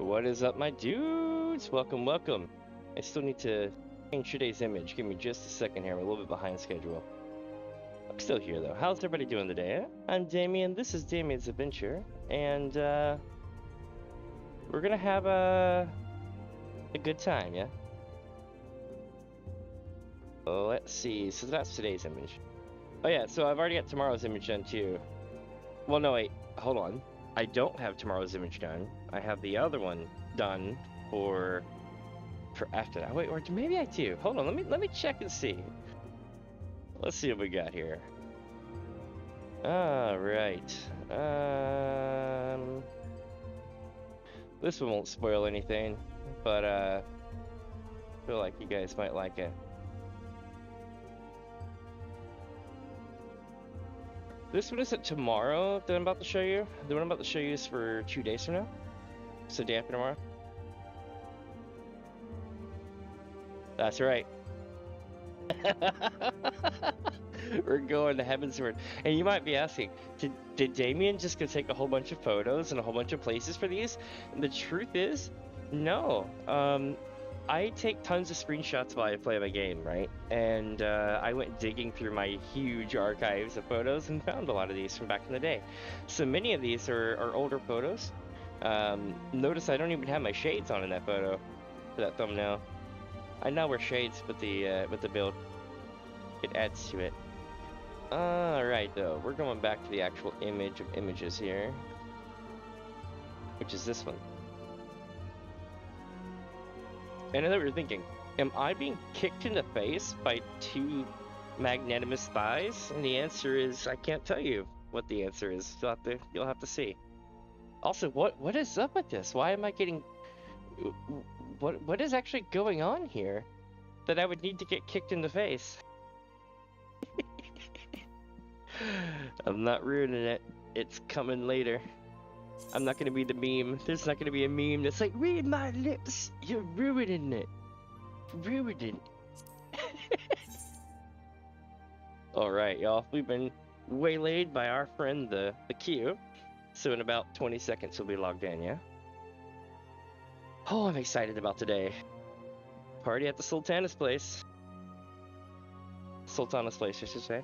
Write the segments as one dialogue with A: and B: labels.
A: What is up, my dudes? Welcome, welcome. I still need to change today's image. Give me just a second here. I'm a little bit behind schedule. I'm still here, though. How's everybody doing today? I'm Damien. This is DamiensAdventure. And, we're gonna have a good time, yeah? Let's see. So that's today's image. Oh, yeah. So I've already got tomorrow's image done, too. Well, no, wait. Hold on. I don't have tomorrow's image done. I have the other one done for after that. Wait, or maybe I do. Hold on, let me check and see. Let's see what we got here. All right. This one won't spoil anything, but I feel like you guys might like it. This one isn't tomorrow that I'm about to show you. The one I'm about to show you is for 2 days from now. So day after tomorrow. That's right. We're going to Heaven's Word. And you might be asking, did Damien just go take a whole bunch of photos and a whole bunch of places for these? And the truth is, no. I take tons of screenshots while I play my game, right? And I went digging through my huge archives of photos and found a lot of these from back in the day. So many of these are older photos. Notice I don't even have my shades on in that photo for that thumbnail. I now wear shades with the build. It adds to it. Alright though, we're going back to the actual image of images here, which is this one. And I know what you're thinking, am I being kicked in the face by two magnanimous thighs? And the answer is, I can't tell you what the answer is. You'll have to see. Also, what is up with this? Why am I getting... What is actually going on here that I would need to get kicked in the face? I'm not ruining it. It's coming later. I'm not gonna be the meme. There's not gonna be a meme that's like, read my lips, you're ruining it. Ruining it. Alright, y'all. We've been waylaid by our friend the Q. So in about 20 seconds we'll be logged in, yeah? Oh, I'm excited about today. Party at the Sultana's place. Sultana's place, I should say.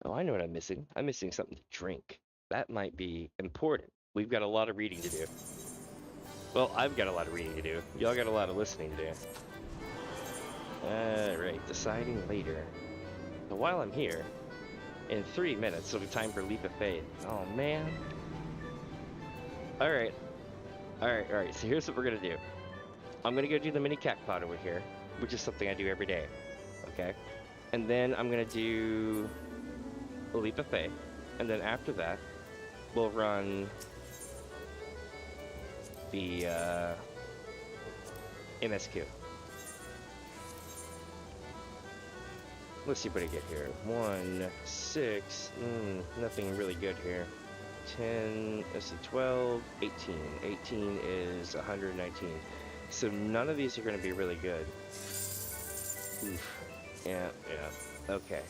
A: Oh, I know what I'm missing. I'm missing something to drink. That might be important. We've got a lot of reading to do. Well, I've got a lot of reading to do. Y'all got a lot of listening to do. Alright, deciding later. So while I'm here, in 3 minutes, it'll be time for Leap of Faith. Oh, man. Alright. Alright, so here's what we're gonna do. I'm gonna go do the mini cactpot over here, which is something I do every day. Okay? And then I'm gonna do a Leap of Faith. And then after that, we'll run the MSQ. Let's see what I get here. 1, 6, nothing really good here. 10, let's see, 12, 18. 18 is 119. So none of these are going to be really good. Oof. Yeah, okay.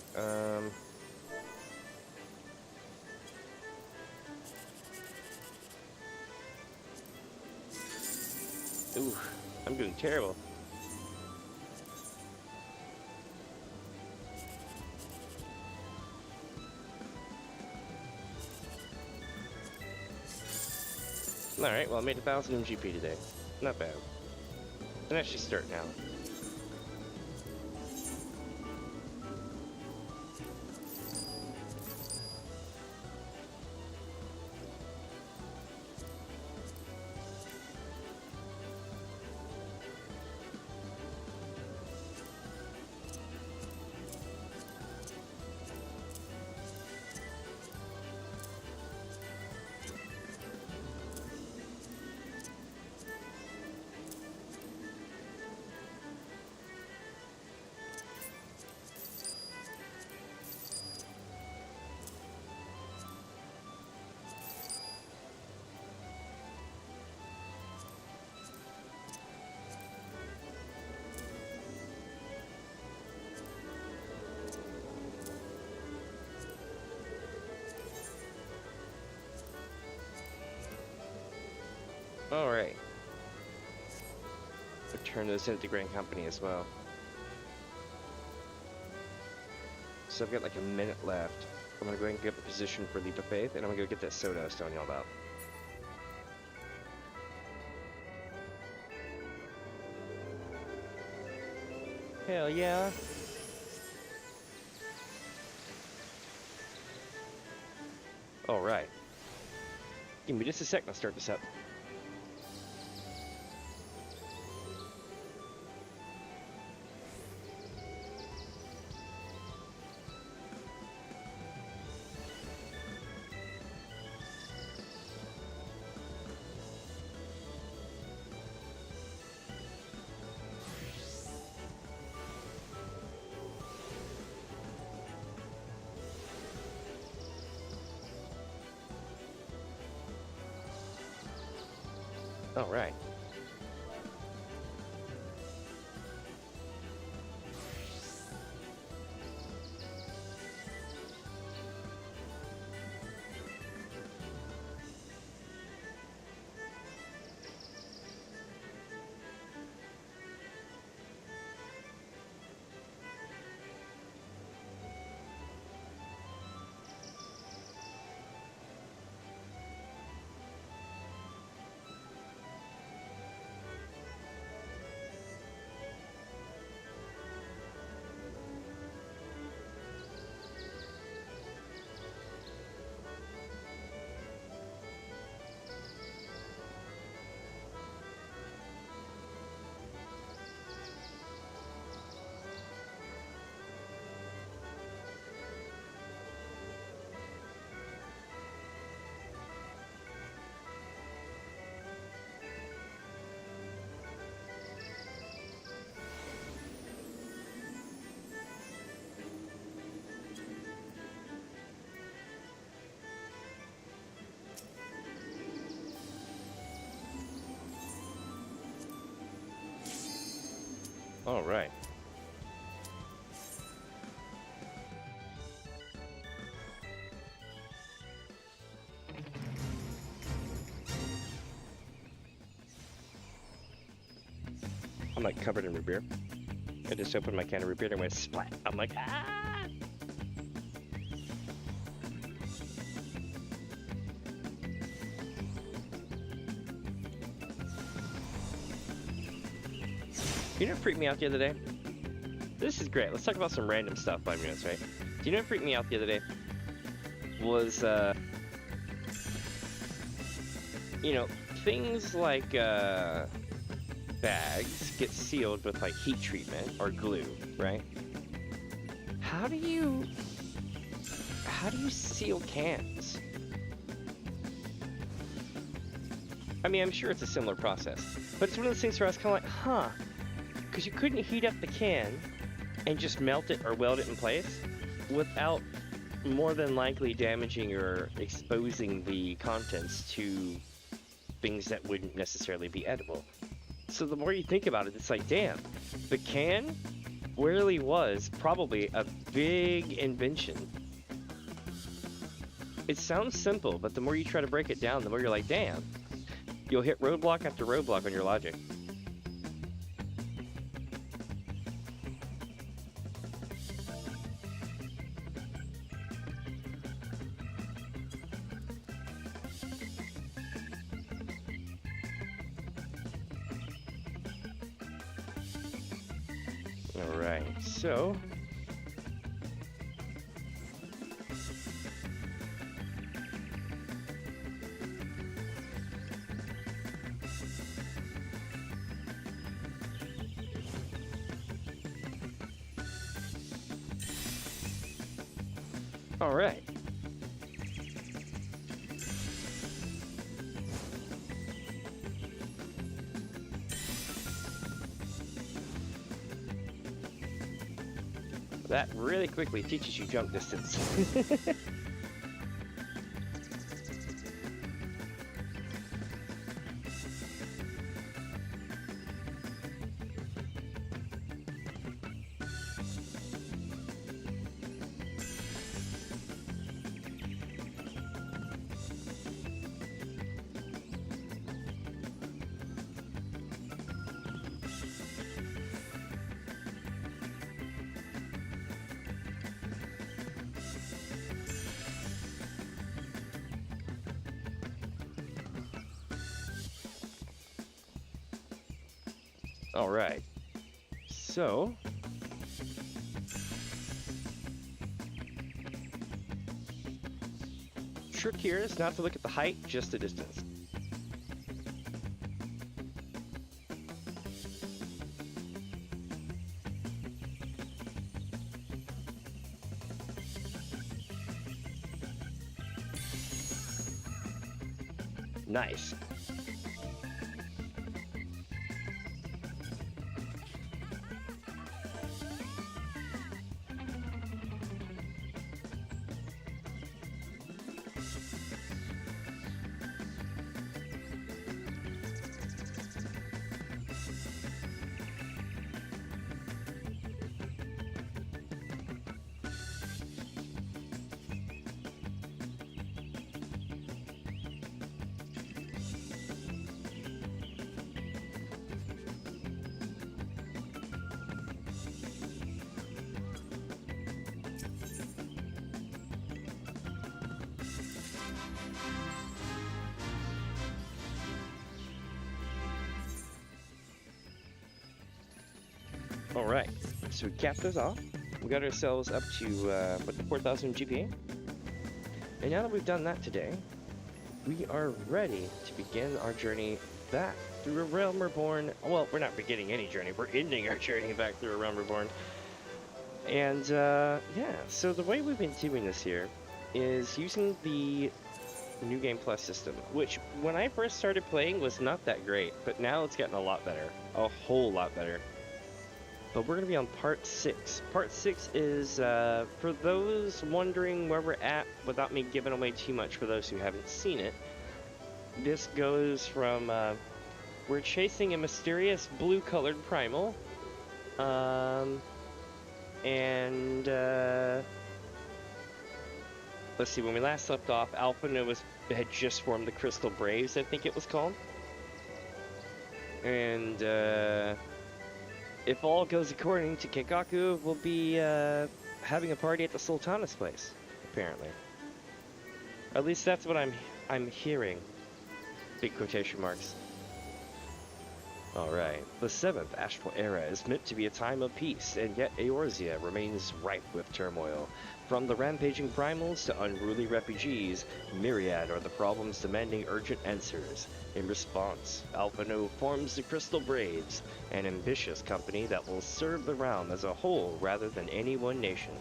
A: Ooh, I'm doing terrible. Alright, well I made 1,000 MGP today. Not bad. And I should start now. Alright. Return those into the Grand Company as well. So I've got like a minute left. I'm gonna go ahead and get a position for Leap of Faith, and I'm gonna go get that soda I was telling you all about. Hell yeah. Alright. Give me just a sec, I'll start this up. Alright. Alright. I'm like covered in root beer. I just opened my can of root beer and went splat. I'm like, ah! You know what freaked me out the other day? This is great. Let's talk about some random stuff 5 minutes, right? Do you know what freaked me out the other day? Was, you know, things like, bags get sealed with like heat treatment or glue, right? How do you seal cans? I mean, I'm sure it's a similar process, but it's one of those things where I was kind of like, huh, because you couldn't heat up the can and just melt it or weld it in place without more than likely damaging or exposing the contents to things that wouldn't necessarily be edible. So the more you think about it, it's like, damn, the can really was probably a big invention. It sounds simple, but the more you try to break it down, the more you're like, damn, you'll hit roadblock after roadblock on your logic. Alright, so alright. That really quickly teaches you jump distance. Alright. So... trick here is not to look at the height, just the distance. Nice. Alright, so we capped those off. We got ourselves up to, what, 4,000 GP. And now that we've done that today, we are ready to begin our journey back through A Realm Reborn. Well, we're not beginning any journey, we're ending our journey back through A Realm Reborn. And, yeah, so the way we've been doing this here is using the New Game Plus system, which when I first started playing was not that great, but now it's gotten a lot better. A whole lot better. But we're going to be on part 6. Part 6 is, for those wondering where we're at, without me giving away too much for those who haven't seen it, this goes from, we're chasing a mysterious blue-colored primal, and, let's see, when we last left off, Alphina had just formed the Crystal Braves, I think it was called. And, if all goes according to Kengaku, we'll be having a party at the Sultana's place, apparently. At least that's what I'm hearing. Big quotation marks. Alright, the 7th Astral Era is meant to be a time of peace, and yet Eorzea remains ripe with turmoil. From the rampaging primals to unruly refugees, myriad are the problems demanding urgent answers. In response, Alphino forms the Crystal Braves, an ambitious company that will serve the realm as a whole rather than any one nation.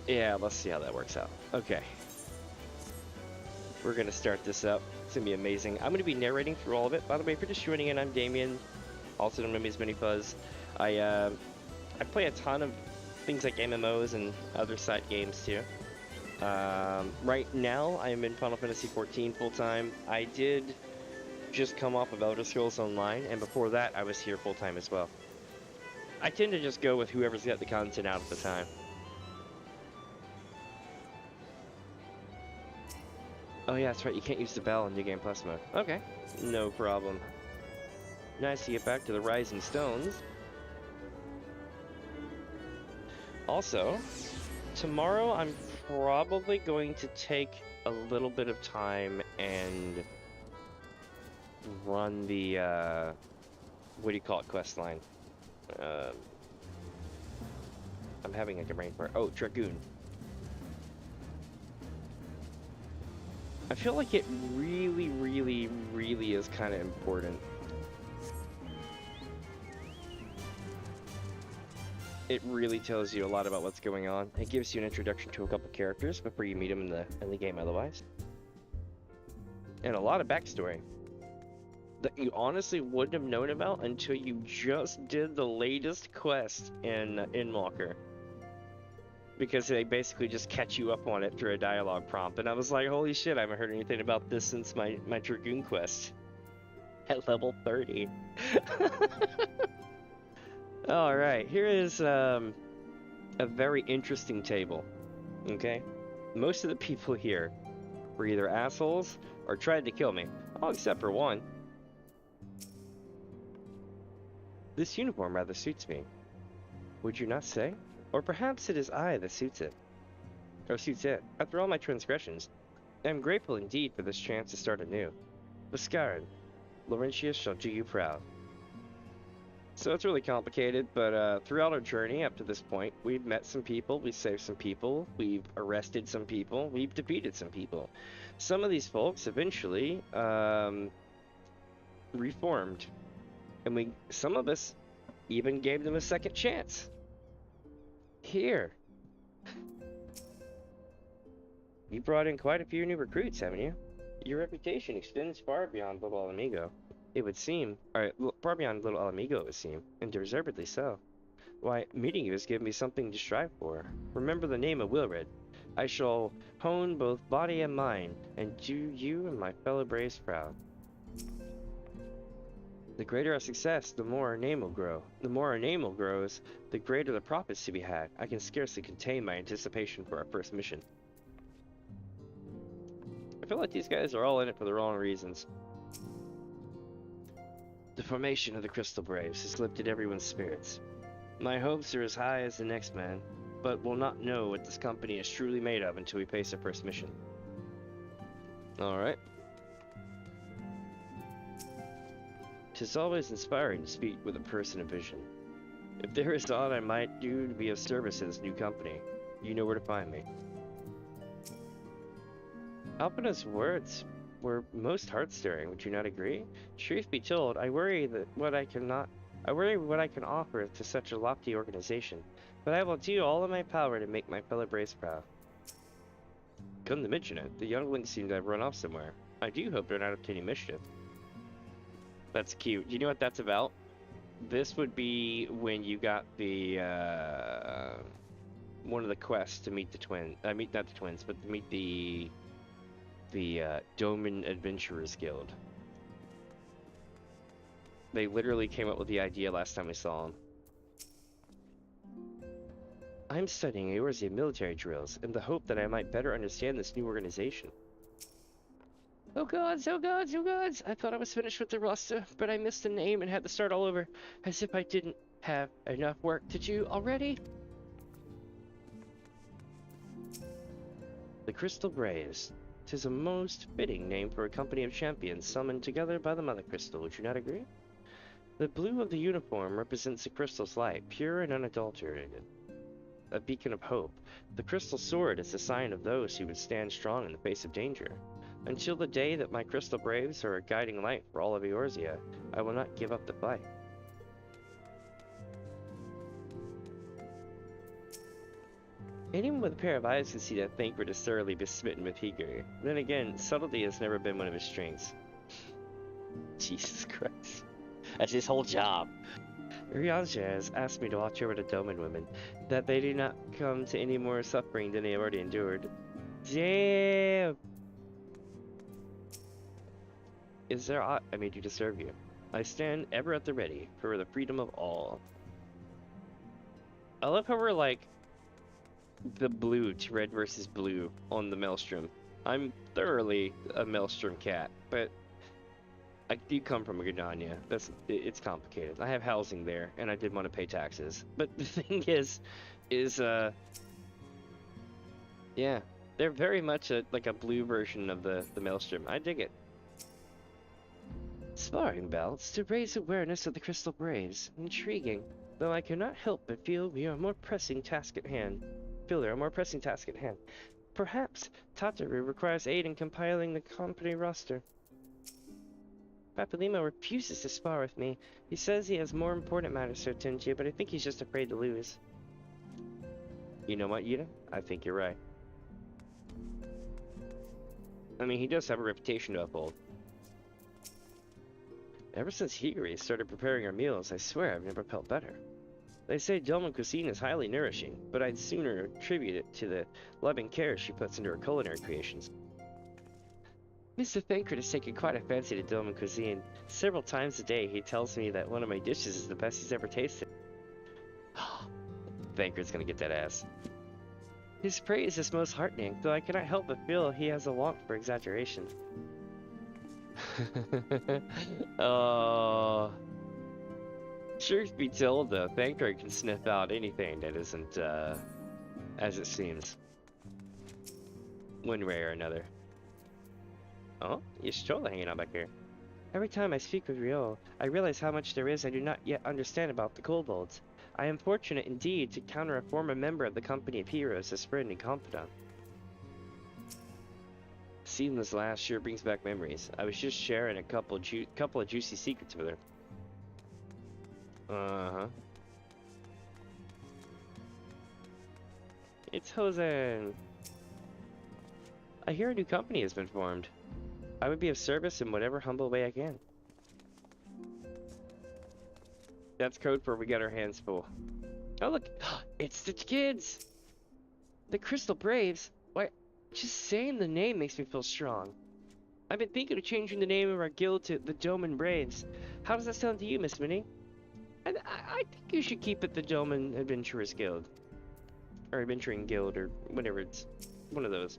A: Yeah, let's see how that works out. Okay. We're gonna start this up. It's gonna be amazing. I'm gonna be narrating through all of it. By the way, if you're just joining in, I'm Damien, also known as MiniFuzz. I play a ton of things like MMOs and other side games too. Right now, I am in Final Fantasy XIV full-time. I did just come off of Elder Scrolls Online, and before that, I was here full-time as well. I tend to just go with whoever's got the content out at the time. Oh yeah, that's right, you can't use the bell in New Game Plus mode. Okay, no problem. Nice to get back to the Rising Stones. Also, tomorrow I'm probably going to take a little bit of time and run the, what do you call it, quest line? I'm having like a brain fart. Oh, Dragoon. I feel like it really, really, really is kind of important. It really tells you a lot about what's going on. It gives you an introduction to a couple characters before you meet them in the game otherwise. And a lot of backstory that you honestly wouldn't have known about until you just did the latest quest in Walker. Because they basically just catch you up on it through a dialogue prompt. And I was like, holy shit, I haven't heard anything about this since my Dragoon quest. At level 30. Alright, here is a very interesting table. Okay? Most of the people here were either assholes or tried to kill me. All except for one. This uniform rather suits me. Would you not say? Or perhaps it is I that suits it. Or suits it. After all my transgressions, I am grateful indeed for this chance to start anew. Viscard, Laurentius shall do you proud. So it's really complicated, but throughout our journey up to this point, we've met some people, we've saved some people, we've arrested some people, we've defeated some people. Some of these folks eventually reformed, and some of us even gave them a second chance. Here. You brought in quite a few new recruits, haven't you? Your reputation extends far beyond Little Alamigo, it would seem. Or far beyond Little Alamigo, it would seem, and deservedly so. Why, meeting you has given me something to strive for. Remember the name of Wilred. I shall hone both body and mind, and do you and my fellow braves proud. The greater our success, the more our name will grow. The more our name will grows, the greater the profits to be had. I can scarcely contain my anticipation for our first mission. I feel like these guys are all in it for the wrong reasons. The formation of the Crystal Braves has lifted everyone's spirits. My hopes are as high as the next man, but we'll not know what this company is truly made of until we face our first mission. Alright. 'Tis always inspiring to speak with a person of vision. If there is aught I might do to be of service to this new company, you know where to find me. Alpina's words were most heart-stirring, would you not agree? Truth be told, I worry what I can offer to such a lofty organization, but I will do all in my power to make my fellow braves proud. Come to mention it, the younglings seem to have run off somewhere. I do hope they're not up to any mischief. That's cute. Do you know what that's about? This would be when you got the, one of the quests to meet the twins. Not the twins, but to meet the DamiensAdventurers Guild. They literally came up with the idea last time we saw them. I'm studying Eorzea military drills in the hope that I might better understand this new organization. Oh gods, oh gods, oh gods! I thought I was finished with the roster, but I missed a name and had to start all over, as if I didn't have enough work to do already. The Crystal Braves. 'Tis a most fitting name for a company of champions summoned together by the Mother Crystal, would you not agree? The blue of the uniform represents the crystal's light, pure and unadulterated. A beacon of hope. The crystal sword is a sign of those who would stand strong in the face of danger. Until the day that my Crystal Braves are a guiding light for all of Eorzea, I will not give up the fight. Anyone with a pair of eyes can see that Thancred is thoroughly besmitten with Higiri. Then again, subtlety has never been one of his strengths. Jesus Christ. That's his whole job. Eorzea has asked me to watch over the Doman women, that they do not come to any more suffering than they have already endured. Damn! Is there aught I may do to serve you? I stand ever at the ready, for the freedom of all. I love how we're like the blue to red versus blue on the Maelstrom. I'm thoroughly a Maelstrom cat, but I do come from a Gridania. It's complicated. I have housing there, and I did want to pay taxes. But the thing is, yeah, they're very much like a blue version of the Maelstrom. I dig it. Sparring belts to raise awareness of the Crystal Braves. Intriguing, though I cannot help but feel there are a more pressing task at hand. Perhaps Tataru requires aid in compiling the company roster. Papalimo refuses to spar with me. He says he has more important matters to attend to, but I think he's just afraid to lose. You know what, Yuta? I think you're right. I mean, he does have a reputation to uphold. Ever since Higiri started preparing our meals, I swear I've never felt better. They say Delman cuisine is highly nourishing, but I'd sooner attribute it to the loving care she puts into her culinary creations. Mr. Thancred has taken quite a fancy to Delman cuisine. Several times a day he tells me that one of my dishes is the best he's ever tasted. Thancred's gonna get that ass. His praise is most heartening, though I cannot help but feel he has a want for exaggeration. Oh... Truth be told, though, Thancred can sniff out anything that isn't, as it seems. One way or another. Oh, you're still hanging out back here. Every time I speak with Ryo, I realize how much there is I do not yet understand about the kobolds. I am fortunate indeed to encounter a former member of the company of heroes as friend and confidant. Seeing this last year brings back memories. I was just sharing a couple of juicy secrets with her. Uh-huh. It's Hosen. I hear a new company has been formed. I would be of service in whatever humble way I can. That's code for we got our hands full. Oh look, it's the kids! The Crystal Braves? Why, just saying the name makes me feel strong. I've been thinking of changing the name of our guild to the Doman Braves. How does that sound to you, Miss Minnie? I think you should keep it the Doman Adventurers Guild. Or Adventuring Guild, or whatever, it's one of those.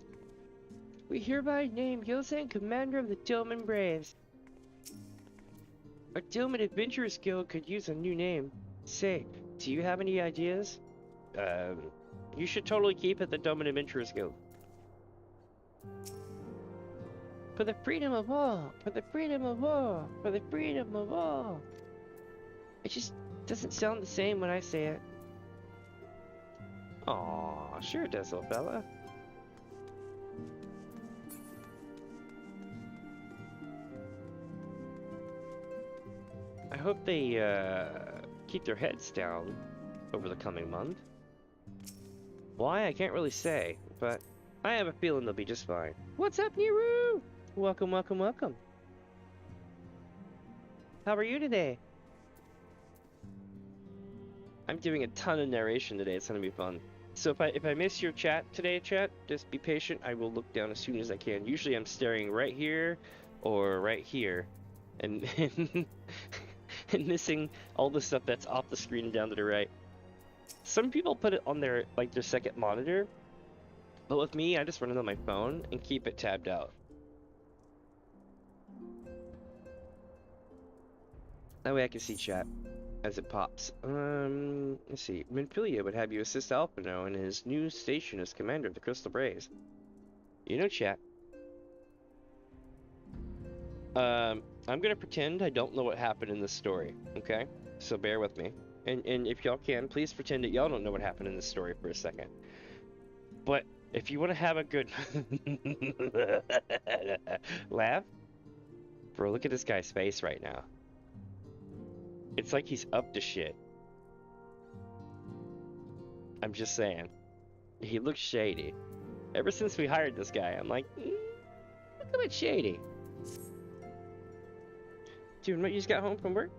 A: We hereby name Eorzea commander of the Doman Braves. Our Doman Adventurers Guild could use a new name. Say, do you have any ideas? You should totally keep it the Doman Adventurers Guild. For the freedom of all! For the freedom of all! For the freedom of all! It just doesn't sound the same when I say it. Aw, sure it does, old fella. I hope they keep their heads down over the coming month. Why, I can't really say, but I have a feeling they'll be just fine. What's up, Niru? Welcome, welcome, welcome. How are you today? I'm doing a ton of narration today. It's gonna be fun. So if I miss your chat today, chat, just be patient. I will look down as soon as I can. Usually I'm staring right here or right here, and and missing all the stuff that's off the screen down to the right. Some people put it on their their second monitor, but with me, I just run it on my phone and keep it tabbed out. That way I can see chat as it pops. Let's see. Minfilia would have you assist Alpino in his new station as commander of the Crystal Braves. You know, chat. I'm gonna pretend I don't know what happened in this story, okay? So bear with me. And if y'all can, please pretend that y'all don't know what happened in this story for a second. But if you want to have a good laugh, bro, look at this guy's face right now. It's like he's up to shit. I'm just saying. He looks shady. Ever since we hired this guy, I'm like, look a bit shady. Dude, what, you just got home from work?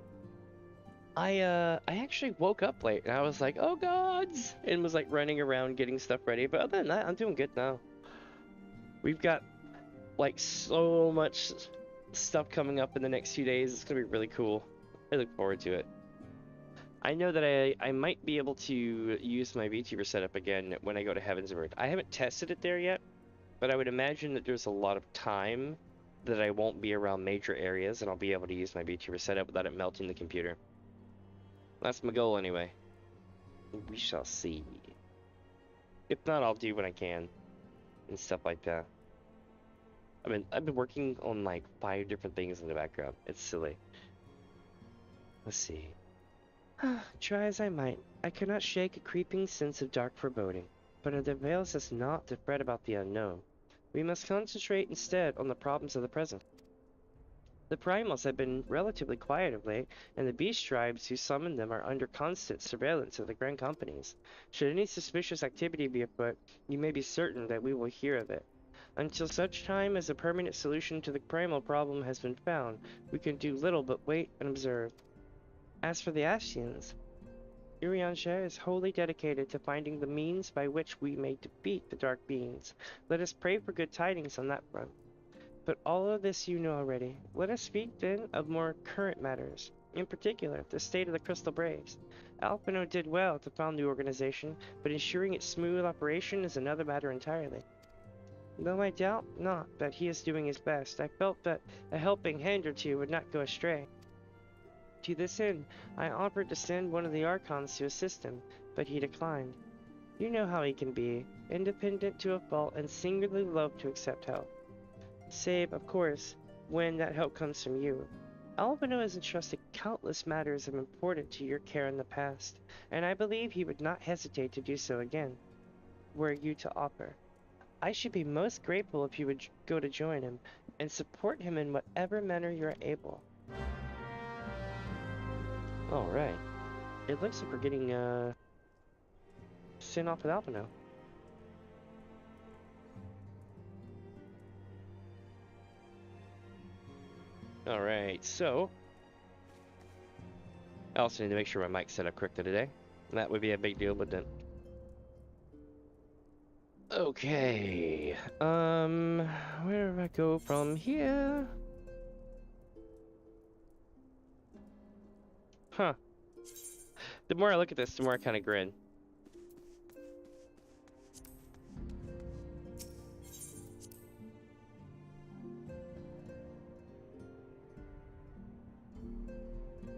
A: I actually woke up late and I was like, oh gods, and was like running around getting stuff ready. But other than that, I'm doing good now. We've got like so much stuff coming up in the next few days. It's gonna be really cool. I look forward to it. I know that I might be able to use my VTuber setup again when I go to Heaven's Word. I haven't tested it there yet, but I would imagine that there's a lot of time that I won't be around major areas and I'll be able to use my VTuber setup without it melting the computer. That's my goal anyway. We shall see. If not, I'll do what I can and stuff like that. I've been working on like 5 different things in the background. It's silly. Let's see. Try as I might, I could not shake a creeping sense of dark foreboding, but it avails us not to fret about the unknown. We must concentrate instead on the problems of the present. The primals have been relatively quiet of late, and the beast tribes who summon them are under constant surveillance of the grand companies. Should any suspicious activity be afoot, you may be certain that we will hear of it. Until such time as a permanent solution to the primal problem has been found, we can do little but wait and observe. As for the Ascians, Eorzea is wholly dedicated to finding the means by which we may defeat the dark beings. Let us pray for good tidings on that front. But all of this you know already. Let us speak then of more current matters. In particular, the state of the Crystal Braves. Alpino did well to found the organization, but ensuring its smooth operation is another matter entirely. Though I doubt not that he is doing his best, I felt that a helping hand or two would not go astray. To this end, I offered to send one of the Archons to assist him, but he declined. You know how he can be, independent to a fault and singularly love to accept help. Save, of course, when that help comes from you. Albino has entrusted countless matters of importance to your care in the past, and I believe he would not hesitate to do so again, were you to offer. I should be most grateful if you would go to join him, and support him in whatever manner you are able. Alright. It looks like we're getting, sent off with Albino. Alright, so I also need to make sure my mic's set up correctly today. That would be a big deal, but then. Okay. Where do I go from here? Huh. The more I look at this, the more I kind of grin.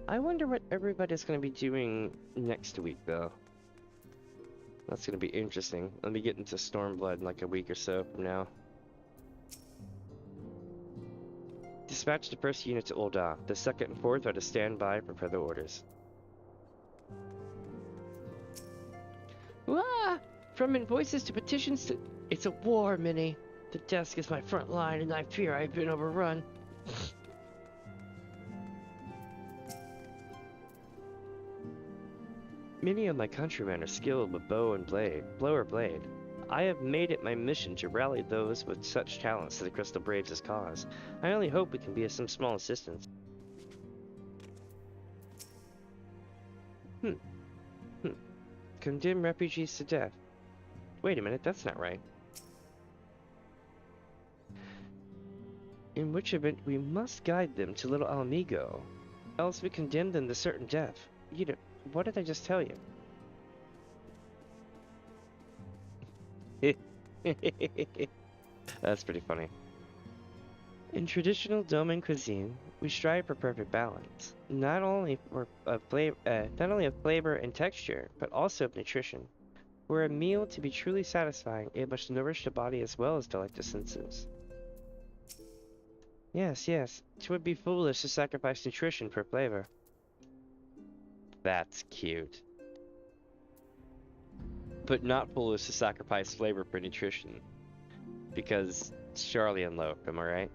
A: I wonder what everybody's going to be doing next week, though. That's going to be interesting. Let me get into Stormblood in like a week or so from now. Dispatch the first unit to Ul'dah. The second and fourth are to stand by for further orders. Wah! From invoices to petitions to... It's a war, Minnie. The desk is my front line, and I fear I've been overrun. Many of my countrymen are skilled with bow or blade. I have made it my mission to rally those with such talents to the Crystal Braves' cause. I only hope we can be of some small assistance. Condemn refugees to death. Wait a minute, that's not right. In which event we must guide them to Little Alamigo, else we condemn them to certain death. You know, what did I just tell you? That's pretty funny. In traditional Domin cuisine, we strive for perfect balance, not only of flavor and texture, but also of nutrition. For a meal to be truly satisfying, it must nourish the body as well as delight the senses. Yes, yes, 'twould be foolish to sacrifice nutrition for flavor. That's cute. But not foolish to sacrifice flavor for nutrition. Because Charlie and Loaf, am I right?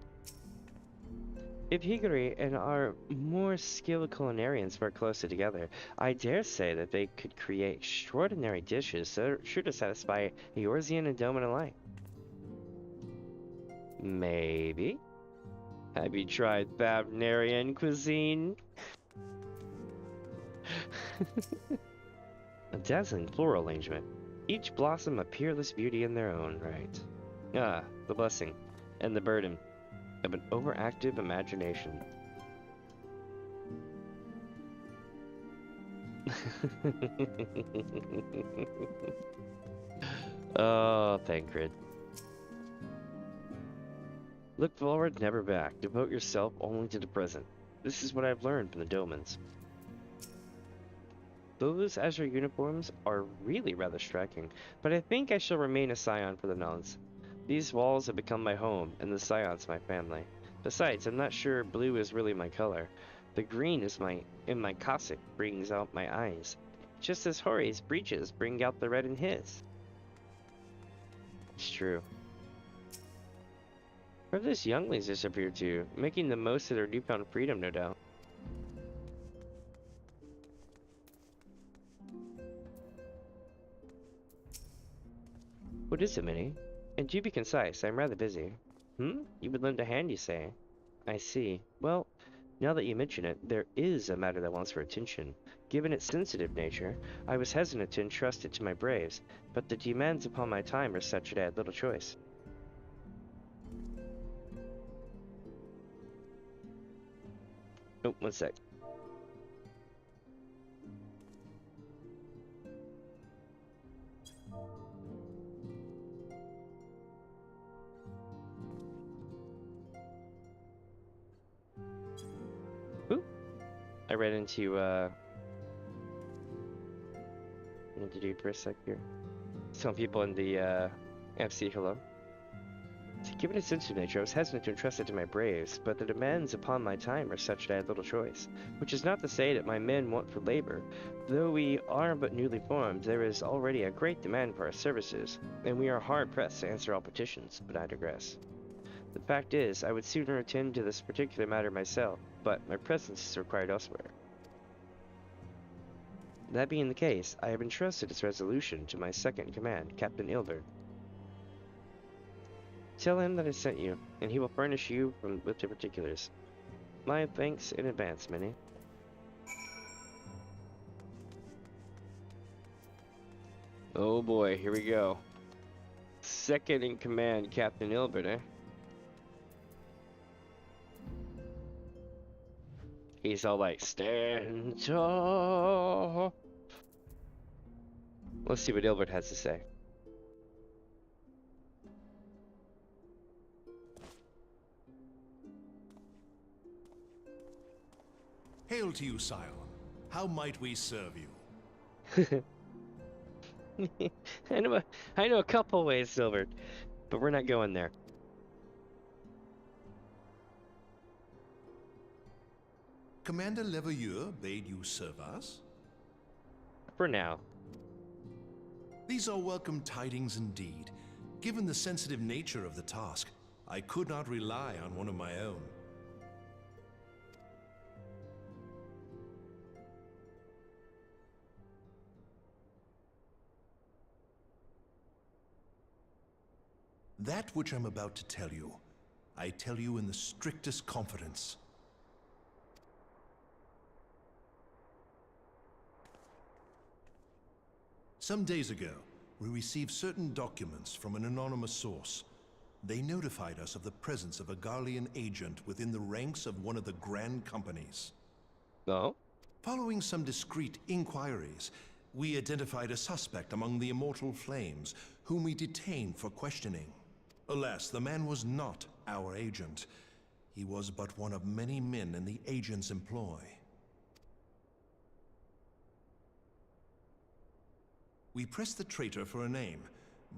A: If Higuri and our more skilled culinarians work closely together, I dare say that they could create extraordinary dishes that are sure to satisfy Eorzean and Domin alike. Maybe. Have you tried Bavnarian cuisine? A dazzling floral arrangement, each blossom a peerless beauty in their own right. Ah, the blessing and the burden of an overactive imagination. Oh, Thancred. Look forward, never back. Devote yourself only to the present. This is what I've learned from the Domans. Those azure uniforms are really rather striking, but I think I shall remain a scion for the nonce. These walls have become my home, and the scions my family. Besides, I'm not sure blue is really my color. The green is in my cassock brings out my eyes, just as Hori's breeches bring out the red in his. It's true. Where have those younglings disappeared to, making the most of their newfound freedom, no doubt. What is it, Minnie? And do be concise, I'm rather busy. You would lend a hand, you say? I see. Well, now that you mention it, there is a matter that wants for attention. Given its sensitive nature, I was hesitant to entrust it to my braves, but the demands upon my time are such that I had little choice. Oh, one sec. Ooh. I ran into, I need to do for a sec here. Some people in the FC, hello. Given its sensitive nature, I was hesitant to entrust it to my braves, but the demands upon my time are such that I had little choice. Which is not to say that my men want for labor. Though we are but newly formed, there is already a great demand for our services, and we are hard-pressed to answer all petitions, but I digress. The fact is, I would sooner attend to this particular matter myself, but my presence is required elsewhere. That being the case, I have entrusted its resolution to my second in command, Captain Ilbert. Tell him that I sent you, and he will furnish you with the particulars. My thanks in advance, Minnie. Oh boy, here we go. Second in command, Captain Ilbert, eh? He's all like, stand tall. Let's see what Ilbert has to say.
B: Hail to you, Scion. How might we serve you?
A: I know a couple ways, Ilbert, but we're not going there.
B: Commander Leveilleur bade you serve us?
A: For now.
B: These are welcome tidings indeed. Given the sensitive nature of the task, I could not rely on one of my own. That which I'm about to tell you, I tell you in the strictest confidence. Some days ago, we received certain documents from an anonymous source. They notified us of the presence of a Garlean agent within the ranks of one of the Grand Companies.
A: No?
B: Following some discreet inquiries, we identified a suspect among the Immortal Flames, whom we detained for questioning. Alas, the man was not our agent. He was but one of many men in the agent's employ. We pressed the traitor for a name,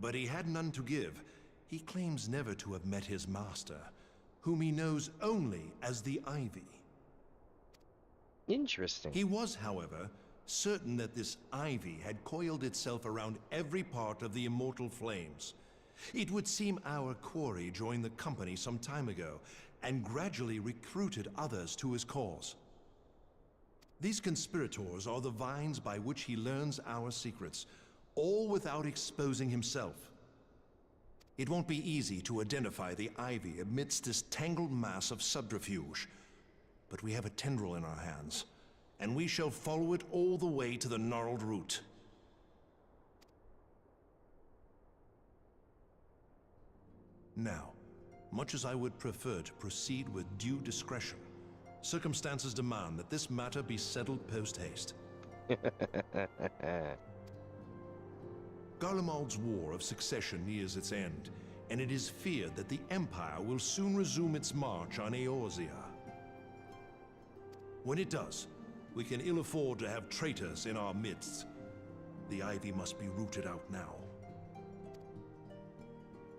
B: but he had none to give. He claims never to have met his master, whom he knows only as the Ivy.
A: Interesting.
B: He was, however, certain that this Ivy had coiled itself around every part of the Immortal Flames. It would seem our quarry joined the company some time ago, and gradually recruited others to his cause. These conspirators are the vines by which he learns our secrets, all without exposing himself. It won't be easy to identify the Ivy amidst this tangled mass of subterfuge, but we have a tendril in our hands, and we shall follow it all the way to the gnarled root. Now, much as I would prefer to proceed with due discretion, circumstances demand that this matter be settled post-haste. Garlemald's War of Succession nears its end, and it is feared that the Empire will soon resume its march on Eorzea. When it does, we can ill afford to have traitors in our midst. The Ivy must be rooted out now.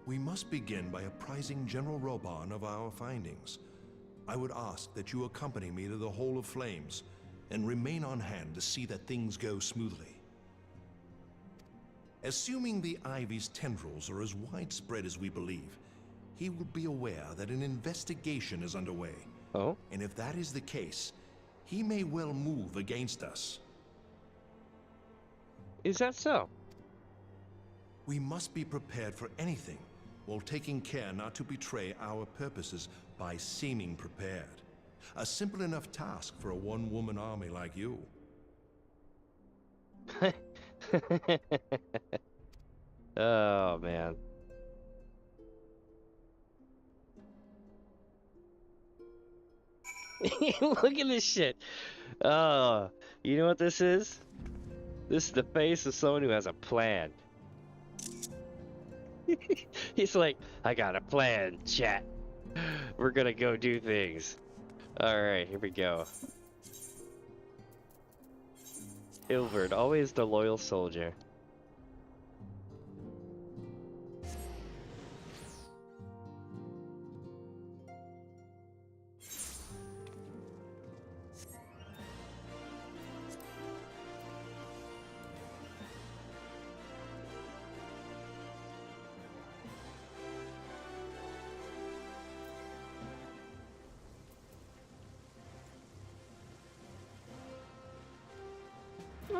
B: We must begin by apprising General Roban of our findings. I would ask that you accompany me to the Hall of Flames, and remain on hand to see that things go smoothly. Assuming the Ivy's tendrils are as widespread as we believe, he will be aware that an investigation is underway.
A: Oh?
B: And if that is the case, he may well move against us.
A: Is that so?
B: We must be prepared for anything, while taking care not to betray our purposes by seeming prepared. A simple enough task for a one-woman army like you.
A: Oh, man. Look at this shit. Oh, you know what this is? This is the face of someone who has a plan. He's like, I got a plan, chat. We're gonna go do things. Alright, here we go. Ilverd, always the loyal soldier.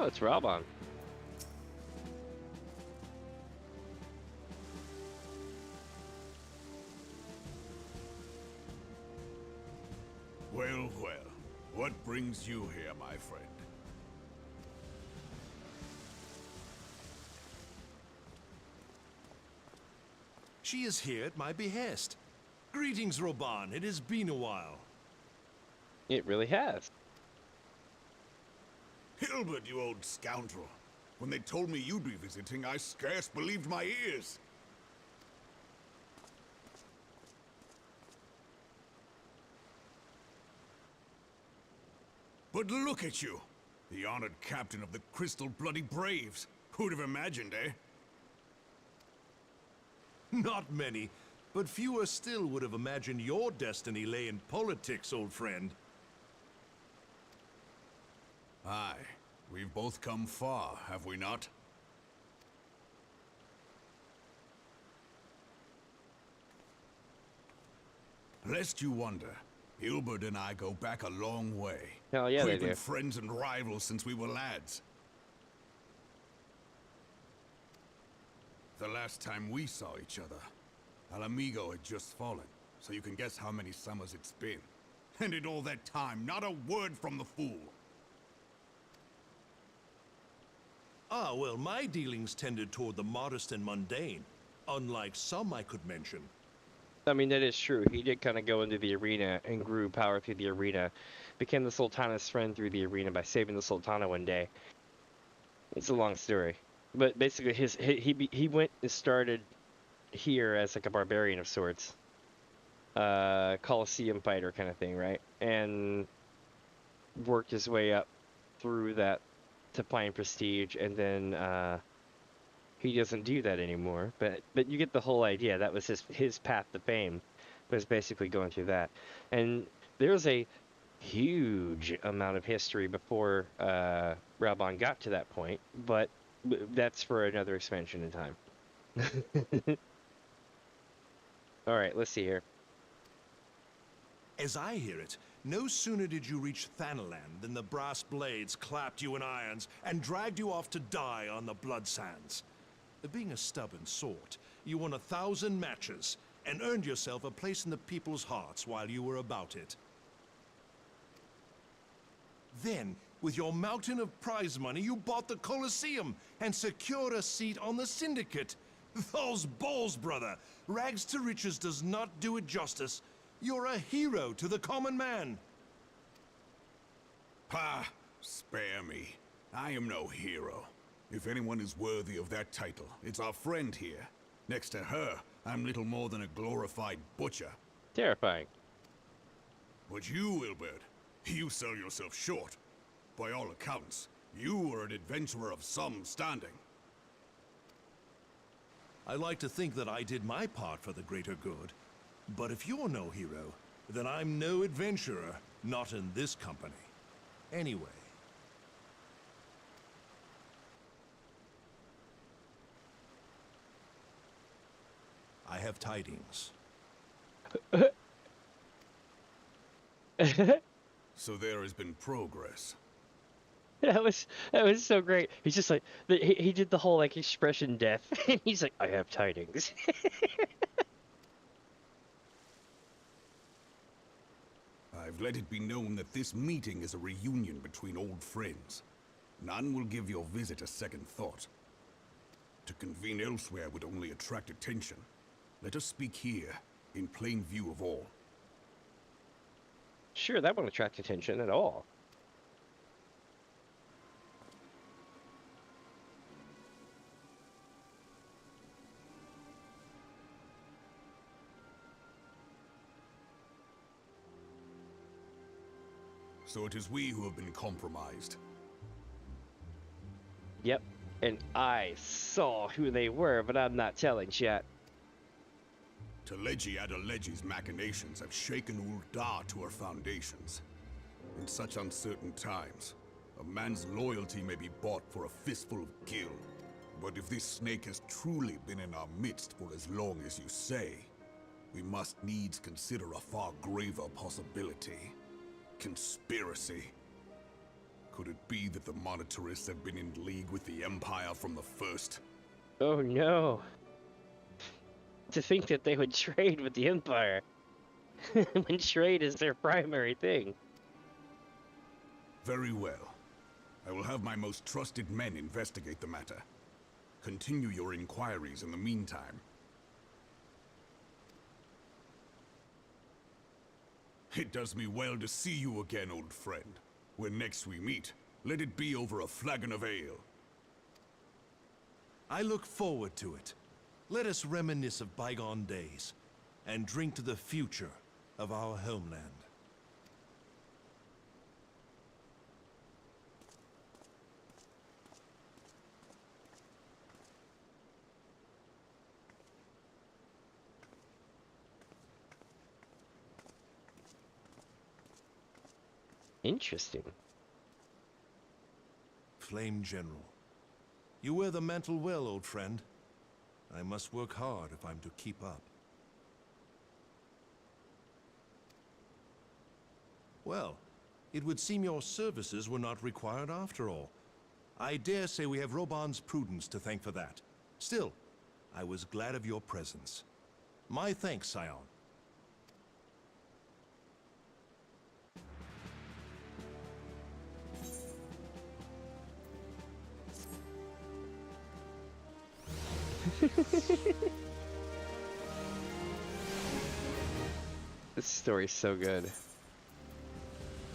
A: Oh, it's Raubon.
C: Well, well. What brings you here, my friend?
B: She is here at my behest. Greetings, Raubon. It has been a while.
A: It really has.
C: Hilbert, you old scoundrel. When they told me you'd be visiting, I scarce believed my ears. But look at you! The honored captain of the Crystal Bloody Braves. Who'd have imagined, eh?
B: Not many, but fewer still would have imagined your destiny lay in politics, old friend.
C: Aye. We've both come far, have we not? Lest you wonder, Hilbert and I go back a long way.
A: Hell yeah, they
C: We've been
A: do.
C: friends and rivals since we were lads. The last time we saw each other, Alamigo had just fallen, so you can guess how many summers it's been. And in all that time, not a word from the fool.
B: Ah, well, my dealings tended toward the modest and mundane, unlike some I could mention.
A: I mean, that is true. He did kind of go into the arena and grew power through the arena. Became the Sultana's friend through the arena by saving the Sultana one day. It's a long story. But basically, he went and started here as like a barbarian of sorts. Colosseum fighter kind of thing, right? And worked his way up through that to find prestige, and then he doesn't do that anymore. But you get the whole idea. That was his path to fame, was basically going through that. And there's a huge amount of history before Raubon got to that point, but that's for another expansion in time. All right, let's see here.
B: As I hear it, no sooner did you reach Thanalan than the brass blades clapped you in irons and dragged you off to die on the blood sands. Being a stubborn sort, you won 1,000 matches and earned yourself a place in the people's hearts while you were about it. Then, with your mountain of prize money, you bought the Colosseum and secured a seat on the Syndicate. Those balls, brother! Rags to riches does not do it justice. You're a hero to the common man.
C: Ha! Spare me. I am no hero. If anyone is worthy of that title, it's our friend here. Next to her, I'm little more than a glorified butcher.
A: Terrifying.
C: But you, Hilbert, you sell yourself short. By all accounts, you are an adventurer of some standing.
B: I like to think that I did my part for the greater good. But if you're no hero, then I'm no adventurer, not in this company. Anyway. I have tidings.
C: So there has been progress.
A: That was so great. He's just like he did the whole like expression death. And he's like, I have tidings.
C: I've let it be known that this meeting is a reunion between old friends. None will give your visit a second thought. To convene elsewhere would only attract attention. Let us speak here, in plain view of all.
A: Sure, that won't attract attention at all.
C: So it is we who have been compromised.
A: Yep, and I saw who they were, but I'm not telling yet.
C: Teleji Adeleji's machinations have shaken Ul'dah to her foundations. In such uncertain times, a man's loyalty may be bought for a fistful of gil. But if this snake has truly been in our midst for as long as you say, we must needs consider a far graver possibility. Conspiracy. Could it be that the Monitorists have been in league with the Empire from the first?
A: Oh no. To think that they would trade with the Empire. When trade is their primary thing.
C: Very well. I will have my most trusted men investigate the matter. Continue your inquiries in the meantime. It does me well to see you again, old friend. When next we meet, let it be over a flagon of ale.
B: I look forward to it. Let us reminisce of bygone days, and drink to the future of our homeland.
A: Interesting.
B: Flame General. You wear the mantle well, old friend. I must work hard if I'm to keep up. Well, it would seem your services were not required after all. I dare say we have Roban's prudence to thank for that. Still, I was glad of your presence. My thanks, Scion.
A: This story's so good.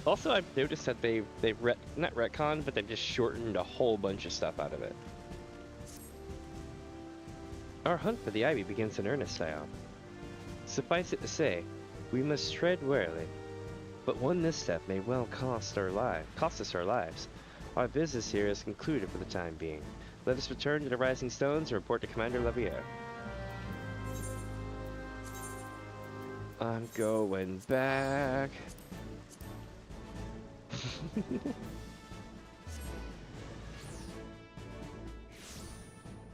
A: Also, I've noticed that they've not retconned, but they've just shortened a whole bunch of stuff out of it. Our hunt for the Ivy begins in earnest, Scion. Suffice it to say, we must tread warily. But one misstep may well cost us our lives. Our business here is concluded for the time being. Let us return to the Rising Stones and report to Commander Levier. I'm going back.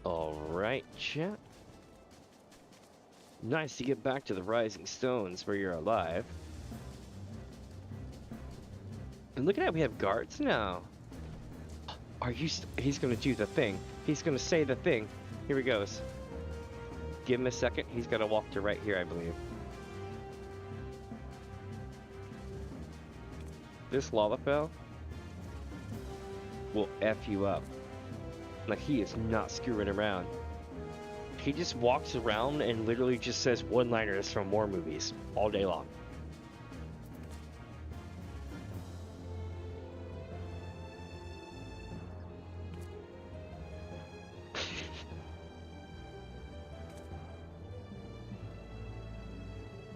A: Alright, chat. Nice to get back to the Rising Stones where you're alive. And look at that, we have guards now. Are you he's gonna do the thing. He's gonna say the thing. Here he goes. Give him a second. He's gonna walk to right here, I believe. This Lalafell will F you up. Like, he is not screwing around. He just walks around and literally just says one-liners from war movies all day long.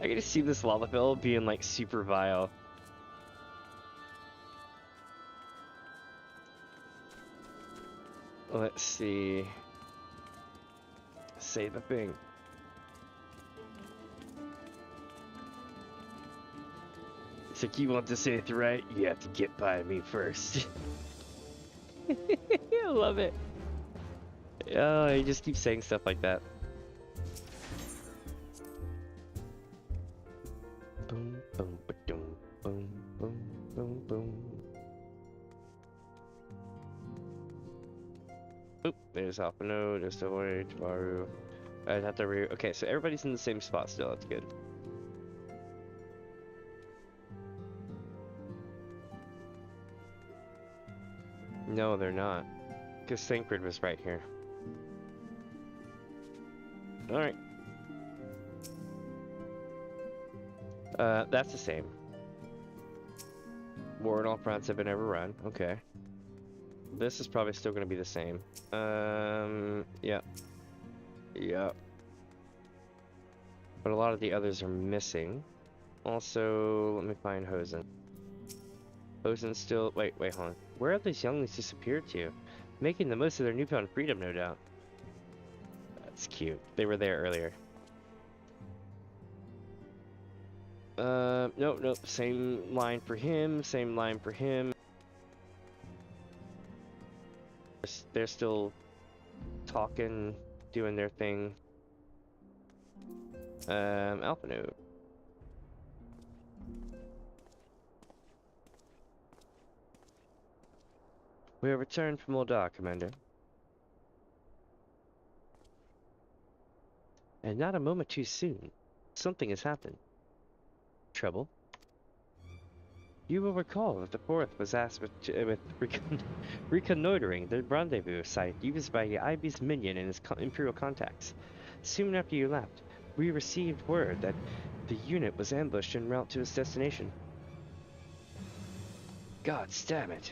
A: I get to see this Lalafell being like super vile. Let's see. Say the thing. It's like, you want to say it right? You have to get by me first. I love it. Oh, he just keeps saying stuff like that. Boom, boom, ba-doom, boom, boom, boom, boom. Oop, there's Alpino, there's Deloy, Tabaru. I'd have to okay, so everybody's in the same spot still, that's good. No, they're not. Because Sacred was right here. Alright. That's the same. War on all fronts have been overrun. Okay. This is probably still going to be the same. Yeah. Yeah. But a lot of the others are missing. Also, let me find Hosen. Hosen's still... Wait, hold on. Where have these younglings disappeared to? Making the most of their newfound freedom, no doubt. That's cute. They were there earlier. Nope. Same line for him. Same line for him. They're still talking, doing their thing. Alpha. We have returned from Ul'dah, Commander. And not a moment too soon. Something has happened. Trouble? You will recall that the fourth was asked with reconnoitering the rendezvous site used by Ivy's minion and his Imperial contacts. Soon after you left, we received word that the unit was ambushed en route to its destination. God damn it.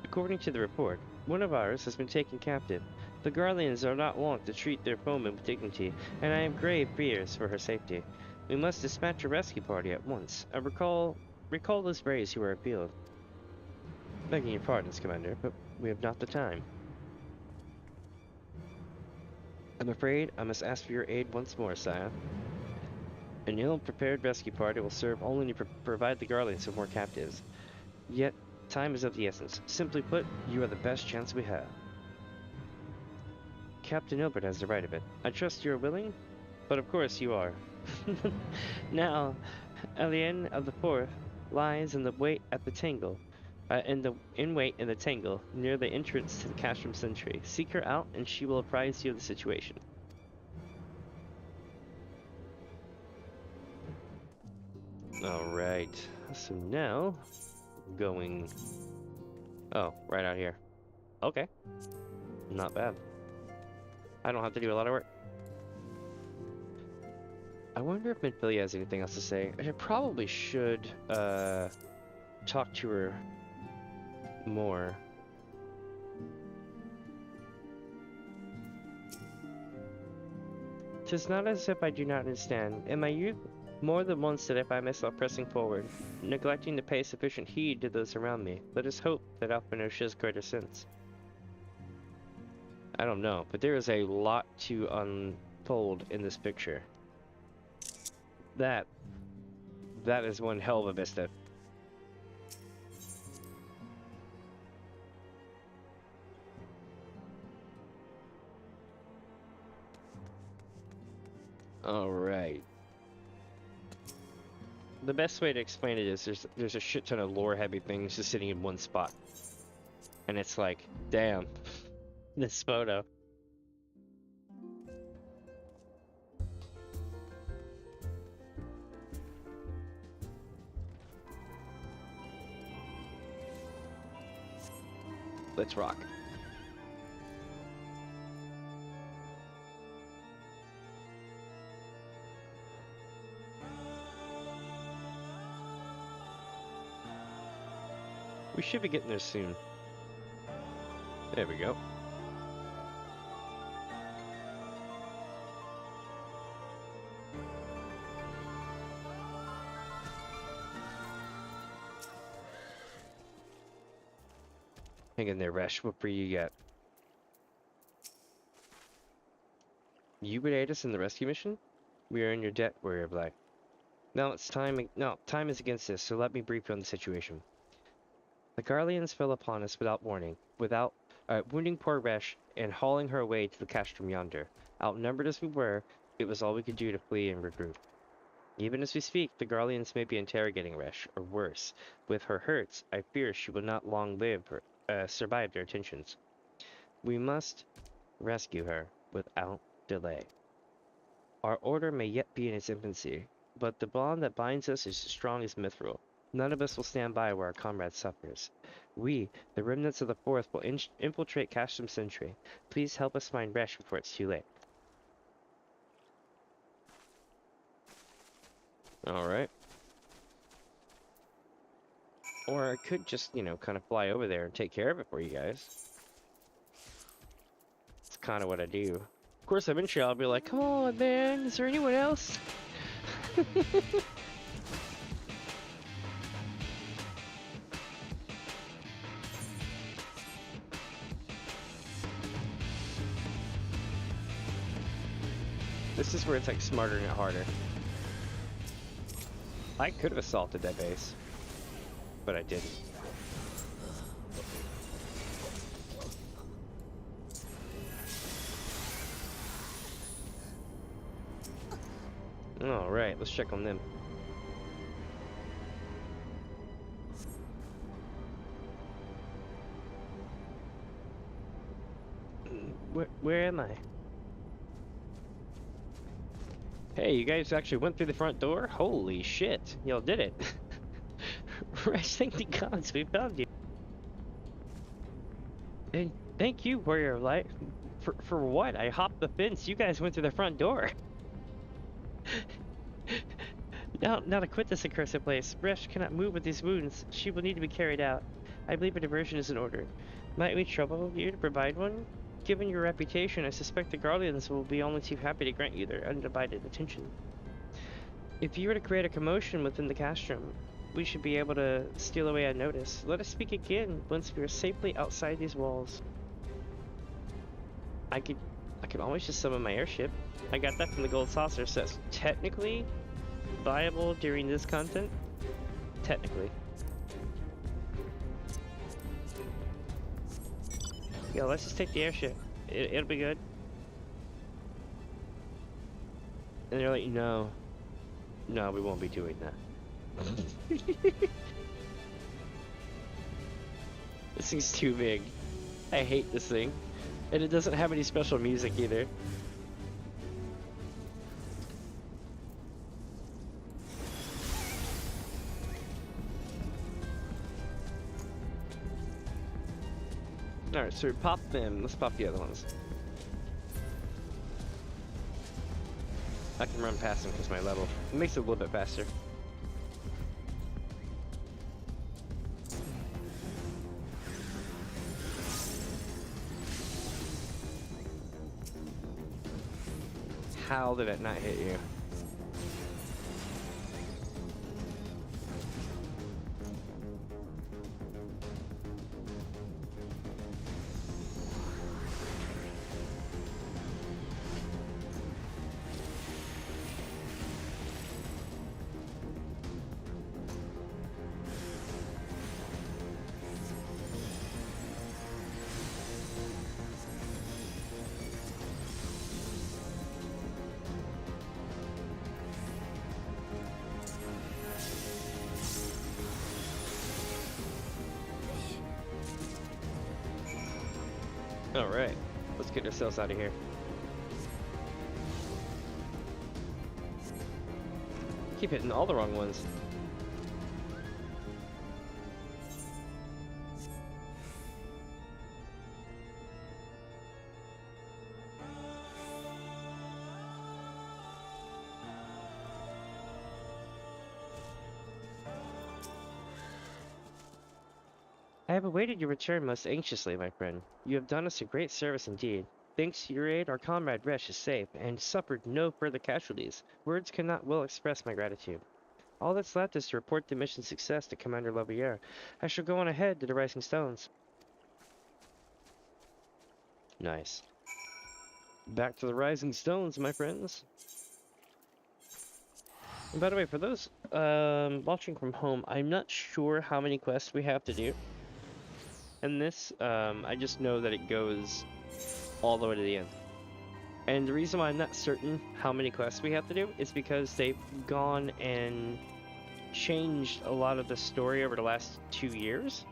A: According to the report, one of ours has been taken captive. The Guardians are not wont to treat their foemen with dignity, and I have grave fears for her safety. We must dispatch a rescue party at once. Recall those braves who were afield. Begging your pardons, Commander, but we have not the time. I'm afraid I must ask for your aid once more, Sire. An ill-prepared rescue party will serve only to provide the Guardians with more captives. Yet, time is of the essence. Simply put, you are the best chance we have. Captain Ilbert has the right of it. I trust you are willing? But of course you are. Now, Alien of the Fourth lies in wait in the tangle, near the entrance to the Castrum Sentry. Seek her out, and she will apprise you of the situation. Alright, so now, going... Oh, right out here. Okay. Not bad. I don't have to do a lot of work. I wonder if Midfilia has anything else to say. I probably should, talk to her more. "'Tis not as if I do not understand. In my youth, more than once did I find myself pressing forward, neglecting to pay sufficient heed to those around me. Let us hope that Alphino shows greater sense." I don't know, but there is a lot to unfold in this picture. That is one hell of a vista. Alright. The best way to explain it is there's a shit ton of lore-heavy things just sitting in one spot. And it's like, damn, this photo. Let's rock. We should be getting there soon. There we go. Hang in there, Resh. What free you got? You would aid us in the rescue mission? We are in your debt, Warrior of Light. Now it's time. No, time is against us, so let me brief you on the situation. The Guardians fell upon us without warning, wounding poor Resh and hauling her away to the castrum yonder. Outnumbered as we were, it was all we could do to flee and regroup. Even as we speak, the Guardians may be interrogating Resh, or worse. With her hurts, I fear she will not long survive their attentions. We must rescue her without delay. Our order may yet be in its infancy, but the bond that binds us is as strong as mithril. None of us will stand by where our comrade suffers. We, the remnants of the Fourth, will infiltrate Castrum Sentry. Please help us find Resh before it's too late. Alright. Or I could just, kind of fly over there and take care of it for you guys. It's kind of what I do. Of course, eventually I'll be like, come on, man, is there anyone else? This is where it's like smarter and harder. I could have assaulted that base, but I didn't. Alright, let's check on them. Where am I? Hey, you guys actually went through the front door? Holy shit, y'all did it. Resh, thank the gods we found you. And thank you, Warrior of Light. For what? I hopped the fence, you guys went through the front door. Now to quit this accursed place. Resh cannot move with these wounds. She will need to be carried out. I believe a diversion is in order. Might we trouble you to provide one? Given your reputation, I suspect the Guardians will be only too happy to grant you their undivided attention. If you were to create a commotion within the castrum, we should be able to steal away unnoticed. Let us speak again once we are safely outside these walls. I could always just summon my airship. I got that from the gold saucer, so that's technically viable during this content. Technically. Yo, let's just take the airship. It'll be good. And they're like, no, we won't be doing that. This thing's too big. I hate this thing. And it doesn't have any special music either. Alright, so we popped them. Let's pop the other ones. I can run past them because my level. It makes it a little bit faster. How did it not hit you? Alright, let's get ourselves out of here. Keep hitting all the wrong ones. I have awaited your return most anxiously, my friend. You have done us a great service indeed. Thanks to your aid, our comrade Resh is safe, and suffered no further casualties. Words cannot well express my gratitude. All that's left is to report the mission's success to Commander Lovier. I shall go on ahead to the Rising Stones. Nice. Back to the Rising Stones, my friends. And by the way, for those watching from home, I'm not sure how many quests we have to do. And this, I just know that it goes all the way to the end. And the reason why I'm not certain how many quests we have to do is because they've gone and changed a lot of the story over the last 2 years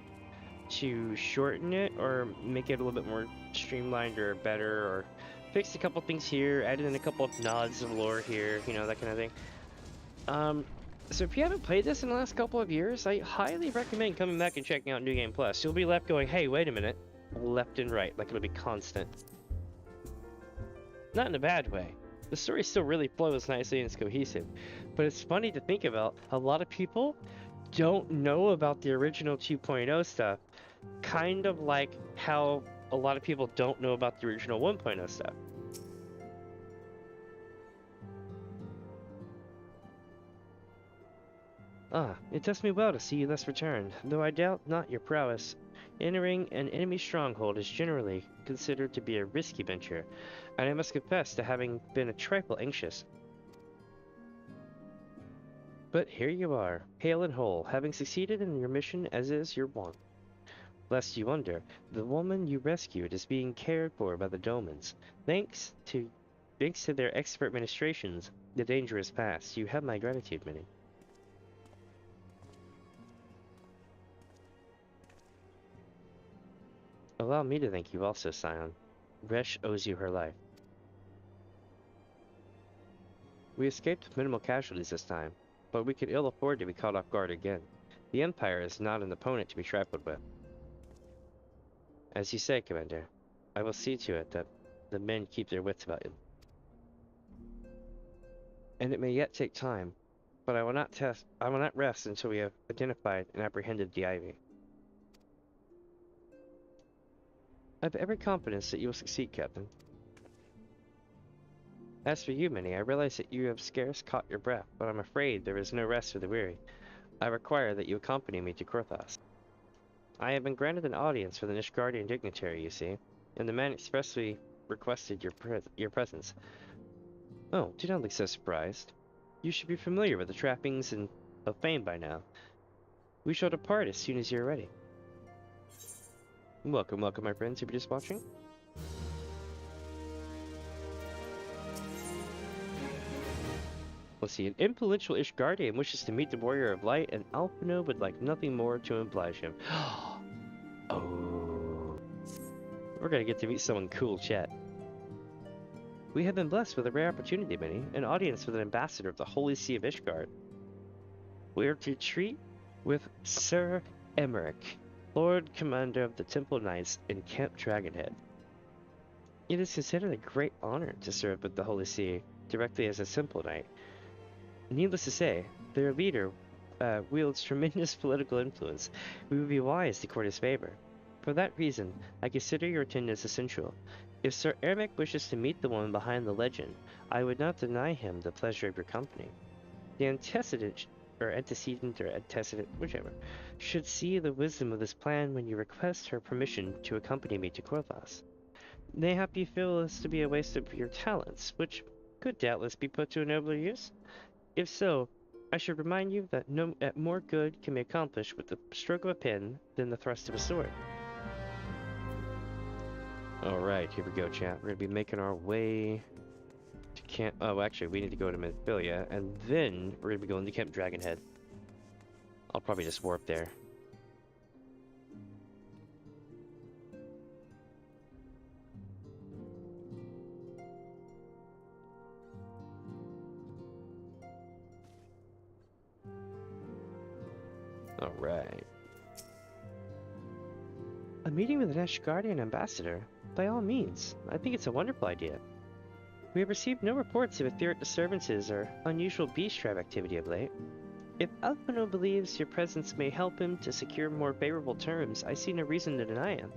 A: to shorten it or make it a little bit more streamlined or better, or fixed a couple things here, added in a couple of nods of lore here, you know, that kind of thing. So if you haven't played this in the last couple of years, I highly recommend coming back and checking out New Game Plus. You'll be left going, hey, wait a minute, left and right, like it'll be constant. Not in a bad way. The story still really flows nicely and it's cohesive. But it's funny to think about, a lot of people don't know about the original 2.0 stuff. Kind of like how a lot of people don't know about the original 1.0 stuff. Ah, it does me well to see you thus returned, though I doubt not your prowess. Entering an enemy stronghold is generally considered to be a risky venture, and I must confess to having been a trifle anxious. But here you are, hale and whole, having succeeded in your mission as is your wont. Lest you wonder, the woman you rescued is being cared for by the Domans. Thanks to their expert ministrations, the danger is past. You have my gratitude, Minnie. Allow me to thank you also, Scion. Resh owes you her life. We escaped with minimal casualties this time, but we could ill afford to be caught off guard again. The Empire is not an opponent to be trifled with. As you say, Commander, I will see to it that the men keep their wits about you. And it may yet take time, but I will not rest until we have identified and apprehended the Ivy. I have every confidence that you will succeed, Captain. As for you, Minnie, I realize that you have scarce caught your breath, but I'm afraid there is no rest for the weary. I require that you accompany me to Korthas. I have been granted an audience for the Nishgardian dignitary, you see, and the man expressly requested your presence. Oh, do not look so surprised. You should be familiar with the trappings of fame by now. We shall depart as soon as you are ready. Welcome, welcome, my friends, if you're just watching. Let's see, an influential Ishgardian wishes to meet the Warrior of Light, and Alphino would like nothing more to oblige him. Oh. We're gonna get to meet someone cool, chat. We have been blessed with a rare opportunity, Minnie, an audience with an ambassador of the Holy See of Ishgard. We are to treat with Sir Emmerich, Lord Commander of the Temple Knights in Camp Dragonhead. It is considered a great honor to serve with the Holy See directly as a simple knight. Needless to say, their leader wields tremendous political influence. We would be wise to court his favor. For that reason, I consider your attendance essential. If Sir Ermic wishes to meet the woman behind the legend, I would not deny him the pleasure of your company. The antecedent, whichever, should see the wisdom of this plan when you request her permission to accompany me to Korthas. Mayhap you feel this to be a waste of your talents, which could doubtless be put to a nobler use? If so, I should remind you that more good can be accomplished with the stroke of a pen than the thrust of a sword. Alright, here we go, chat. We're gonna be making our way to Camp... Oh, actually, we need to go to Memphilia, and then we're gonna be going to Camp Dragonhead. I'll probably just warp there. Alright. A meeting with an Ashgardian ambassador? By all means. I think it's a wonderful idea. We have received no reports of etheric disturbances or unusual beast tribe activity of late. If Alphino believes your presence may help him to secure more favorable terms, I see no reason to deny him.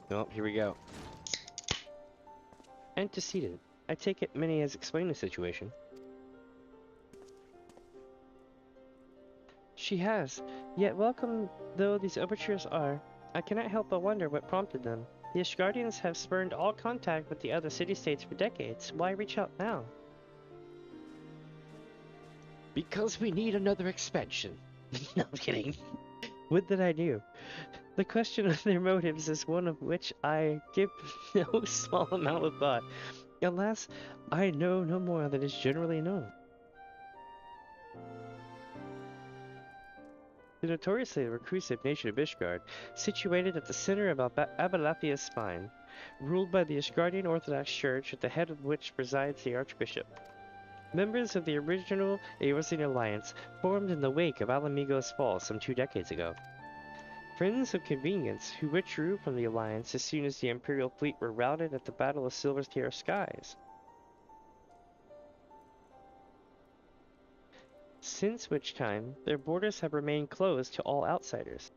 A: Oh, here we go. Antecedent. I take it Minnie has explained the situation. She has. Yet welcome though these overtures are, I cannot help but wonder what prompted them. The Ishgardians have spurned all contact with the other city-states for decades. Why reach out now? Because we need another expansion. No, I'm kidding. Would that I knew. The question of their motives is one of which I give no small amount of thought. Alas, I know no more than is generally known. The notoriously reclusive nation of Ishgard, situated at the center of Abalathia's spine, ruled by the Ishgardian Orthodox Church, at the head of which resides the Archbishop. Members of the original Eorzea alliance formed in the wake of Alamigo's fall some 2 decades ago. Friends of convenience who withdrew from the alliance as soon as the Imperial fleet were routed at the Battle of Silvertear Skies. Since which time, their borders have remained closed to all outsiders.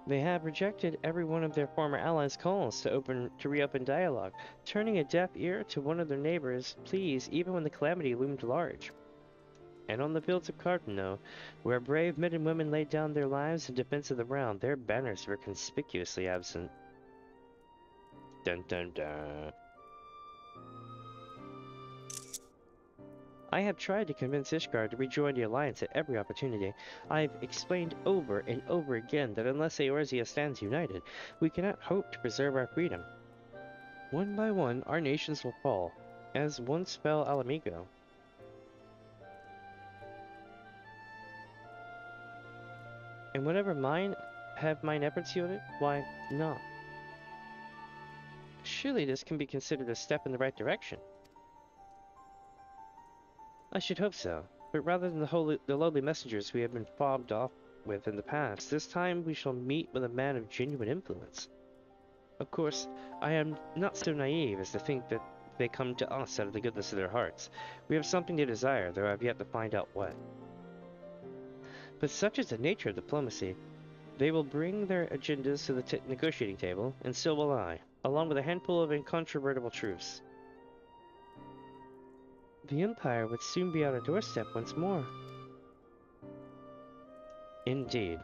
A: They have rejected every one of their former allies' calls to reopen dialogue, turning a deaf ear to one of their neighbors' pleas even when the calamity loomed large. And on the fields of Cardano, where brave men and women laid down their lives in defense of the realm, their banners were conspicuously absent. Dun dun dun. I have tried to convince Ishgard to rejoin the Alliance at every opportunity. I have explained over and over again that unless Eorzea stands united, we cannot hope to preserve our freedom. One by one, our nations will fall, as once fell Alamigo. And whatever have mine efforts yielded? Why, no. Surely this can be considered a step in the right direction. I should hope so. But rather than the lowly messengers we have been fobbed off with in the past, this time we shall meet with a man of genuine influence. Of course, I am not so naive as to think that they come to us out of the goodness of their hearts. We have something they desire, though I have yet to find out what. But such is the nature of diplomacy. They will bring their agendas to the negotiating table, and so will I, along with a handful of incontrovertible truths. The Empire would soon be on our doorstep once more. Indeed.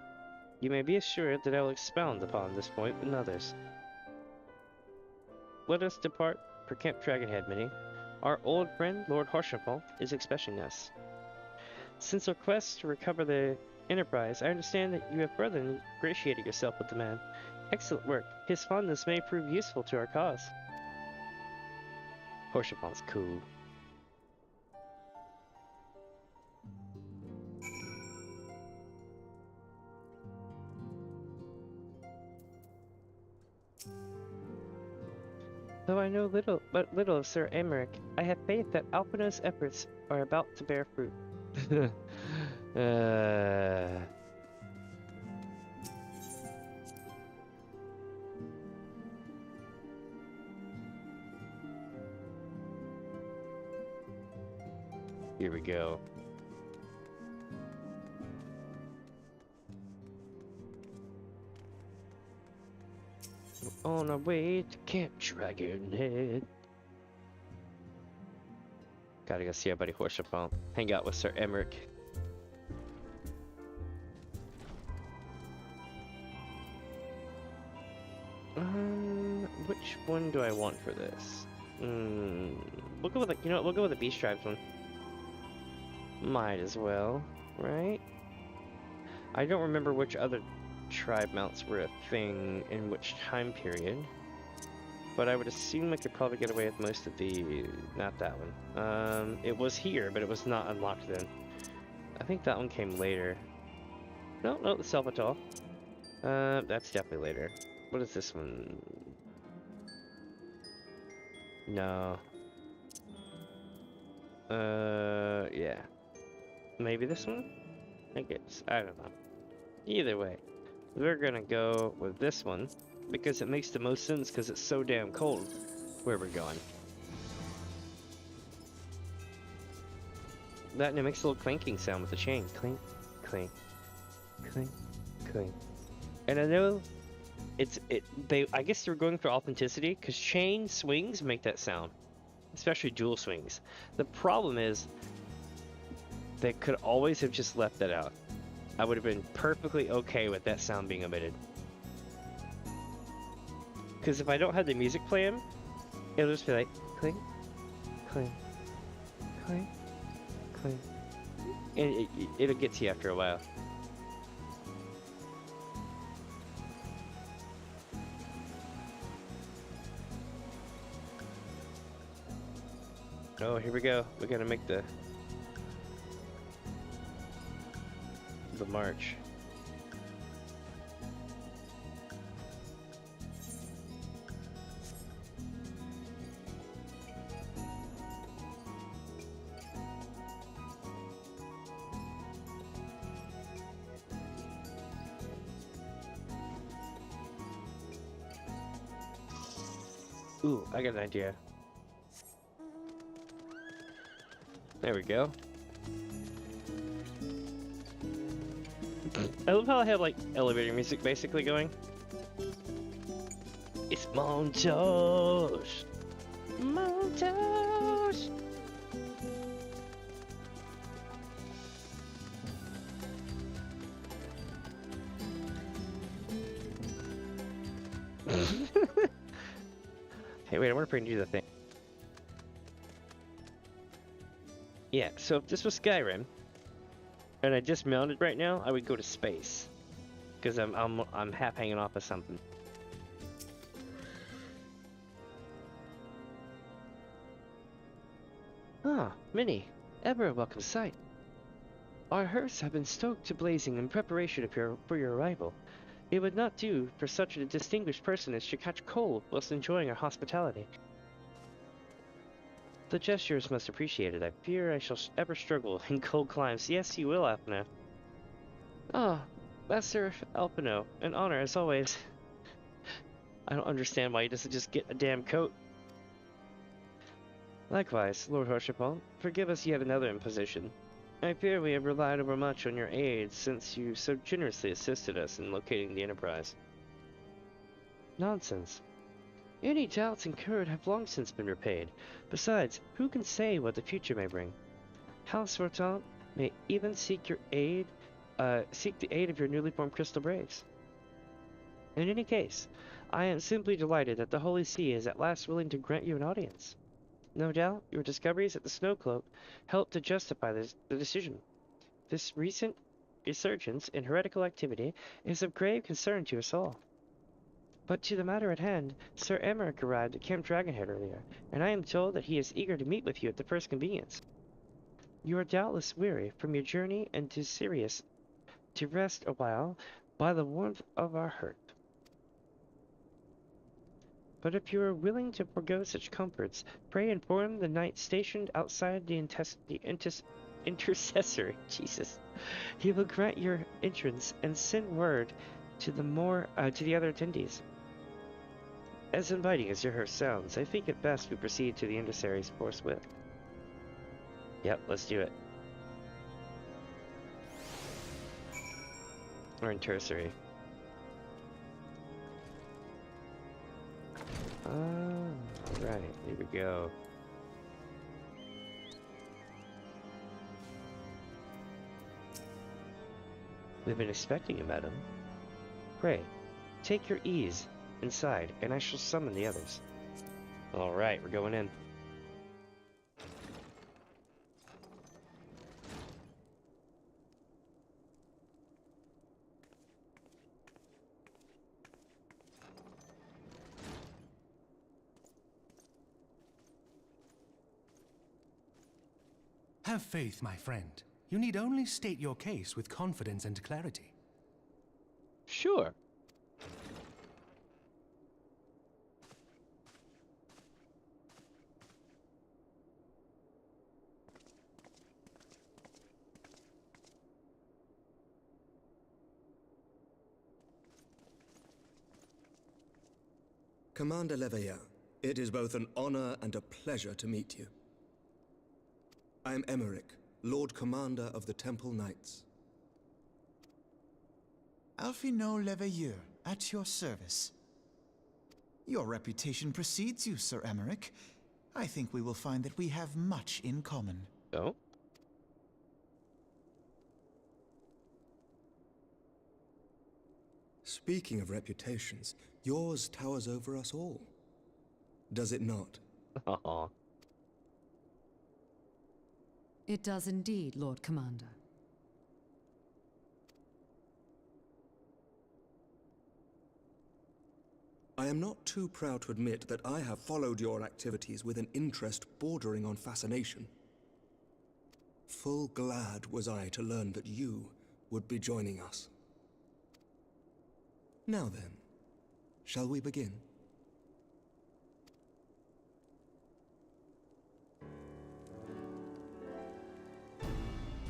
A: You may be assured that I will expound upon this point with others. Let us depart for Camp Dragonhead, Minnie. Our old friend, Lord Harshampal, is expecting us. Since our quest to recover the Enterprise, I understand that you have further ingratiated yourself with the man. Excellent work. His fondness may prove useful to our cause. Harshampal's cool. Though I know little of Sir Emmerich, I have faith that Alpino's efforts are about to bear fruit. Here we go. On our way to Camp Dragonhead. Gotta go see our buddy Harshampal. Hang out with Sir Emmerich. Which one do I want for this? We'll go with the, we'll go with the Beast Tribes one. Might as well, right? I don't remember which other tribe mounts were a thing in which time period, but I would assume I could probably get away with most of the... not that one. It was here, but it was not unlocked then. I think that one came later. No, the Selvatal. That's definitely later. What is this one? No. Yeah. Maybe this one? I guess. I don't know. Either way, we're gonna go with this one because it makes the most sense because it's so damn cold where we're going. That and it makes a little clanking sound with the chain. Clink, clink, clink, clink. And I know I guess they're going for authenticity because chain swings make that sound, especially dual swings. The problem is they could always have just left that out. I would have been perfectly okay with that sound being omitted. Because if I don't have the music playing, it'll just be like clink, clink, clink, clink, and it'll get to you after a while. Oh, here we go. We're gonna make the march. Ooh, I got an idea. There we go. I love how I have like elevator music basically going. It's montage. Montage. Hey, wait, I wonder if I can do the thing. Yeah, so if this was Skyrim, and I just mounted right now, I would go to space, because I'm half hanging off of something. Ah, Minnie, ever a welcome sight. Our hearths have been stoked to blazing in preparation for your arrival. It would not do for such a distinguished personage to catch cold whilst enjoying our hospitality. The gesture is most appreciated. I fear I shall ever struggle in cold climes. Yes, you will, Alpino. Ah, Master Alpino, an honor as always. I don't understand why he doesn't just get a damn coat. Likewise, Lord Hoshapal, forgive us yet another imposition. I fear we have relied overmuch on your aid since you so generously assisted us in locating the Enterprise. Nonsense. Any doubts incurred have long since been repaid. Besides, who can say what the future may bring? House Rotant may even seek the aid of your newly formed Crystal Braves. In any case, I am simply delighted that the Holy See is at last willing to grant you an audience. No doubt, your discoveries at the Snow Cloak helped to justify the decision. This recent resurgence in heretical activity is of grave concern to us all. But to the matter at hand, Sir Emmerich arrived at Camp Dragonhead earlier, and I am told that he is eager to meet with you at the first convenience. You are doubtless weary from your journey and desirous to rest a while by the warmth of our hearth. But if you are willing to forego such comforts, pray inform the knight stationed outside the intercessory. Jesus. He will grant your entrance and send word to the other attendees. As inviting as your hearth sounds, I think it best we proceed to the emissaries forthwith. Yep, let's do it. Or intercessory. Alright, here we go. We've been expecting you, madam. Pray, take your ease inside, and I shall summon the others. Alright, we're going in.
D: Have faith, my friend. You need only state your case with confidence and clarity.
A: Sure.
E: Commander Leveilleur, it is both an honor and a pleasure to meet you. I am Emmerich, Lord Commander of the Temple Knights.
F: Alphino Leveilleur, at your service. Your reputation precedes you, Sir Emmerich. I think we will find that we have much in common.
A: Oh?
E: Speaking of reputations, yours towers over us all. Does it not?
A: Aw.
G: It does indeed, Lord Commander.
E: I am not too proud to admit that I have followed your activities with an interest bordering on fascination. Full glad was I to learn that you would be joining us. Now then, shall we begin?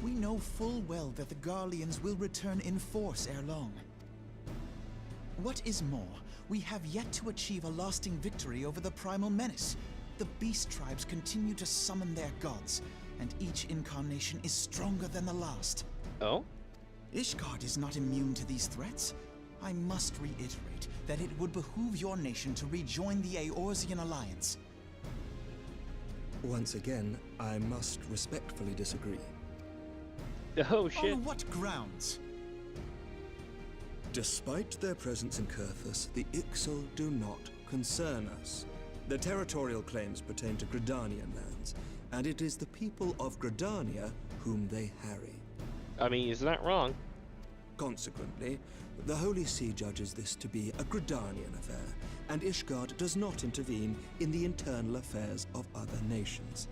F: We know full well that the Garleans will return in force ere long. What is more, we have yet to achieve a lasting victory over the primal menace. The beast tribes continue to summon their gods, and each incarnation is stronger than the last.
A: Oh?
F: Ishgard is not immune to these threats. I must reiterate that it would behoove your nation to rejoin the Eorzean alliance.
E: Once again, I must respectfully disagree.
A: Oh, shit.
F: On what grounds?
E: Despite their presence in Kurthus, the Ixal do not concern us. Their territorial claims pertain to Gridanian lands, and it is the people of Gridania whom they harry.
A: I mean, he's not wrong.
E: Consequently, the Holy See judges this to be a Gridanian affair, and Ishgard does not intervene in the internal affairs of other nations.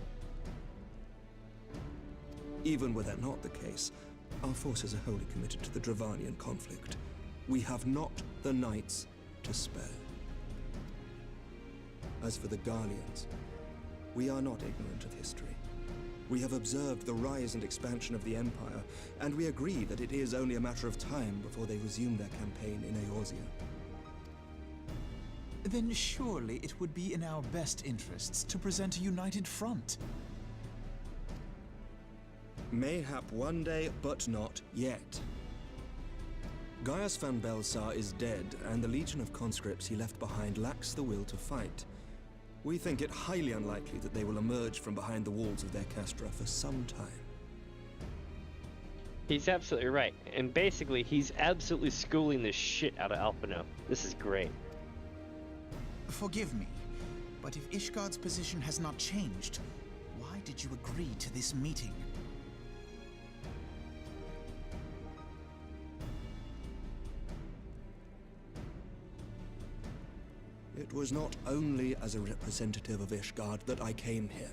E: Even were that not the case, Our forces are wholly committed to the Dravanian conflict. We have not the knights to spare. As for the Garleans, we are not ignorant of history. We have observed the rise and expansion of the Empire, and we agree that it is only a matter of time before they resume their campaign in Eorzea.
F: Then surely it would be in our best interests to present a united front.
E: Mayhap one day, but not yet. Gaius van Belsar is dead, and the legion of conscripts he left behind lacks the will to fight. We think it highly unlikely that they will emerge from behind the walls of their castra for some time.
A: He's absolutely right. And basically, he's absolutely schooling the shit out of Alphino. This is great.
F: Forgive me, but if Ishgard's position has not changed, why did you agree to this meeting?
E: It was not only as a representative of Ishgard that I came here.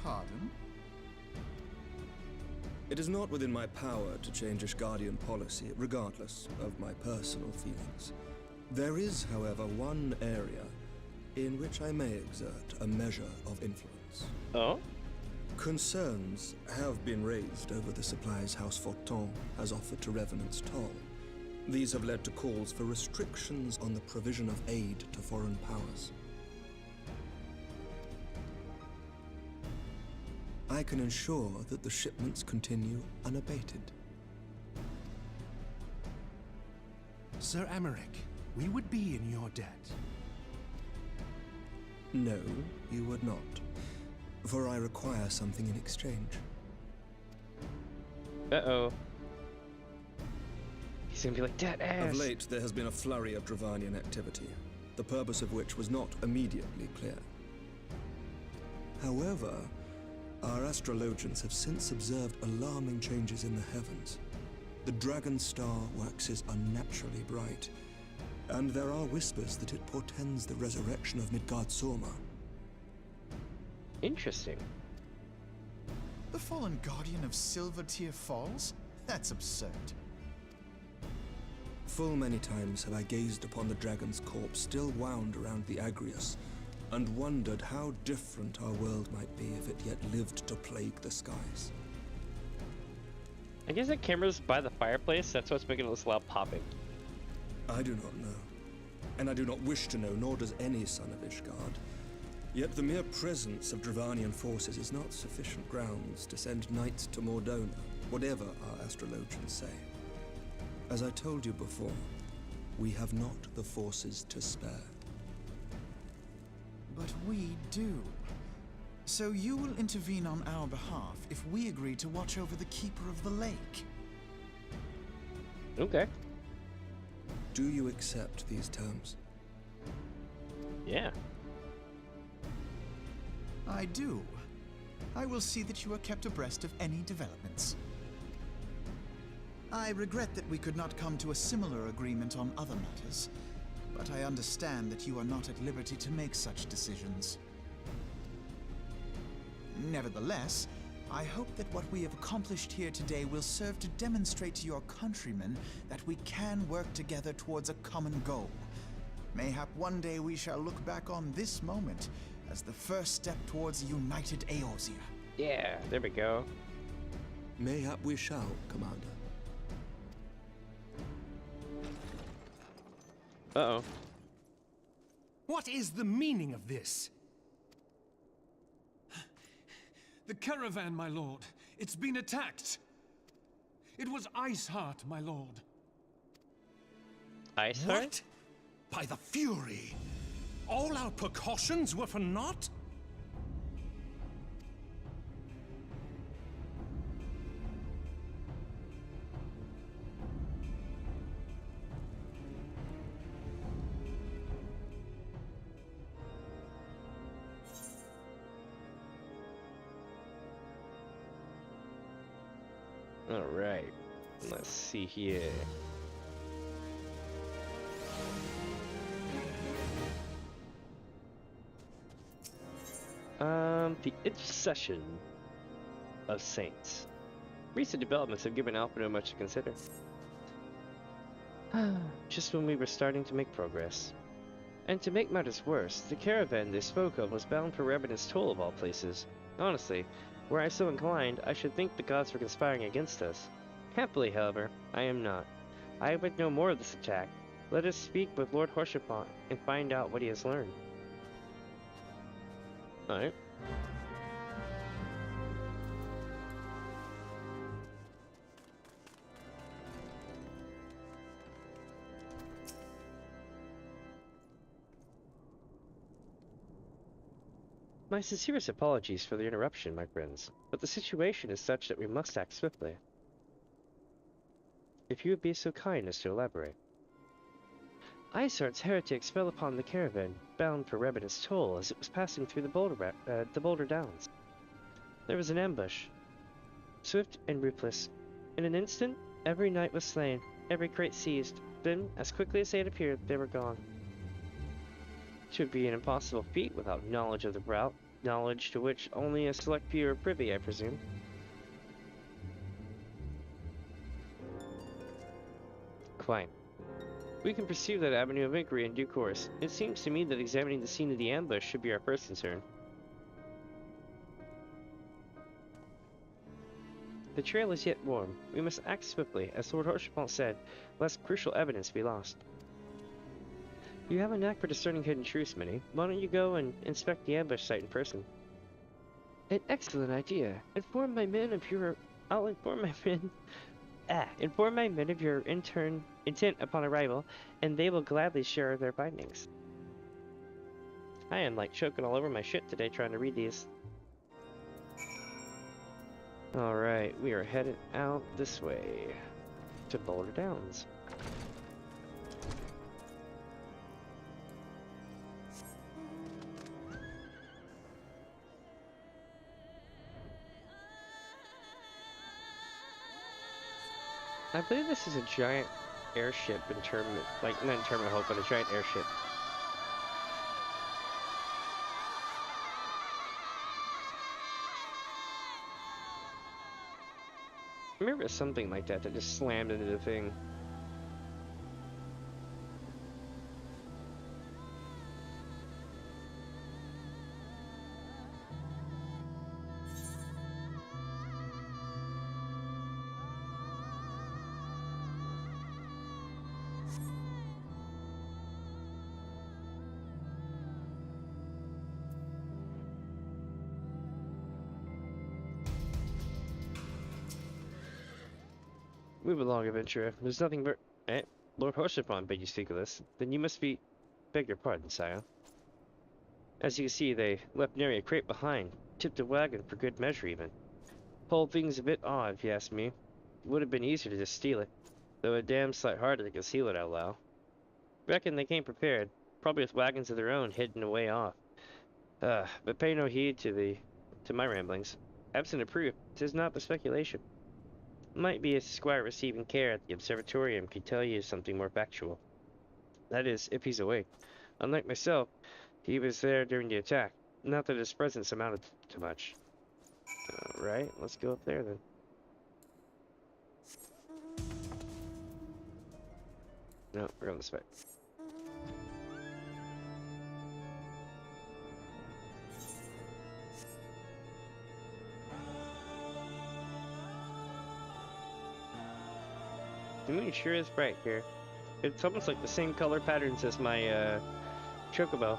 F: Pardon?
E: It is not within my power to change Ishgardian policy, regardless of my personal feelings. There is, however, one area in which I may exert a measure of influence.
A: Oh?
E: Concerns have been raised over the supplies House Fortin has offered to Revenant's Toll. These have led to calls for restrictions on the provision of aid to foreign powers. I can ensure that the shipments continue unabated.
D: Sir Emmerich, we would be in your debt.
E: No, you would not. For I require something in exchange.
A: Uh-oh. He's gonna be like, dead ass.
E: Of late, there has been a flurry of Dravanian activity, the purpose of which was not immediately clear. However, our astrologians have since observed alarming changes in the heavens. The dragon star waxes unnaturally bright, and there are whispers that it portends the resurrection of Midgard-Sorma.
A: Interesting.
F: The fallen guardian of Silvertear Falls? That's absurd.
E: Full many times have I gazed upon the dragon's corpse still wound around the Agrius, and wondered how different our world might be if it yet lived to plague the skies.
A: I guess that camera's by the fireplace. That's what's making this loud popping.
E: I do not know, and I do not wish to know, nor does any son of Ishgard. Yet the mere presence of Dravanian forces is not sufficient grounds to send knights to Mordona, whatever our astrologians say. As I told you before, we have not the forces to spare.
F: But we do. So you will intervene on our behalf if we agree to watch over the Keeper of the Lake.
A: Okay.
E: Do you accept these terms?
A: Yeah.
F: I do. I will see that you are kept abreast of any developments. I regret that we could not come to a similar agreement on other matters, but I understand that you are not at liberty to make such decisions. Nevertheless, I hope that what we have accomplished here today will serve to demonstrate to your countrymen that we can work together towards a common goal. Mayhap one day we shall look back on this moment as the first step towards a united Eorzea.
A: Yeah, there we go.
E: Mayhap we shall, Commander.
A: Uh-oh.
D: What is the meaning of this?
H: The caravan, my lord. It's been attacked. It was Iceheart, my lord.
A: Iceheart?
D: What? By the Fury! All our precautions were for naught?
A: All right. Let's see here. The intercession. of saints. Recent developments have given Alphino much to consider. Just when we were starting to make progress. And to make matters worse, the caravan they spoke of was bound for Revenant's Toll of all places. Honestly, were I so inclined, I should think the gods were conspiring against us. Happily, however, I am not. I would know more of this attack. Let us speak with Lord Hoshapon and find out what he has learned. Alright. My sincerest apologies for the interruption, my friends, but the situation is such that we must act swiftly. If you would be so kind as to elaborate. Isart's heretics fell upon the caravan, bound for Revenant's Toll, as it was passing through the Boulder Downs. There was an ambush, swift and ruthless. In an instant, every knight was slain, every crate seized. Then, as quickly as they had appeared, they were gone. It would be an impossible feat without knowledge of the route, knowledge to which only a select few are privy, I presume. Quite. We can pursue that avenue of inquiry in due course. It seems to me that examining the scene of the ambush should be our first concern. The trail is yet warm. We must act swiftly, as Lord Hoshapon said, lest crucial evidence be lost. You have a knack for discerning hidden truths, Minnie. Why don't you go and inspect the ambush site in person? An excellent idea. Inform my men of your... I'll inform my men... Inform my men of your intent upon arrival, and they will gladly share their findings. I am like choking all over my shit today trying to read these. Alright, we are headed out this way to Boulder Downs. I believe this is a giant airship in Tournament, like not in Tournament Hope, but a giant airship. I remember it was something like that that just slammed into the thing. Move along, adventurer. There's nothing but... Lord Hoshapon bade you speak of this. Then you must be... Beg your pardon, sire. As you can see, they left nary a crate behind. Tipped a wagon for good measure, even. Whole thing's a bit odd, if you ask me. It would have been easier to just steal it. Though a damn sight harder to conceal it, I'll allow. Reckon they came prepared. Probably with wagons of their own hidden away off. But pay no heed to my ramblings. Absent of proof, 'tis not but speculation. Might be a squire receiving care at the observatorium could tell you something more factual. That is, if he's awake. Unlike myself, he was there during the attack. Not that his presence amounted to much. Alright, let's go up there then. No, we're going this way. The moon sure is bright here. It's almost like the same color patterns as my chocobo.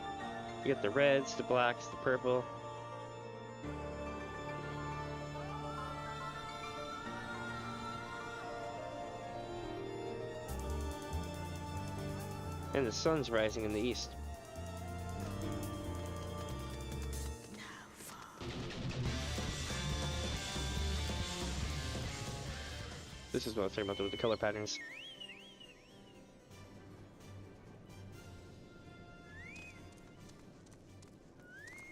A: You get the reds, the blacks, the purple. And the sun's rising in the east. This is what I was talking about with the color patterns.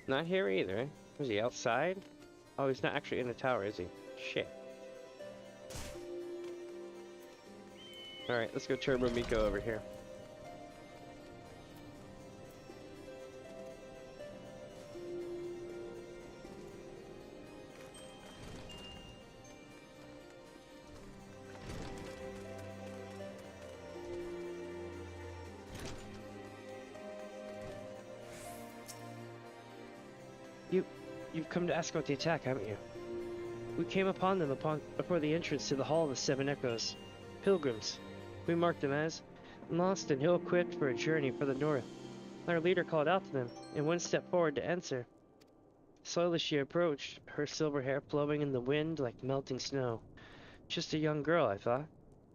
A: Not here either, eh? Was he outside? Oh, he's not actually in the tower, is he? Shit. Alright, let's go Turbo Miko over here. You've come to ask about the attack, haven't you? We came upon them before the entrance to the Hall of the Seven Echoes. Pilgrims. We marked them as lost and ill-equipped for a journey for the north. Our leader called out to them, and one stepped forward to answer. Slowly she approached, her silver hair flowing in the wind like melting snow. Just a young girl, I thought.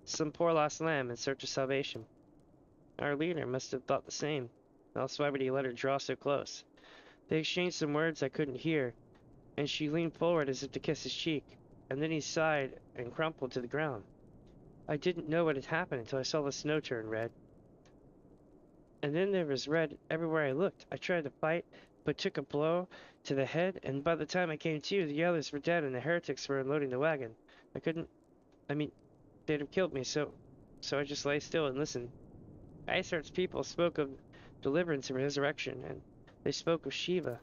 A: Some poor lost lamb in search of salvation. Our leader must have thought the same, else why would he let her draw so close? They exchanged some words I couldn't hear, and she leaned forward as if to kiss his cheek, and then he sighed and crumpled to the ground. I didn't know what had happened until I saw the snow turn red. And then there was red everywhere I looked. I tried to fight, but took a blow to the head, and by the time I came to, the others were dead and the heretics were unloading the wagon. They'd have killed me, so I just lay still and listened. Iceheart's people spoke of deliverance and resurrection, and they spoke of Shiva.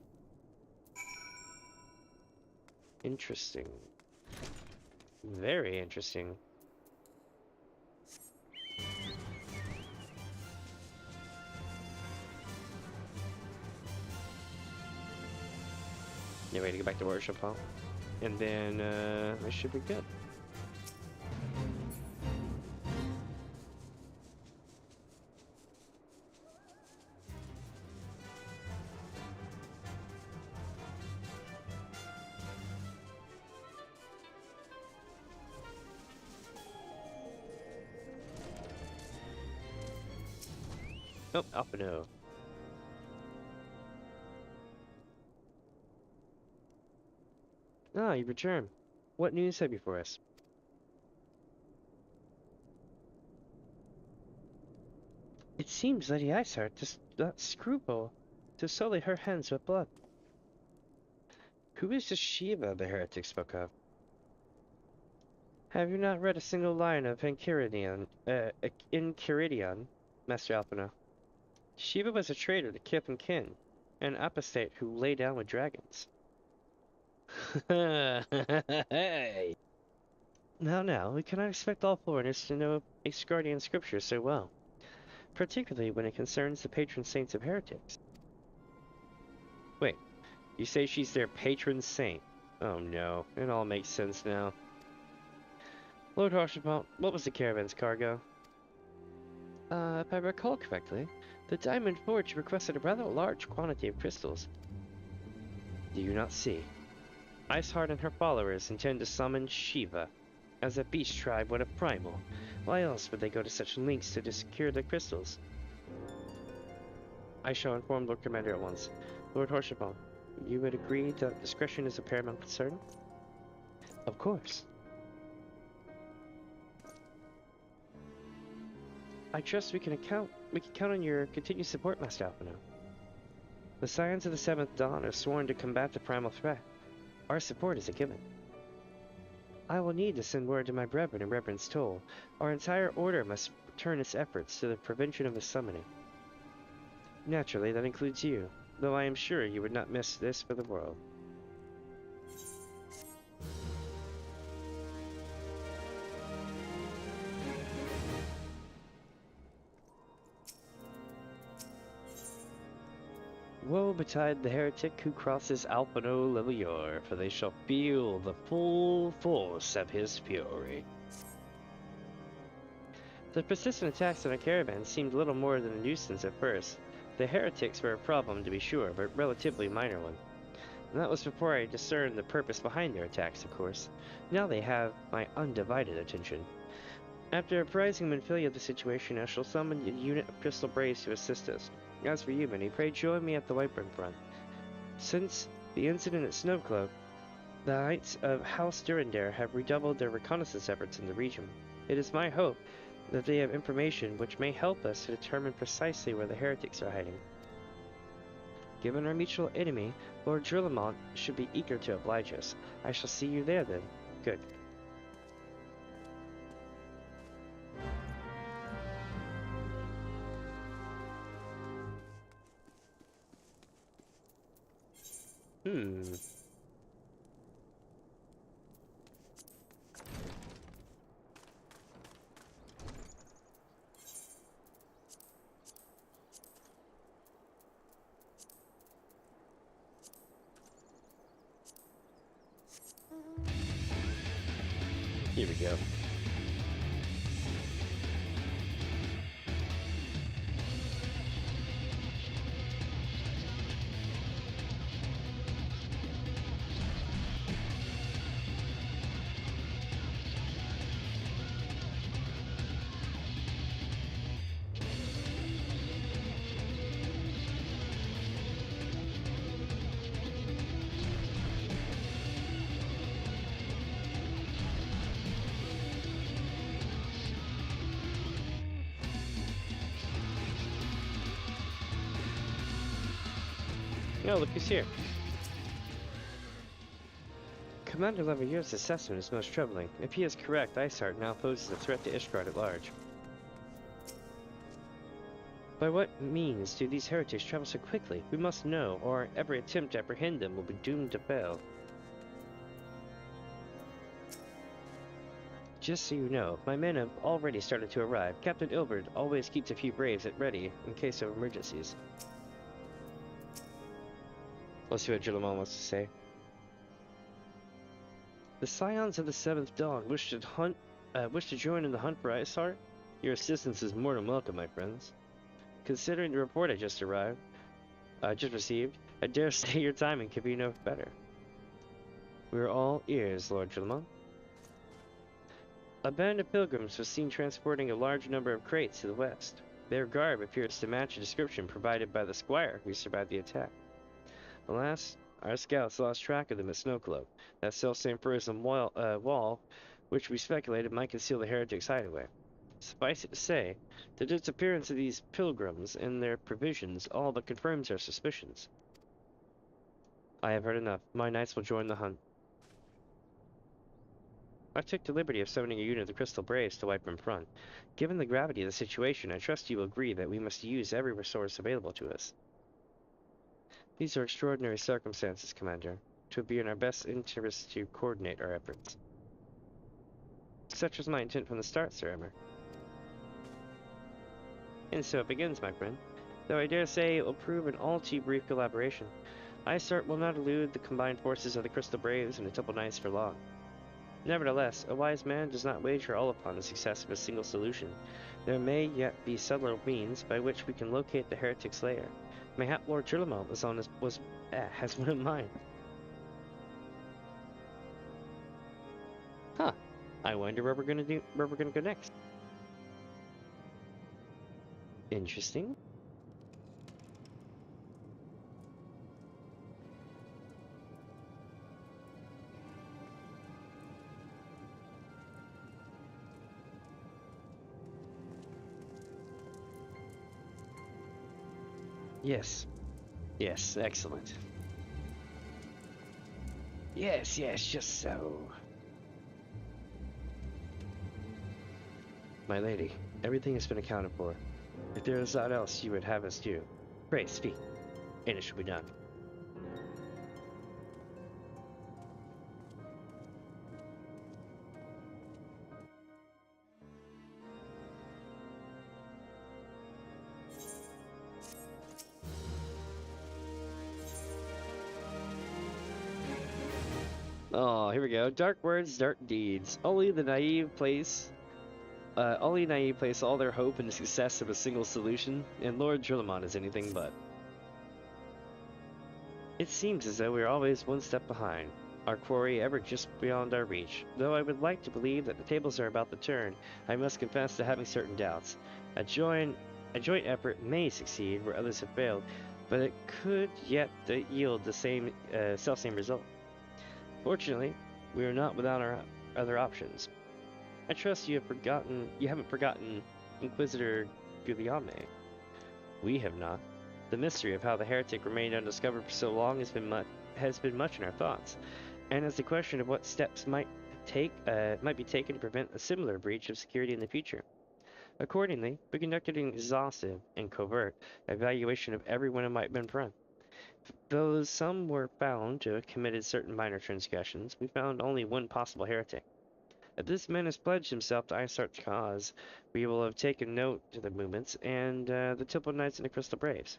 A: Interesting. Very interesting. Yeah, ready to go back to worship hall, and then we should be good. Oh, Alphino. Ah, you've returned. What news have you for us? It seems Lady Iceheart does not scruple to sully her hands with blood. Who is this Shiva the heretic spoke of? Have you not read a single line of Enchiridion, Master Alphino? Shiva was a traitor to kith and kin, an apostate who lay down with dragons. Hey! Now, we cannot expect all foreigners to know Asgardian scripture so well, particularly when it concerns the patron saints of heretics. Wait, you say she's their patron saint? Oh no, it all makes sense now. Lord Harshapal, what was the caravan's cargo? If I recall correctly, the Diamond Forge requested a rather large quantity of crystals. Do you not see? Iceheart and her followers intend to summon Shiva. As a beast tribe, what a primal. Why else would they go to such lengths to secure the crystals? I shall inform Lord Commander at once. Lord Harshapal, you would agree that discretion is a paramount concern? Of course. I trust we can count on your continued support, Master Alphino. The Scions of the Seventh Dawn are sworn to combat the primal threat. Our support is a given. I will need to send word to my brethren in Reverend's Toll. Our entire order must turn its efforts to the prevention of the summoning. Naturally, that includes you, though I am sure you would not miss this for the world. Woe betide the heretic who crosses Alphino Lilior, for they shall feel the full force of his fury. The persistent attacks on our caravan seemed little more than a nuisance at first. The heretics were a problem, to be sure, but a relatively minor one. And that was before I discerned the purpose behind their attacks, of course. Now they have my undivided attention. After apprising Menphilia of the situation, I shall summon a unit of crystal braves to assist us. As for you, Minnie, pray join me at the Whiteburn front. Since the incident at Snowcloak, the Knights of House Durandare have redoubled their reconnaissance efforts in the region. It is my hope that they have information which may help us to determine precisely where the heretics are hiding. Given our mutual enemy, Lord Drillamont should be eager to oblige us. I shall see you there then. Good. Here we go. Oh, look who's here. Commander Lavier's assessment is most troubling. If he is correct, Isart now poses a threat to Ishgard at large. By what means do these heretics travel so quickly? We must know, or every attempt to apprehend them will be doomed to fail. Just so you know, my men have already started to arrive. Captain Ilbert always keeps a few braves at ready in case of emergencies. Let's see what Gilliman wants to say. The Scions of the Seventh Dawn wish to join in the hunt for Isart? Your assistance is more than welcome, my friends. Considering the report I just received, I dare say your timing could be no better. We are all ears, Lord Gilliman. A band of pilgrims was seen transporting a large number of crates to the west. Their garb appears to match the description provided by the squire who survived the attack. Alas, our scouts lost track of them at Snowcloak, that self-same frozen wall which we speculated might conceal the heretics' hideaway. Suffice it to say, the disappearance of these pilgrims and their provisions all but confirms our suspicions. I have heard enough. My knights will join the hunt. I took the liberty of summoning a unit of the Crystal Braves to wipe in front. Given the gravity of the situation, I trust you will agree that we must use every resource available to us. These are extraordinary circumstances, Commander. It would be in our best interest to coordinate our efforts. Such was my intent from the start, Sir Emmer. And so it begins, my friend. Though I dare say it will prove an all too brief collaboration. Isart will not elude the combined forces of the Crystal Braves and the Temple Knights for long. Nevertheless, a wise man does not wager all upon the success of a single solution. There may yet be subtler means by which we can locate the heretic's lair. Mayhap Lord Gilliman has one in mind. Huh. I wonder where we're gonna go next. Interesting. Yes. Yes, excellent. Yes, just so. My lady, everything has been accounted for. If there is aught else you would have us do, pray speak, and it shall be done. Oh, here we go. Dark words, dark deeds. Only naive place all their hope in the success of a single solution, and Lord Gilliman is anything but. It seems as though we are always one step behind, our quarry ever just beyond our reach. Though I would like to believe that the tables are about to turn, I must confess to having certain doubts. A joint effort may succeed where others have failed, but it could yet yield the same self-same result. Fortunately, we are not without our other options. I trust you haven't forgotten Inquisitor Guglielme. We have not. The mystery of how the heretic remained undiscovered for so long has been much in our thoughts, and as the question of what steps might be taken to prevent a similar breach of security in the future. Accordingly, we conducted an exhaustive and covert evaluation of everyone who might have been front. Though some were found to have committed certain minor transgressions, we found only one possible heretic. If this man has pledged himself to Isart's cause, we will have taken note of the movements and the Temple Knights and the Crystal Braves.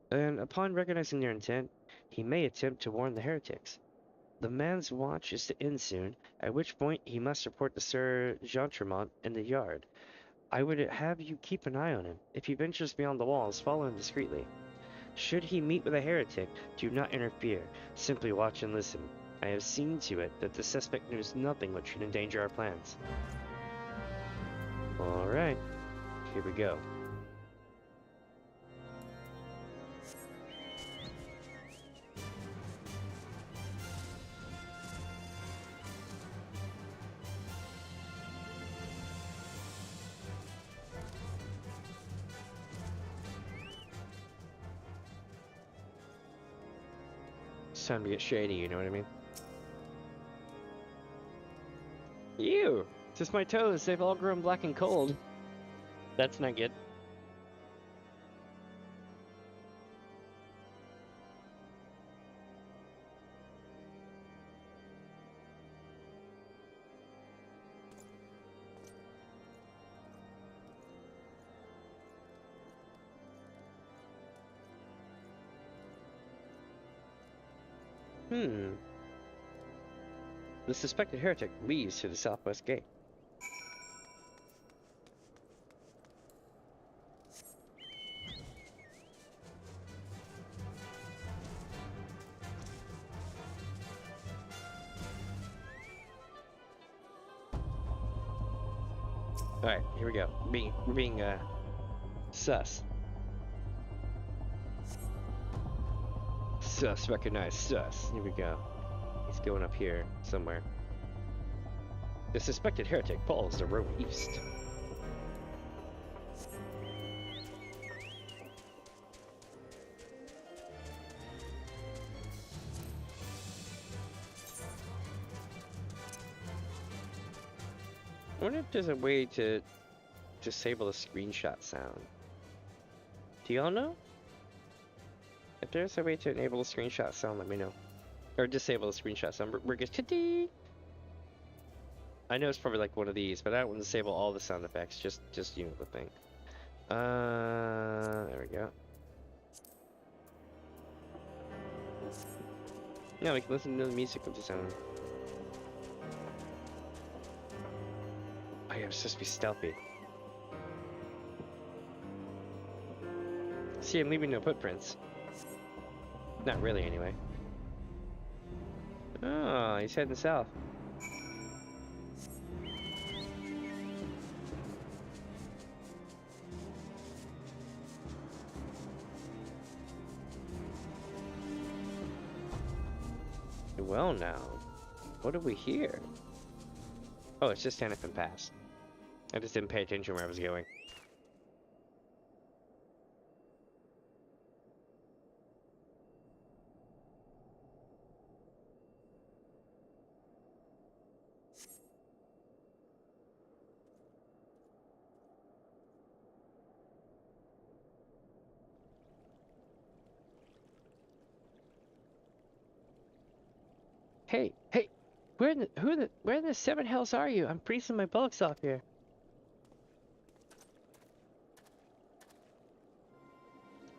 A: And upon recognizing their intent, he may attempt to warn the heretics. The man's watch is to end soon, at which point he must report to Sir Jean-Tremont in the yard. I would have you keep an eye on him. If he ventures beyond the walls, follow him discreetly. Should he meet with a heretic, do not interfere. Simply watch and listen. I have seen to it that the suspect knows nothing which should endanger our plans. Alright, here we go. It's time to get shady, you know what I mean? Ew! Just my toes, they've all grown black and cold. That's not good. The suspected heretic leads to the southwest gate. Alright, here we go. We're being sus. Sus, recognize sus. Here we go. He's going up here somewhere. The suspected heretic follows the road east. I wonder if there's a way to disable the screenshot sound. Do y'all know? If there's a way to enable the screenshot sound, let me know. Or disable the screenshot sound. We're good. I know it's probably like one of these, but I don't want to disable all the sound effects. Just you know the thing. There we go. Yeah, we can listen to the music of the sound. Oh yeah, I'm supposed to be stealthy. See, I'm leaving no footprints. Not really, anyway. Oh, he's heading south. Well now, what do we hear? Oh, it's just Hannafin Pass. I just didn't pay attention where I was going. Hey, where in the seven hells are you? I'm freezing my bullocks off here.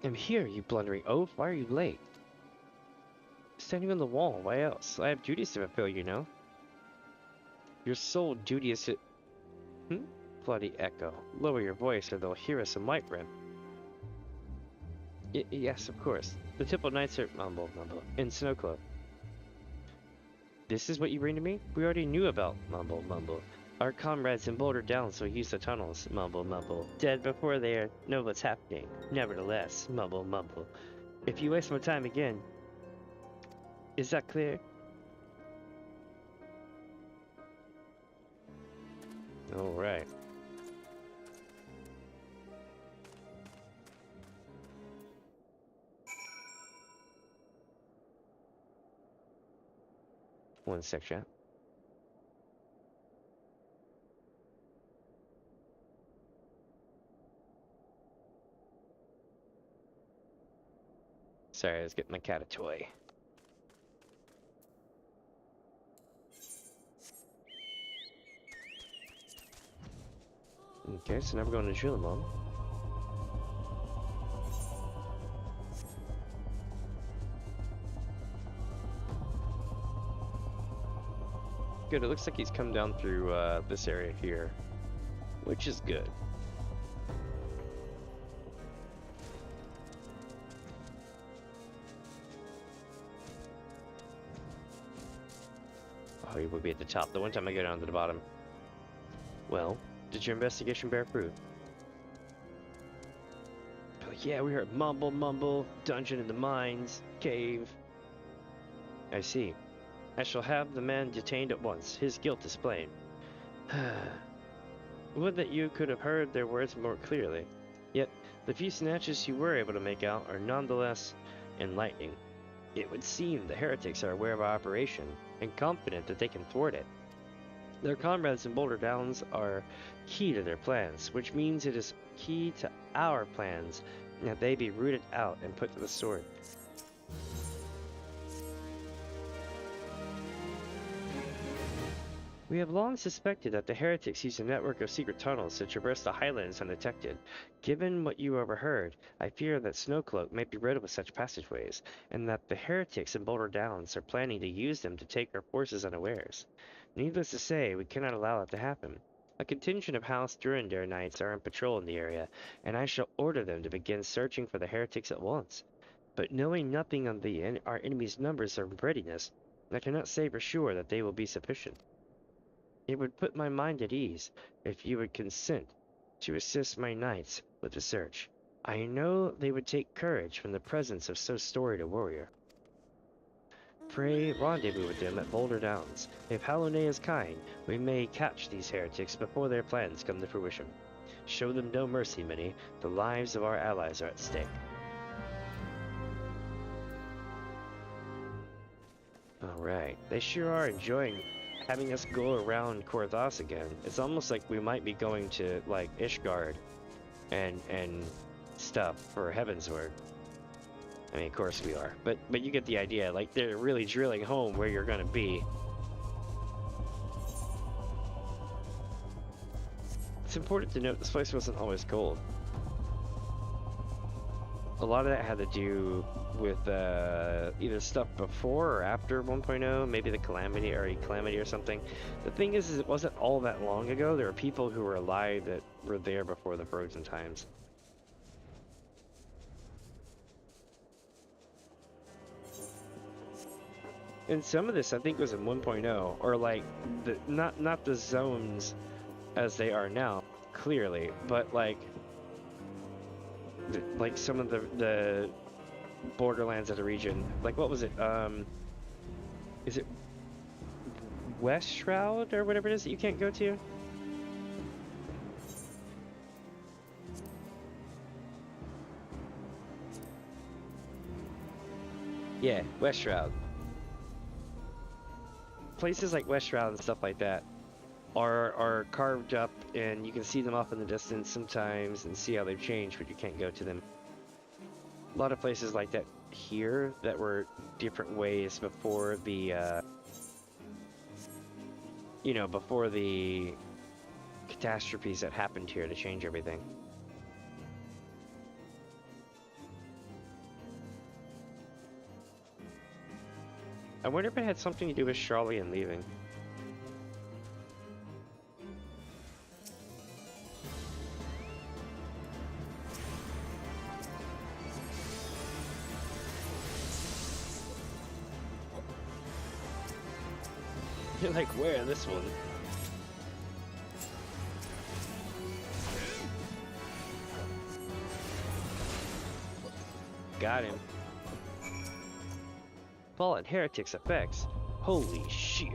A: I'm here, you blundering oaf. Why are you late? Standing on the wall, why else? I have duties to fulfill, you know. Your sole duty is to... Bloody echo. Lower your voice or they'll hear us in Whiterun. Yes, of course. The Temple Knights are... Mumble. In Snowcloak. This is what you bring to me? We already knew about Mumble. Our comrades in Boulder Down, so use the tunnels. Mumble. Dead before they know what's happening. Nevertheless, Mumble. If you waste my time again... Is that clear? Alright. One sec, chat. Sorry, I was getting my cat a toy. Okay, so now we're going to Julimon. good. It looks like he's come down through this area here, which is good. Oh, he would be at the top. The one time I go down to the bottom. Well, did your investigation bear fruit? Oh, yeah, we heard mumble, mumble, dungeon in the mines, cave. I see. I shall have the man detained at once. His guilt is plain. Would that you could have heard their words more clearly. Yet, the few snatches you were able to make out are nonetheless enlightening. It would seem the heretics are aware of our operation, and confident that they can thwart it. Their comrades in Boulder Downs are key to their plans, which means it is key to our plans that they be rooted out and put to the sword. We have long suspected that the heretics use a network of secret tunnels to traverse the highlands undetected. Given what you overheard, I fear that Snowcloak might be riddled with such passageways, and that the heretics in Boulder Downs are planning to use them to take our forces unawares. Needless to say, we cannot allow that to happen. A contingent of House Durandare Knights are on patrol in the area, and I shall order them to begin searching for the heretics at once. But knowing nothing of our enemy's numbers or readiness, I cannot say for sure that they will be sufficient. It would put my mind at ease if you would consent to assist my knights with the search. I know they would take courage from the presence of so storied a warrior. Pray rendezvous with them at Boulder Downs. If Hallownay is kind, we may catch these heretics before their plans come to fruition. Show them no mercy, Minnie. The lives of our allies are at stake. Alright, they sure are enjoying having us go around Korthos again. It's almost like we might be going to, like, Ishgard and stuff for Heavensward. I mean, of course we are, but you get the idea. Like, they're really drilling home where you're gonna be. It's important to note this place wasn't always cold. A lot of that had to do with either stuff before or after 1.0, maybe the Calamity or something. The thing is it wasn't all that long ago. There are people who were alive that were there before the frozen times. And some of this I think was in 1.0, or like not the zones as they are now, clearly, but like some of the borderlands of the region. Like, what was it? Is it West Shroud or whatever it is that you can't go to? Yeah, West Shroud. Places like West Shroud and stuff like that are carved up, and you can see them off in the distance sometimes and see how they've changed, but you can't go to them. A lot of places like that here that were different ways before the before the catastrophes that happened here to change everything. I wonder if it had something to do with Charlian leaving. You're like, where? This one? Got him. Fallen heretics effects. Holy shit.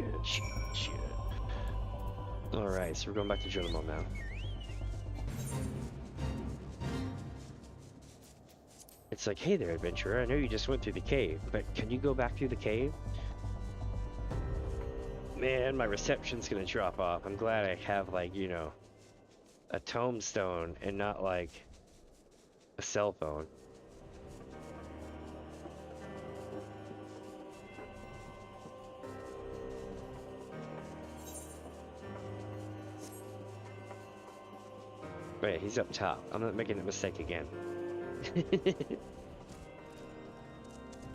A: Alright, so we're going back to Jonamo now. It's like, hey there, adventurer. I know you just went through the cave, but can you go back through the cave? Man, my reception's gonna drop off. I'm glad I have, like, you know, a tombstone and not, like, a cell phone. Wait, he's up top. I'm not making a mistake again.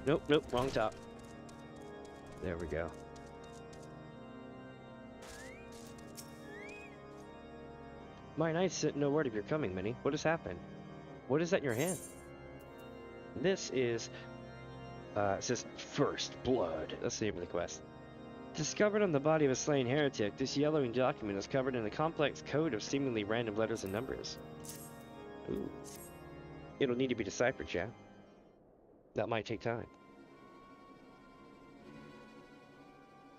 A: Nope, wrong top. There we go. My knights sent no word of your coming, Minnie. What has happened? What is that in your hand? This is, it says First Blood. That's the name of the quest. Discovered on the body of a slain heretic, this yellowing document is covered in a complex code of seemingly random letters and numbers. Ooh. It'll need to be deciphered, chat. That might take time.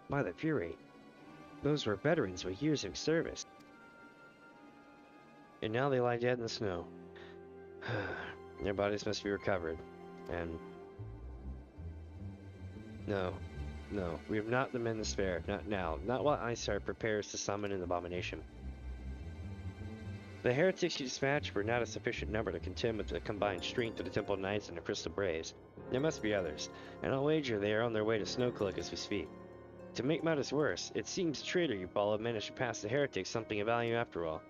A: By the Fury, those were veterans with years of service. And now they lie dead in the snow. Their bodies must be recovered. And... No, we have not the men to spare. Not now. Not while Isar prepares to summon an abomination. The heretics you dispatched were not a sufficient number to contend with the combined strength of the Temple Knights and the Crystal Braves. There must be others, and I'll wager they are on their way to Snowcloak as we speak. To make matters worse, it seems the traitor you followed managed to pass the heretics something of value after all.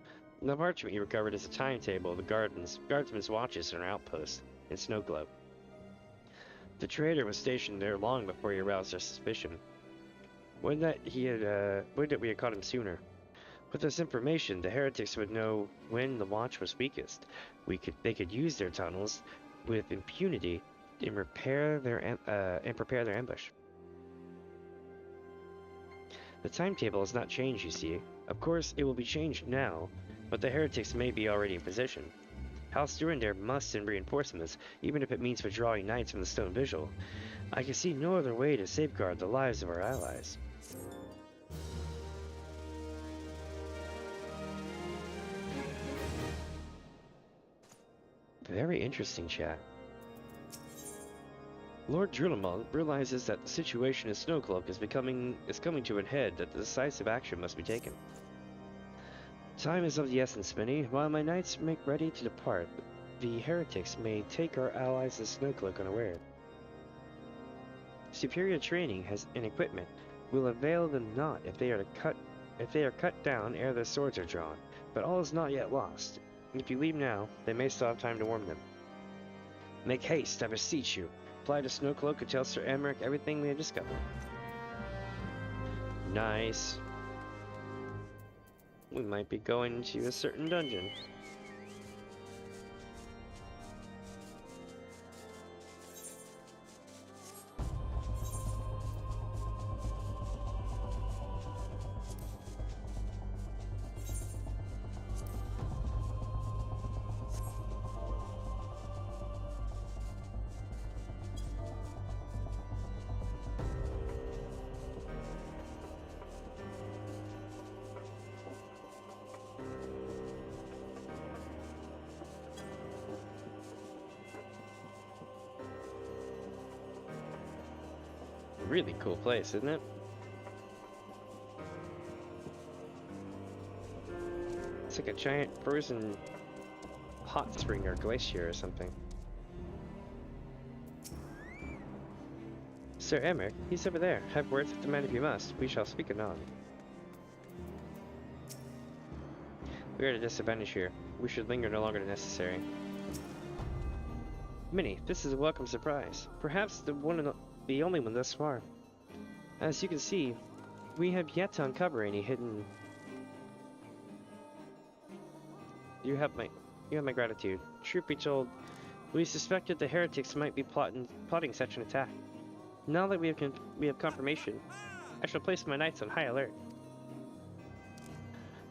A: The parchment you recovered is a timetable of the guardsmen's watches in our outpost in Snowcloak. The traitor was stationed there long before he aroused our suspicion. Would that we had caught him sooner. With this information, the heretics would know when the watch was weakest. They could use their tunnels with impunity and prepare their ambush. The timetable has not changed, you see. Of course, it will be changed now, but the heretics may be already in position. House Durandare must send reinforcements, even if it means withdrawing knights from the Stone Vigil. I can see no other way to safeguard the lives of our allies. Very interesting, chat. Lord Drulimond realizes that the situation in Snowcloak is coming to a head, that decisive action must be taken. Time is of the essence, Minnie. While my knights make ready to depart, the heretics may take our allies in Snowcloak unaware. Superior training and equipment will avail them not if they are cut down ere their swords are drawn. But all is not yet lost. If you leave now, they may still have time to warn them. Make haste, I beseech you. Fly to Snowcloak and tell Sir Emmerich everything we have discovered. Nice. We might be going to a certain dungeon. Really cool place, isn't it? It's like a giant frozen hot spring or glacier or something. Sir Emmerich, he's over there. Have words with the man if you must. We shall speak anon. We are at a disadvantage here. We should linger no longer than necessary. Minnie, this is a welcome surprise. Perhaps the only one thus far. As you can see, we have yet to uncover any hidden... You have my gratitude. Truth be told, we suspected the heretics might be plotting such an attack. Now that we have confirmation, I shall place my knights on high alert.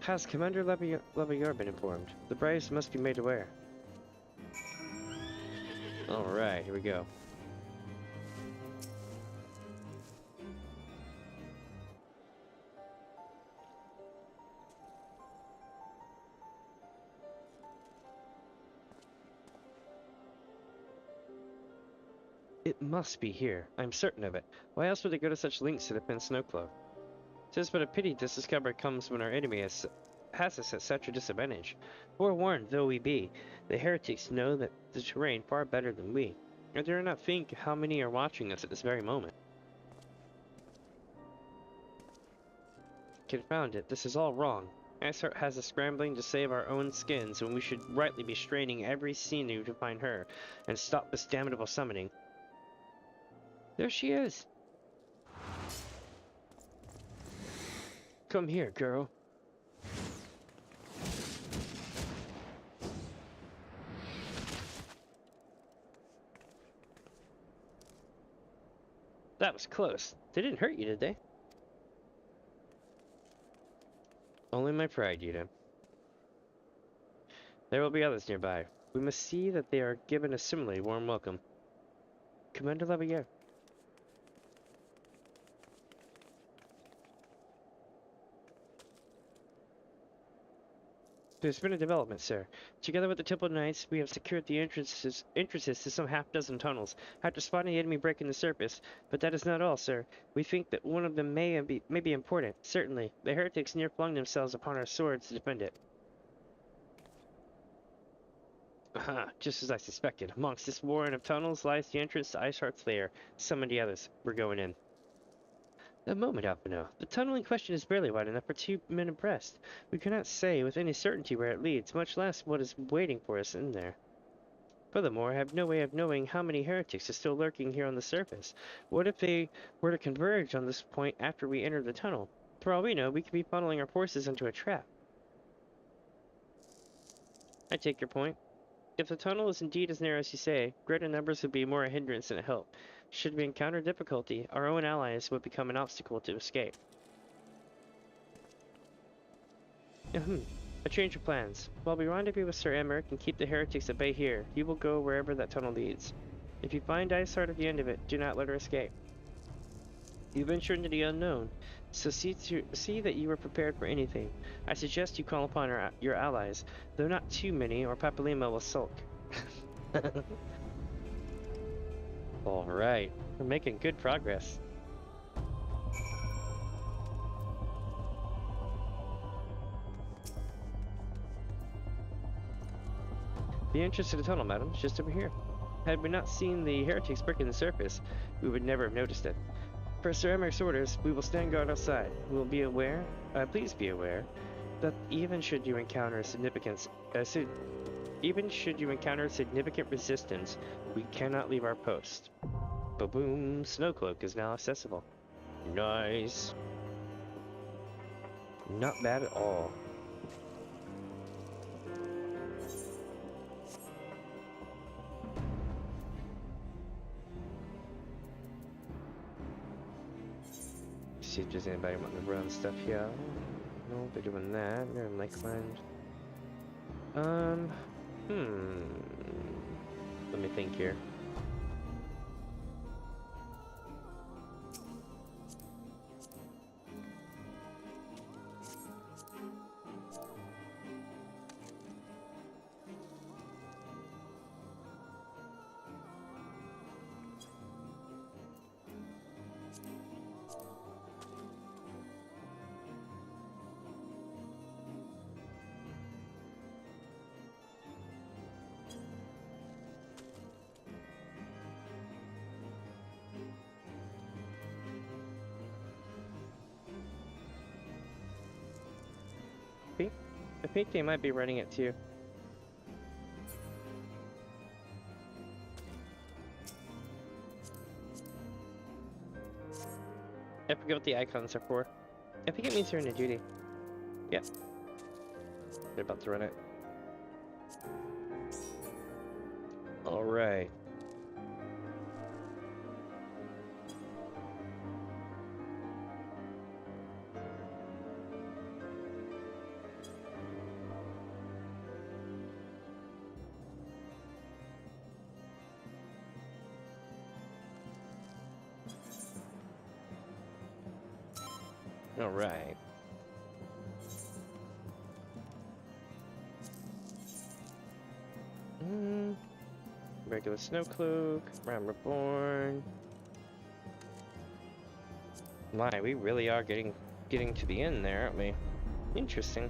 A: Has Commander Leviar been informed? The braves must be made aware. Alright, here we go. It must be here. I'm certain of it. Why else would they go to such lengths to defend Snowcloak? 'Tis but a pity this discovery comes when our enemy has us at such a disadvantage. Forewarned though we be, the heretics know that the terrain far better than we. I dare not think how many are watching us at this very moment. Confound it, this is all wrong. Isart has us scrambling to save our own skins when we should rightly be straining every sinew to find her and stop this damnable summoning. There she is! Come here, girl. That was close. They didn't hurt you, did they? Only my pride, Yuta. There will be others nearby. We must see that they are given a similarly warm welcome. Commander Lavalier. There's been a development, sir. Together with the Temple Knights, we have secured the entrances to some half-dozen tunnels, after spotting the enemy breaking the surface. But that is not all, sir. We think that one of them may be important. Certainly. The heretics near flung themselves upon our swords to defend it. Aha, just as I suspected. Amongst this warren of tunnels lies the entrance to Iceheart's lair. Summon the others. We're going in. A moment, Alpino. The tunnel in question is barely wide enough for 2 men abreast. We cannot say with any certainty where it leads, much less what is waiting for us in there. Furthermore, I have no way of knowing how many heretics are still lurking here on the surface. What if they were to converge on this point after we enter the tunnel? For all we know, we could be funneling our forces into a trap. I take your point. If the tunnel is indeed as narrow as you say, greater numbers would be more a hindrance than a help. Should we encounter difficulty, our own allies would become an obstacle to escape. A change of plans. While we rendezvous with Sir Emmerich and keep the heretics at bay here, you will go wherever that tunnel leads. If you find Iceheart at the end of it, do not let her escape. You venture into the unknown, so see that you are prepared for anything. I suggest you call upon your allies, though not too many, or Papalima will sulk. Alright, we're making good progress. The entrance to the tunnel, madam, is just over here. Had we not seen the heretics breaking the surface, we would never have noticed it. Per Sir Emmerich's orders, we will stand guard outside. We will be aware, please be aware, that even should you encounter significant resistance, we cannot leave our post. Ba-boom! Snowcloak is now accessible. Nice. Not bad at all. See if there's anybody wanting to run stuff here. No, they're doing that. They're in Lakeland. Let me think here. I think they might be running it too. I forget what the icons are for. I think it means they're in a duty. Yep. They're about to run it. Alright. Alright. Regular Snowcloak, Realm Reborn. My, we really are getting to the end there, aren't we? Interesting.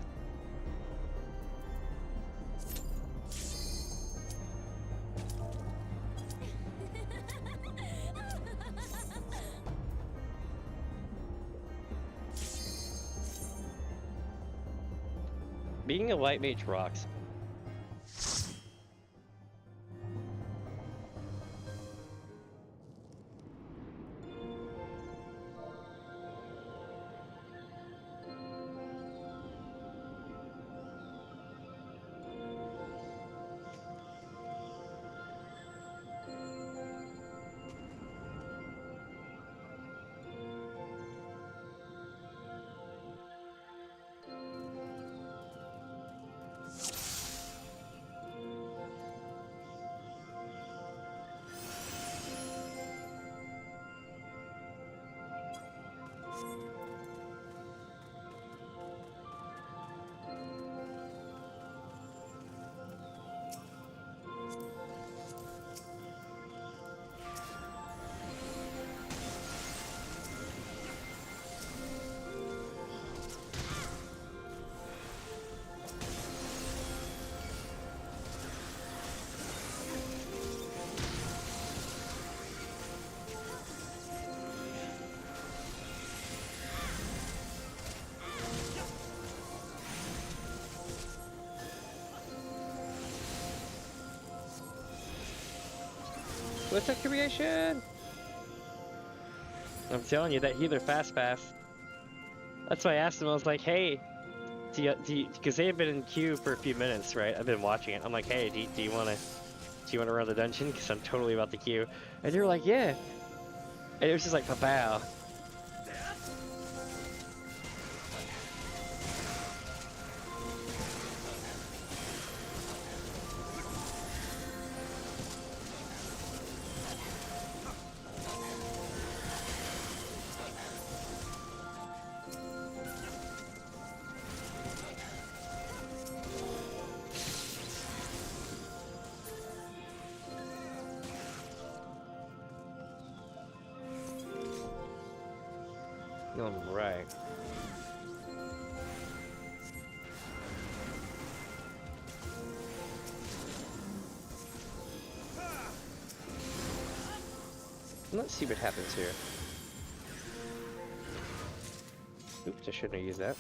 A: Being a white mage rocks. What's up, creation? I'm telling you, that healer fast pass. That's why I asked him. I was like, "Hey, because they have been in queue for a few minutes, right? I've been watching it. I'm like, "Hey, do you wanna run the dungeon? Because I'm totally about the queue." And they were like, "Yeah." And it was just like, "Pow." Right. Let's see what happens here. Oops, I shouldn't have used that.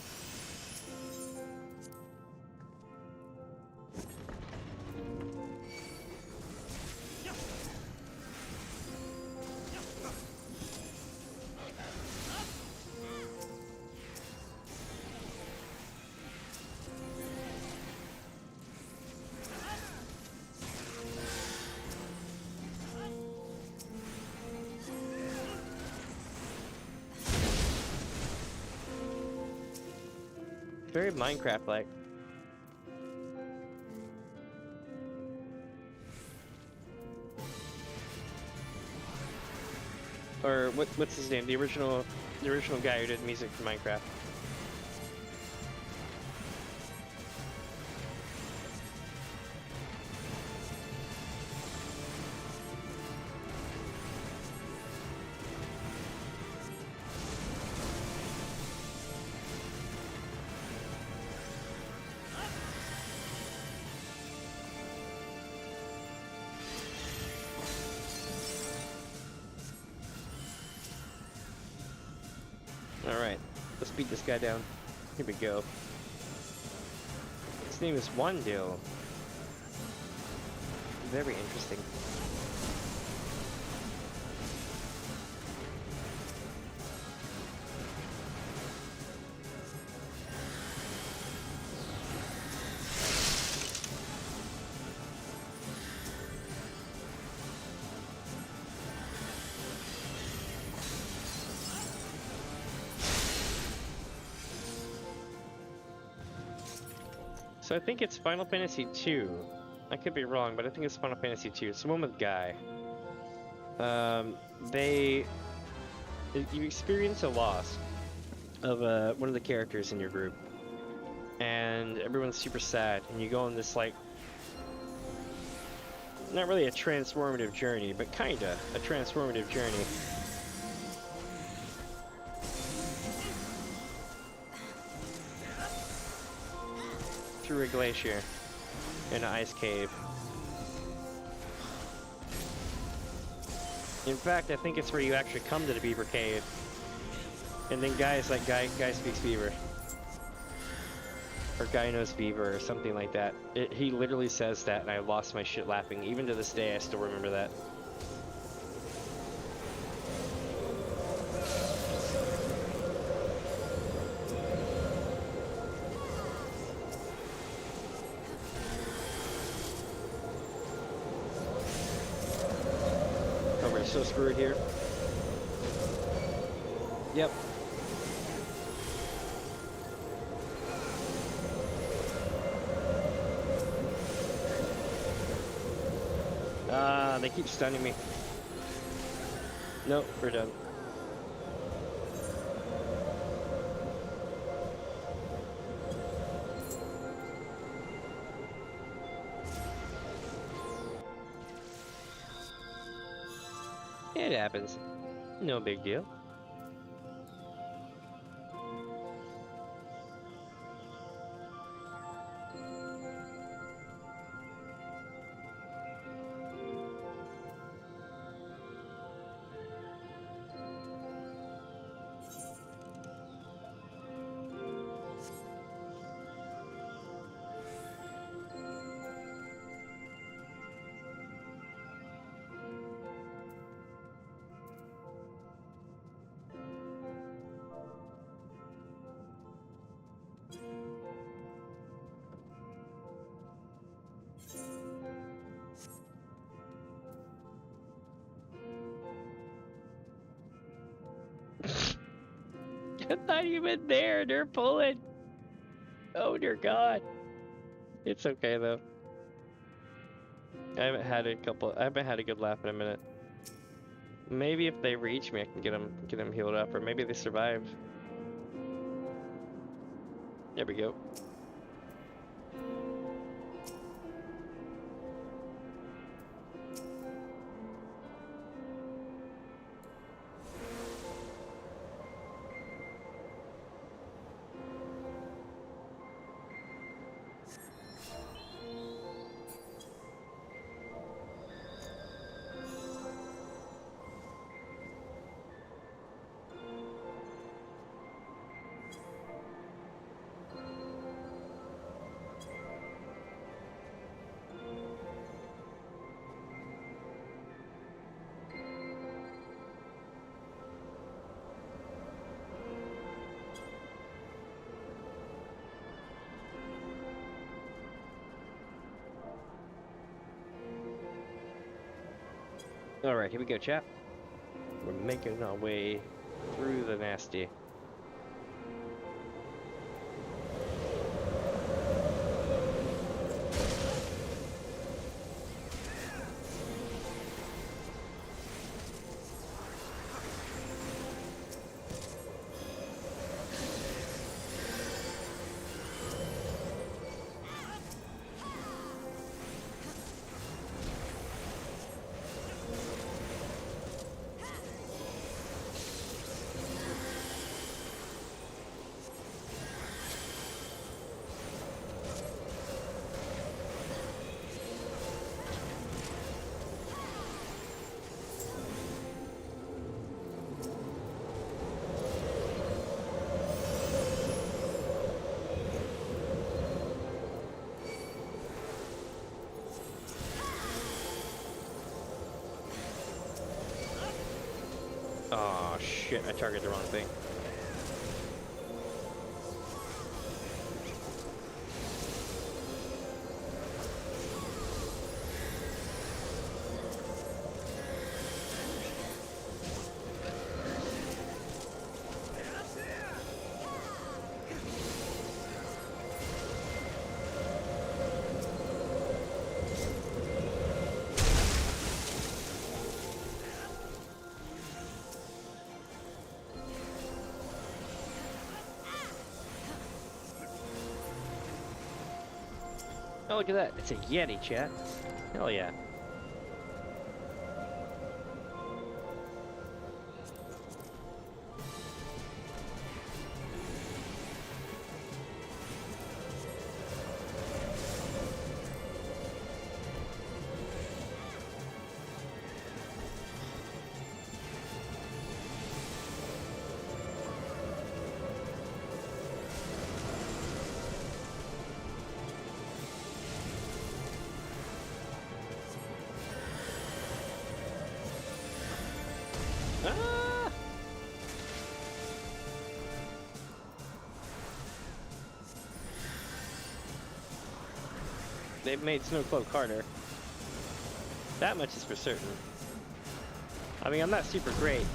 A: Very Minecraft-like. Or what's his name? The original guy who did music for Minecraft. Alright, let's beat this guy down. Here we go. His name is Wandil. Very interesting. So I think it's Final Fantasy II. I could be wrong, but I think it's Final Fantasy II. It's the one with Guy. You experience a loss of one of the characters in your group, and everyone's super sad, and you go on this, like, not really a transformative journey, but kinda a transformative journey. Through a glacier in an ice cave. In fact, I think it's where you actually come to the Beaver Cave. And then Guy speaks Beaver. Or Guy knows Beaver or something like that. He literally says that, and I lost my shit laughing. Even to this day, I still remember that. So screwed here. Yep. They keep stunning me. Nope, we're done. It happens. No big deal. I'm not even there. They're pulling. Oh dear God. It's okay though. I haven't had a good laugh in a minute. Maybe if they reach me, I can get them healed up, or maybe they survive. There we go. Alright, here we go, chat. We're making our way through the nasty. Oh shit, I targeted the wrong thing. Oh, look at that. It's a Yeti, chat. Hell yeah. Ah! They've made Snowcloak harder. That much is for certain. I mean, I'm not super great,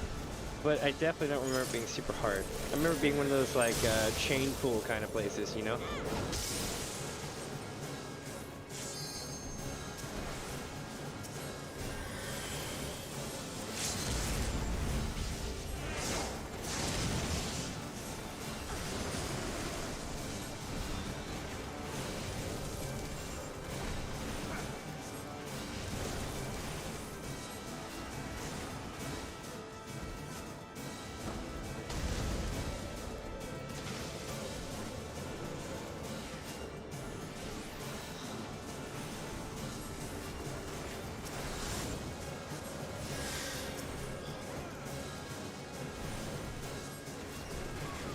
A: but I definitely don't remember being super hard. I remember being one of those, like, chain pool kind of places, you know?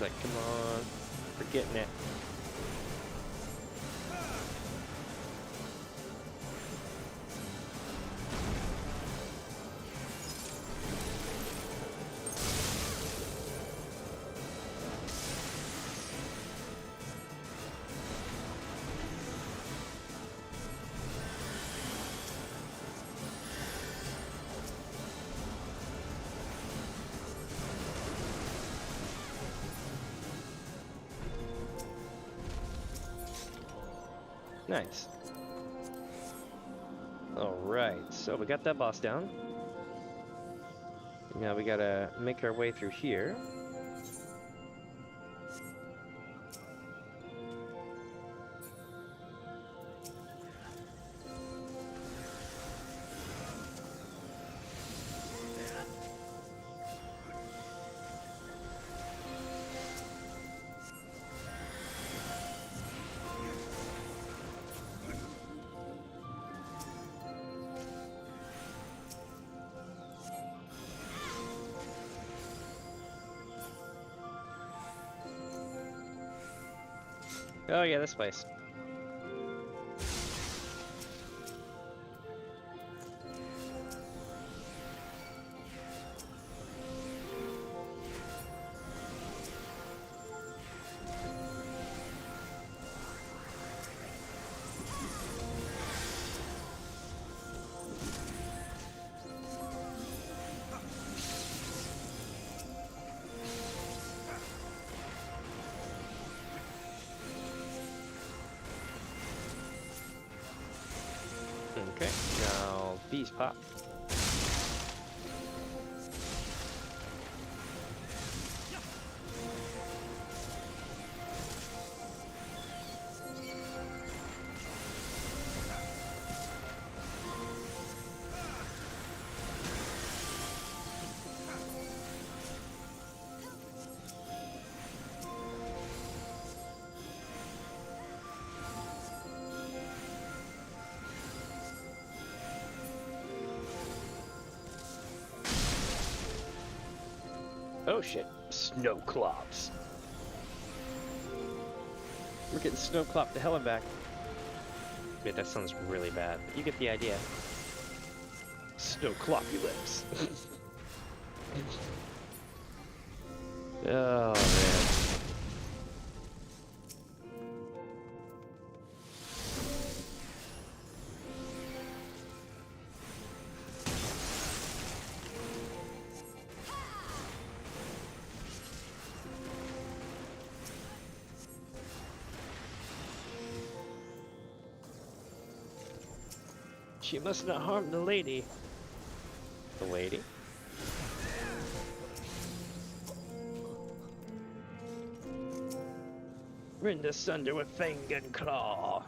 A: Like, come on, we're getting it. Nice. Alright, so we got that boss down. Now we gotta make our way through here. Oh yeah, this place. Okay, now these pop. Oh shit, snow clops. We're getting snow clopped to hell and back. Wait, that sounds really bad, but you get the idea. Snow cloppy lips. Oh man. She must not harm the lady. The lady? Rend asunder with fang and claw.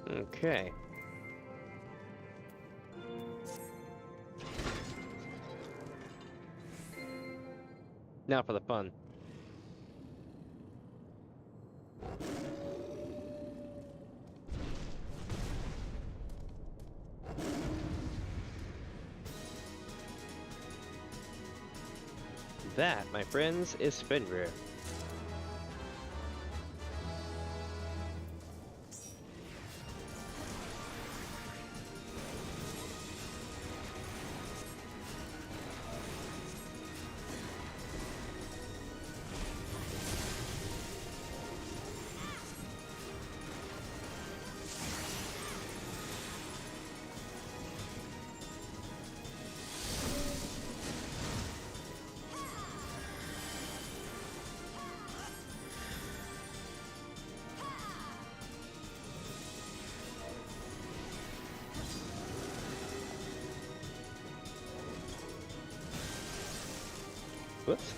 A: Okay. Now for the fun. That, my friends, is Fenrir. Whoops.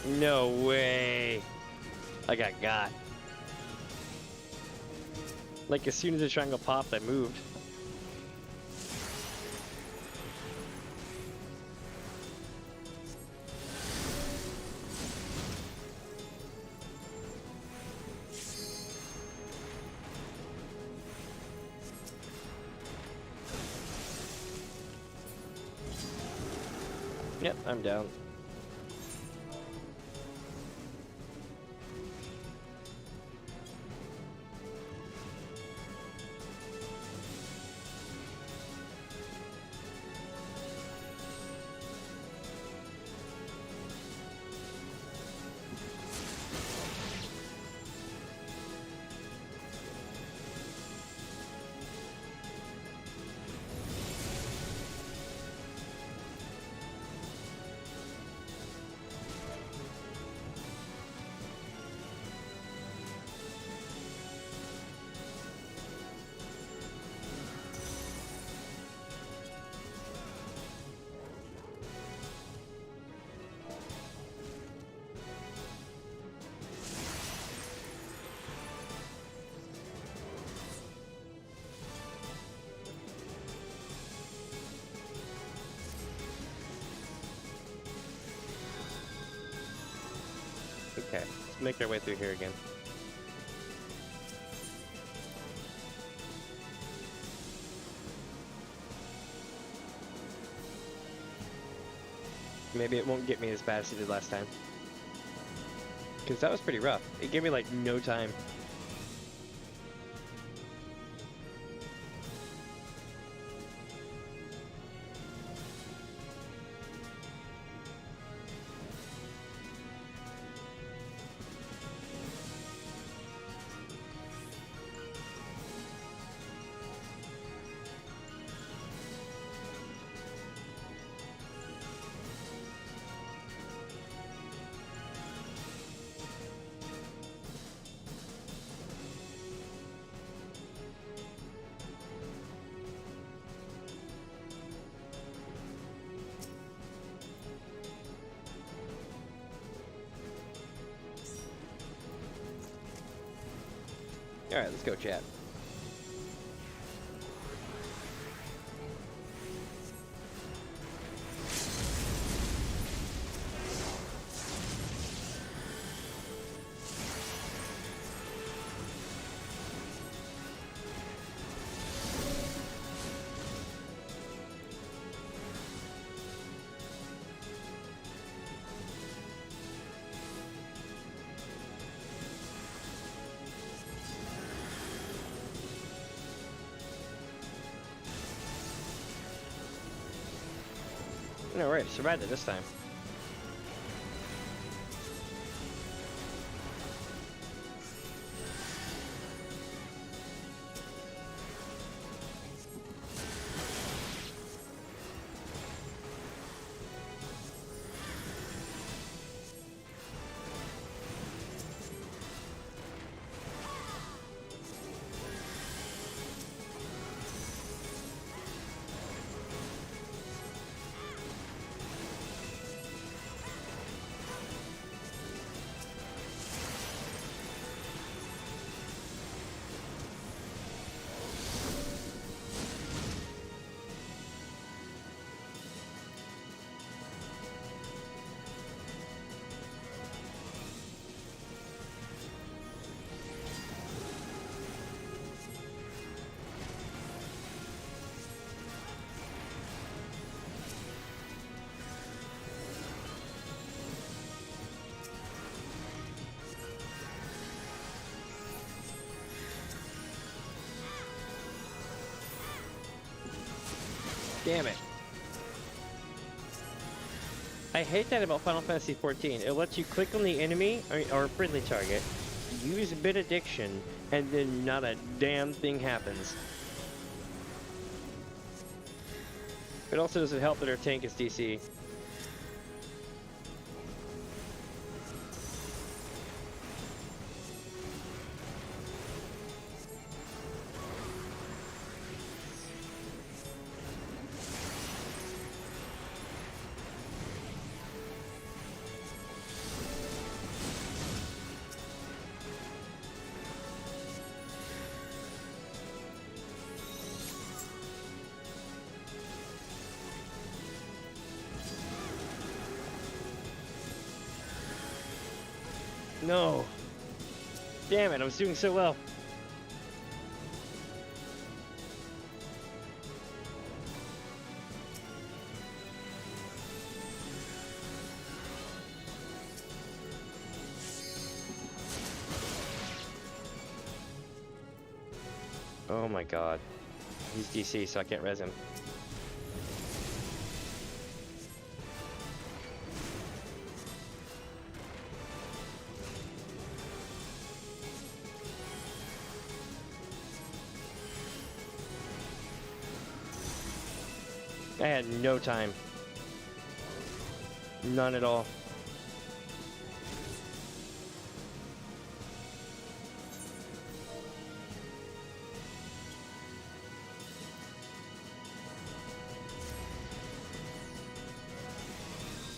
A: No way. I got. Like as soon as the triangle popped, I moved. Yep, I'm down. Okay, let's make our way through here again. Maybe it won't get me as bad as it did last time. Because that was pretty rough. It gave me like no time. Alright, let's go, chat. No, right, survived it this time. Damn it. I hate that about Final Fantasy XIV. It lets you click on the enemy or friendly target, use benediction, and then not a damn thing happens. It also doesn't help that our tank is DC. No. Damn it, I was doing so well. Oh my god. He's DC, so I can't res him. I had no time. None at all.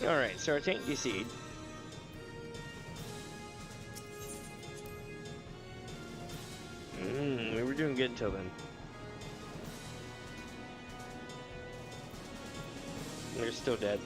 A: Alright, so our tank DC'd. We were doing good until then. They're still dead.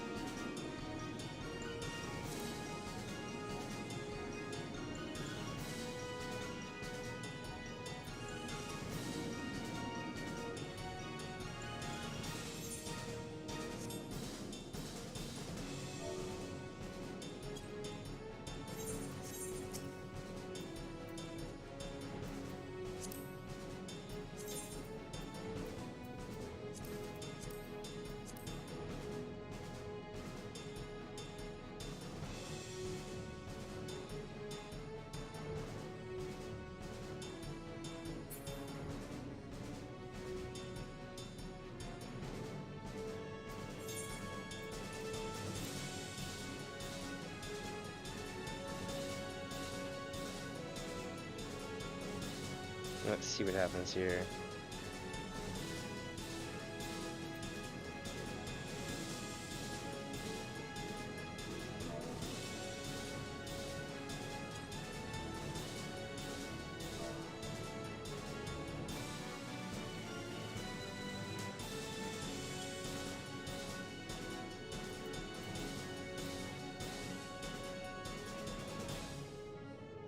A: Let's see what happens here.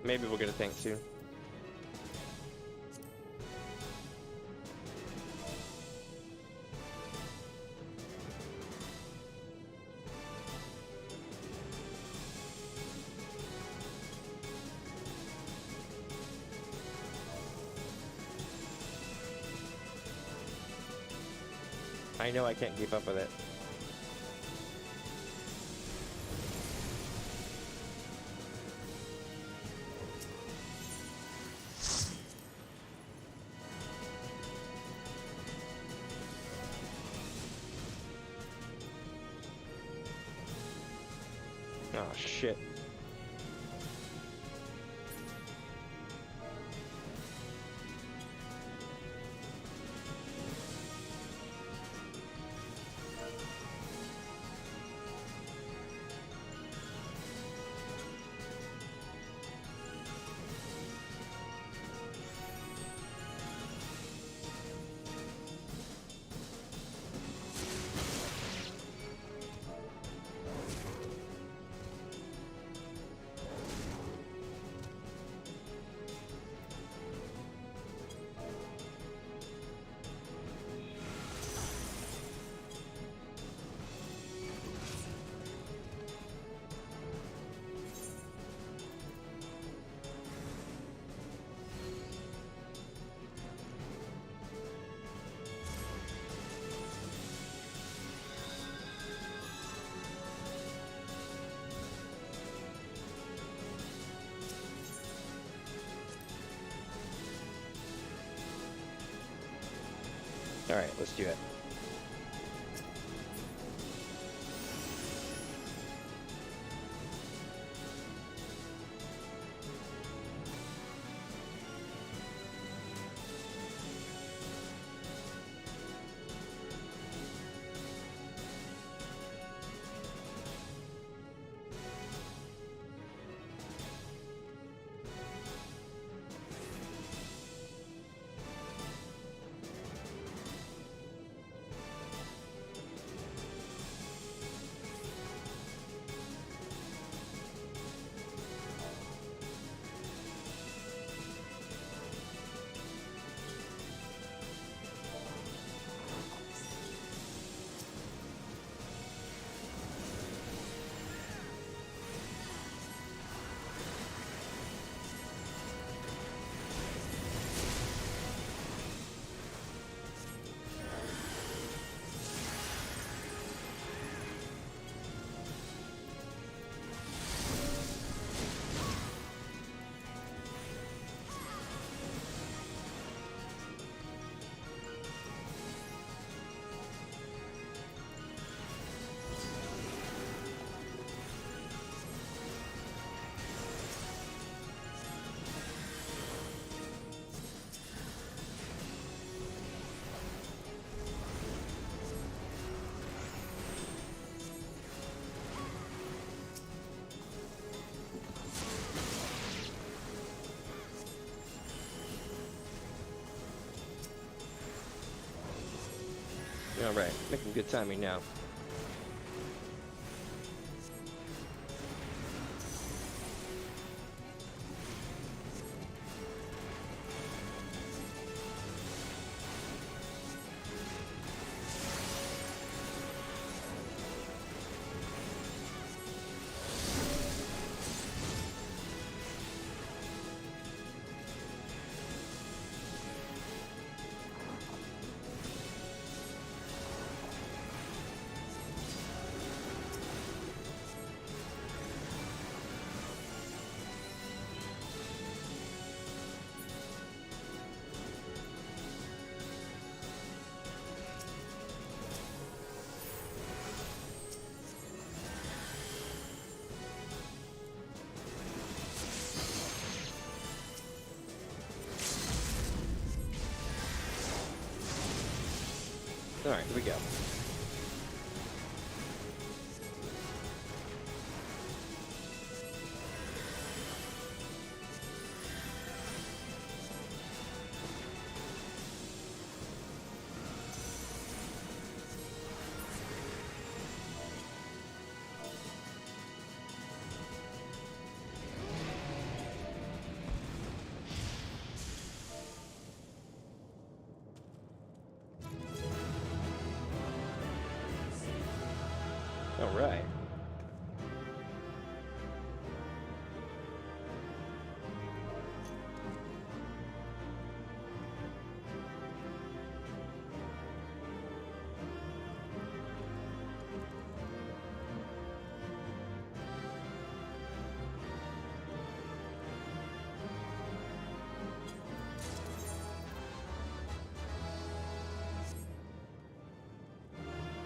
A: Maybe we'll get a tank soon. I know I can't keep up with it. Oh shit. All right, let's do it. Alright, making good timing now. Alright, here we go. All right.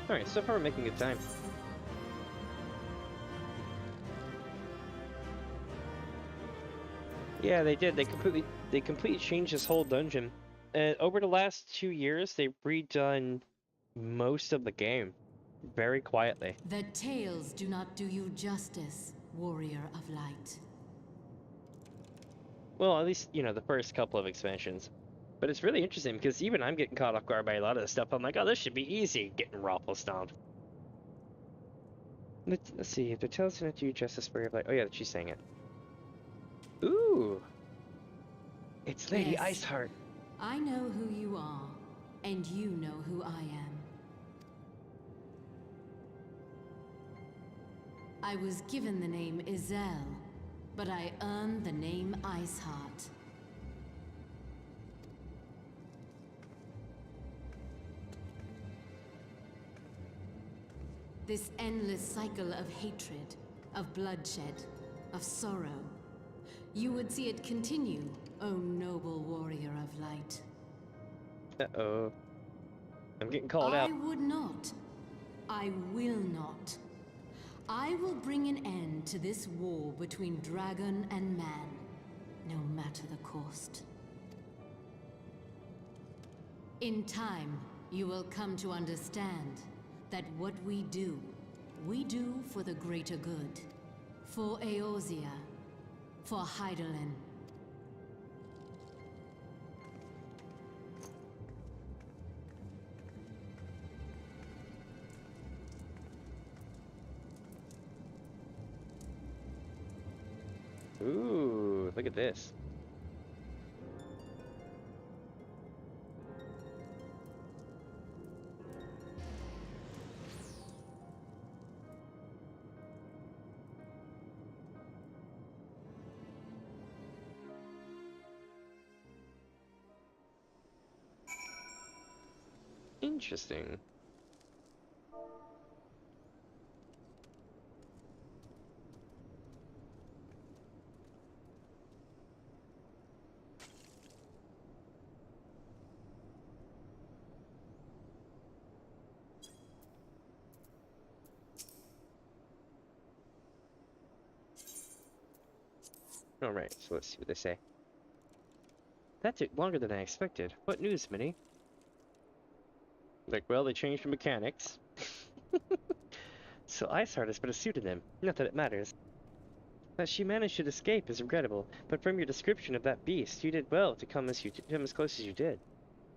A: All right, so far we're making good time. Yeah, they did. They completely changed this whole dungeon. And over the last 2 years, they've redone most of the game very quietly.
G: The tales do not do you justice, warrior of light.
A: Well, at least, you know, the first couple of expansions. But it's really interesting because even I'm getting caught off guard by a lot of this stuff. I'm like, oh, this should be easy, getting raffle stomped. Let's see, if the tales do not do you justice, warrior of light. Oh yeah, she's saying it. Ooh! It's Lady
G: Yes.
A: Iceheart.
G: I know who you are, and you know who I am. I was given the name Izel, but I earned the name Iceheart. This endless cycle of hatred, of bloodshed, of sorrow. You would see it continue, O noble warrior of light.
A: Uh-oh. I'm getting called out.
G: I would not. I will not. I will bring an end to this war between dragon and man, no matter the cost. In time, you will come to understand that what we do for the greater good. For Eorzea, for Hydaelyn.
A: Ooh, look at this. Interesting. Alright, so let's see what they say. That took longer than I expected. What news, Minnie? Like, well, they changed the mechanics. So Iceheart has put a suit in them. Not that it matters. That she managed to escape is regrettable, but from your description of that beast, you did well to come as close as you did.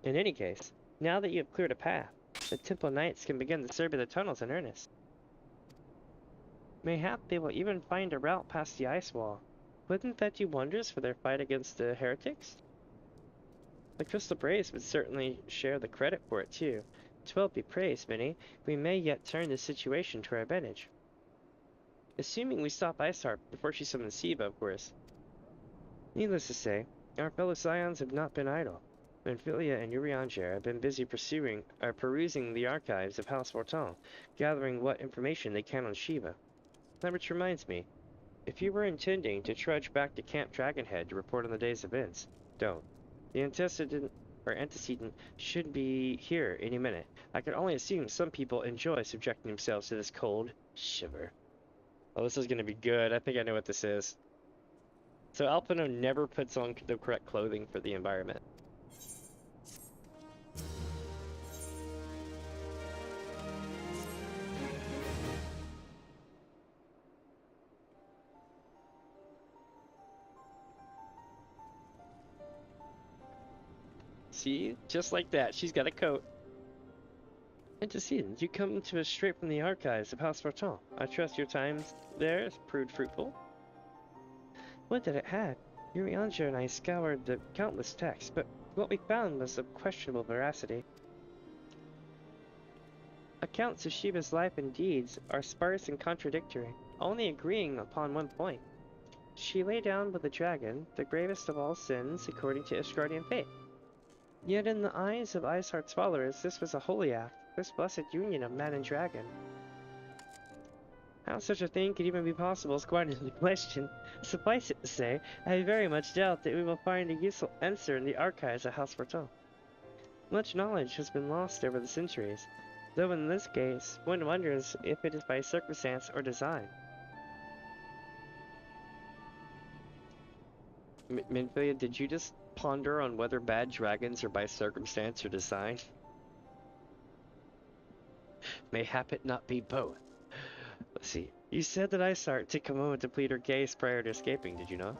A: In any case, now that you have cleared a path, the Temple Knights can begin to survey the tunnels in earnest. Mayhap they will even find a route past the ice wall. Wouldn't that do wonders for their fight against the heretics? The Crystal Braves would certainly share the credit for it too. To well be praised, Minnie. We may yet turn this situation to our advantage. Assuming we stop Iceheart before she summons Shiva, of course. Needless to say, our fellow Scions have not been idle. Menphilia and Eorzea have been busy perusing the archives of House Fortin, gathering what information they can on Shiva. That which reminds me, if you were intending to trudge back to Camp Dragonhead to report on the day's events, don't. The antecedent should be here any minute. I can only assume some people enjoy subjecting themselves to this cold shiver. Oh, this is going to be good. I think I know what this is. So Alpino never puts on the correct clothing for the environment. See? Just like that. She's got a coat. Antecedent, you come to us straight from the archives of House Fortin. I trust your time there has proved fruitful. What did it have? Eorzea and I scoured the countless texts, but what we found was of questionable veracity. Accounts of Shiva's life and deeds are sparse and contradictory, only agreeing upon one point. She lay down with the dragon, the gravest of all sins according to Asgardian faith. Yet in the eyes of Iceheart's followers, this was a holy act, this blessed union of man and dragon. How such a thing could even be possible is quite another question. Suffice it to say, I very much doubt that we will find a useful answer in the archives of House Fortin. Much knowledge has been lost over the centuries, though in this case, one wonders if it is by circumstance or design. Menphilia, did you just ponder on whether bad dragons are by circumstance or design? Mayhap it not be both. Let's see. You said that Iceheart took a moment to plead her case prior to escaping, did you not?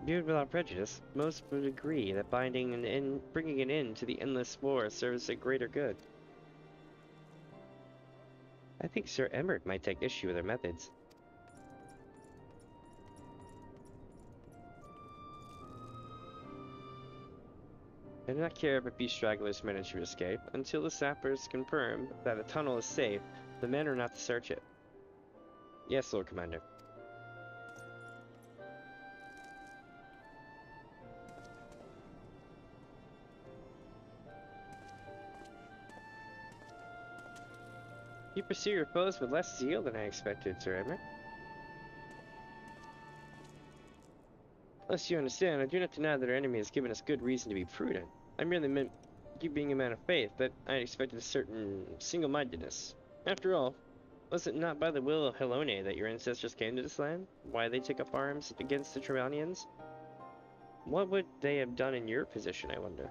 A: Viewed without prejudice, most would agree that bringing an end to the endless war serves a greater good. I think Sir Emmert might take issue with her methods. I do not care if a few stragglers manage to escape. Until the sappers confirm that a tunnel is safe, the men are not to search it. Yes, Lord Commander. You pursue your foes with less zeal than I expected, Sir Emmert. Lest you understand, I do not deny that our enemy has given us good reason to be prudent. I merely meant you being a man of faith, that I expected a certain single-mindedness. After all, was it not by the will of Helone that your ancestors came to this land? Why they took up arms against the Trevanians? What would they have done in your position, I wonder?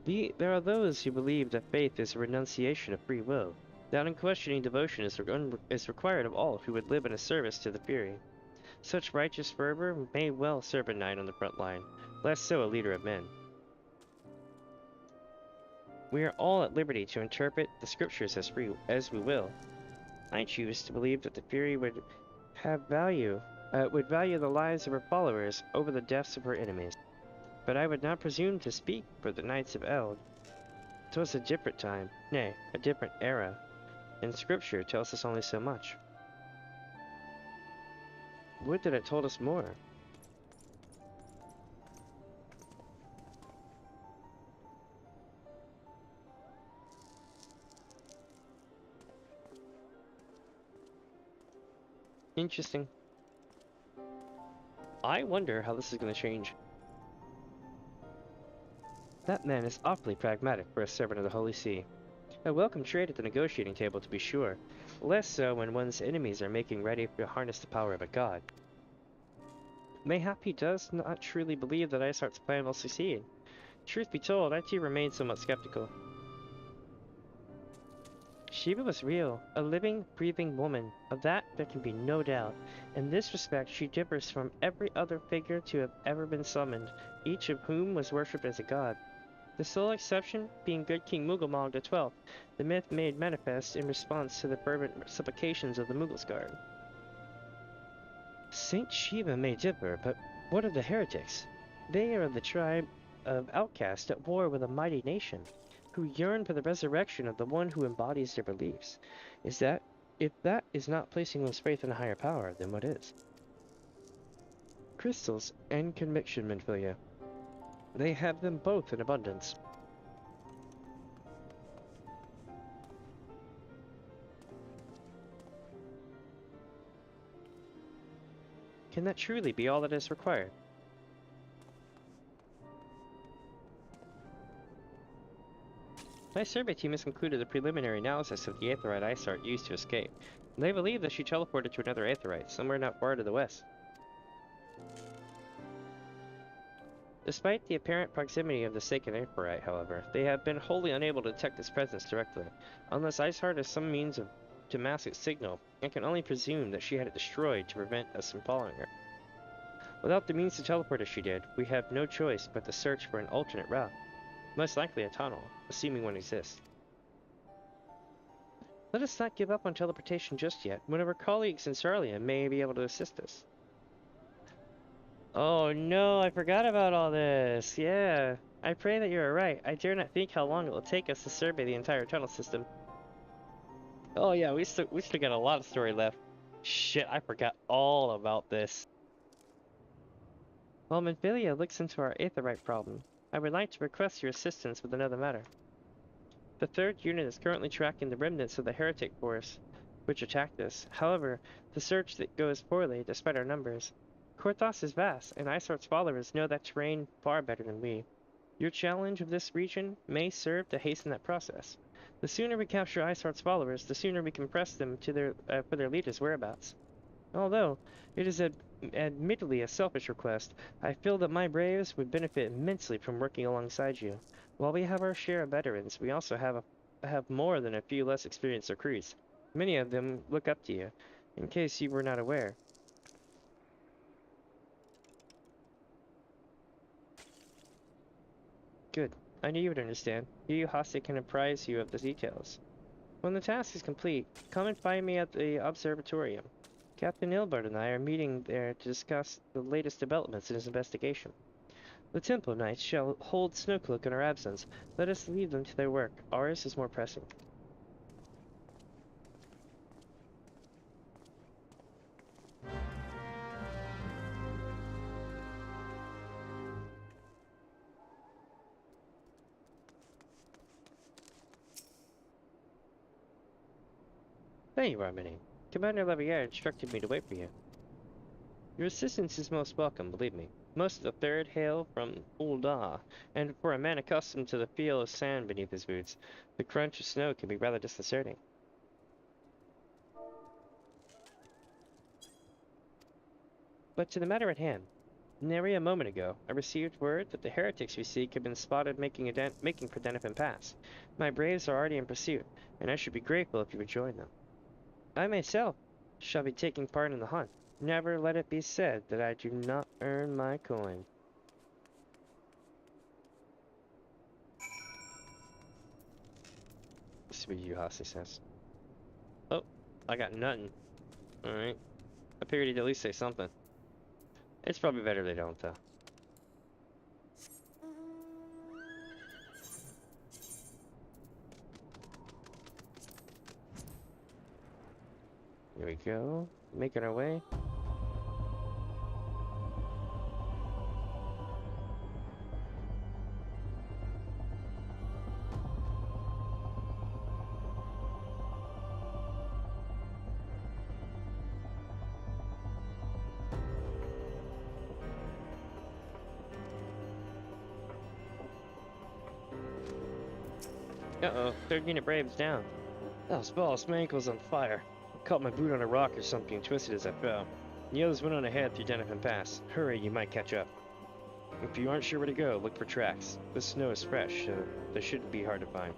A: There are those who believe that faith is a renunciation of free will. That unquestioning devotion is required of all who would live in a service to the Fury. Such righteous fervor may well serve a knight on the front line, less so a leader of men. We are all at liberty to interpret the scriptures as we will. I choose to believe that the Fury would value the lives of her followers over the deaths of her enemies. But I would not presume to speak for the Knights of Eld. 'Twas a different time, nay, a different era. And Scripture tells us only so much. Would that it told us more. Interesting. I wonder how this is going to change. That man is awfully pragmatic for a servant of the Holy See. A welcome trade at the negotiating table, to be sure. Less so when one's enemies are making ready to harness the power of a god. Mayhap he does not truly believe that Iceheart's plan will succeed. Truth be told, I too remain somewhat skeptical. Shiva was real, a living, breathing woman. Of that, there can be no doubt. In this respect, she differs from every other figure to have ever been summoned, each of whom was worshipped as a god. The sole exception being good King Mughal XII, the myth made manifest in response to the fervent supplications of the Mughals guard. Saint Shiva may differ, but what of the heretics? They are of the tribe of outcasts at war with a mighty nation, who yearn for the resurrection of the one who embodies their beliefs. If that is not placing one's faith in a higher power, then what is? Crystals and conviction, Minfilia. They have them both in abundance. Can that truly be all that is required? My survey team has concluded a preliminary analysis of the Aetheryte ice art used to escape. They believe that she teleported to another Aetheryte, somewhere not far to the west. Despite the apparent proximity of the second Aetheryte, however, they have been wholly unable to detect its presence directly, unless Iceheart has some means to mask its signal, and can only presume that she had it destroyed to prevent us from following her. Without the means to teleport as she did, we have no choice but to search for an alternate route. Most likely a tunnel, assuming one exists. Let us not give up on teleportation just yet. One of our colleagues in Sarlia may be able to assist us. Oh no, I forgot about all this. Yeah, I pray that you are right. I dare not think how long it will take us to survey the entire tunnel system. Oh yeah, we still got a lot of story left. Shit, I forgot all about this. While Minfilia looks into our Aetheryte problem, I would like to request your assistance with another matter. The 3rd unit is currently tracking the remnants of the heretic force which attacked us. However, the search that goes poorly despite our numbers. Korthos is vast, and Iceheart's followers know that terrain far better than we. Your challenge of this region may serve to hasten that process. The sooner we capture Iceheart's followers, the sooner we can press them to for their leader's whereabouts. Although it is admittedly a selfish request, I feel that my braves would benefit immensely from working alongside you. While we have our share of veterans, we also have more than a few less experienced recruits. Many of them look up to you, in case you were not aware. Good. I knew you would understand. Hase can apprise you of the details. When the task is complete, come and find me at the observatorium. Captain Ilbert and I are meeting there to discuss the latest developments in his investigation. The Temple Knights shall hold Snowcloak in our absence. Let us leave them to their work. Ours is more pressing. There you are, Minnie. Commander Levier instructed me to wait for you. Your assistance is most welcome, believe me. Most of the 3rd hail from Ul'dah, and for a man accustomed to the feel of sand beneath his boots, the crunch of snow can be rather disconcerting. But to the matter at hand. Nary a moment ago, I received word that the heretics we seek have been spotted making for Denipin Pass. My braves are already in pursuit, and I should be grateful if you would join them. I myself shall be taking part in the hunt. Never let it be said that I do not earn my coin. Let's see what Hase says. Oh, I got nothing. Alright. I figured he'd at least say something. It's probably better they don't, though. Here we go. Making our way. Uh-oh, 3rd unit Braves down. That boss, my ankle's on fire. I caught my boot on a rock or something and twisted as I fell. The others went on ahead through Denipin Pass. Hurry, you might catch up. If you aren't sure where to go, look for tracks. The snow is fresh, so they shouldn't be hard to find.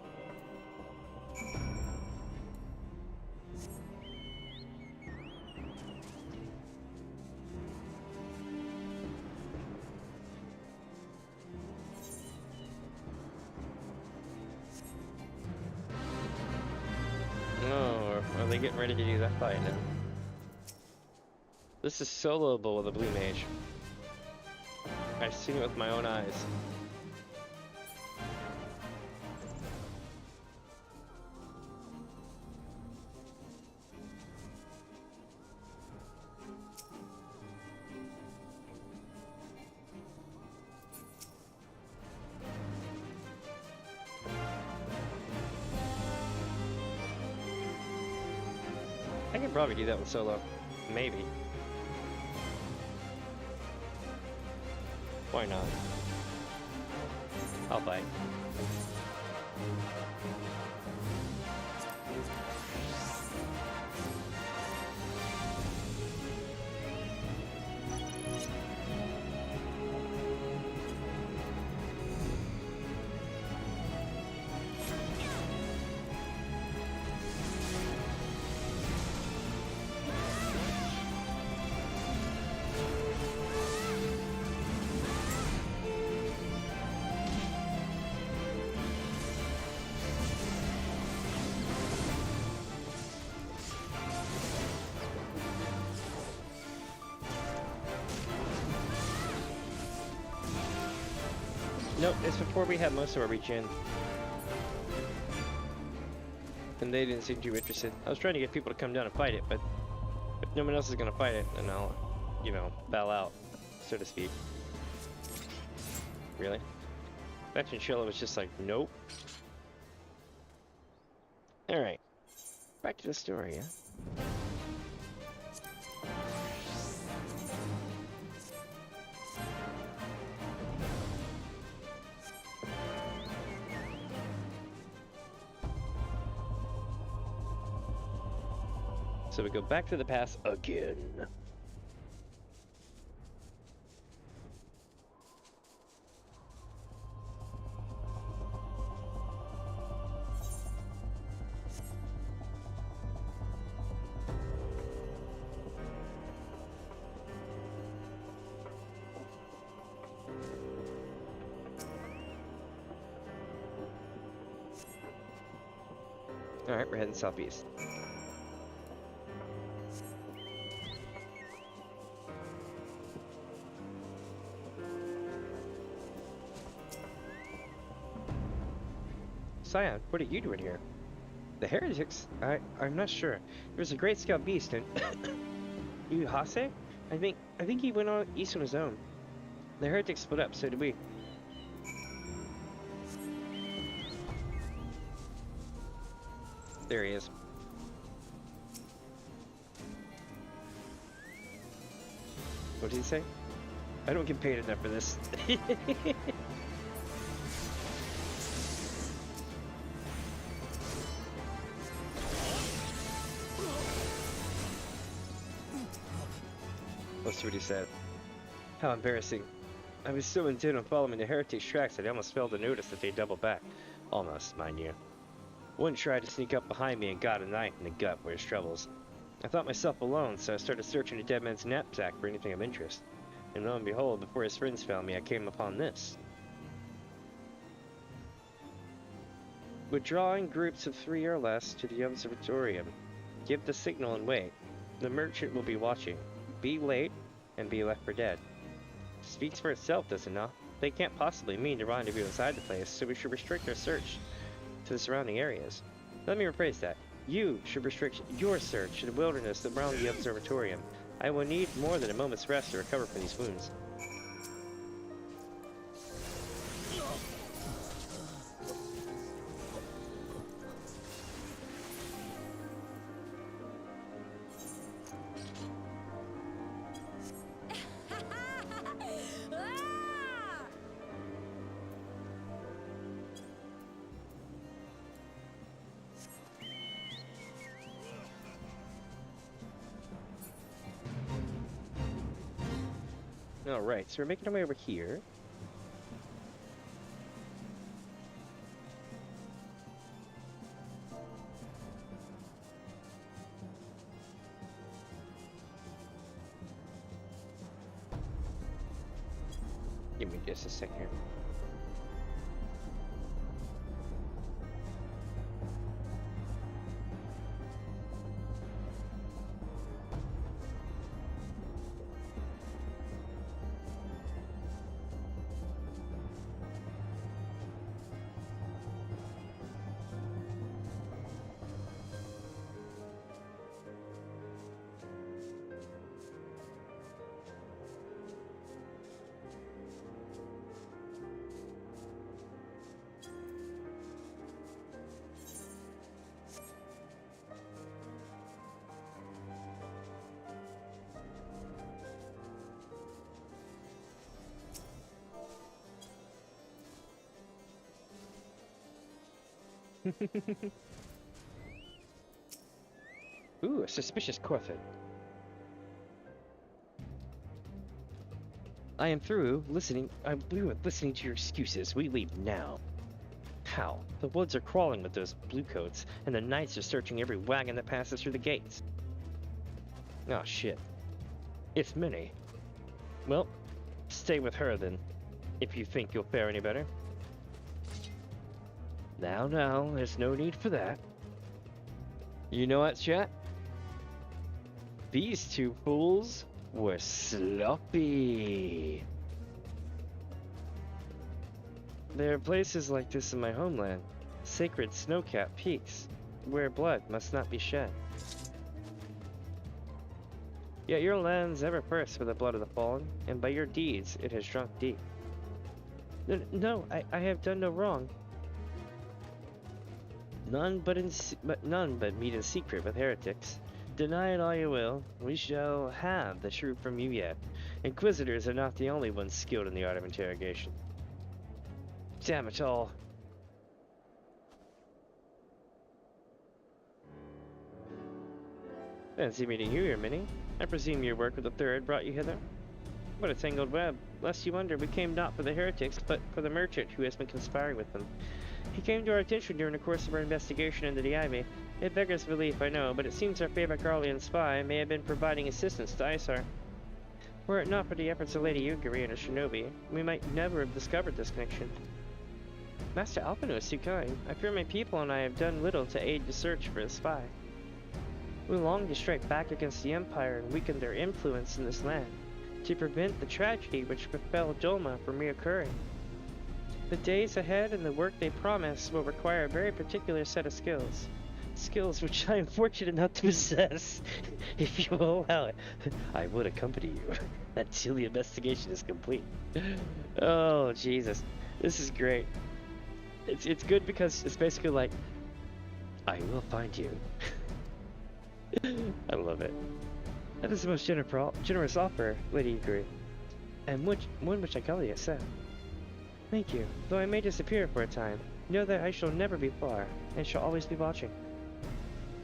A: they're getting ready to do that fight now. This is soloable with a blue mage. I've seen it with my own eyes. I can probably do that with solo. Maybe. Why not? I'll bite. Nope, it's before we had most of our regen. And they didn't seem too interested. I was trying to get people to come down and fight it, but if no one else is gonna fight it, then I'll, you know, bow out, so to speak. Really? That chinchilla was just like, nope. Alright. Back to the story, yeah? So we go back to the past again. All right, we're heading southeast. Scion, what are you doing here? The heretics? I'm not sure. There's a great scout beast and Eorzea? I think he went on east on his own. The heretics split up, so did we. There he is. What did he say? I don't get paid enough for this. Let's see what he said. How embarrassing. I was so intent on following the heretics' tracks that I almost failed to notice that they doubled back. Almost, mind you. One tried to sneak up behind me and got a knife in the gut for his troubles. I thought myself alone, so I started searching the dead man's knapsack for anything of interest. And lo and behold, before his friends found me, I came upon this. Withdrawing groups of 3 or less to the observatorium. Give the signal and wait. The merchant will be watching. Be late, and be left for dead. Speaks for itself, does it not? They can't possibly mean to rendezvous inside the place, so we should restrict our search to the surrounding areas. Let me rephrase that. You should restrict your search to the wilderness around the observatorium. I will need more than a moment's rest to recover from these wounds. Alright, so we're making our way over here. Give me just a second here. Ooh, a suspicious corphet. I am through listening. I'm through with listening to your excuses. We leave now. How? The woods are crawling with those bluecoats, and the knights are searching every wagon that passes through the gates. Oh shit. It's Minnie. Well, stay with her then, if you think you'll fare any better. Now, there's no need for that. You know what, chat? These two fools were sloppy. There are places like this in my homeland, sacred snow-capped peaks, where blood must not be shed. Yet your land's ever first for the blood of the fallen, and by your deeds it has drunk deep. No, I have done no wrong. None but meet in secret with heretics. Deny it all you will, we shall have the truth from you yet. Inquisitors are not the only ones skilled in the art of interrogation. Damn it all. Fancy meeting you here, Minnie. I presume your work with the Third brought you hither? What a tangled web. Lest you wonder, we came not for the heretics, but for the merchant who has been conspiring with them. He came to our attention during the course of our investigation into the Ivy. It beggars belief, I know, but it seems our favorite Garlean spy may have been providing assistance to Isar. Were it not for the efforts of Lady Yugiri and a shinobi, we might never have discovered this connection. Master Alpino is too kind. I fear my people and I have done little to aid the search for a spy. We long to strike back against the Empire and weaken their influence in this land, to prevent the tragedy which befell Doma from reoccurring. The days ahead and the work they promise will require a very particular set of skills. Skills which I am fortunate enough to possess. If you will allow it, I would accompany you until the investigation is complete. Oh, Jesus. This is great. It's good because it's basically like, I will find you. I love it. That is the most generous offer, Lady Yugiri, and one which I gladly accept. Thank you. Though I may disappear for a time, know that I shall never be far, and shall always be watching.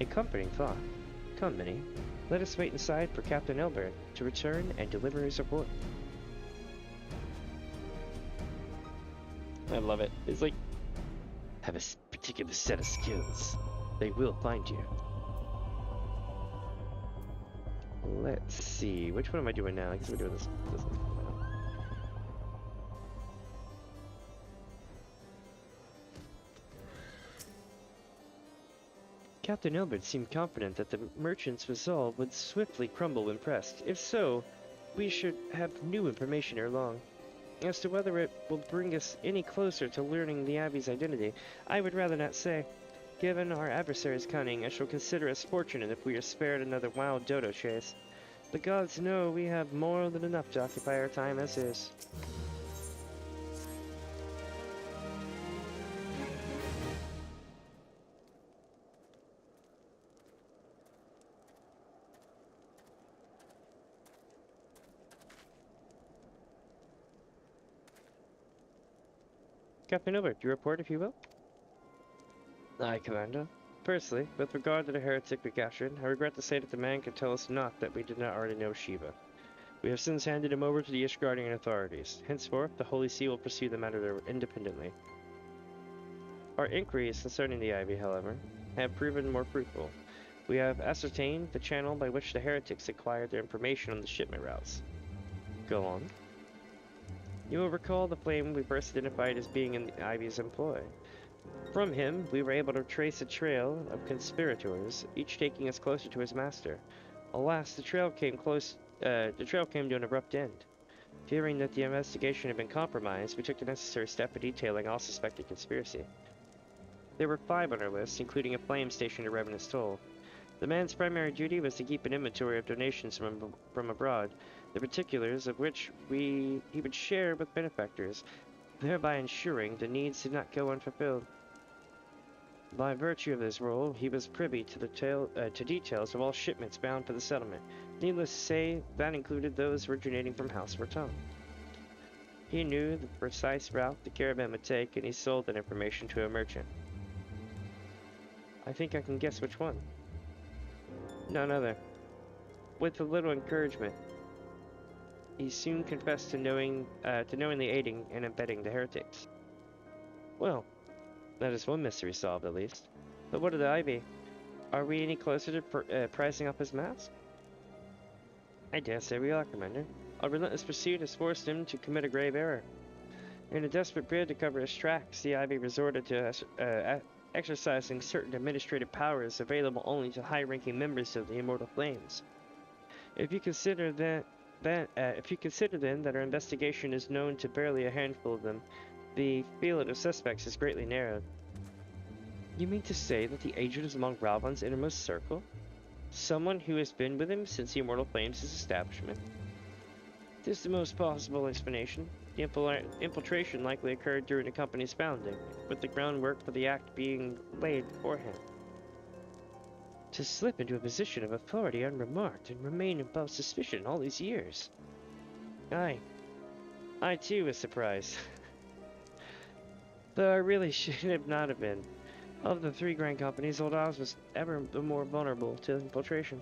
A: A comforting thought. Come, Minnie. Let us wait inside for Captain Elbert to return and deliver his report. I love it. It's like, have a particular set of skills. They will find you. Let's see. Which one am I doing now? I guess we're doing this one now. Captain Elbert seemed confident that the merchant's resolve would swiftly crumble when pressed. If so, we should have new information ere long. As to whether it will bring us any closer to learning the Abbey's identity, I would rather not say. Given our adversary's cunning, I shall consider us fortunate if we are spared another wild dodo chase. The gods know we have more than enough to occupy our time as is. Captain Elbert, your report, if you will? Aye, Commander. Firstly, with regard to the heretic we captured, I regret to say that the man could tell us naught that we did not already know Shiva. We have since handed him over to the Ishgardian authorities. Henceforth, the Holy See will pursue the matter independently. Our inquiries concerning the Ivy, however, have proven more fruitful. We have ascertained the channel by which the heretics acquired their information on the shipment routes. Go on. You will recall the flame we first identified as being in the Ivy's employ. From him, we were able to trace a trail of conspirators, each taking us closer to his master. Alas, the trail came to an abrupt end. Fearing that the investigation had been compromised, we took the necessary step of detailing all suspected conspiracy. There were 5 on our list, including a flame stationed at Revenant's Toll. The man's primary duty was to keep an inventory of donations from abroad, the particulars of which he would share with benefactors, thereby ensuring the needs did not go unfulfilled. By virtue of his role, he was privy to details of all shipments bound for the settlement. Needless to say, that included those originating from House Verton. He knew the precise route the caravan would take, and he sold that information to a merchant. I think I can guess which one. None other. With a little encouragement, he soon confessed to knowingly aiding and abetting the heretics. Well, that is one mystery solved at least. But what of the Ivy? Are we any closer to pricing up his mask? I dare say we are, Commander. Our relentless pursuit has forced him to commit a grave error. In a desperate bid to cover his tracks, the Ivy resorted to exercising certain administrative powers available only to high-ranking members of the Immortal Flames. If you consider then that our investigation is known to barely a handful of them, the field of suspects is greatly narrowed. You mean to say that the agent is among Ralvan's innermost circle? Someone who has been with him since the Immortal Flames' establishment? This is the most plausible explanation. The infiltration likely occurred during the company's founding, with the groundwork for the act being laid beforehand. To slip into a position of authority unremarked and remain above suspicion all these years. I too was surprised. Though I really should not have been. Of the three grand companies, Old Oz was ever the more vulnerable to infiltration.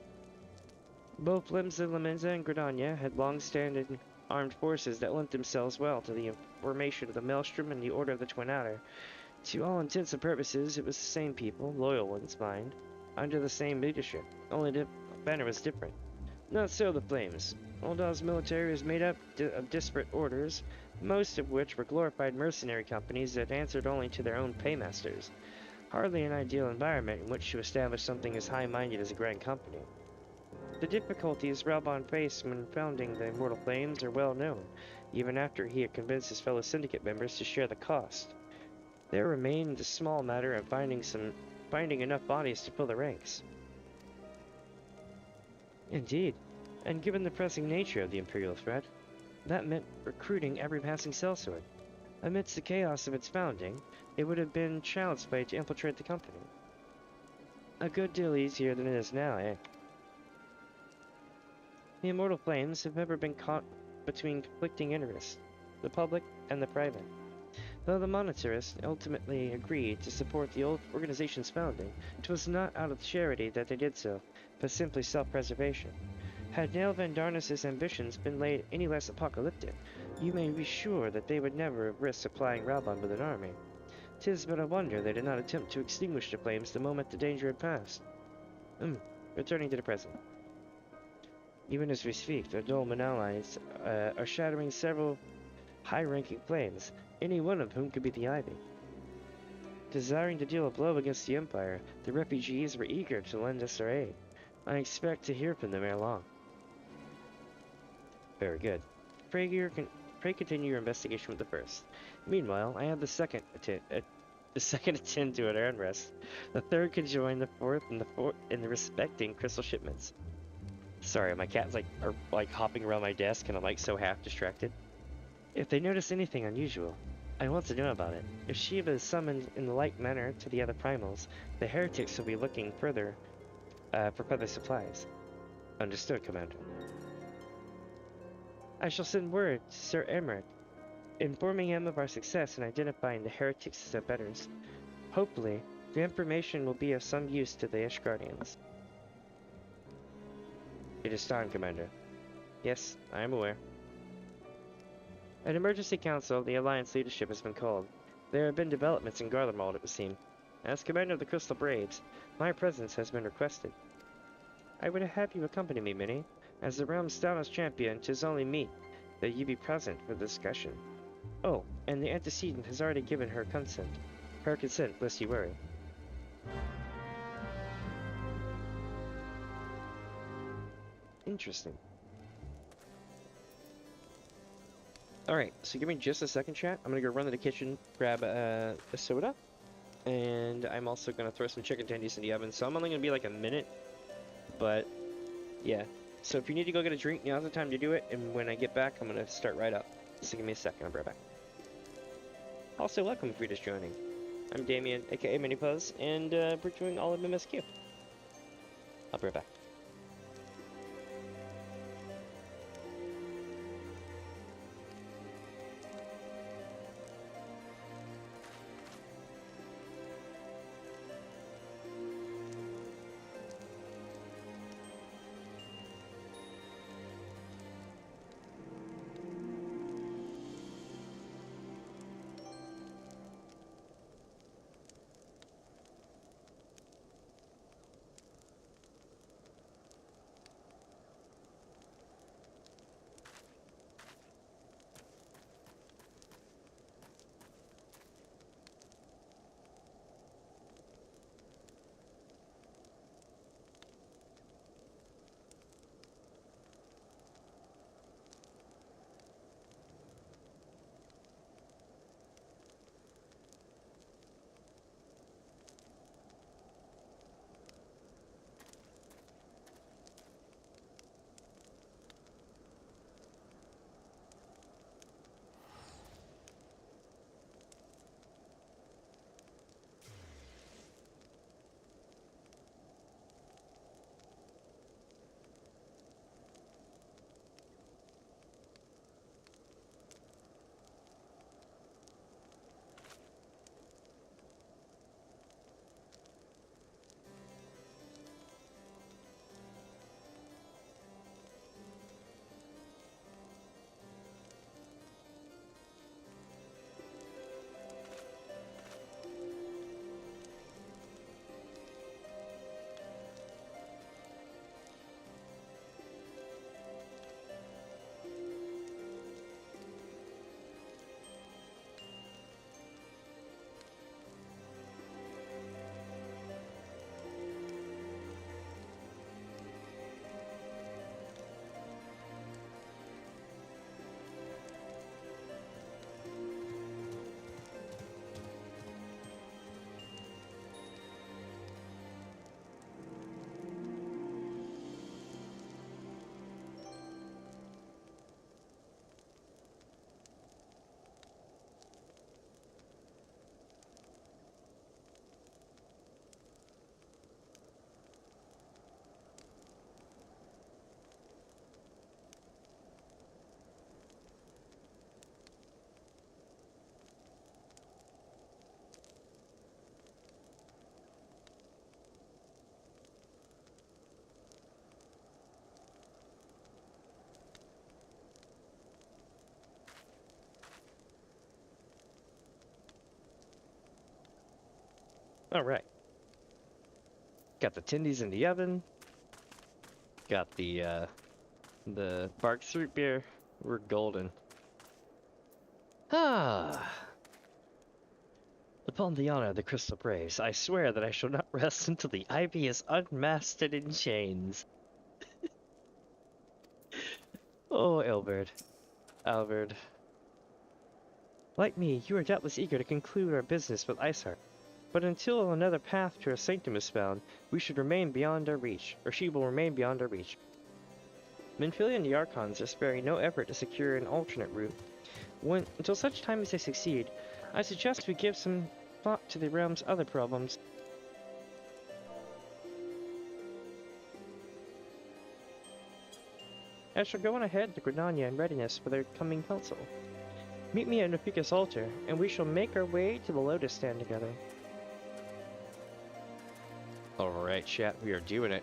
A: Both Limsa, Lamenza, and Gridania had long-standing armed forces that lent themselves well to the formation of the Maelstrom and the Order of the Twin Outer. To all intents and purposes, it was the same people, loyal ones, mind, under the same leadership. Only the banner was different. Not so the Flames. Old Oz's military was made up of disparate orders, most of which were glorified mercenary companies that answered only to their own paymasters. Hardly an ideal environment in which to establish something as high-minded as a grand company. The difficulties Ralban faced when founding the Immortal Flames are well known, even after he had convinced his fellow syndicate members to share the cost. There remained the small matter of finding enough bodies to fill the ranks. Indeed, and given the pressing nature of the Imperial threat, that meant recruiting every passing sellsword. Amidst the chaos of its founding, it would have been child's play to infiltrate the company. A good deal easier than it is now, eh? The Immortal Flames have never been caught between conflicting interests, the public and the private. Though the monetarists ultimately agreed to support the old organization's founding, it was not out of charity that they did so, but simply self-preservation. Had Nail Van Darnas's ambitions been laid any less apocalyptic, you may be sure that they would never have risked supplying Ralban with an army. 'Tis but a wonder they did not attempt to extinguish the flames the moment the danger had passed. Returning to the present. Even as we speak, the Dolmen allies are shattering several high-ranking flames, any one of whom could be the Ivy. Desiring to deal a blow against the Empire, the refugees were eager to lend us their aid. I expect to hear from them ere long. Very good. Pray continue your investigation with the first. Meanwhile, I have the second attend to an errand rest. The third can join the fourth in the respecting crystal shipments. Sorry, my cats are hopping around my desk and I'm so half distracted. If they notice anything unusual, I want to know about it. If Shiva is summoned in the like manner to the other primals, the heretics will be looking for further supplies. Understood, Commander. I shall send word to Sir Emmerich, informing him of our success in identifying the heretics as abettors. Hopefully, the information will be of some use to the Ishgardians. It is time, Commander. Yes, I am aware. An emergency council of the Alliance leadership has been called. There have been developments in Garlemald, it would seem. As Commander of the Crystal Braves, my presence has been requested. I would have you accompany me, Minnie. As the realm's stoutest champion, 'tis only meet that you be present for the discussion. Oh, and the antecedent has already given her consent. Her consent, lest you worry. Interesting. Alright, so give me just a second, chat. I'm gonna go run to the kitchen, grab a soda, and I'm also gonna throw some chicken tendies in the oven. So I'm only gonna be a minute, but yeah. So if you need to go get a drink, now's the time to do it, and when I get back, I'm gonna start right up. So give me a second, I'll be right back. Also, welcome if you're just joining. I'm Damien, aka Minipuzz, and we're doing all of MSQ. I'll be right back. Alright. Got the tindies in the oven. Got the bark fruit beer. We're golden. Ah. Upon the honor of the Crystal Braves, I swear that I shall not rest until the ivy is unmasked and in chains. Oh, Albert. Like me, you are doubtless eager to conclude our business with Iceheart. But until another path to her sanctum is found, we should remain beyond our reach, or she will remain beyond our reach. Minfilia and the Archons are sparing no effort to secure an alternate route. Until such time as they succeed, I suggest we give some thought to the realm's other problems. I shall go on ahead to Gridania in readiness for their coming council. Meet me at Nefika's altar, and we shall make our way to the Lotus Stand together. Alright, chat, we are doing it.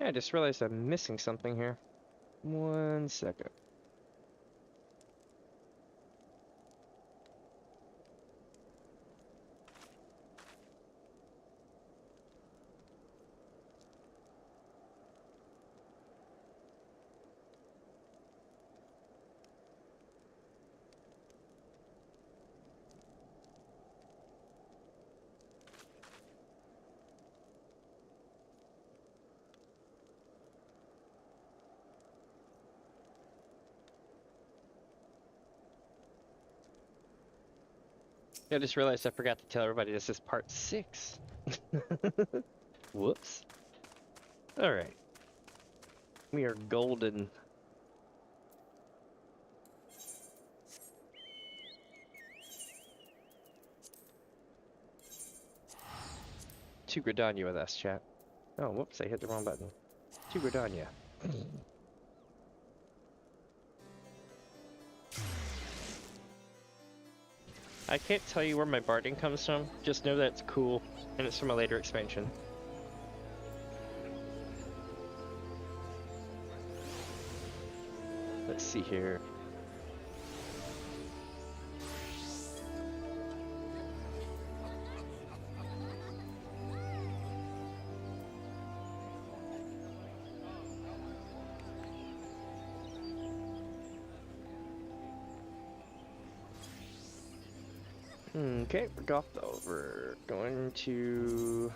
A: Yeah, I just realized I'm missing something here. 1 second. I just realized I forgot to tell everybody this is part 6. Whoops. Alright. We are golden. To Gridania with us, chat. Oh, whoops, I hit the wrong button. To Gridania. I can't tell you where my barding comes from, just know that it's cool, and it's from a later expansion. Let's see here. Okay, we're golfed over. Going to...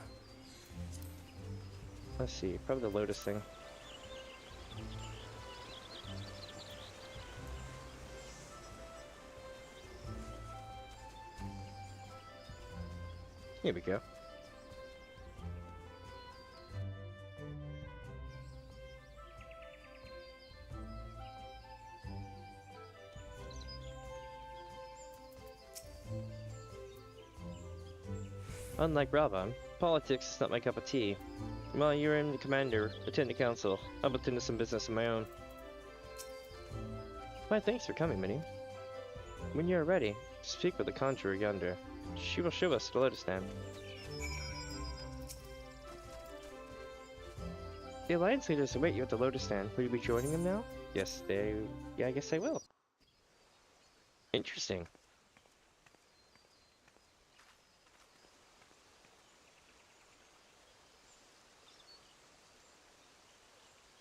A: Let's see, probably the Lotus thing. Here we go. Unlike Ravan, politics is not my cup of tea. While you're in the commander, attend the council. I'll attend to some business of my own. Why, thanks for coming, Minnie. When you are ready, speak with the conjurer yonder. She will show us the Lotus Stand. The Alliance leaders await you at the Lotus Stand. Will you be joining them now? Yes, yeah, I guess they will. Interesting.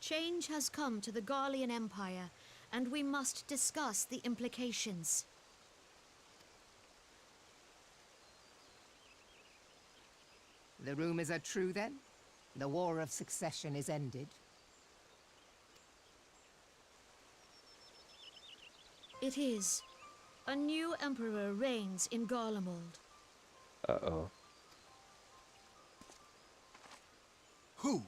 I: Change has come to the Garlean Empire, and we must discuss the implications.
J: The rumors are true, then? The War of Succession is ended?
I: It is. A new emperor reigns in Garlemald.
A: Uh-oh.
F: Who?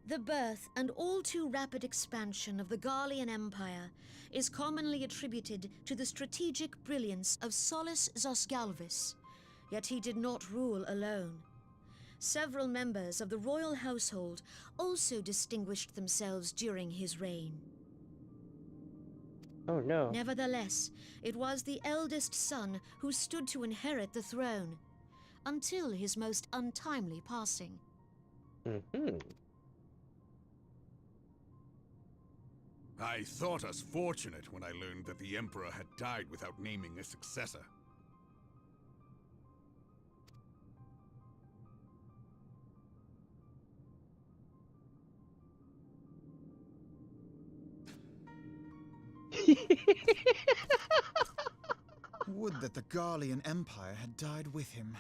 I: The birth and all too rapid expansion of the Garlean Empire is commonly attributed to the strategic brilliance of Solus Zosgalvis, yet he did not rule alone. Several members of the royal household also distinguished themselves during his reign.
A: Oh no.
I: Nevertheless, it was the eldest son who stood to inherit the throne, until his most untimely passing.
A: Mm-hmm.
C: I thought us fortunate when I learned that the Emperor had died without naming a successor.
F: Would that the Garlean Empire had died with him.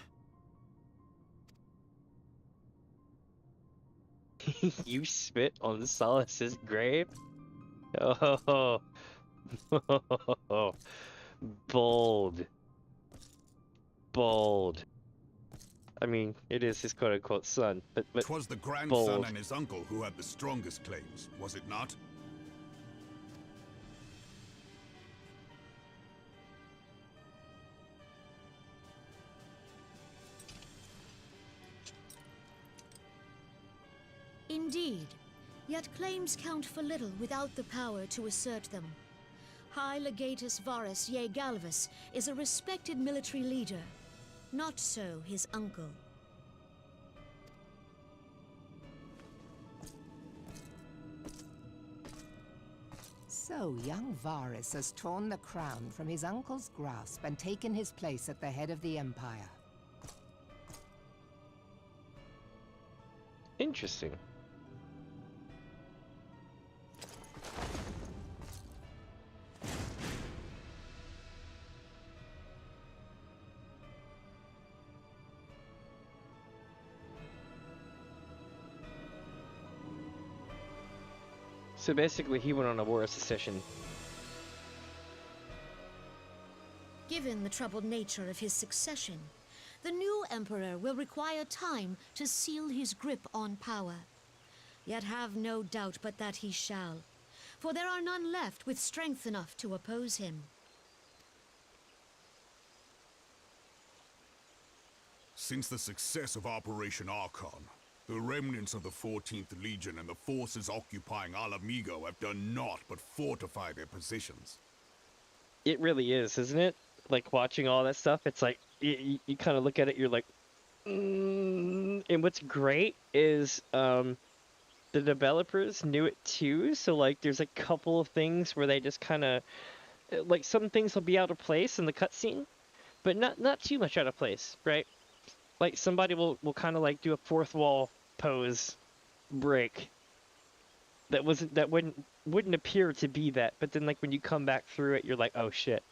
A: You spit on Solus's grave? Oh, bold. Bold. I mean, it is his quote-unquote son, but
C: 'Twas the grandson
A: bold.
C: and his uncle who had the strongest claims, was it not?
I: Indeed, yet claims count for little without the power to assert them. High Legatus Varus Ye Galvus is a respected military leader, not so his uncle.
J: So young Varus has torn the crown from his uncle's grasp and taken his place at the head of the Empire.
A: Interesting. So basically, he went on a war of secession.
I: Given the troubled nature of his succession, the new emperor will require time to seal his grip on power. Yet have no doubt but that he shall, for there are none left with strength enough to oppose him.
C: Since the success of Operation Archon, the remnants of the 14th Legion and the forces occupying Alamigo have done naught but fortify their positions.
A: It really is, isn't it? Like, watching all that stuff, it's like, you kind of look at it, you're like, And what's great is, the developers knew it too, so, like, there's a couple of things where they just kind of, like, some things will be out of place in the cutscene, but not too much out of place, right? Like, somebody will kind of, like, do a fourth wall pose break that wouldn't appear to be that, but then, like, when you come back through it, you're like, oh shit.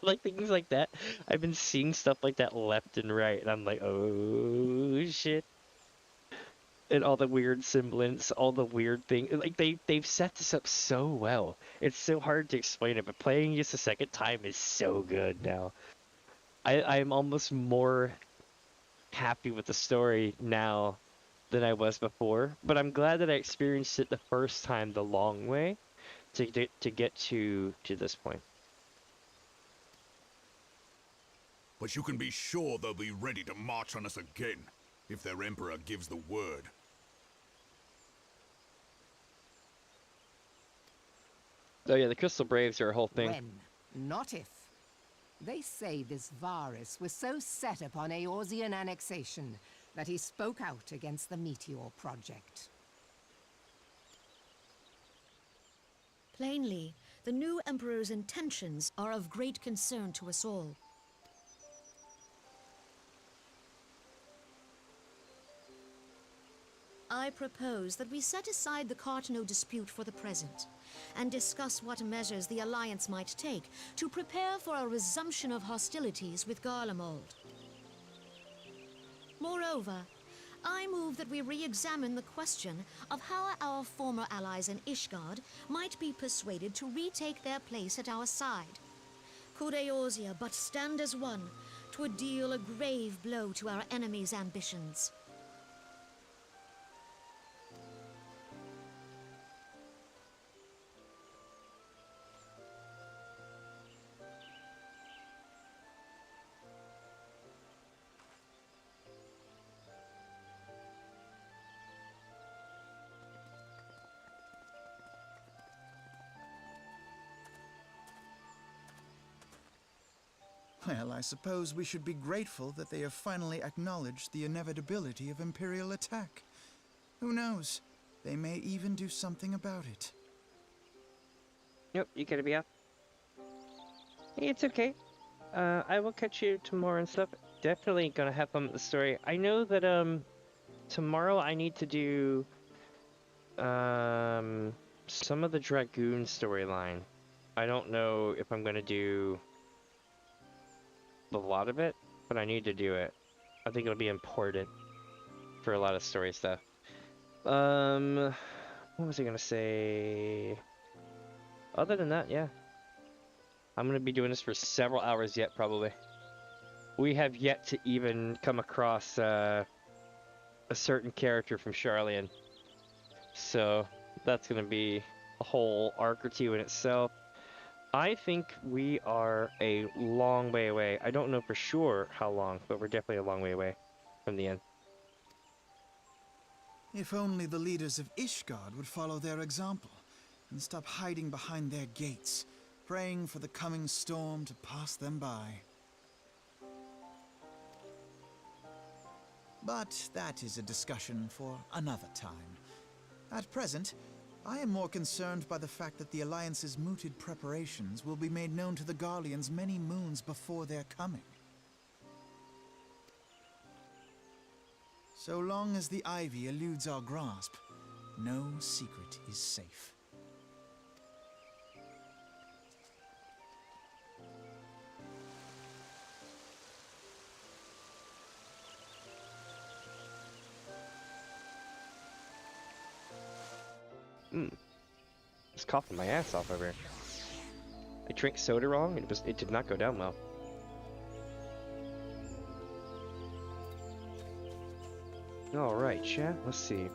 A: Like, things like that. I've been seeing stuff like that left and right, and I'm like, oh shit. And all the weird semblance, all the weird things, like, they've set this up so well. It's so hard to explain it, but playing just a second time is so good now. I'm almost more happy with the story now than I was before, but I'm glad that I experienced it the first time the long way to get to this point.
C: But you can be sure they'll be ready to march on us again, if their Emperor gives the word.
A: Oh yeah, the Crystal Braves are a whole thing.
J: When, not if. They say this Varus was so set upon Eorzean annexation that he spoke out against the Meteor Project.
I: Plainly, the new emperor's intentions are of great concern to us all. I propose that we set aside the Cartano dispute for the present, and discuss what measures the Alliance might take to prepare for a resumption of hostilities with Garlemald. Moreover, I move that we re-examine the question of how our former allies in Ishgard might be persuaded to retake their place at our side. Could Eorzea but stand as one, 'twould deal a grave blow to our enemies' ambitions.
F: Well, I suppose we should be grateful that they have finally acknowledged the inevitability of Imperial attack. Who knows? They may even do something about it.
A: Yep, you gotta be up. Hey, it's okay. I will catch you tomorrow and stuff. Definitely gonna have fun with the story. I know that, tomorrow I need to do, some of the Dragoon storyline. I don't know if I'm gonna do a lot of it, but I need to do it. I think it'll be important for a lot of story stuff. What was I gonna say? Other than that, yeah. I'm gonna be doing this for several hours yet, probably. We have yet to even come across a certain character from Charlian. So that's gonna be a whole arc or two in itself. I think we are a long way away. I don't know for sure how long, but we're definitely a long way away from the end.
F: If only the leaders of Ishgard would follow their example and stop hiding behind their gates, praying for the coming storm to pass them by. But that is a discussion for another time. At present, I am more concerned by the fact that the Alliance's mooted preparations will be made known to the Garleans many moons before their coming. So long as the Ivy eludes our grasp, no secret is safe.
A: It's coughing my ass off over here. I drank soda wrong and it did not go down well. Alright, chat, let's see.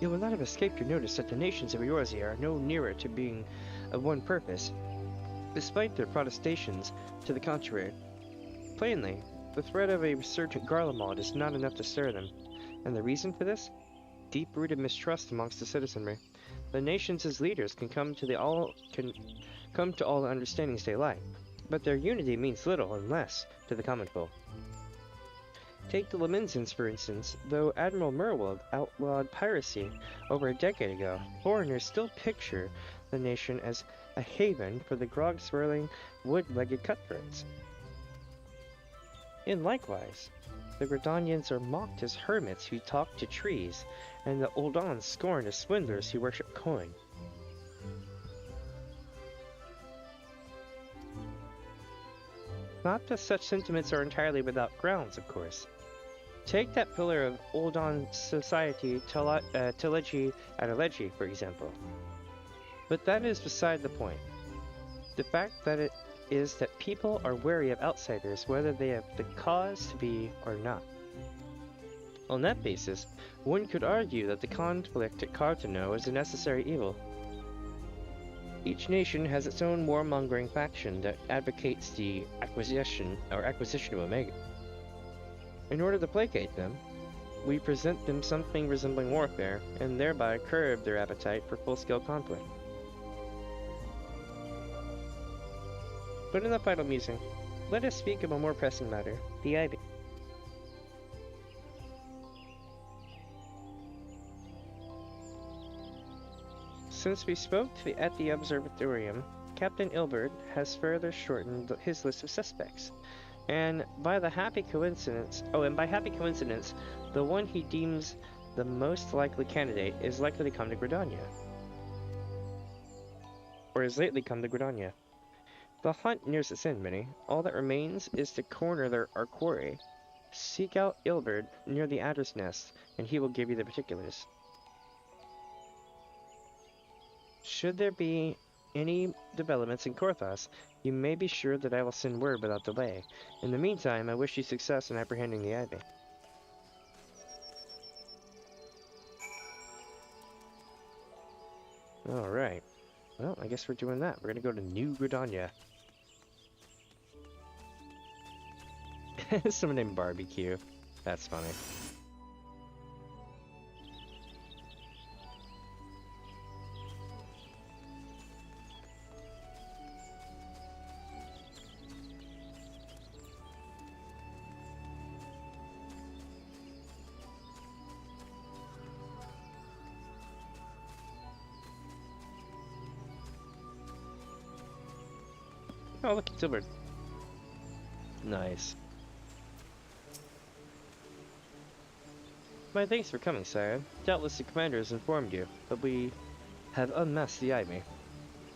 A: You will not have escaped your notice that the nations of Eorzea are no nearer to being of one purpose, despite their protestations to the contrary. Plainly, the threat of a resurgent Garlemald is not enough to stir them, and the reason for this? Deep-rooted mistrust amongst the citizenry. The nations as leaders can come to all the understandings they like, but their unity means little unless to the common folk. Take the Laminsans, for instance. Though Admiral Merwold outlawed piracy over a decade ago, foreigners still picture the nation as a haven for the grog-swirling, wood-legged cutthroats. And likewise, the Gridanians are mocked as hermits who talk to trees, and the Uldans scorned as swindlers who worship coin. Not that such sentiments are entirely without grounds, of course. Take that pillar of Uldan society, Telegy Adelegy, for example. But that is beside the point. The fact that it is that people are wary of outsiders whether they have the cause to be or not. On that basis, one could argue that the conflict at Cartano is a necessary evil. Each nation has its own warmongering faction that advocates the acquisition of Omega. In order to placate them, we present them something resembling warfare, and thereby curb their appetite for full-scale conflict. But in the final musing, let us speak of a more pressing matter, the Ivy. Since we spoke at the observatorium, Captain Ilbert has further shortened his list of suspects, and by happy coincidence, the one he deems the most likely candidate is likely to come to Gridania. Or has lately come to Gridania. The hunt nears its end, Minnie. All that remains is to corner our quarry. Seek out Ilbert near the Adder's Nest, and he will give you the particulars. Should there be any developments in Korthos, you may be sure that I will send word without delay. In the meantime, I wish you success in apprehending the Ivy. Alright. Well, I guess we're doing that. We're gonna go to New Gridania. Someone named Barbecue. That's funny. Oh, look, it's Silver. Nice. My thanks for coming, sire. Doubtless the commander has informed you, but we have unmasked the Ivy.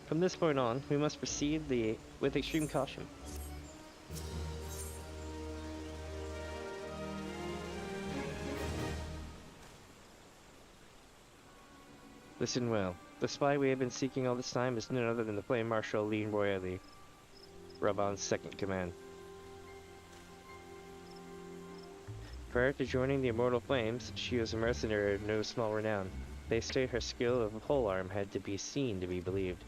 A: From this point on, we must proceed with extreme caution. Listen well. The spy we have been seeking all this time is none other than the Flame Marshal Lean Royally, Raban's second command. Prior to joining the Immortal Flames, she was a mercenary of no small renown. They state her skill of a polearm had to be seen to be believed.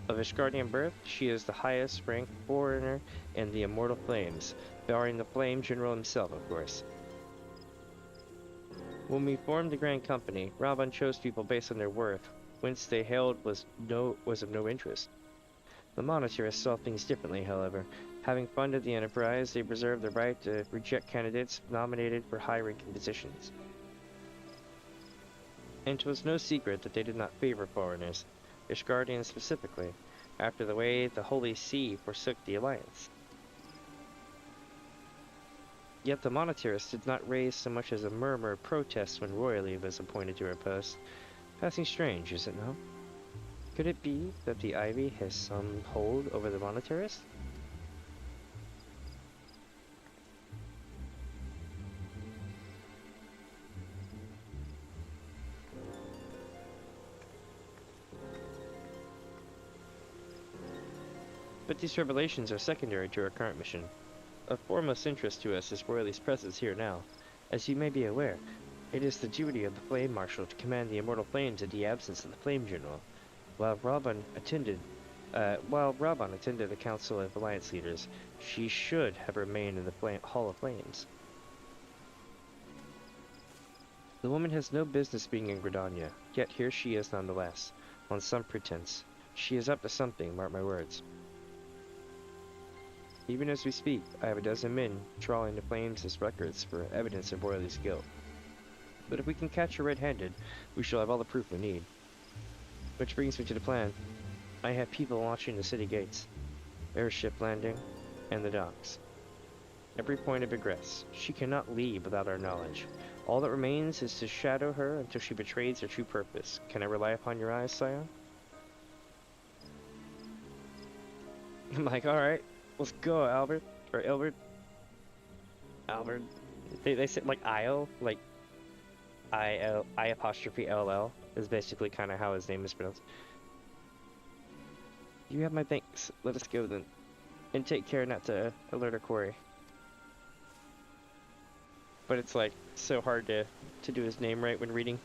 A: Of Ishgardian birth, she is the highest ranked foreigner in the Immortal Flames, barring the Flame General himself, of course. When we formed the Grand Company, Raban chose people based on their worth. Whence they hailed was of no interest. The monetarists saw things differently, however. Having funded the enterprise, they preserved the right to reject candidates nominated for high-ranking positions. And it was no secret that they did not favor foreigners, Ishgardians specifically, after the way the Holy See forsook the Alliance. Yet the monetarists did not raise so much as a murmur of protest when Royally was appointed to her post. Passing strange, is it not? Could it be that the Ivy has some hold over the monetarists? But these revelations are secondary to our current mission. Of foremost interest to us is Royally's presence here now. As you may be aware, it is the duty of the Flame Marshal to command the Immortal Flames in the absence of the Flame General. While Raban attended the Council of Alliance Leaders, she should have remained in the Hall of Flames. The woman has no business being in Gridania, yet here she is nonetheless, on some pretense. She is up to something, mark my words. Even as we speak, I have a dozen men trawling the Flames' records for evidence of Royally's guilt. But if we can catch her red-handed, we shall have all the proof we need. Which brings me to the plan. I have people watching the city gates, airship landing, and the docks. Every point of egress. She cannot leave without our knowledge. All that remains is to shadow her until she betrays her true purpose. Can I rely upon your eyes, Scion? I'm like, alright. Let's go, Albert. Or Albert. Albert. They said like Io, like I''LL is basically kind of how his name is pronounced. You have my thanks. Let us go then. And take care not to alert our quarry. But it's like so hard to do his name right when reading.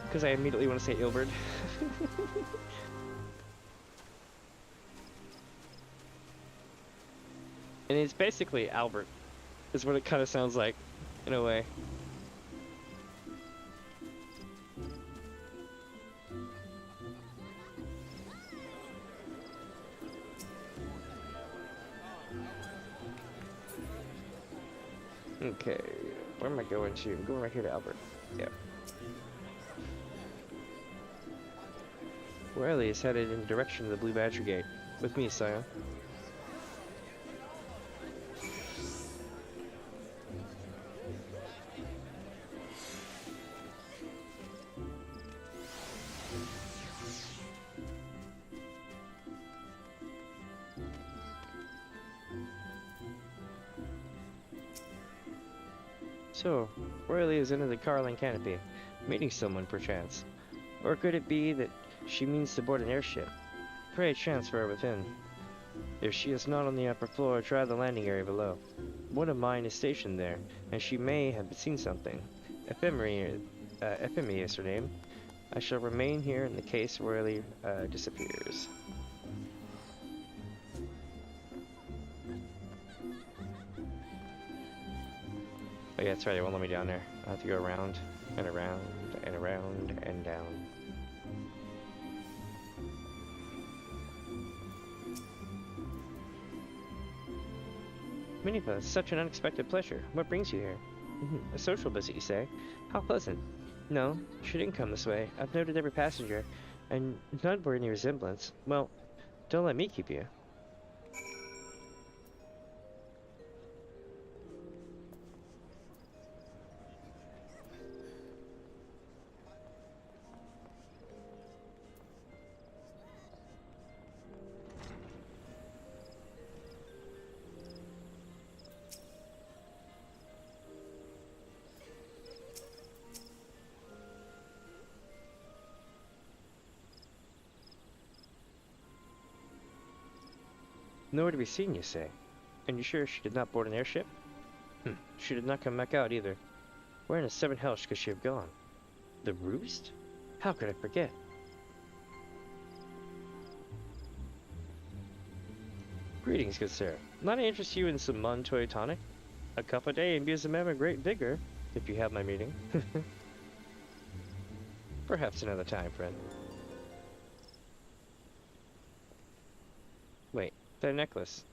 A: Because I immediately want to say Ilbert. And it's basically Albert, is what it kind of sounds like, in a way. Okay, where am I going to? I'm going right here to Albert. Yeah. Royally is headed in the direction of the Blue Badger Gate. With me, Scion. So, Royally is under the Carling canopy, meeting someone perchance. Or could it be that she means to board an airship? Pray transfer her within. If she is not on the upper floor, try the landing area below. One of mine is stationed there, and she may have seen something. Ephemera is her name. I shall remain here in the case Royally disappears. Oh yeah, that's right, it won't let me down there. I have to go around, and around, and around, and down. Minipa, such an unexpected pleasure. What brings you here? A social visit, you say? How pleasant. No, she didn't come this way. I've noted every passenger, and none bore any resemblance. Well, Don't let me keep you. Nowhere to be seen, you say? And you sure she did not board an airship? She did not come back out either. Where in the seven hells could she have gone? The roost? How could I forget? Greetings, good sir. Might I interest you in some Montoy tonic? A cup a day imbues a man with great vigor, if you have my meaning. Perhaps another time, friend. Wait, that necklace.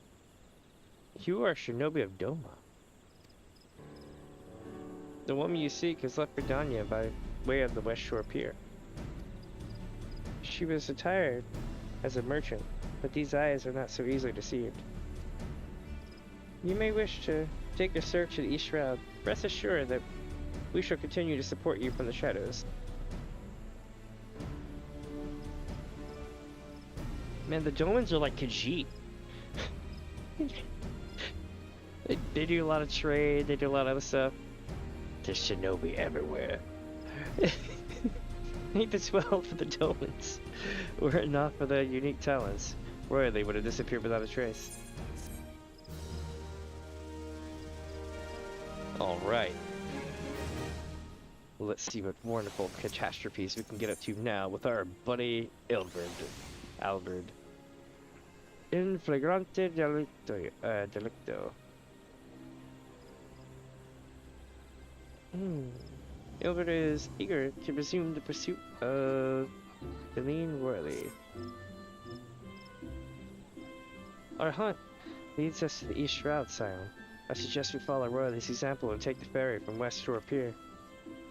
A: You are Shinobi of Doma. The woman you seek has left Gridania by way of the West Shore Pier. She was attired as a merchant, but these eyes are not so easily deceived. You may wish to take a search at East Shroud. Rest assured that we shall continue to support you from the shadows. Man, the Domans are like Khajiit. They do a lot of trade, they do a lot of other stuff. There's shinobi everywhere. Ain't this well for the Domans? Were it not for their unique talents, Roy, they would have disappeared without a trace. Alright. Let's see what wonderful catastrophes we can get up to now with our buddy Albert. In flagrante delicto. Albert is eager to resume the pursuit of Damien royally. Our hunt leads us to the East Shroud, Scion. I suggest we follow Royalty's example and take the ferry from West Shore Pier.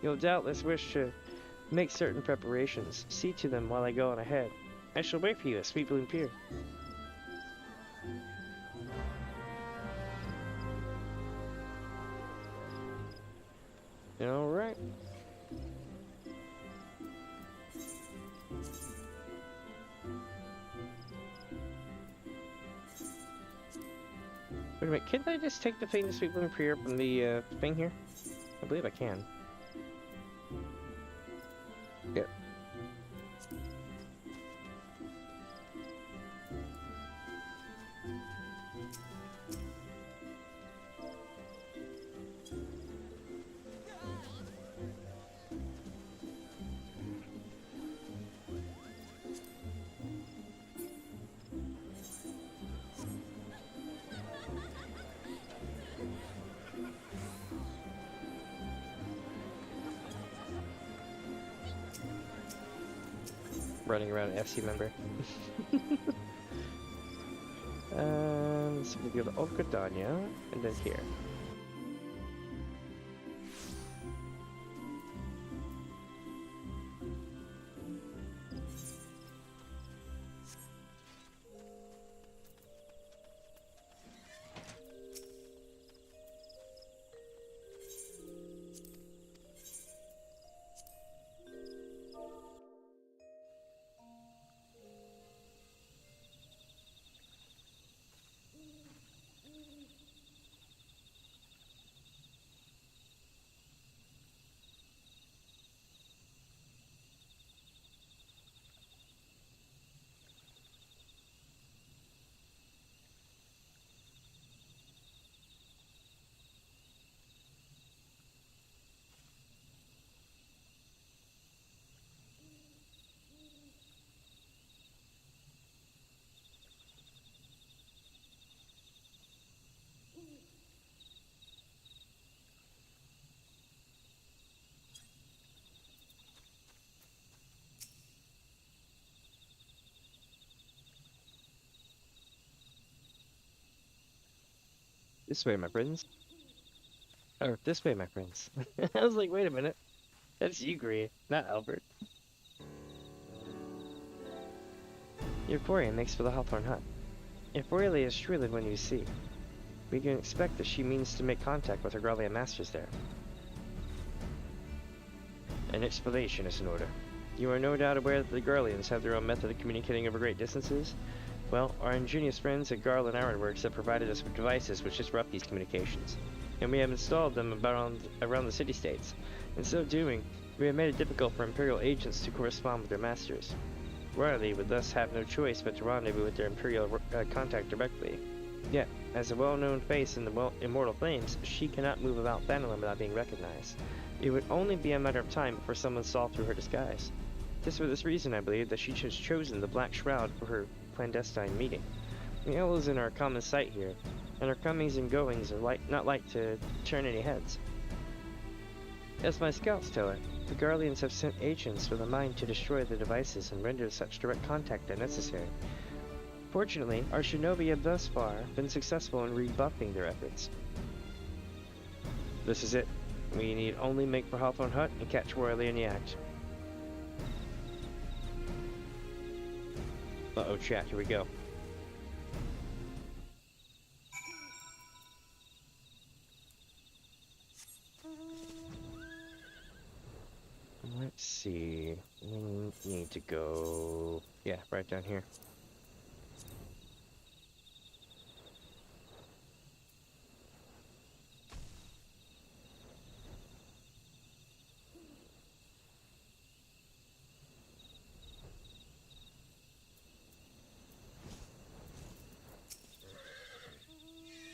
A: You'll doubtless wish to make certain preparations. See to them while I go on ahead. I shall wait for you at Sweet Balloon Pier. Alright. Wait a minute, can't I just take the thing to Sweet Balloon Pier from the thing here? I believe I can. Yep. Running around an FC member. So we go to Gridania and then here. This way, my friends. Or this way, my friends. I was like, wait a minute. That's you, Gree, not Albert. Euphoria makes for the Hawthorne Hut. If Aurelia is truly the one you see, we can expect that she means to make contact with her Garlean masters there. An explanation is in order. You are no doubt aware that the Garleans have their own method of communicating over great distances. Well, our ingenious friends at Garland Ironworks have provided us with devices which disrupt these communications, and we have installed them around the city-states. In so doing, we have made it difficult for Imperial agents to correspond with their masters. Royalty would thus have no choice but to rendezvous with their Imperial contact directly. Yet, as a well-known face in the Immortal Flames, she cannot move about Phantom without being recognized. It would only be a matter of time before someone saw through her disguise. Just for this reason, I believe that she has chosen the Black Shroud for her clandestine meeting. The elves in our common sight here, and our comings and goings are not like to turn any heads. As my scouts tell it, the Garleans have sent agents with a mind to destroy the devices and render such direct contact unnecessary. Fortunately, our shinobi have thus far been successful in rebuffing their efforts. This is it. We need only make for Hawthorne Hut and catch Royally in the act. Uh-oh, chat, here we go. Let's see. We need to go... yeah, right down here.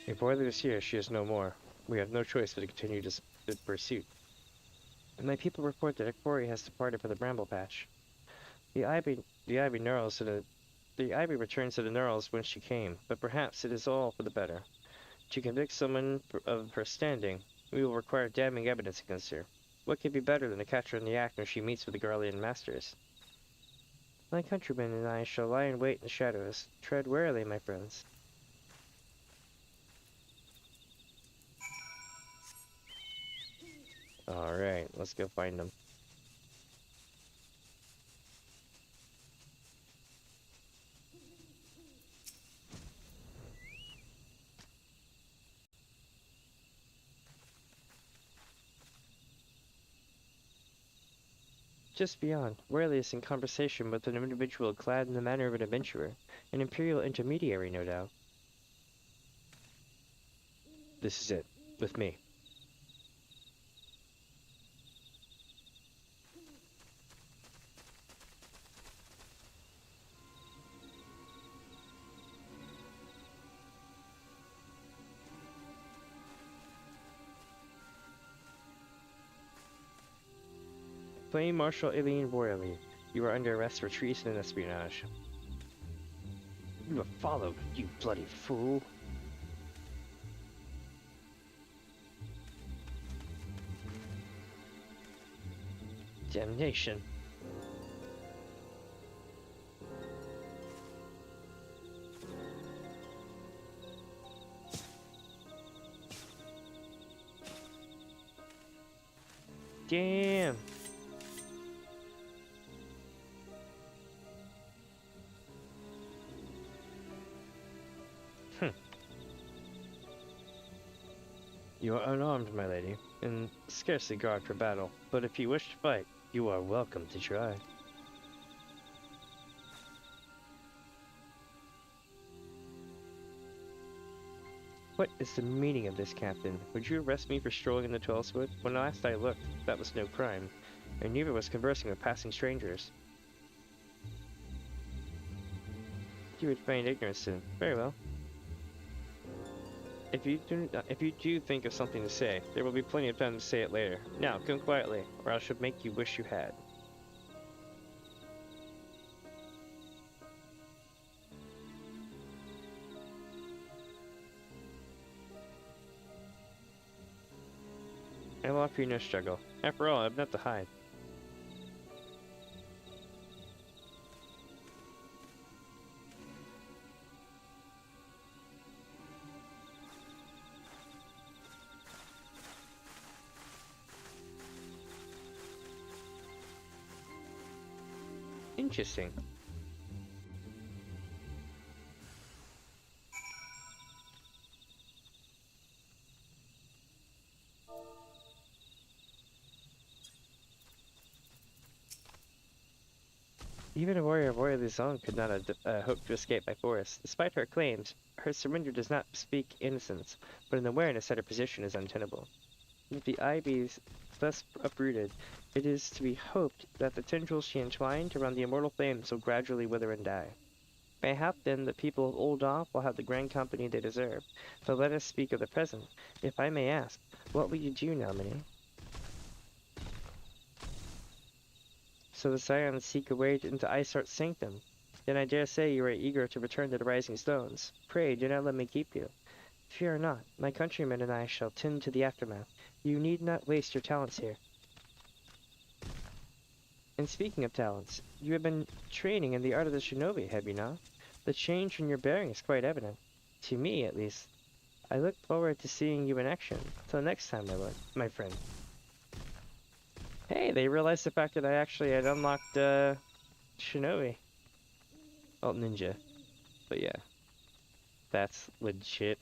A: If Royally is here, she is no more. We have no choice but to continue this pursuit. And my people report that a quarry has departed for the Bramble Patch. The ivy returns to the gnarls whence she came, but perhaps it is all for the better. To convict someone of her standing, we will require damning evidence against her. What could be better than to catch her in the act when she meets with the Garlean masters? My countrymen and I shall lie in wait in the shadows. Tread warily, my friends. Alright, let's go find them. Just beyond, Royally is in conversation with an individual clad in the manner of an adventurer, an Imperial intermediary, no doubt. This is it, with me. Flame Marshal Aileen Royally, you are under arrest for treason and espionage. You were followed, you bloody fool. Damnation. Damn. You are unarmed, my lady, and scarcely guard for battle, but if you wish to fight, you are welcome to try. What is the meaning of this, Captain? Would you arrest me for strolling in the Tweleswood? When last I looked, that was no crime, and neither was conversing with passing strangers. You would feign ignorance then. Very well. If you do think of something to say, there will be plenty of time to say it later. Now, come quietly, or I should make you wish you had. I will offer you no struggle. After all, I have not to hide. Interesting. Even a warrior of Royalty's own could not have hoped to escape by force. Despite her claims, her surrender does not speak innocence, but an awareness that her position is untenable. With the ivies thus uprooted, it is to be hoped that the tendrils she entwined around the immortal flames will gradually wither and die. Mayhap then the people of Ul'dah will have the grand company they deserve. But let us speak of the present. If I may ask, what will you do, nominee? So the Scions seek a way into Iceheart's sanctum. Then I dare say you are eager to return to the Rising Stones. Pray, do not let me keep you. Fear not, my countrymen and I shall tend to the aftermath. You need not waste your talents here. And speaking of talents, you have been training in the art of the shinobi, have you not? The change in your bearing is quite evident. To me, at least. I look forward to seeing you in action. Till next time, my friend. Hey, they realized the fact that I actually had unlocked, shinobi. Well, ninja. But yeah. That's legit.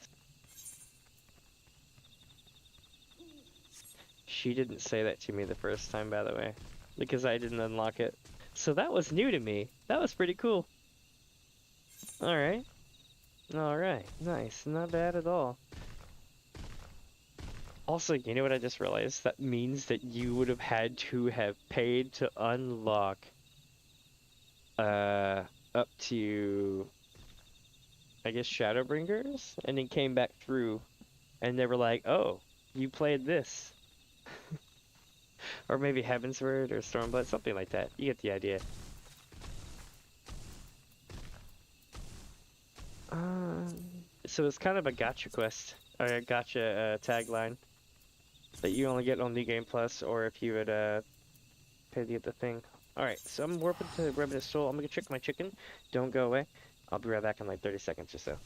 A: She didn't say that to me the first time, by the way. Because I didn't unlock it. So that was new to me. That was pretty cool. Alright. Alright. Nice. Not bad at all. Also, you know what I just realized? That means that you would have had to have paid to unlock up to, I guess, Shadowbringers, and then came back through and they were like, oh, you played this. Or maybe Heavensward or Stormblood, something like that. You get the idea. So it's kind of a gacha quest, or a gacha tagline that you only get on New Game Plus, or if you would pay the other thing. Alright, so I'm warping to Revenant Soul. I'm gonna check my chicken. Don't go away. I'll be right back in like 30 seconds or so.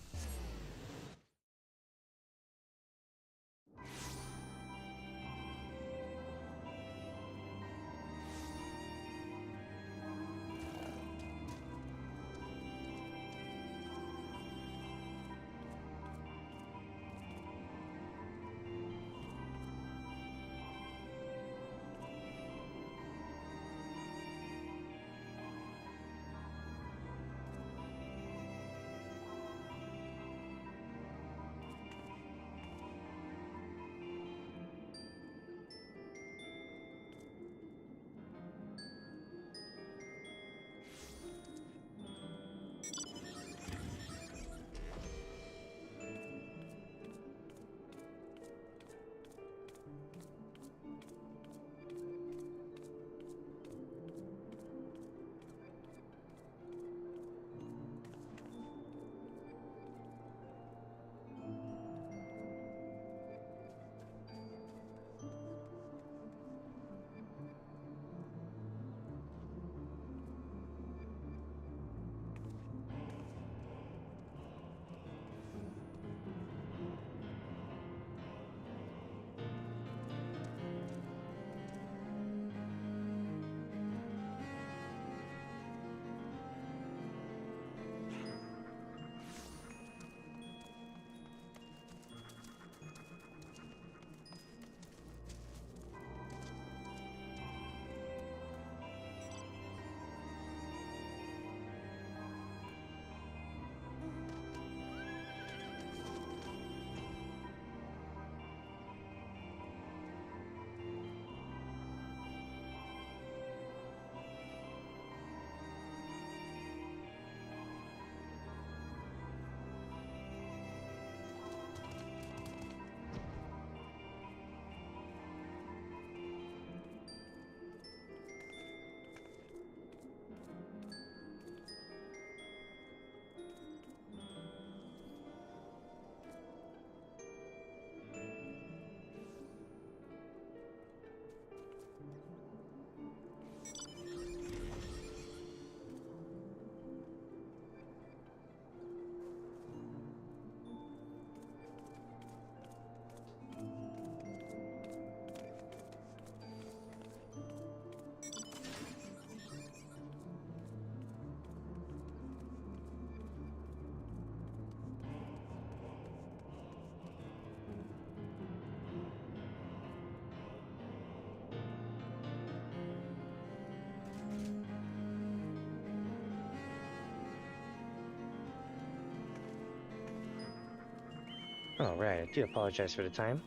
A: Alright, I do apologize for the time.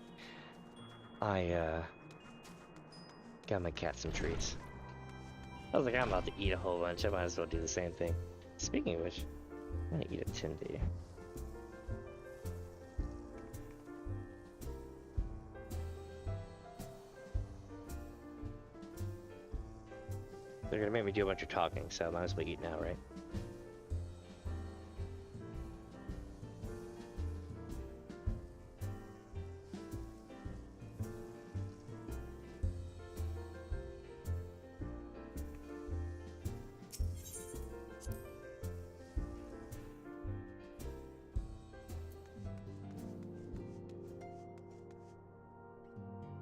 A: I, got my cat some treats. I was like, I'm about to eat a whole bunch, I might as well do the same thing. Speaking of which, I'm gonna eat a Tindy. They're gonna make me do a bunch of talking, so I might as well eat now, right?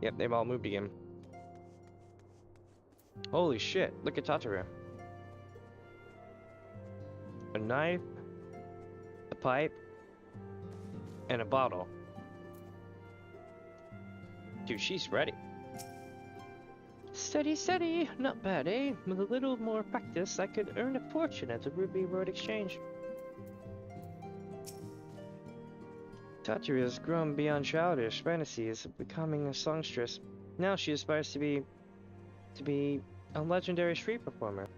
A: Yep, they've all moved again. Holy shit, look at Tataru. A knife, a pipe, and a bottle. Dude, she's ready. Steady, steady. Not bad, eh? With a little more practice, I could earn a fortune at the Ruby Road Exchange. Tataru has grown beyond childish fantasies of becoming a songstress. Now she aspires to be a legendary street performer.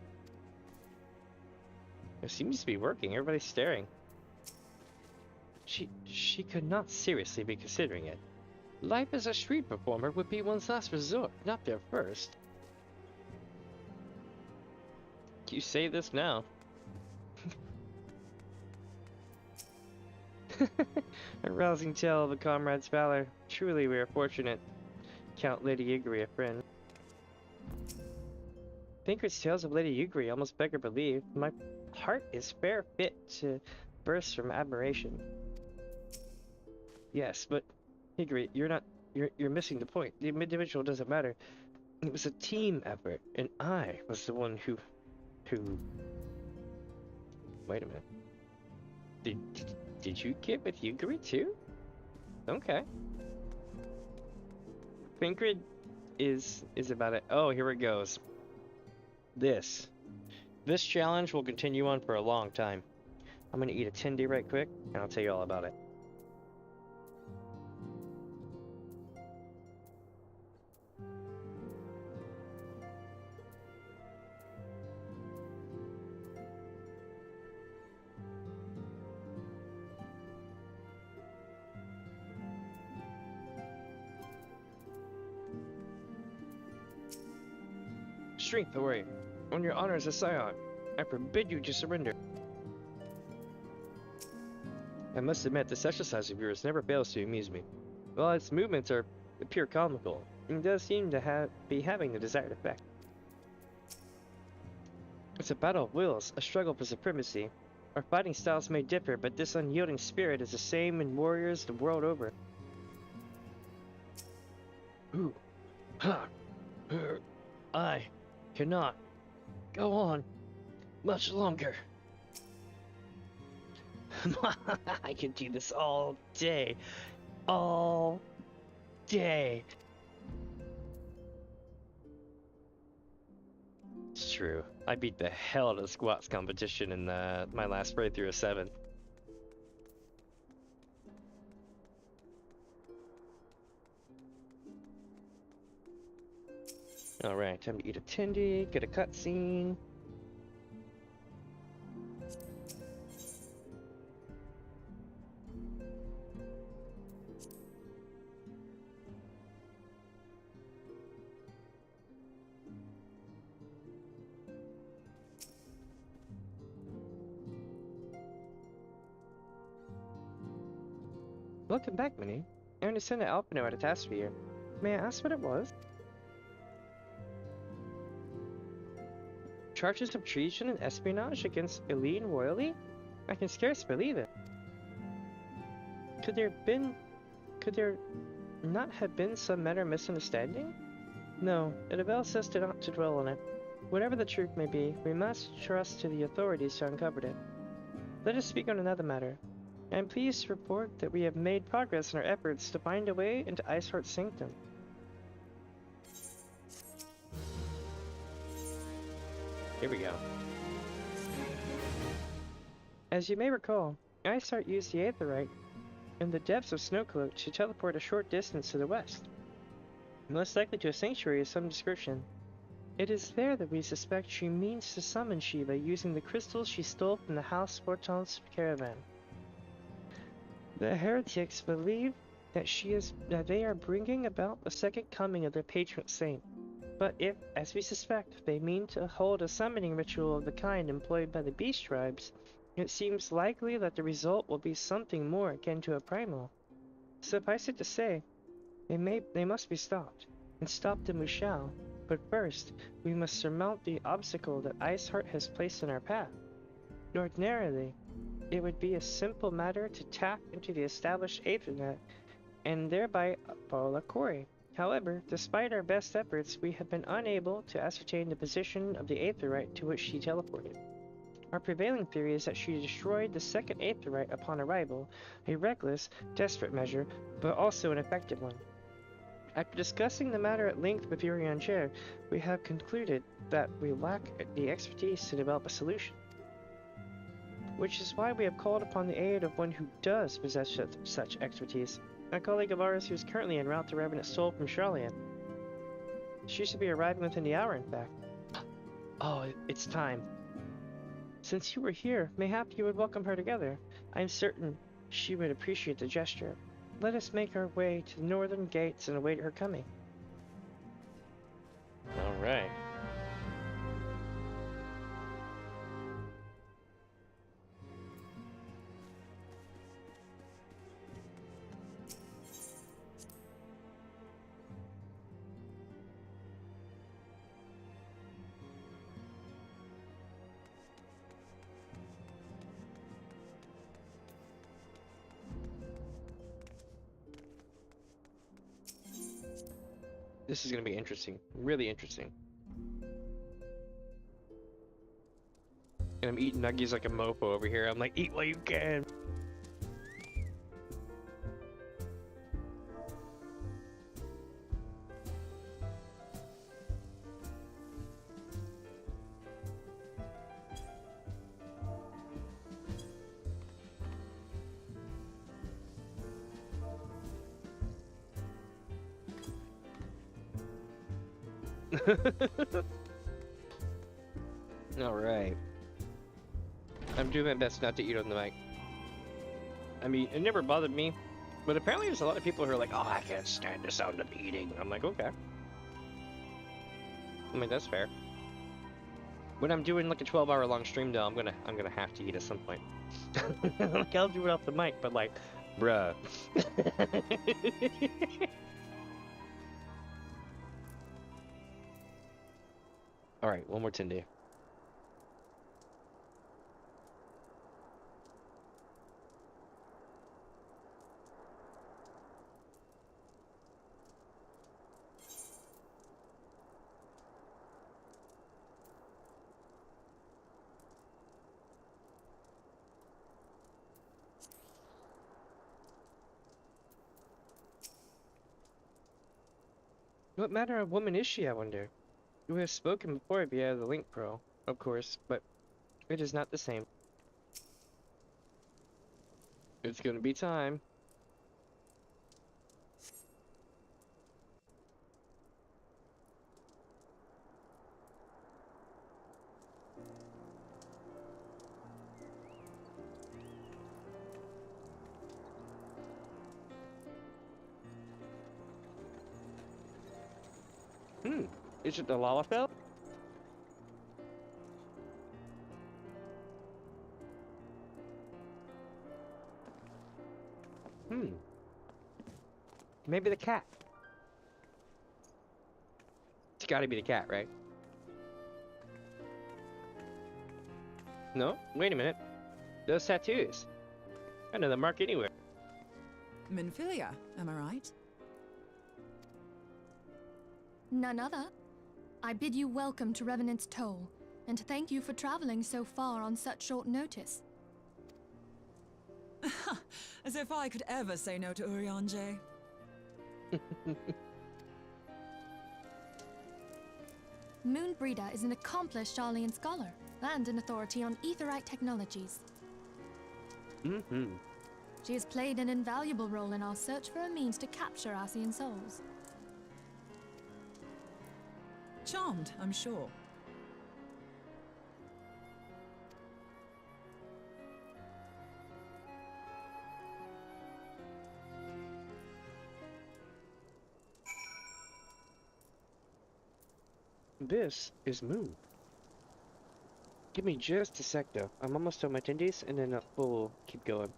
A: It seems to be working. Everybody's staring. She could not seriously be considering it. Life as a street performer would be one's last resort, not their first. You say this now. A rousing tale of a comrade's valor. Truly we are fortunate. Count Lady Yuguri a friend. Thinker's tales of Lady Yuguri almost beggar belief. My heart is fair fit to burst from admiration. Yes, but Yuguri, you're missing the point. The individual doesn't matter. It was a team effort, and I was the one who... Wait a minute. Did you get with Yuguri too? Okay. Pinkred is about it. Oh, here it goes. This challenge will continue on for a long time. I'm gonna eat a Tindy right quick, and I'll tell you all about it. Strength away. On your honor as a scion, I forbid you to surrender. I must admit, this exercise of yours never fails to amuse me. While its movements are pure comical, it does seem to be having the desired effect. It's a battle of wills, a struggle for supremacy. Our fighting styles may differ, but this unyielding spirit is the same in warriors the world over. Ooh. Ha! I cannot go on much longer. I can do this all day. All day. It's true. I beat the hell out of the squats competition in my last playthrough of 7. Alright, time to eat a Tindy, get a cutscene. Welcome back, Minnie. I understand that Alpino had a task for you. May I ask what it was? Charges of treason and espionage against Eileen royally? I can scarce believe it. Could there not have been some matter of misunderstanding? No, it avails us not to dwell on it. Whatever the truth may be, we must trust to the authorities to uncover it. Let us speak on another matter. I am pleased to report that we have made progress in our efforts to find a way into Iceheart's sanctum. Here we go. As you may recall, Iceheart used the Aetherite in the depths of Snowcloak to teleport a short distance to the west, most likely to a sanctuary of some description. It is there that we suspect she means to summon Shiva using the crystals she stole from the House Forton's caravan. The heretics believe that they are bringing about the second coming of their patron saint. But if, as we suspect, they mean to hold a summoning ritual of the kind employed by the beast tribes, it seems likely that the result will be something more akin to a primal. Suffice it to say, they must be stopped, and stop them we shall. But first, we must surmount the obstacle that Iceheart has placed in our path. Ordinarily, it would be a simple matter to tap into the established Aethernet and thereby follow a quarry. However, despite our best efforts, we have been unable to ascertain the position of the Aetherite to which she teleported. Our prevailing theory is that she destroyed the second Aetherite upon arrival, a reckless, desperate measure, but also an effective one. After discussing the matter at length with Eorzea, we have concluded that we lack the expertise to develop a solution. Which is why we have called upon the aid of one who does possess such expertise, a colleague of ours who is currently en route to Revenant Soul from Charlian. She should be arriving within the hour, in fact. Oh, it's time. Since you were here, mayhap you would welcome her together. I am certain she would appreciate the gesture. Let us make our way to the northern gates and await her coming. Alright. This is going to be interesting. Really interesting. And I'm eating nuggies like a mofo over here. I'm like, eat while you can. Alright. I'm doing my best not to eat on the mic. I mean, it never bothered me, but apparently there's a lot of people who are like, oh, I can't stand the sound of eating. I'm like, okay. I mean, that's fair. When I'm doing like a 12-hour long stream though, I'm gonna have to eat at some point. Like, I'll do it off the mic, but like, bruh. Alright, one more Tindy. What manner of woman is she, I wonder? We have spoken before via the Link Pro, of course, but it is not the same. It's gonna be time. Is it the Lalafell? Maybe the cat. It's gotta be the cat, right? No? Wait a minute. Those tattoos. I know the mark anywhere.
K: Minfilia, am I right?
L: None other. I bid you welcome to Revenant's Toll, and thank you for traveling so far on such short notice.
K: As if I could ever say no to Eorzea.
L: Moonbreeder is an accomplished Charlian scholar and an authority on aetherite technologies. She has played an invaluable role in our search for a means to capture Ascian souls.
K: Charmed, I'm sure.
A: This is Moon. Give me just a sec though. I'm almost on my 10 days and then we'll keep going.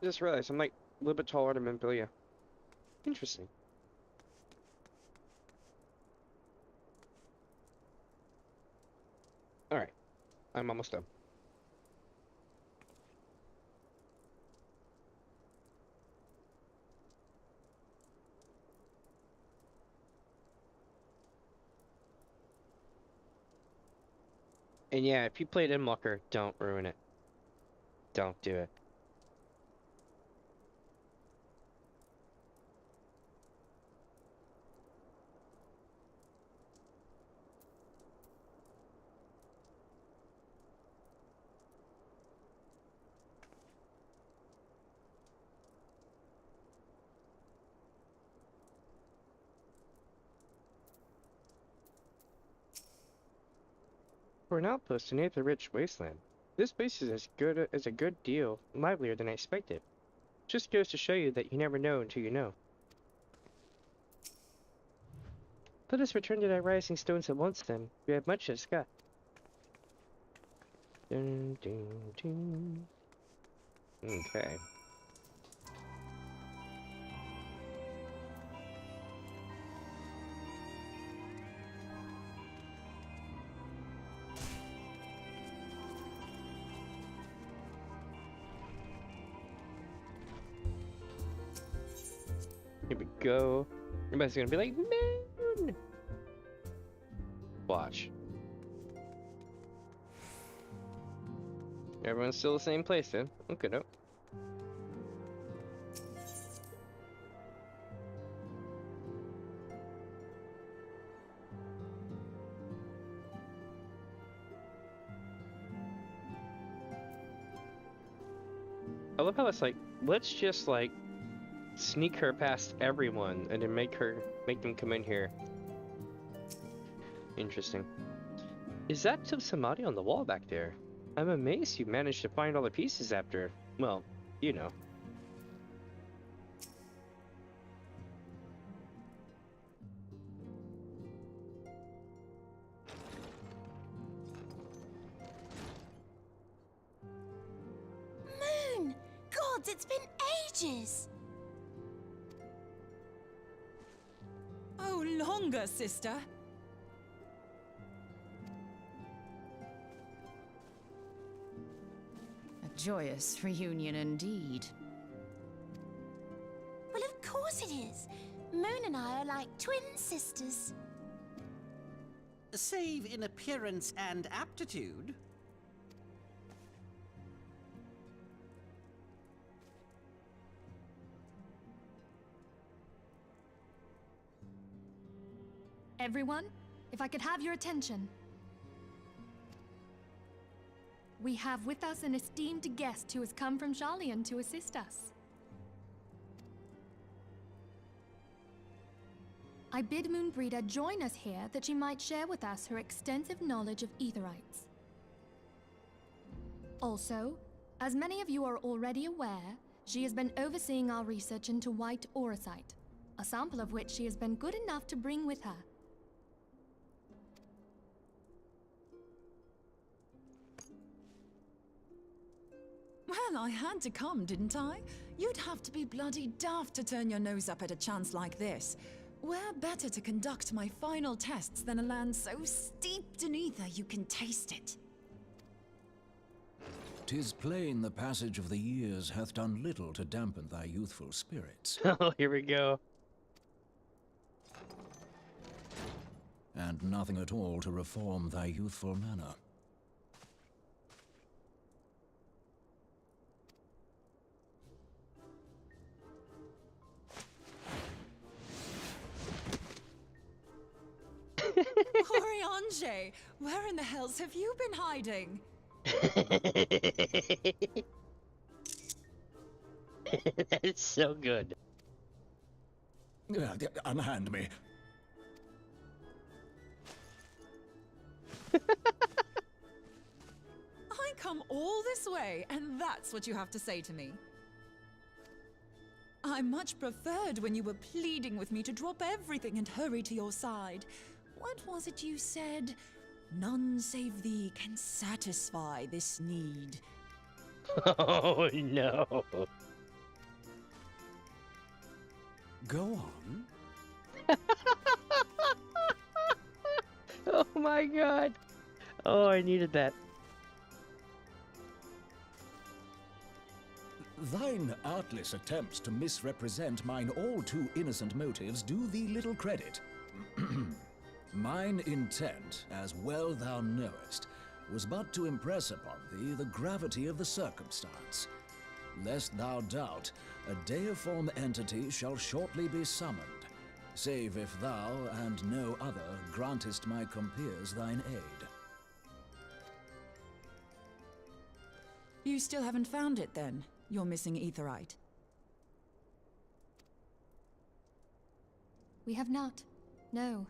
A: Just realized I'm like a little bit taller than Mempilia. Interesting. Alright. I'm almost done. And yeah, if you played Endwalker, don't ruin it. Don't do it. For an outpost near the rich wasteland, this place is as a good deal livelier than I expected. Just goes to show you that you never know until you know. Let us return to that rising stones at once then. We have much to discuss. Dun, dun, dun. Okay. Here we go. Everybody's gonna be like, Moon! Watch. Everyone's still the same place then. Okay, no. I love how it's like, let's just like sneak her past everyone and then make them come in here. Interesting. Is that some samadhi on the wall back there? I'm amazed you managed to find all the pieces after, well, you know.
M: Moon! Gods, it's been ages!
K: Oh, longer, sister.
N: A joyous reunion indeed.
M: Well, of course it is. Moon and I are like twin sisters.
O: Save in appearance and aptitude.
L: Everyone, if I could have your attention. We have with us an esteemed guest who has come from Sharlayan to assist us. I bid Moonbreeder join us here that she might share with us her extensive knowledge of Aetherites. Also, as many of you are already aware, she has been overseeing our research into white Auracite, a sample of which she has been good enough to bring with her.
K: Well, I had to come, didn't I? You'd have to be bloody daft to turn your nose up at a chance like this. Where better to conduct my final tests than a land so steeped in ether you can taste it?
P: 'Tis plain the passage of the years hath done little to dampen thy youthful spirits.
A: Oh, here we go.
P: And nothing at all to reform thy youthful manner.
K: Sanjay! Where in the hells have you been hiding?
A: That's so good.
P: Unhand me.
K: I come all this way, and that's what you have to say to me. I much preferred when you were pleading with me to drop everything and hurry to your side. What was it you said? None save thee can satisfy this need.
A: Oh no.
Q: Go on.
A: Oh my god. Oh, I needed that.
P: Thine artless attempts to misrepresent mine all too innocent motives do thee little credit. Mine intent, as well thou knowest, was but to impress upon thee the gravity of the circumstance. Lest thou doubt, a deiform entity shall shortly be summoned, save if thou and no other grantest my compeers thine aid.
K: You still haven't found it then? You're missing Aetherite.
L: We have not. No.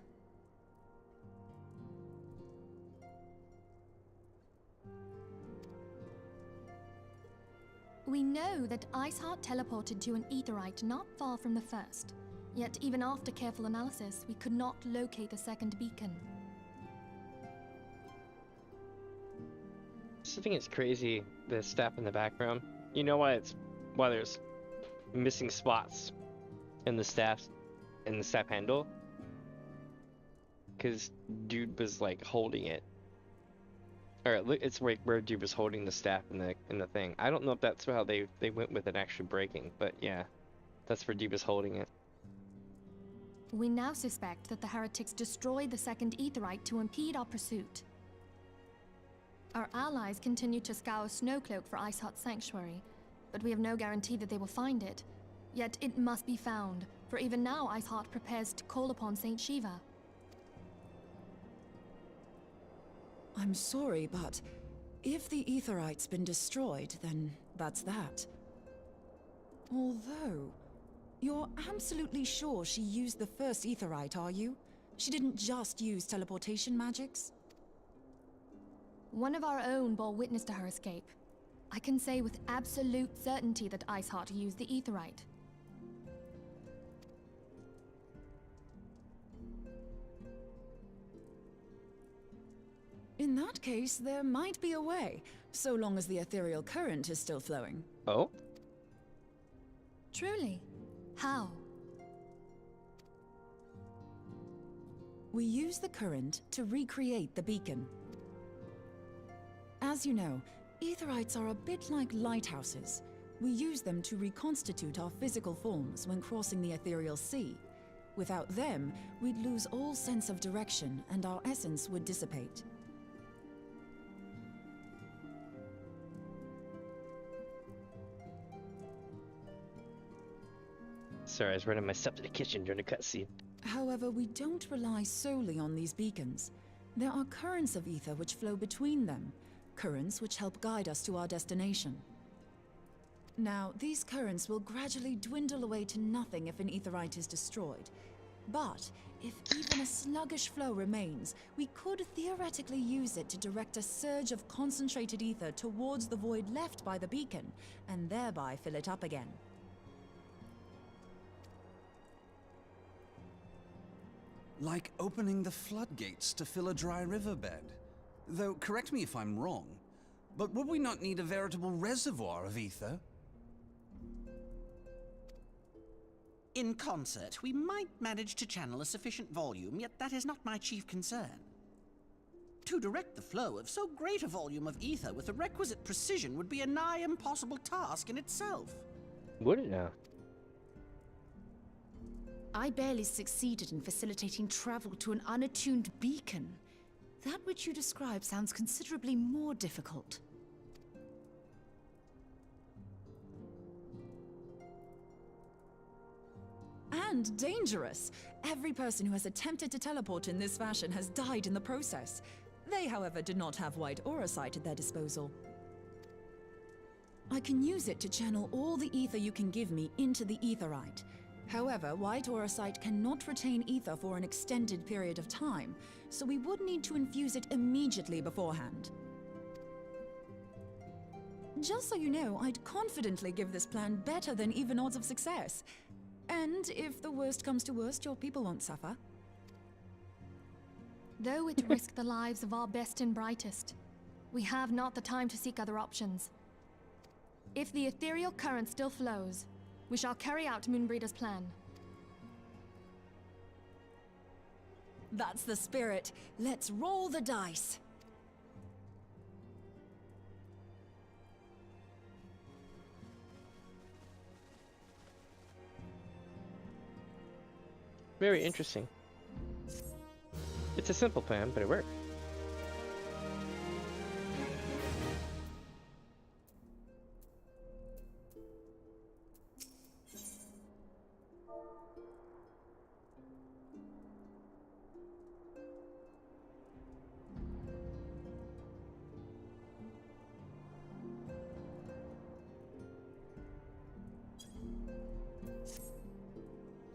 L: We know that Iceheart teleported to an Aetherite not far from the first. Yet even after careful analysis, we could not locate the second beacon.
A: I think it's crazy, the staff in the background. You know why there's missing spots in the staff handle? Because dude was like holding it. Or it's where dude was holding the staff in the thing. I don't know if that's how they went with it actually breaking, but yeah, that's where dude was holding it.
L: We now suspect that the heretics destroyed the second Aetherite to impede our pursuit. Our allies continue to scour Snowcloak for Iceheart's sanctuary, but we have no guarantee that they will find it. Yet it must be found, for even now Iceheart prepares to call upon Saint Shiva.
K: I'm sorry, but if the Aetherite's been destroyed, then that's that. Although, you're absolutely sure she used the first Aetherite, are you? She didn't just use teleportation magics?
L: One of our own bore witness to her escape. I can say with absolute certainty that Iceheart used the Aetherite.
K: In that case, there might be a way, so long as the ethereal current is still flowing.
A: Oh?
L: Truly? How?
K: We use the current to recreate the beacon. As you know, Aetherites are a bit like lighthouses. We use them to reconstitute our physical forms when crossing the ethereal sea. Without them, we'd lose all sense of direction and our essence would dissipate.
A: Sorry, I was running myself to the kitchen during the cutscene.
K: However, we don't rely solely on these beacons. There are currents of ether which flow between them, currents which help guide us to our destination. Now, these currents will gradually dwindle away to nothing if an Aetherite is destroyed. But if even a sluggish flow remains, we could theoretically use it to direct a surge of concentrated ether towards the void left by the beacon, and thereby fill it up again.
Q: Like opening the floodgates to fill a dry riverbed. Though, correct me if I'm wrong, but would we not need a veritable reservoir of ether?
O: In concert, we might manage to channel a sufficient volume, yet that is not my chief concern. To direct the flow of so great a volume of ether with the requisite precision would be a nigh impossible task in itself.
A: Would it now?
N: I barely succeeded in facilitating travel to an unattuned beacon. That which you describe sounds considerably more difficult.
K: and dangerous. Every person who has attempted to teleport in this fashion has died in the process. They, however, did not have white aura sight at their disposal. I can use it to channel all the ether you can give me into the aetheryte. However, white aura sight cannot retain ether for an extended period of time, so we would need to infuse it immediately beforehand. Just so you know, I'd confidently give this plan better than even odds of success. And if the worst comes to worst, your people won't suffer.
L: Though it risk the lives of our best and brightest, we have not the time to seek other options. If the ethereal current still flows, we shall carry out Moonbreeder's plan.
K: That's the spirit. Let's roll the dice.
A: Very interesting. It's a simple plan, but it worked.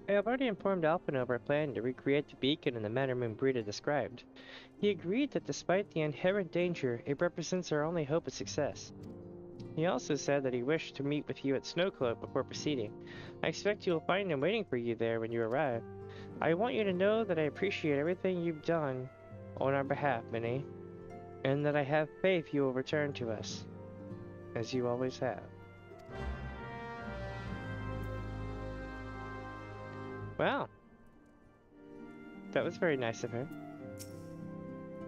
A: I have already informed Alpino of our plan to recreate the beacon in the manner Moonbreeder described. He agreed that despite the inherent danger, it represents our only hope of success. He also said that he wished to meet with you at Snowcloak before proceeding. I expect you will find him waiting for you there when you arrive. I want you to know that I appreciate everything you've done on our behalf, Minnie, and that I have faith you will return to us, as you always have. Wow. That was very nice of her.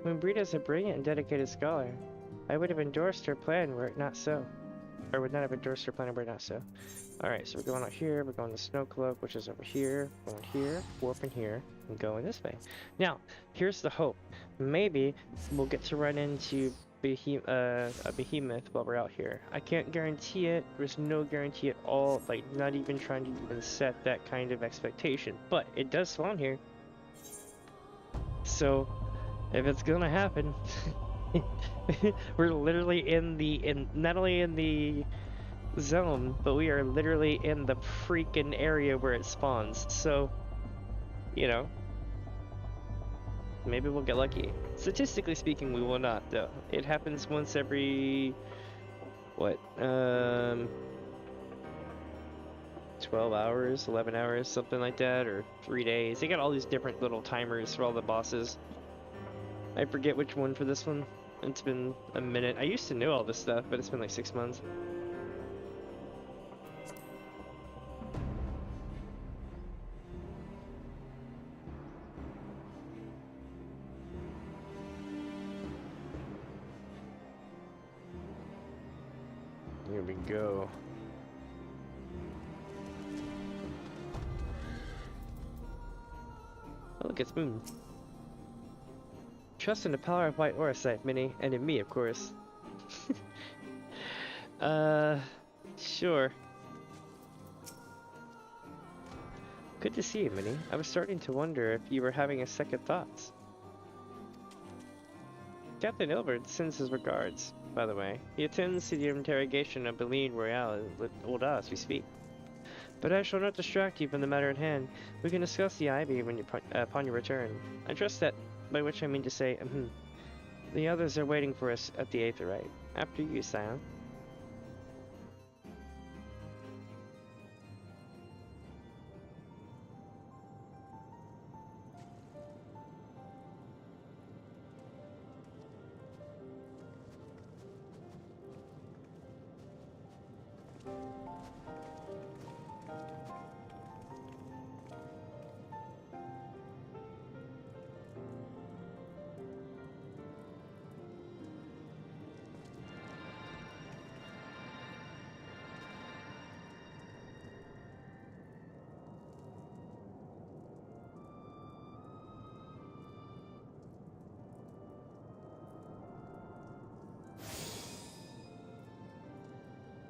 A: Moonbreeder is a brilliant and dedicated scholar. I would have endorsed her plan were it not so. Or would not have endorsed her plan were it not so. Alright, so we're going out here, we're going to Snowcloak, which is over here, going here, warping here, and going this way. Now, here's the hope. Maybe we'll get to run into a behemoth while we're out here. I can't guarantee it. There's no guarantee at all, like not even trying to even set that kind of expectation, but it does spawn here. So if it's gonna happen, we're literally not only in the zone, but we are literally in the freaking area where it spawns. So, you know, maybe we'll get lucky. Statistically speaking, we will not, though. It happens once every, what, 12 hours, 11 hours, something like that, or 3 days. They got all these different little timers for all the bosses. I forget which one for this one. It's been a minute. I used to know all this stuff, but it's been like 6 months. Here we go. Oh, look, it's Moon. Trust in the power of white aura sight, Minnie, and in me, of course. Sure. Good to see you, Minnie. I was starting to wonder if you were having a second thoughts. Captain Ilbert sends his regards, by the way. He attends to the interrogation of Beline Royale with Old as we speak. But I shall not distract you from the matter at hand. We can discuss the Ivy when you, upon your return. I trust that, by which I mean to say, the others are waiting for us at the Aetherite. After you, Scion.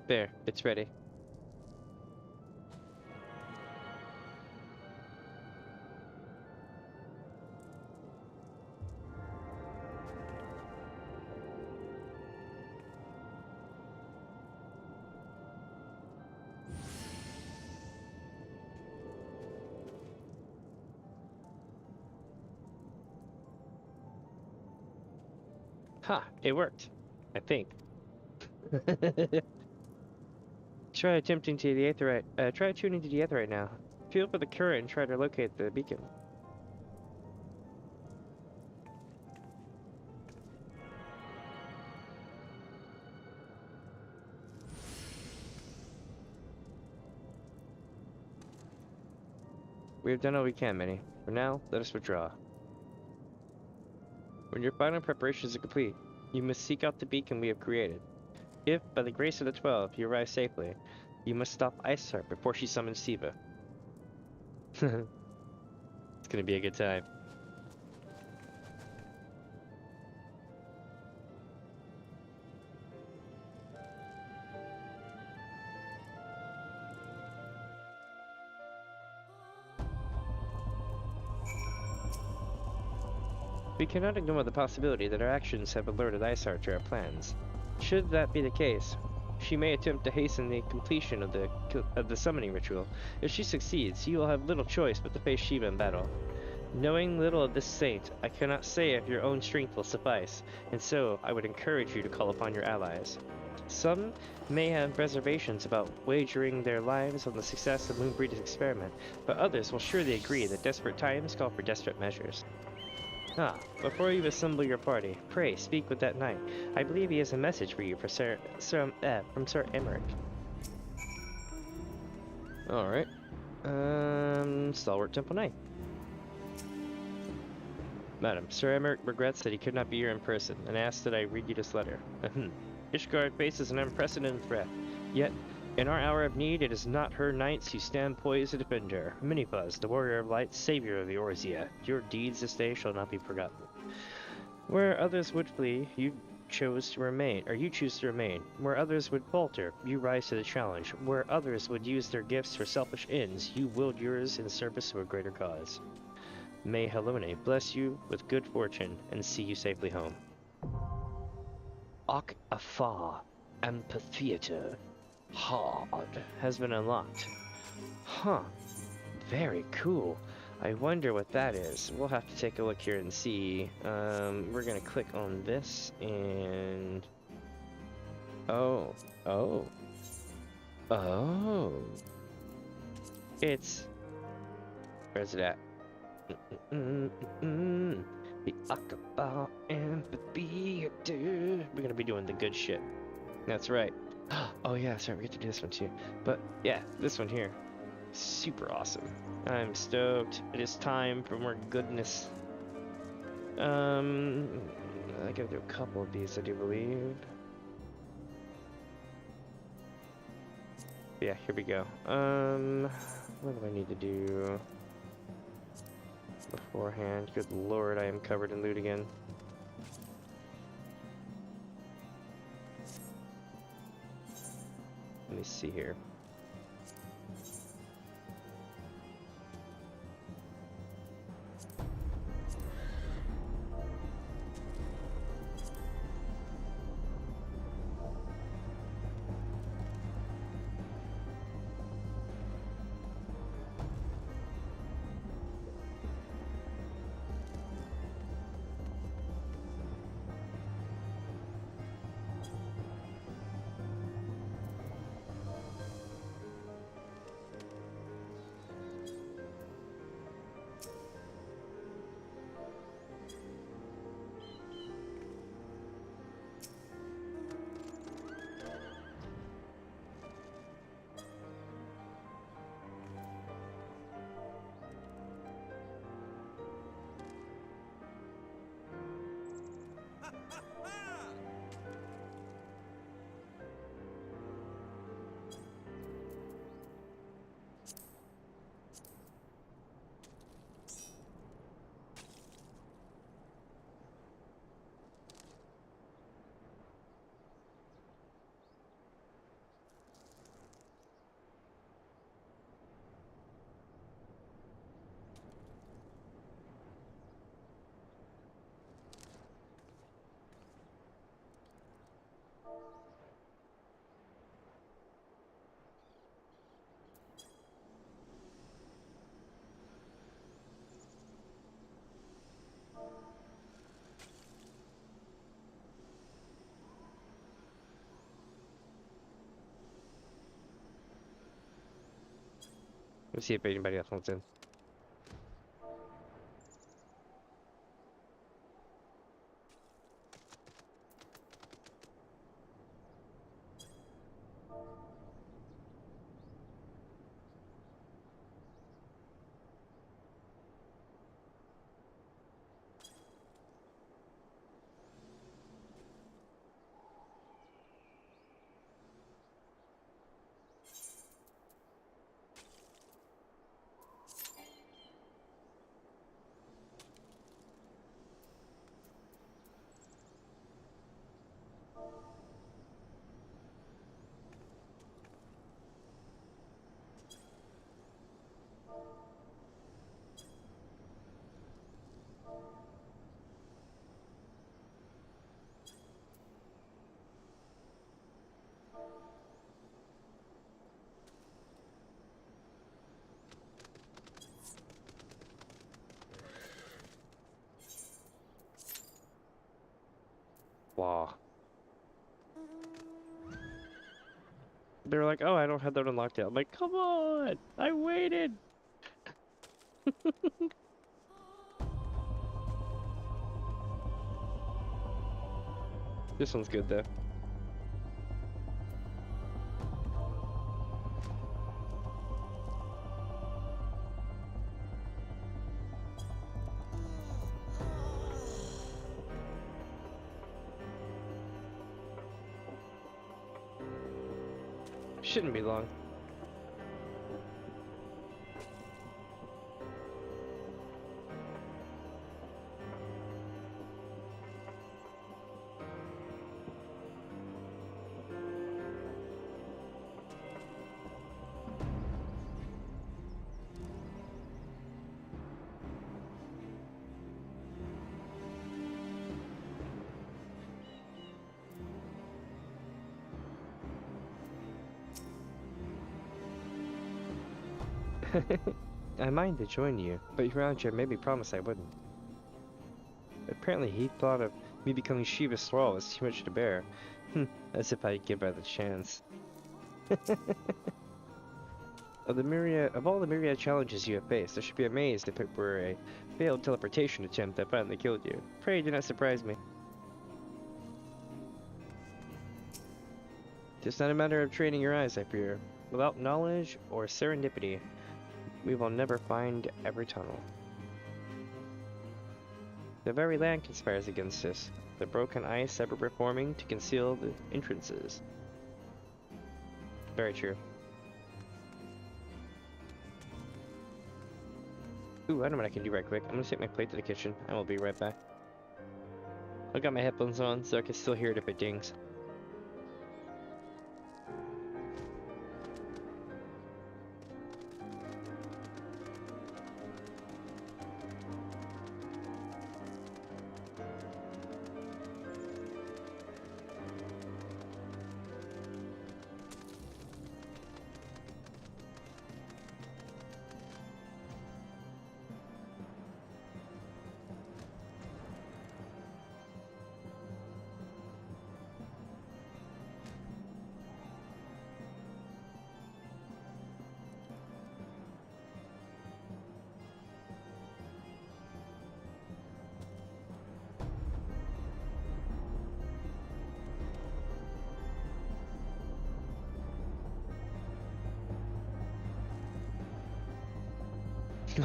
A: There, it's ready. Ha! It worked. I think. Try attempting to the aetherite. Try tuning to the aetherite now. Feel for the current and try to locate the beacon. We have done all we can, Minnie. For now, let us withdraw. When your final preparations are complete, you must seek out the beacon we have created. If, by the grace of the 12, you arrive safely, you must stop Iceheart before she summons Shiva. It's gonna be a good time. We cannot ignore the possibility that our actions have alerted Iceheart to our plans. Should that be the case, she may attempt to hasten the completion of the summoning ritual. If she succeeds, you will have little choice but to face Shiva in battle. Knowing little of this saint, I cannot say if your own strength will suffice, and so I would encourage you to call upon your allies. Some may have reservations about wagering their lives on the success of Moonbreeder's experiment, but others will surely agree that desperate times call for desperate measures. Ah, before you assemble your party, pray speak with that knight. I believe he has a message for you from Sir Emmerich. Alright. Stalwart Temple Knight. Madam, Sir Emmerich regrets that he could not be here in person, and asks that I read you this letter. Ishgard faces an unprecedented threat, yet, in our hour of need, it is not her knights who stand poised to defend her. Minifuzz, the warrior of light, savior of Eorzea, your deeds this day shall not be forgotten. Where others would flee, you choose to remain. Where others would falter, you rise to the challenge. Where others would use their gifts for selfish ends, you wield yours in service to a greater cause. May Helone bless you with good fortune and see you safely home. Ok Afar Amphitheater Hard has been unlocked. Huh. Very cool. I wonder what that is. We'll have to take a look here and see. We're gonna click on this and... Oh. It's... Where's it at? The Akaba Amphitheater. We're gonna be doing the good shit. That's right. Oh yeah, sorry, we get to do this one too. But yeah, this one here. Super awesome. I'm stoked. It is time for more goodness. I gotta do a couple of these, I do believe. Yeah, here we go. What do I need to do beforehand? Good lord, I am covered in loot again. Let me see here. Let's see if anybody else wants in. Wow. They were like, oh, I don't have that unlocked yet. I'm like, come on! I waited! This one's good, though. Shouldn't be long. I might to join you, but your manager made me promise I wouldn't. Apparently he thought of me becoming Shiva's thrall was too much to bear. As if I'd give her the chance. Of all the myriad challenges you have faced, I should be amazed if it were a failed teleportation attempt that finally killed you. Pray do not surprise me. It's not a matter of training your eyes, I fear. Without knowledge or serendipity, we will never find every tunnel. The very land conspires against us, the broken ice ever reforming to conceal the entrances. Very true. Ooh, I know what I can do right quick. I'm gonna take my plate to the kitchen. I will be right back. I got my headphones on so I can still hear it if it dings.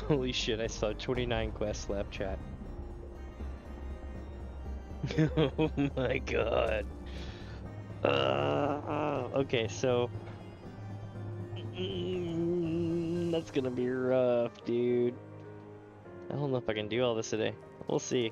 A: Holy shit, I saw 29 quests left, chat. Oh my god. Okay, so... that's gonna be rough, dude. I don't know if I can do all this today. We'll see.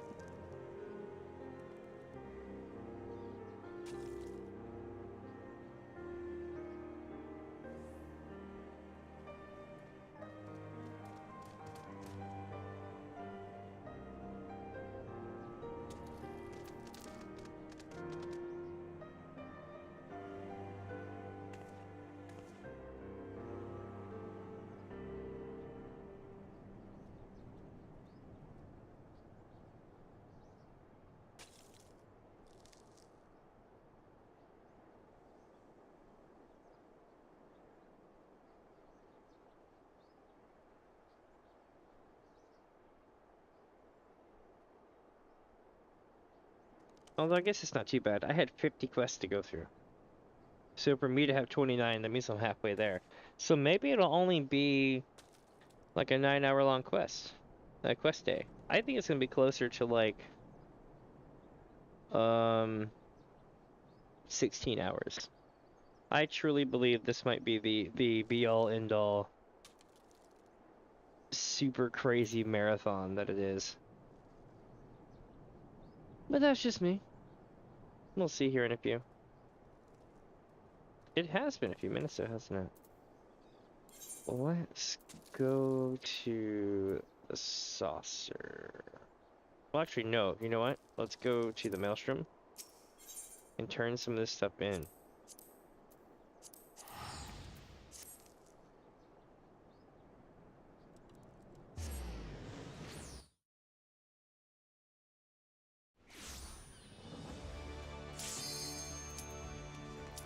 A: Although I guess it's not too bad. I had 50 quests to go through. So for me to have 29, that means I'm halfway there. So maybe it'll only be like a 9-hour long quest. Quest day. I think it's gonna be closer to like 16 hours. I truly believe this might be the be all end all super crazy marathon that it is. But that's just me. We'll see here in a few. It has been a few minutes though, hasn't it? Let's go to the saucer. Well, actually, no. You know what? Let's go to the maelstrom and turn some of this stuff in.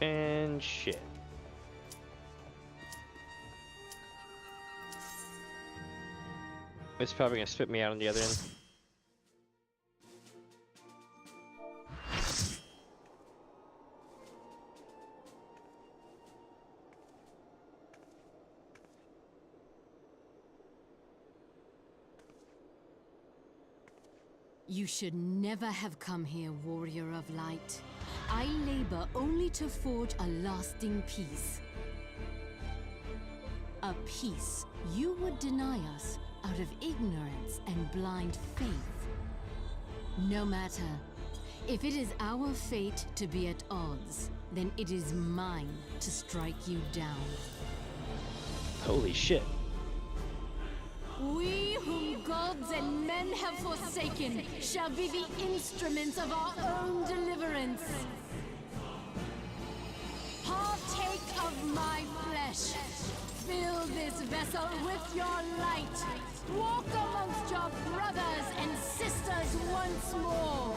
A: And shit. It's probably gonna spit me out on the other end.
G: You should never have come here, warrior of light. I labor only to forge a lasting peace. A peace you would deny us out of ignorance and blind faith. No matter. If it is our fate to be at odds, then it is mine to strike you down.
A: Holy shit.
G: We whom gods and men have forsaken shall be the instruments of our own deliverance. Partake of my flesh. Fill this vessel with your light. Walk amongst your brothers and sisters once more.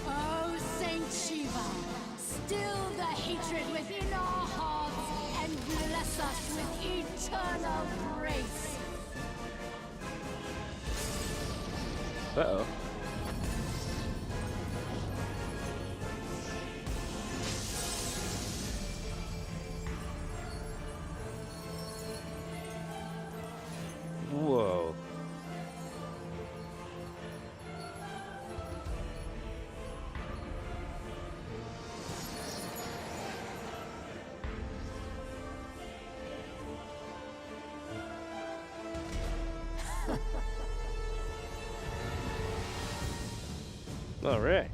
G: Oh, Saint Shiva, still the hatred within our hearts and bless us with eternal grace.
A: Uh-oh. Whoa. All right.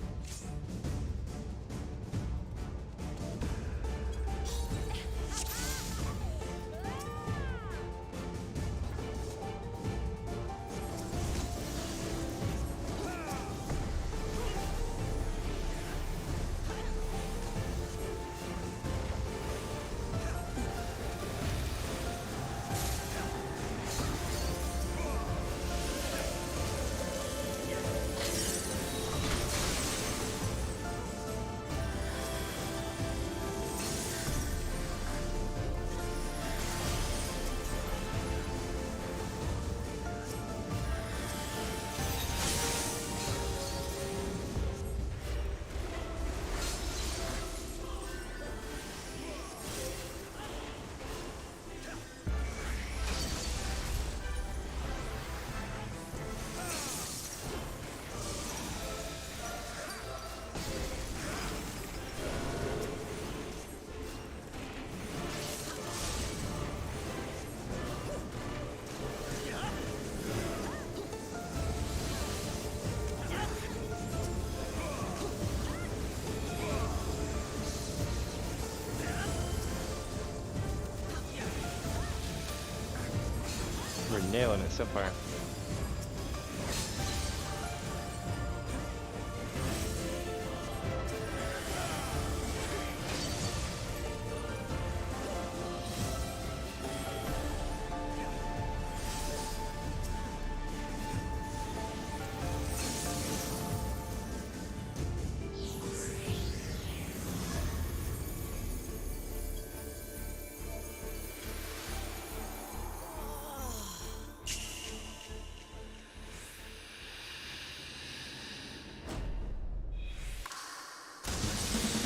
A: We're nailing it so far.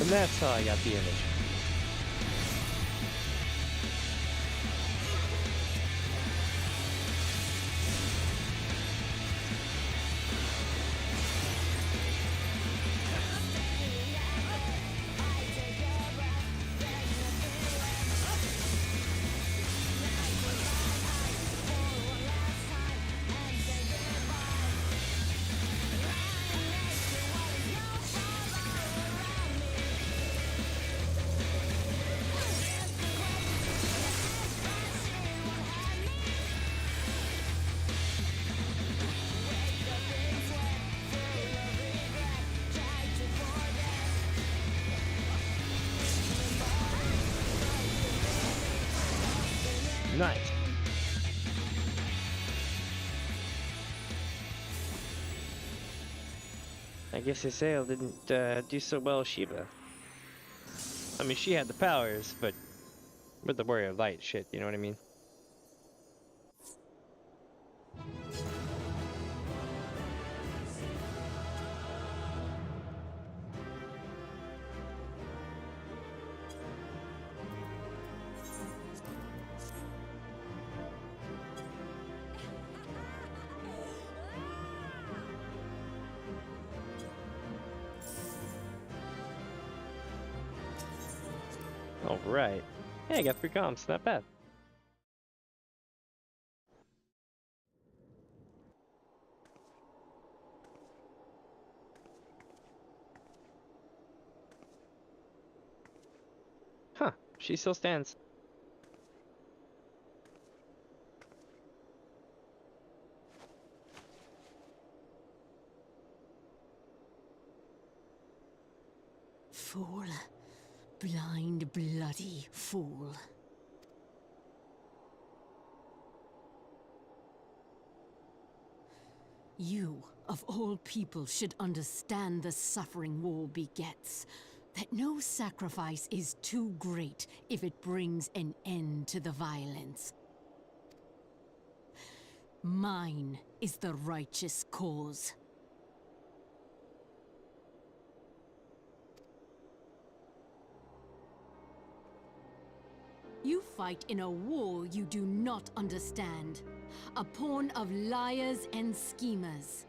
A: And that's how I got the image. Nice. I guess his sale didn't do so well, Shiva. I mean, she had the powers, but with the warrior of light shit, you know what I mean? Alright. Yeah, I got 3 comps, not bad. Huh, she still stands.
G: Fool. Blind, bloody fool. You, of all people, should understand the suffering war begets. That no sacrifice is too great if it brings an end to the violence. Mine is the righteous cause. You fight in a war you do not understand. A pawn of liars and schemers.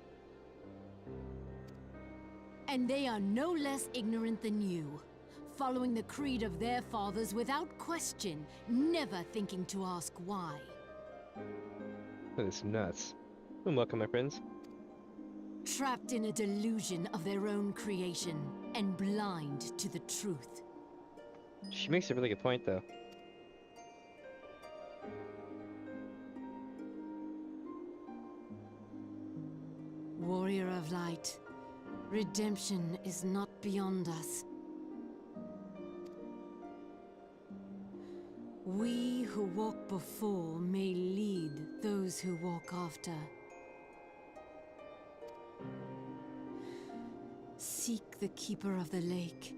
G: And they are no less ignorant than you, following the creed of their fathers without question, never thinking to ask why.
A: That is nuts. And welcome, my friends.
G: Trapped in a delusion of their own creation, and blind to the truth.
A: She makes a really good point, though.
G: Warrior of Light, redemption is not beyond us. We who walk before may lead those who walk after. Seek the Keeper of the Lake.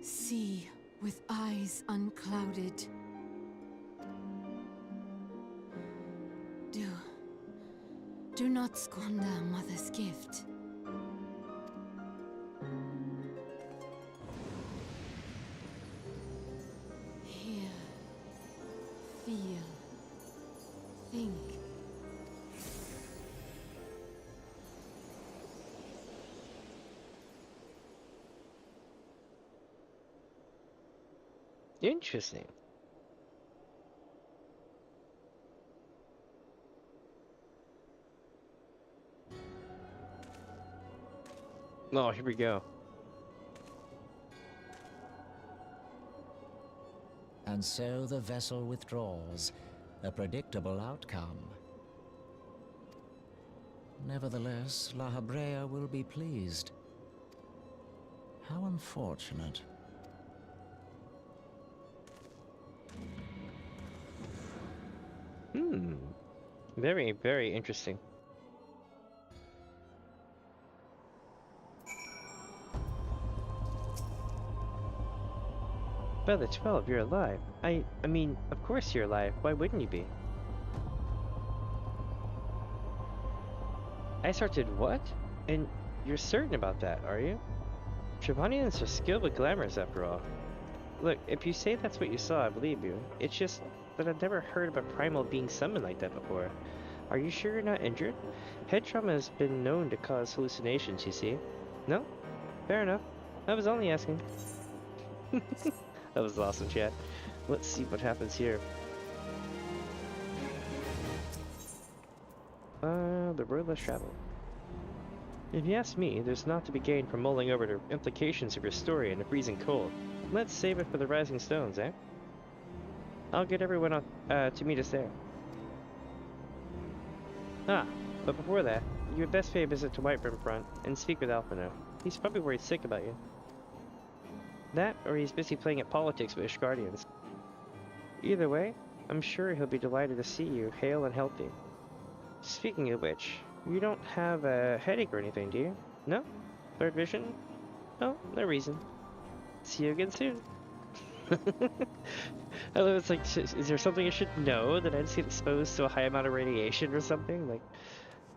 G: See with eyes unclouded. Do not squander Mother's gift. Hear, feel, think.
A: Interesting. Oh, here we go.
P: And so the vessel withdraws, a predictable outcome. Nevertheless, La Habrea will be pleased. How unfortunate.
A: Very, very interesting. By the 12, you're alive. I mean, of course you're alive. Why wouldn't you be? I started what? And you're certain about that, are you? Tribonians are skilled with glamours, after all. Look, if you say that's what you saw, I believe you. It's just that I've never heard of a primal being summoned like that before. Are you sure you're not injured? Head trauma has been known to cause hallucinations, you see. No? Fair enough. I was only asking. That was awesome, chat. Let's see what happens here. The road less traveled. If you ask me, there's naught to be gained from mulling over the implications of your story in the freezing cold. Let's save it for the rising stones, eh? I'll get everyone up, to meet us there. Ah, but before that, you had best pay a visit to Whiterun Front and speak with Alphino. He's probably worried sick about you. That, or he's busy playing at politics with his guardians. Either way, I'm sure he'll be delighted to see you, hale and healthy. Speaking of which, you don't have a headache or anything, do you? No? Third vision? No, no reason. See you again soon. Hello, it's like, is there something I should know that I just get exposed to a high amount of radiation or something? Like,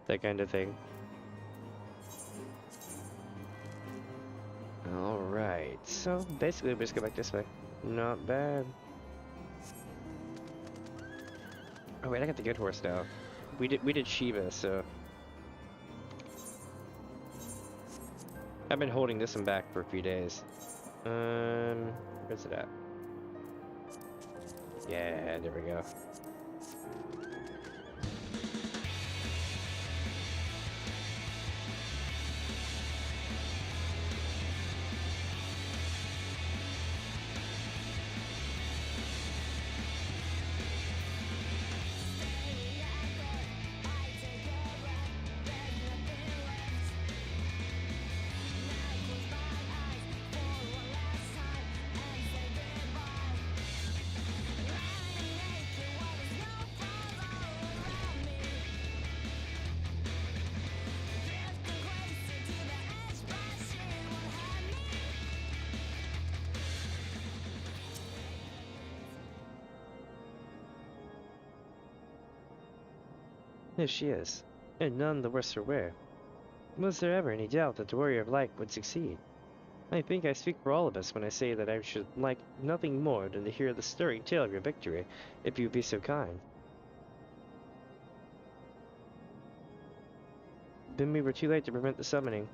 A: that kind of thing. Alright, so basically we just go back this way. Not bad. Oh wait, I got the good horse now. We did Shiva, so I've been holding this one back for a few days. Where's it at? Yeah, there we go. There she is, and none the worse for wear. Was there ever any doubt that the Warrior of Light would succeed? I think I speak for all of us when I say that I should like nothing more than to hear the stirring tale of your victory, if you would be so kind. Then we were too late to prevent the summoning.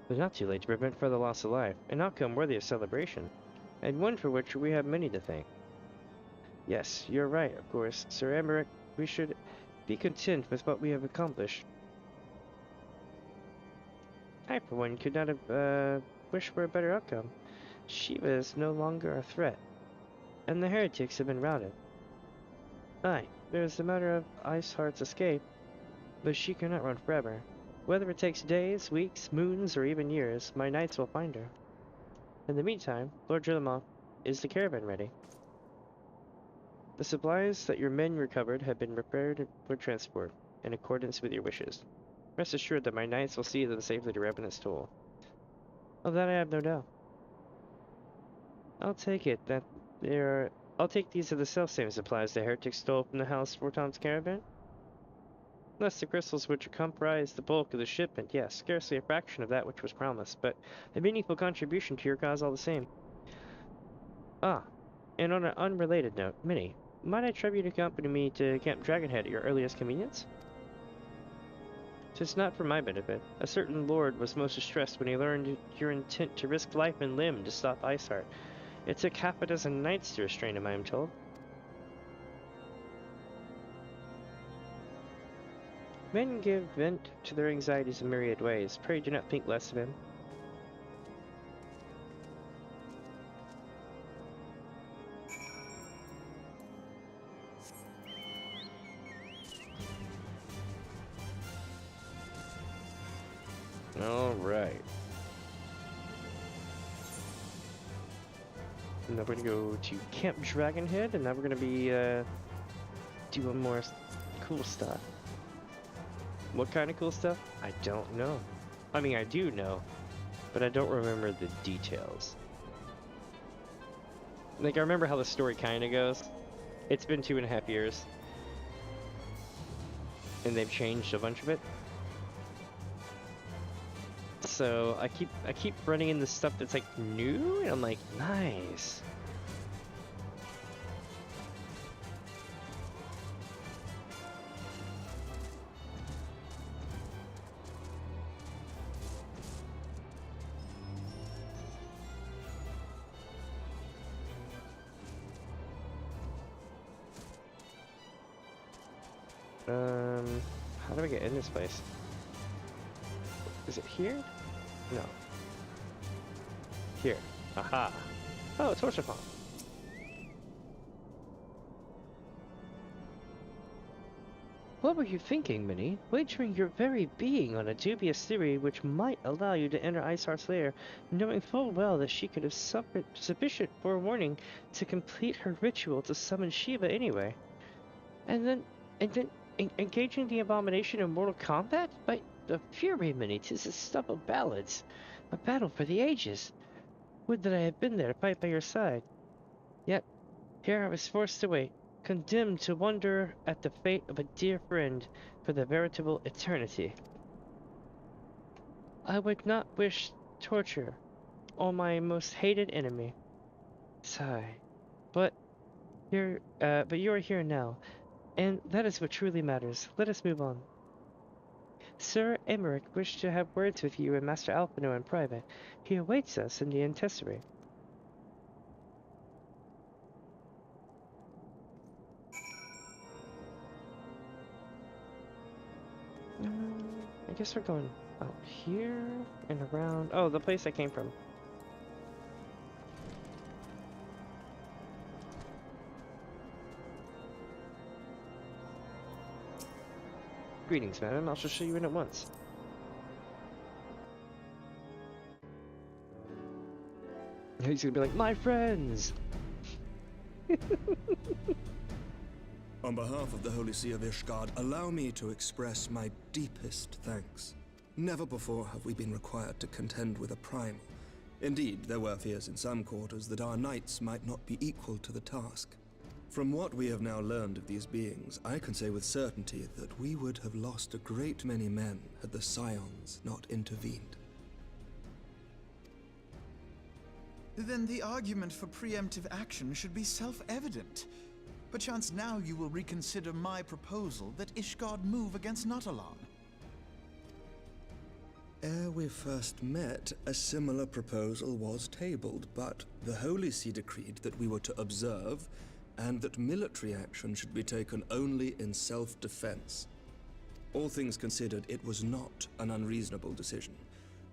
A: But not too late to prevent further loss of life, an outcome worthy of celebration, and one for which we have many to thank. Yes, you're right, of course, Sir Emmerich. We should be content with what we have accomplished. I, for one, could not have wished for a better outcome. Shiva is no longer a threat, and the heretics have been routed. Aye, there is the matter of Iceheart's escape, but she cannot run forever. Whether it takes days, weeks, moons, or even years, my knights will find her. In the meantime, Lord Drillmoth, is the caravan ready? The supplies that your men recovered have been prepared for transport, in accordance with your wishes. Rest assured that my knights will see them safely to Revenant's Toll. Of that I have no doubt. I'll take these are the self-same supplies the heretics stole from the House Vorton's caravan. Less the crystals which comprise the bulk of the shipment, yes, scarcely a fraction of that which was promised, but a meaningful contribution to your cause all the same. Ah, and on an unrelated note, Minnie, might I trouble you to accompany me to Camp Dragonhead at your earliest convenience? 'Tis not for my benefit. A certain lord was most distressed when he learned your intent to risk life and limb to stop Iceheart. It took half a dozen knights to restrain him, I am told. Men give vent to their anxieties in myriad ways. Pray do not think less of him. Alright. And now we're gonna go to Camp Dragonhead, and now we're gonna be doing more cool stuff. What kind of cool stuff? I don't know. I mean, I do know, but I don't remember the details. Like, I remember how the story kind of goes. It's been 2.5 years. And they've changed a bunch of it. so I keep running into stuff that's like new, and I'm like, nice. How do I get in this place? Is it here? No. Here. Aha. Oh, torture farm. What were you thinking, Minnie? Wagering your very being on a dubious theory which might allow you to enter Iceheart's lair, knowing full well that she could have suffered sufficient forewarning to complete her ritual to summon Shiva anyway. And then engaging the abomination in mortal combat? By the fury, Minnie, 'tis the stuff of ballads. A battle for the ages. Would that I had been there to fight by your side. Yet, here I was forced to wait, condemned to wonder at the fate of a dear friend for the veritable eternity. I would not wish torture on my most hated enemy. Sigh. But you are here now, and that is what truly matters. Let us move on. Sir Emmerich wished to have words with you and Master Alphino in private. He awaits us in the antecessary. I guess we're going out here and around. Oh, the place I came from. Greetings, madam. I'll just show you in at once. He's gonna be like, my friends!
E: On behalf of the Holy See of Ishgard, allow me to express my deepest thanks. Never before have we been required to contend with a primal. Indeed, there were fears in some quarters that our knights might not be equal to the task. From what we have now learned of these beings, I can say with certainty that we would have lost a great many men had the Scions not intervened.
F: Then the argument for preemptive action should be self-evident. Perchance now you will reconsider my proposal that Ishgard move against Nautalon.
E: Ere we first met, a similar proposal was tabled, but the Holy See decreed that we were to observe and that military action should be taken only in self-defense. All things considered, it was not an unreasonable decision.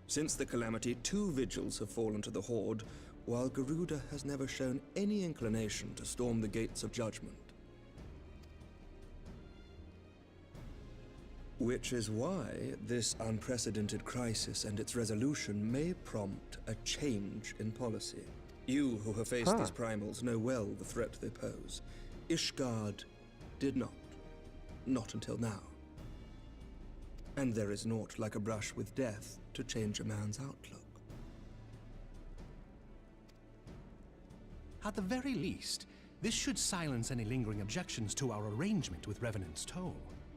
E: Since the calamity, 2 vigils have fallen to the Horde, while Garuda has never shown any inclination to storm the gates of judgment. Which is why this unprecedented crisis and its resolution may prompt a change in policy. You who have faced these primals know well the threat they pose. Ishgard did not. Not until now. And there is naught like a brush with death to change a man's outlook.
D: At the very least, this should silence any lingering objections to our arrangement with Revenant's Toll.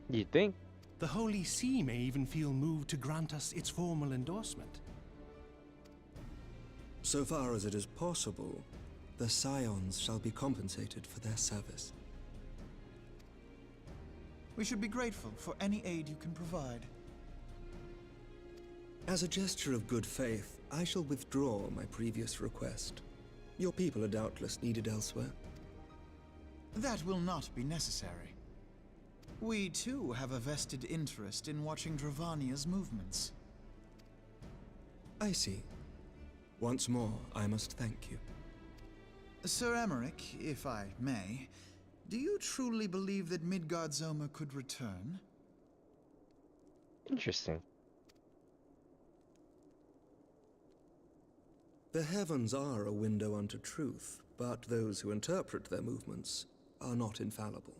A: You'd think.
D: The Holy See may even feel moved to grant us its formal endorsement.
E: So far as it is possible, the Scions shall be compensated for their service.
F: We should be grateful for any aid you can provide.
E: As a gesture of good faith, I shall withdraw my previous request. Your people are doubtless needed elsewhere.
F: That will not be necessary. We too have a vested interest in watching Dravania's movements.
E: I see. Once more, I must thank you.
F: Sir Emmerich, if I may, do you truly believe that Midgardsormr could return?
A: Interesting.
E: The heavens are a window unto truth, but those who interpret their movements are not infallible.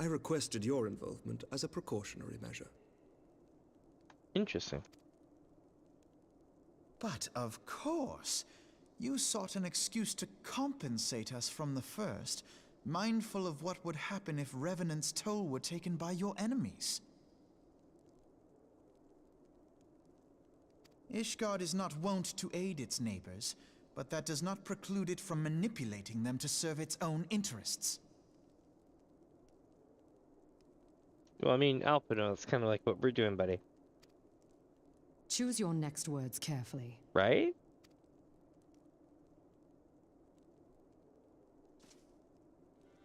E: I requested your involvement as a precautionary measure.
A: Interesting.
F: But of course, you sought an excuse to compensate us from the first, mindful of what would happen if Revenant's Toll were taken by your enemies. Ishgard is not wont to aid its neighbors, but that does not preclude it from manipulating them to serve its own interests.
A: Well, I mean, Alpino, it's kind of like what we're doing, buddy.
R: Choose your next words carefully.
A: Right?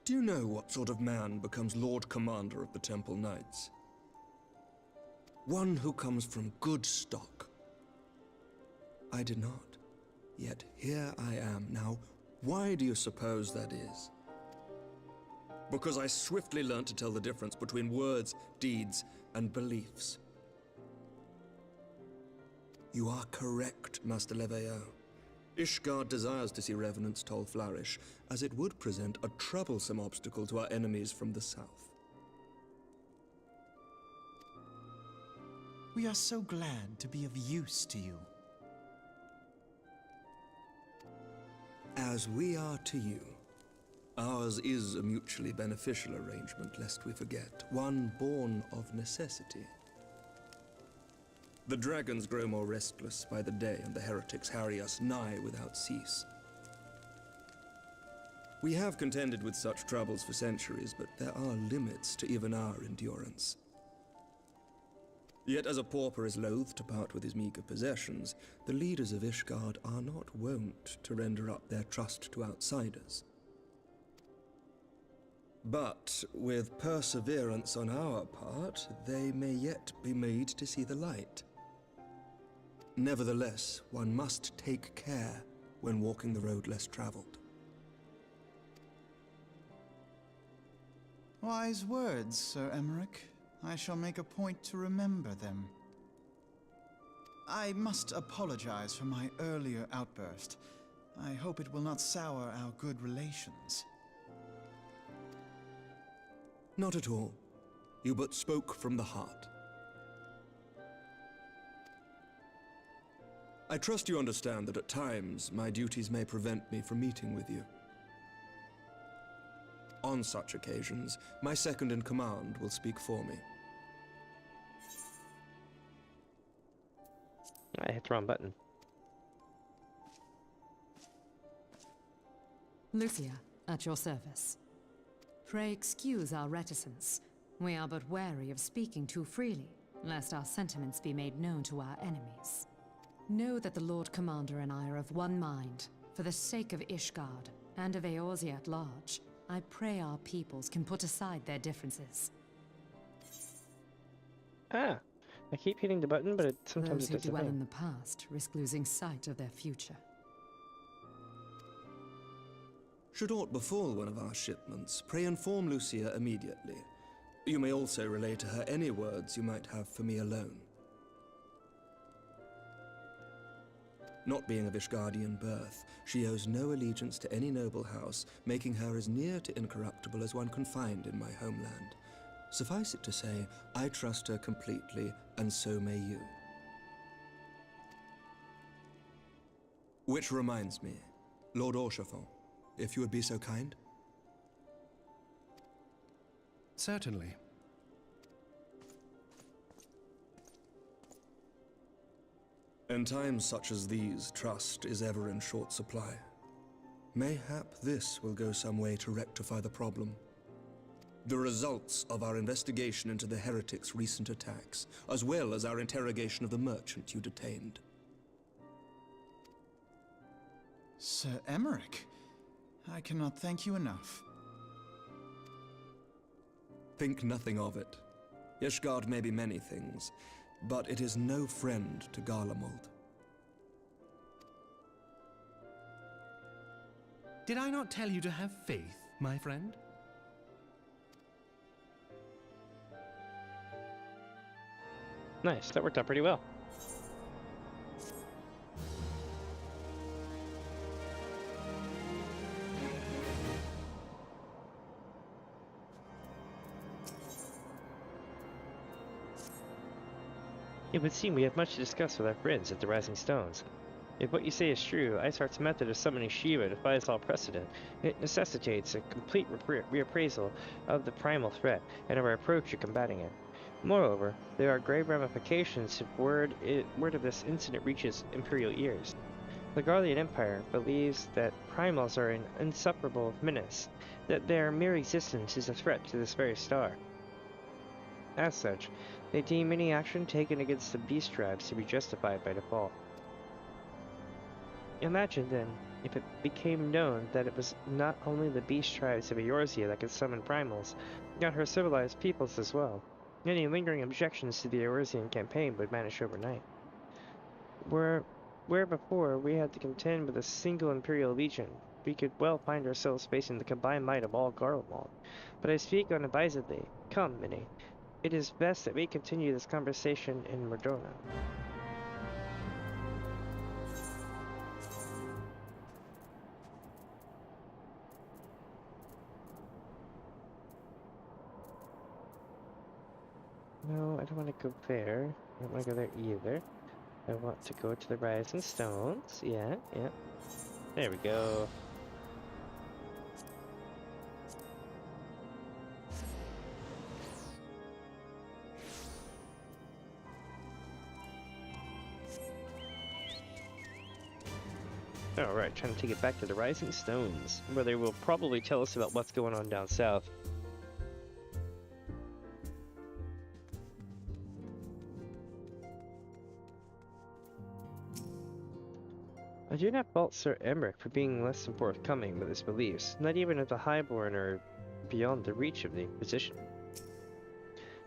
E: Do you know what sort of man becomes Lord Commander of the Temple Knights? One who comes from good stock. I did not. Yet here I am. Now, why do you suppose that is? Because I swiftly learned to tell the difference between words, deeds, and beliefs. You are correct, Master Leveo. Ishgard desires to see Revenant's toll flourish, as it would present a troublesome obstacle to our enemies from the south.
F: We are so glad to be of use to you.
E: As we are to you. Ours is a mutually beneficial arrangement, lest we forget, one born of necessity. The dragons grow more restless by the day, and the heretics harry us nigh without cease. We have contended with such troubles for centuries, but there are limits to even our endurance. Yet as a pauper is loath to part with his meager possessions, the leaders of Ishgard are not wont to render up their trust to outsiders. But with perseverance on our part, they may yet be made to see the light. Nevertheless, one must take care when walking the road less traveled.
F: Wise words, Sir Emmerich. I shall make a point to remember them. I must apologize for my earlier outburst. I hope it will not sour our good relations.
E: Not at all. You but spoke from the heart. I trust you understand that at times my duties may prevent me from meeting with you. On such occasions, my second-in-command will speak for me.
A: I hit the wrong button.
R: Lucia, at your service. Pray excuse our reticence. We are but wary of speaking too freely, lest our sentiments be made known to our enemies. Know that the Lord Commander and I are of one mind. For the sake of Ishgard, and of Eorzea at large, I pray our peoples can put aside their differences.
A: Ah, I keep hitting the button, but sometimes
R: Those
A: it
R: who
A: does the
R: dwell in
A: thing.
R: the past risk losing sight of their future.
E: Should aught befall one of our shipments, pray inform Lucia immediately. You may also relay to her any words you might have for me alone. Not being of Ishgardian birth, she owes no allegiance to any noble house, making her as near to incorruptible as one can find in my homeland. Suffice it to say, I trust her completely, and so may you. Which reminds me, Lord Orchefort, if you would be so kind?
D: Certainly.
E: In times such as these, trust is ever in short supply. Mayhap this will go some way to rectify the problem. The results of our investigation into the heretics' recent attacks, as well as our interrogation of the merchant you detained.
F: Sir Emmerich, I cannot thank you enough.
E: Think nothing of it. Ishgard may be many things, but it is no friend to Garlemald.
D: Did I not tell you to have faith, my friend?
A: Nice, that worked out pretty well. It would seem we have much to discuss with our friends at the Rising Stones. If what you say is true, Iceheart's method of summoning Shiva defies all precedent. It necessitates a complete reappraisal of the primal threat and of our approach to combating it. Moreover, there are grave ramifications if word of this incident reaches Imperial ears. The Garlean Empire believes that primals are an insufferable menace, that their mere existence is a threat to this very star. As such, they deem any action taken against the beast tribes to be justified by default. Imagine, then, if it became known that it was not only the beast tribes of Eorzea that could summon primals, but her civilized peoples as well. Any lingering objections to the Eorzean campaign would vanish overnight. Where before we had to contend with a single Imperial Legion, we could well find ourselves facing the combined might of all Garlemald. But I speak unadvisedly. Come, Minnie. It is best that we continue this conversation in Mordona. No, I don't want to go there. I don't want to go there either. I want to go to the Rising Stones. Yeah. There we go. Alright, trying to take it back to the Rising Stones, where they will probably tell us about what's going on down south. I do not fault Sir Emmerich for being less than forthcoming with his beliefs, not even if the Highborn are beyond the reach of the Inquisition.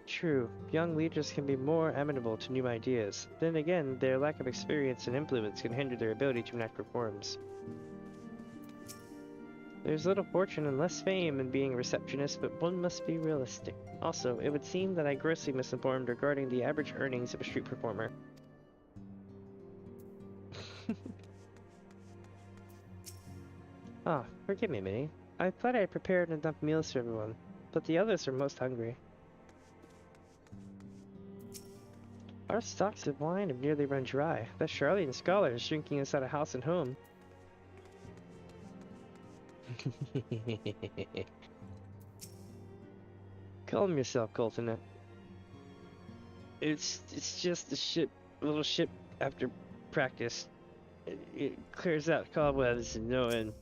A: True, young leaders can be more amenable to new ideas. Then again, their lack of experience and influence can hinder their ability to enact reforms. There's little fortune and less fame in being a receptionist, but one must be realistic. Also, it would seem that I grossly misinformed regarding the average earnings of a street performer. Ah, forgive me, Minnie. I thought I had prepared enough meals for everyone, but the others are most hungry. Our stocks of wine have nearly run dry. That Charlatan scholar is drinking us out of house and home. Calm yourself, Sultana. It's just a little ship after practice. It clears out cobwebs and no end.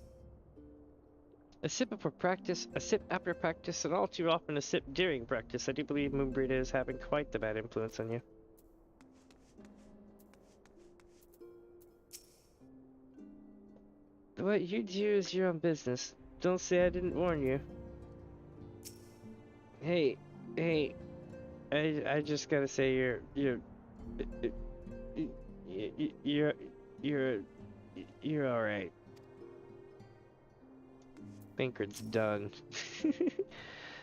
A: A sip before practice, a sip after practice, and all too often a sip during practice. I do believe Moonbreed is having quite the bad influence on you. What you do is your own business. Don't say I didn't warn you. Hey, I just gotta say you're all right. Bankard's done.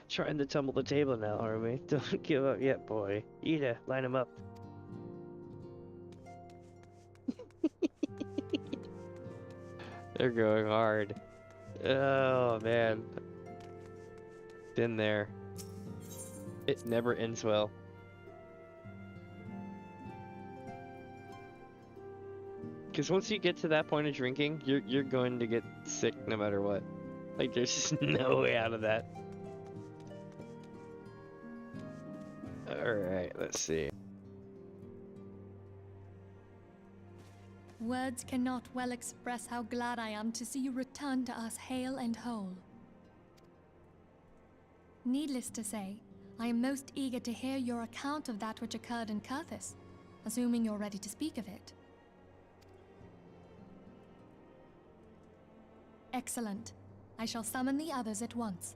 A: Trying to tumble the table now, are we? Don't give up yet, boy. Ida, line him up. They're going hard. Oh, man. Been there. It never ends well. Because once you get to that point of drinking, you're going to get sick no matter what. Like, there's just no way out of that. Alright, let's see.
L: Words cannot well express how glad I am to see you return to us hale and whole. Needless to say, I am most eager to hear your account of that which occurred in Kurthis, assuming you're ready to speak of it. Excellent. I shall summon the others at once.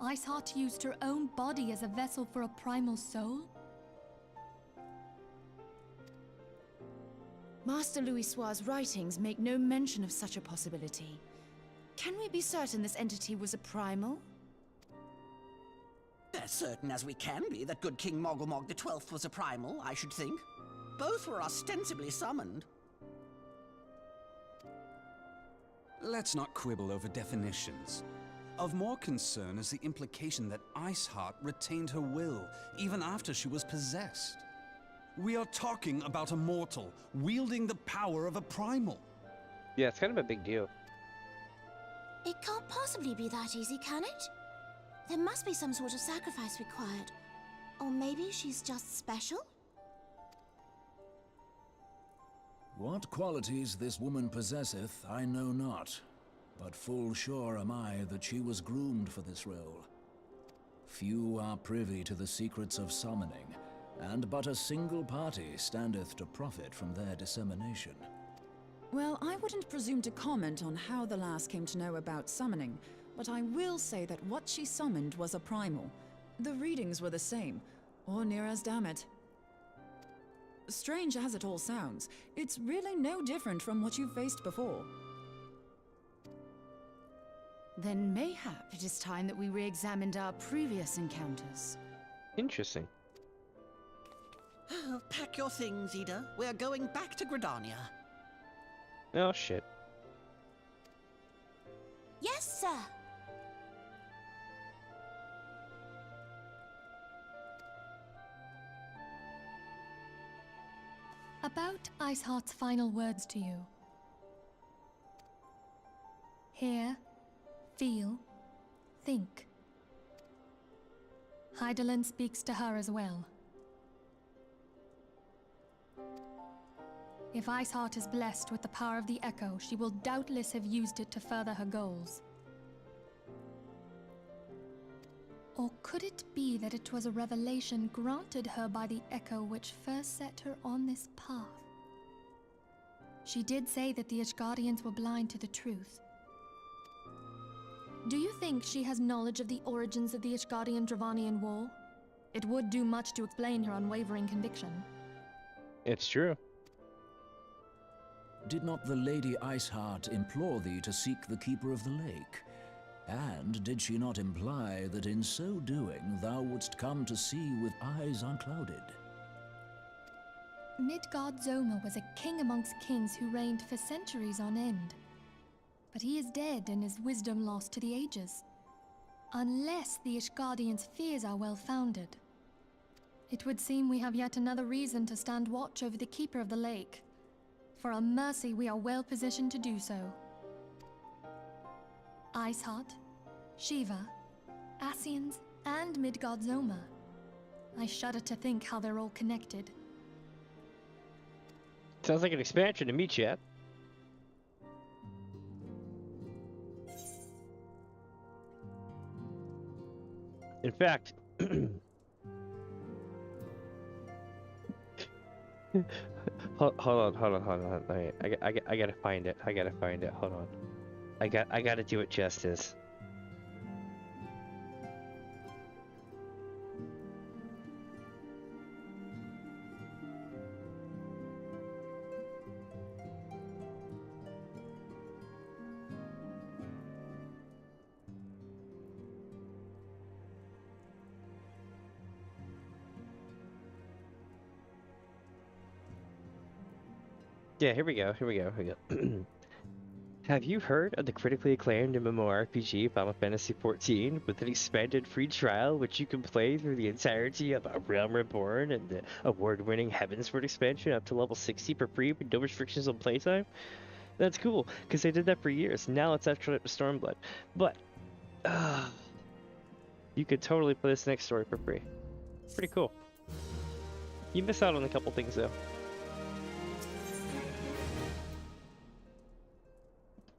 L: Iceheart used her own body as a vessel for a primal soul?
N: Master Louisoir's writings make no mention of such a possibility. Can we be certain this entity was a primal?
O: As certain as we can be that good King Mogulmog XII was a primal, I should think. Both were ostensibly summoned.
Q: Let's not quibble over definitions. Of more concern is the implication that Iceheart retained her will, even after she was possessed. We are talking about a mortal, wielding the power of a primal.
A: Yeah, it's kind of a big deal.
M: It can't possibly be that easy, can it? There must be some sort of sacrifice required. Or maybe she's just special?
P: What qualities this woman possesseth, I know not. But full sure am I that she was groomed for this role. Few are privy to the secrets of summoning, and but a single party standeth to profit from their dissemination.
K: Well, I wouldn't presume to comment on how the lass came to know about summoning, but I will say that what she summoned was a primal. The readings were the same, or near as damn it. Strange as it all sounds, it's really no different from what you've faced before.
N: Then mayhap it is time that we re-examined our previous encounters.
A: Interesting.
O: Pack your things, Ida. We're going back to Gridania.
A: Oh, shit.
M: Yes, sir.
L: About Iceheart's final words to you. Hear, feel, think. Hydaelyn speaks to her as well. If Iceheart is blessed with the power of the Echo, she will doubtless have used it to further her goals. Or could it be that it was a revelation granted her by the Echo which first set her on this path? She did say that the Ishgardians were blind to the truth. Do you think she has knowledge of the origins of the Ishgardian-Dravanian War? It would do much to explain her unwavering conviction.
A: It's true.
P: Did not the Lady Iceheart implore thee to seek the Keeper of the Lake? And did she not imply that in so doing thou wouldst come to see with eyes unclouded?
L: Midgard-Zoma was a king amongst kings who reigned for centuries on end. But he is dead and his wisdom lost to the ages. Unless the Ishgardians' fears are well-founded. It would seem we have yet another reason to stand watch over the Keeper of the Lake. For a mercy, we are well positioned to do so. Iceheart, Shiva, Ascians, and Midgard-Zoma. I shudder to think how they're all connected.
A: Sounds like an expansion to me, chat. In fact, hold on. I gotta find it. Hold on. I gotta do it justice. Yeah, here we go. Have you heard of the critically acclaimed MMORPG Final Fantasy XIV with an expanded free trial which you can play through the entirety of A Realm Reborn and the award-winning Heavensward expansion up to level 60 for free with no restrictions on playtime? That's cool, because they did that for years. Now it's extra up to Stormblood. But, you could totally play this next story for free. Pretty cool. You miss out on a couple things though.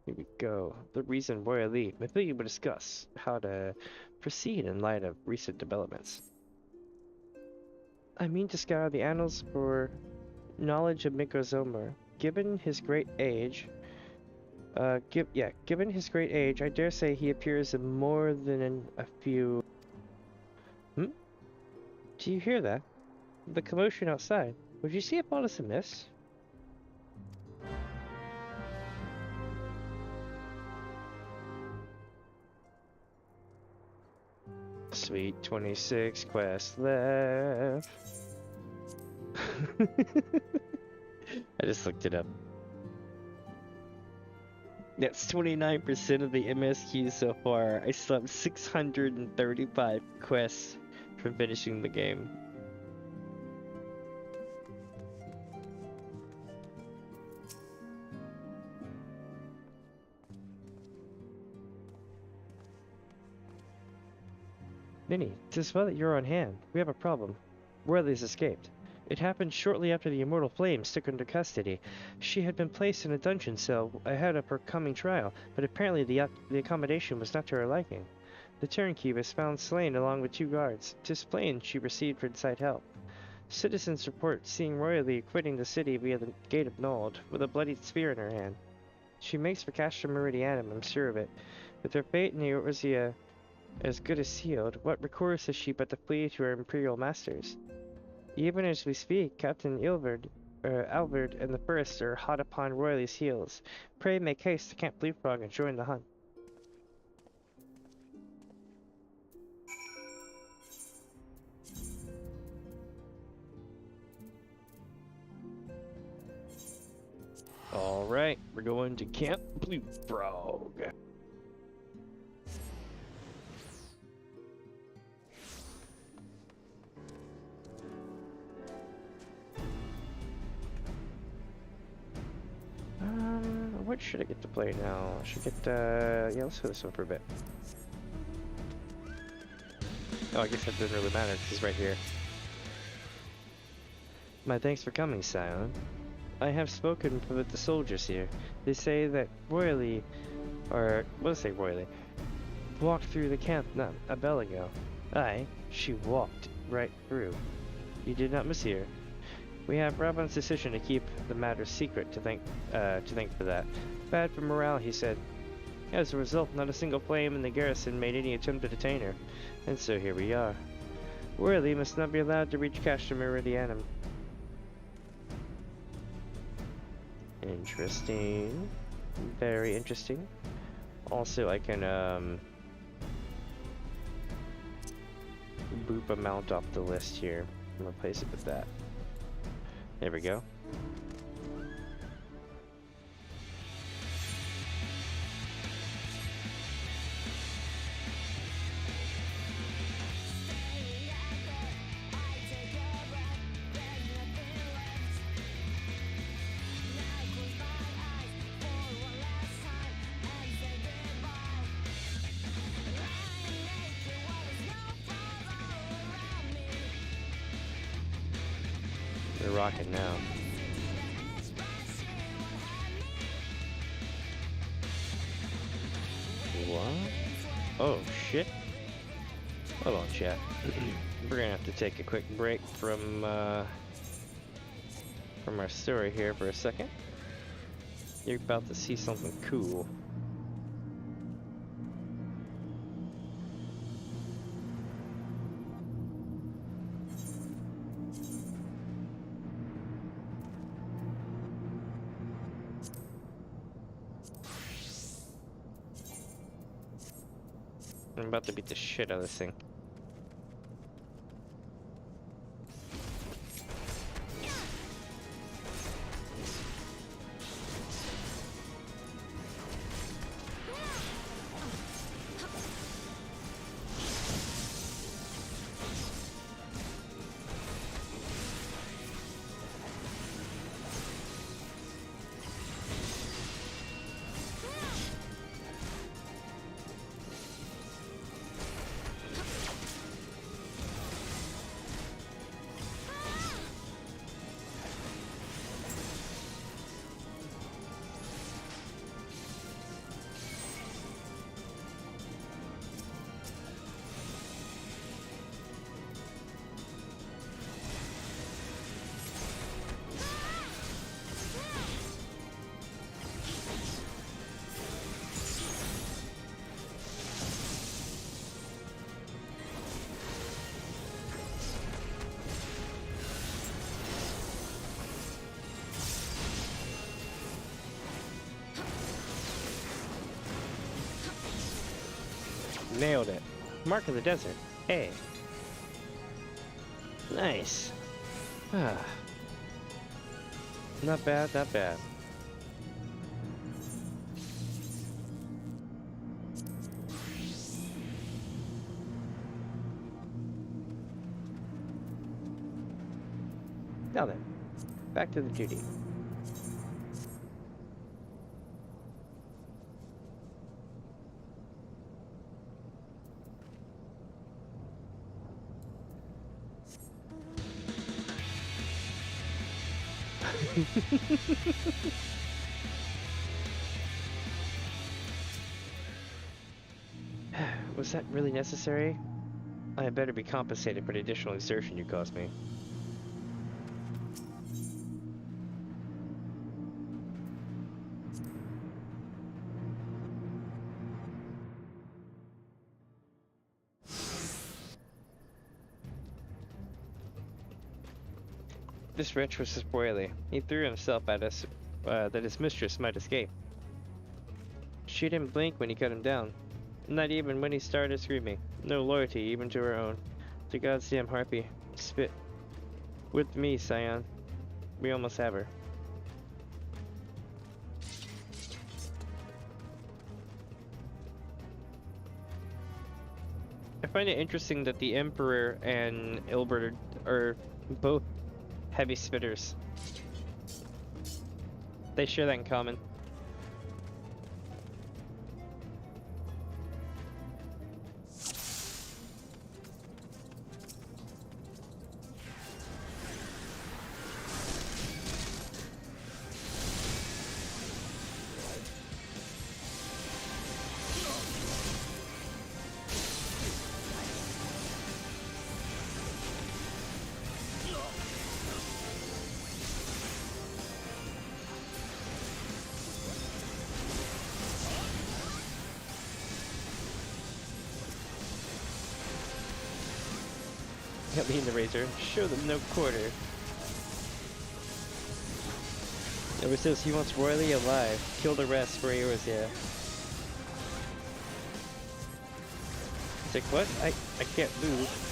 A: Here we go. The reason why I leave. Maybe we'll discuss how to proceed in light of recent developments. I mean to scour the annals for knowledge of Midgard-Zoma. Given his great age, given his great age, I dare say he appears in more than a few. Do you hear that? The commotion outside. Would you see if all is amiss? Sweet 26 quests left. I just looked it up. That's 29% of the MSQ so far. I still have 635 quests from finishing the game. Minnie, 'tis well that you're on hand. We have a problem. Worley's escaped. It happened shortly after the Immortal Flames took her into custody. She had been placed in a dungeon cell ahead of her coming trial, but apparently the accommodation was not to her liking. The turnkey was found slain along with 2 guards. 'Tis plain she received inside help. Citizens report seeing Worley quitting the city via the Gate of Nuld, with a bloodied spear in her hand. She makes for Castra Meridianum, I'm sure of it. With her fate in Eorzea as good as sealed, what recourse has she but to flee to her imperial masters? Even as we speak, Captain Alvard and the First are hot upon Worley's heels. Pray make haste to Camp Leapfrog and join the hunt. Alright, we're going to Camp Leapfrog. What should I get to play now? I should get, yeah, let's do this one for a bit. Oh, I guess that doesn't really matter, because it's right here. My thanks for coming, Scion. I have spoken with the soldiers here. They say that Worley, or, what did I say, Worley, walked through the camp not a bell ago. Aye, she walked right through. You did not mishear. We have Ravan's decision to keep the matter secret to thank for that. Bad for morale, he said. As a result, not a single flame in the garrison made any attempt to detain her. And so here we are. Worley must not be allowed to reach Castra Meridianum. Interesting. Very interesting. Also, I can, boop a mount off the list here and replace it with that. There we go. We're rocking now. What? Oh shit. Hold on, chat. We're gonna have to take a quick break from our story here for a second. You're about to see something cool. I'm about to beat the shit out of this thing. Nailed it. Mark of the desert. Hey. Nice. Ah. Not bad, not bad. Now then, back to the duty. Was that really necessary? I had better be compensated for the additional exertion you caused me. This wretch was spoily. He threw himself at us that his mistress might escape. She didn't blink when he cut him down. Not even when he started screaming. No loyalty even to her own. The goddamn harpy. Spit. With me, Scion. We almost have her. I find it interesting that the Emperor and Ilbert are both heavy spitters. They share that in common. Got me in the razor. Show them no quarter. Ever says he wants royally alive. Kill the rest for Eorzea. It's like, what? I can't move.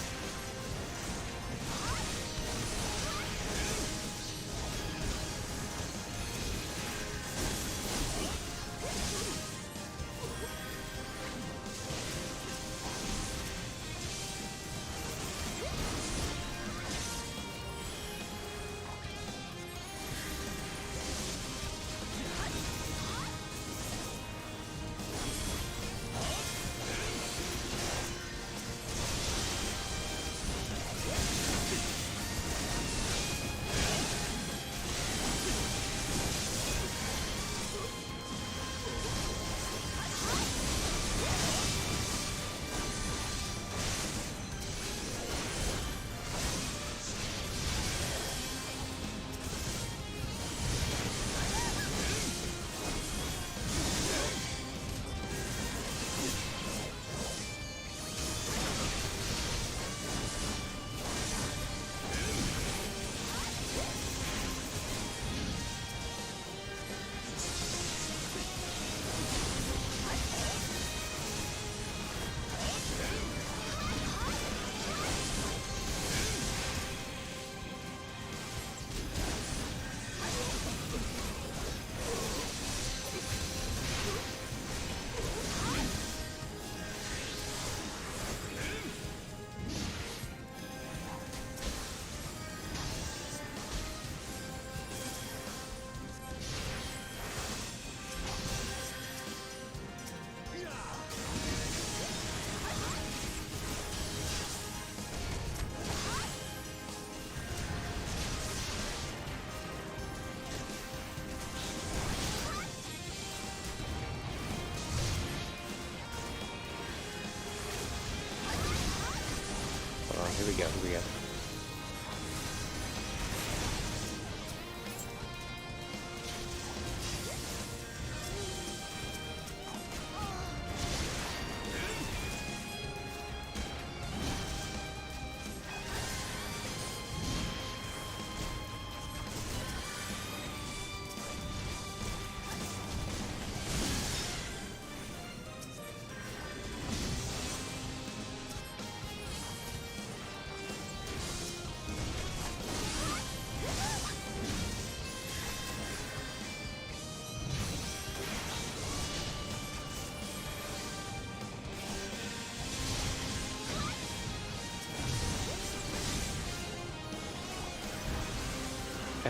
A: Here we go, here we go.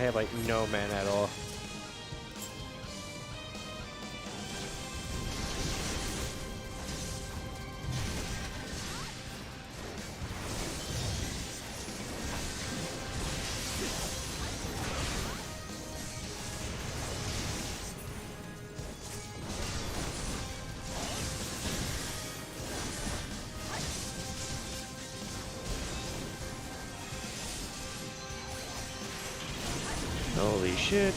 A: I have like no mana at all. Holy shit.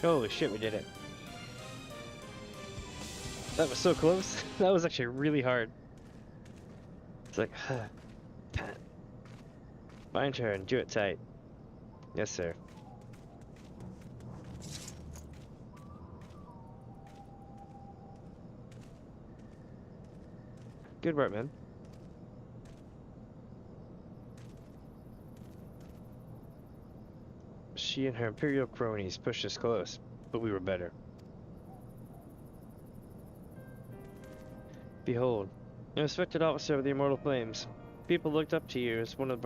A: Holy shit, we did it. That was so close. That was actually really hard. It's like, my turn, do it tight. Yes, sir. Good work, man. She and her Imperial cronies pushed us close, but we were better. Behold, a respected officer of the Immortal Flames. People looked up to you as one of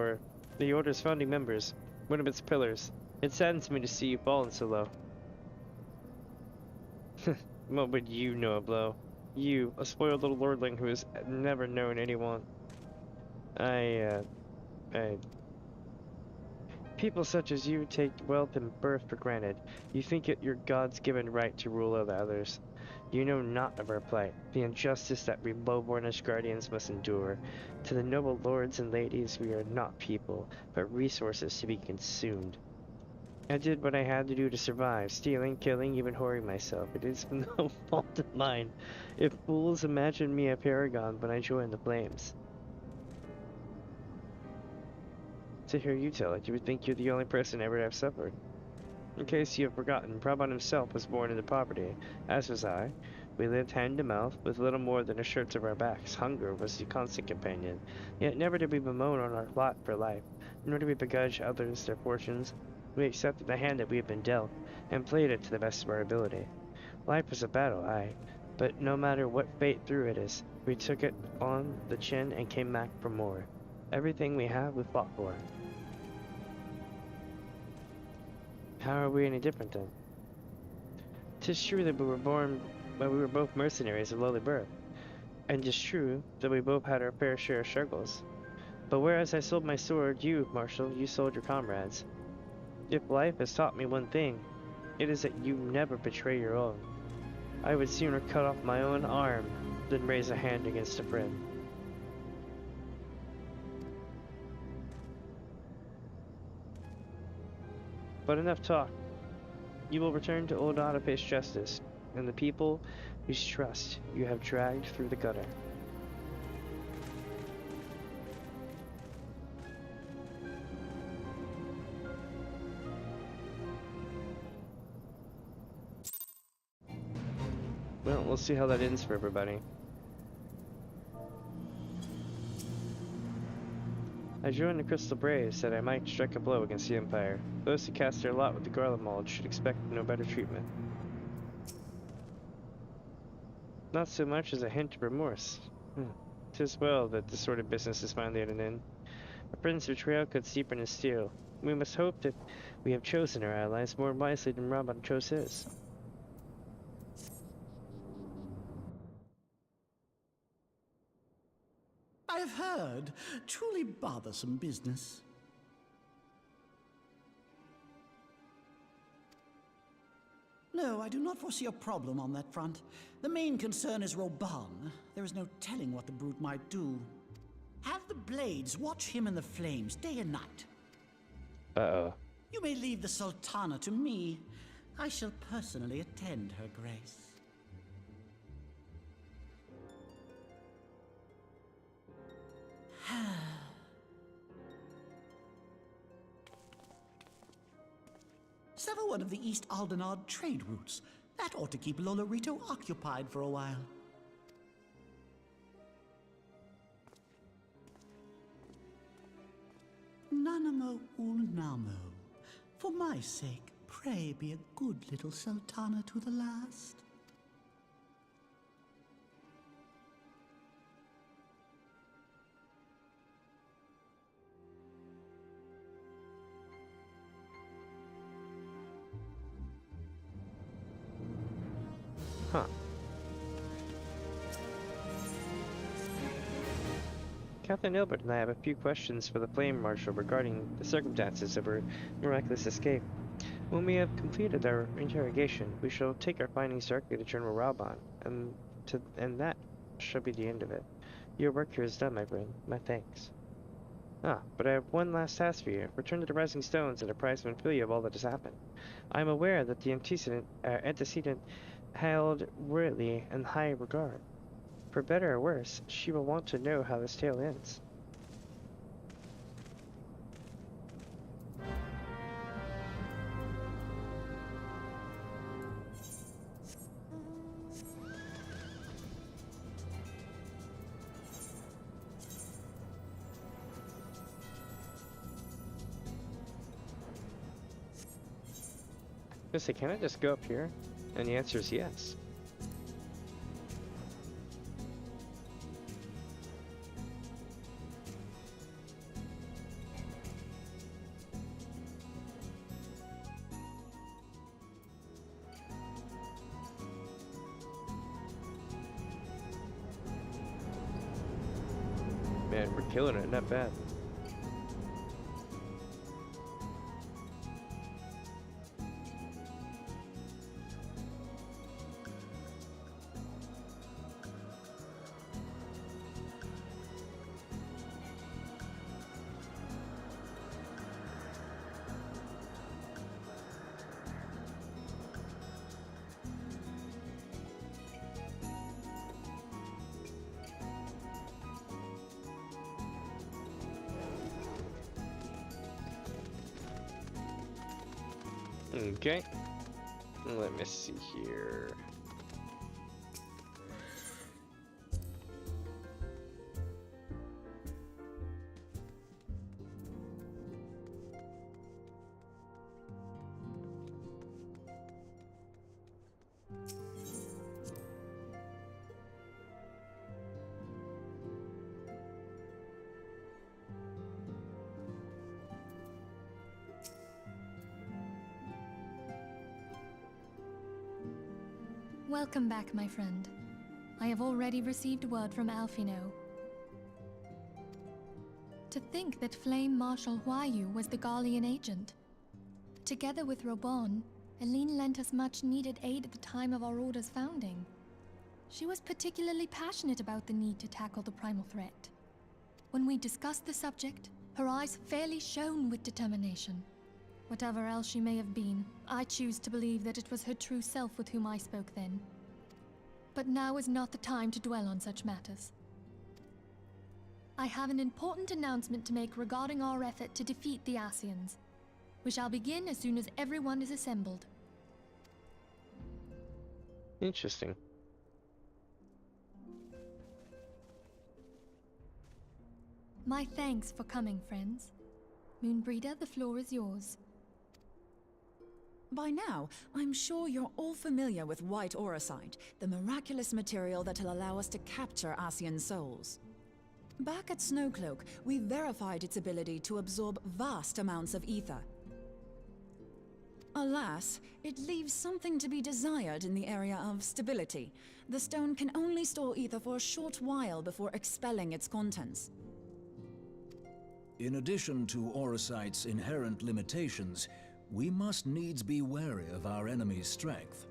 A: the Order's founding members, one of its pillars. It saddens me to see you fallen so low. What would you know of blow? You, a spoiled little lordling who has never known anyone. People such as you take wealth and birth for granted. You think it your God's given right to rule over others. You know not of our plight, the injustice that we lowbornish guardians must endure. To the noble lords and ladies, we are not people, but resources to be consumed. I did what I had to do to survive, stealing, killing, even whoring myself. It is no fault of mine. If fools imagine me a paragon when I join the flames. To hear you tell it, you would think you're the only person ever to have suffered. In case you have forgotten, Prabon himself was born into poverty, as was I. We lived hand to mouth, with little more than a shirt to our backs. Hunger was the constant companion. Yet never did we bemoan on our lot for life, nor did we begrudge others their fortunes. We accepted the hand that we had been dealt, and played it to the best of our ability. Life was a battle, aye, but no matter what fate threw at us, we took it on the chin and came back for more. Everything we have, we fought for. How are we any different then? 'Tis true that we were both mercenaries of lowly birth, and 'tis true that we both had our fair share of struggles. But whereas I sold my sword, you, Marshal, you sold your comrades. If life has taught me one thing, it is that you never betray your own. I would sooner cut off my own arm than raise a hand against a friend. But enough talk. You will return to Ul'dah to face justice, and the people whose trust you have dragged through the gutter. Well, we'll see how that ends for everybody. I joined the Crystal Braves that I might strike a blow against the Empire. Those who cast their lot with the Garlemald should expect no better treatment. Not so much as a hint of remorse. 'Tis well that this sort of business is finally at an end. A friend's betrayal cuts deeper than steel. We must hope that we have chosen our allies more wisely than Rabban chose his.
S: I've heard. Truly bothersome business. No, I do not foresee a problem on that front. The main concern is Roban. There is no telling what the brute might do. Have the Blades watch him in the flames day and night.
A: Uh-oh.
S: You may leave the Sultana to me. I shall personally attend Her Grace. Sever one of the East Aldenard trade routes. That ought to keep Lolorito occupied for a while. Nanamo Ulnamo. For my sake, pray be a good little Sultana to the last.
A: Huh. Captain Ilbert and I have a few questions for the Flame Marshal regarding the circumstances of her miraculous escape. When we have completed our interrogation, we shall take our findings directly to General Raubon, and that shall be the end of it. Your work here is done, my friend. My thanks. But I have one last task for you. Return to the Rising Stones and apprise Monfilia of all that has happened. I am aware that the antecedent held worthy in high regard. For better or worse, she will want to know how this tale ends. Can I just go up here? And the answer is yes. Man, we're killing it, not bad. Okay, let me see here.
L: Welcome back, my friend. I have already received word from Alphino. To think that Flame Marshal Huayu was the Garlean agent. Together with Robon, Aline lent us much-needed aid at the time of our Order's founding. She was particularly passionate about the need to tackle the primal threat. When we discussed the subject, her eyes fairly shone with determination. Whatever else she may have been, I choose to believe that it was her true self with whom I spoke then. But now is not the time to dwell on such matters. I have an important announcement to make regarding our effort to defeat the Ascians. We shall begin as soon as everyone is assembled.
A: Interesting.
L: My thanks for coming, friends. Moonbreeder, the floor is yours.
K: By now, I'm sure you're all familiar with white auracite, the miraculous material that'll allow us to capture Ascian souls. Back at Snowcloak, we verified its ability to absorb vast amounts of ether. Alas, it leaves something to be desired in the area of stability. The stone can only store ether for a short while before expelling its contents.
P: In addition to auracite's inherent limitations, we must needs be wary of our enemy's strength.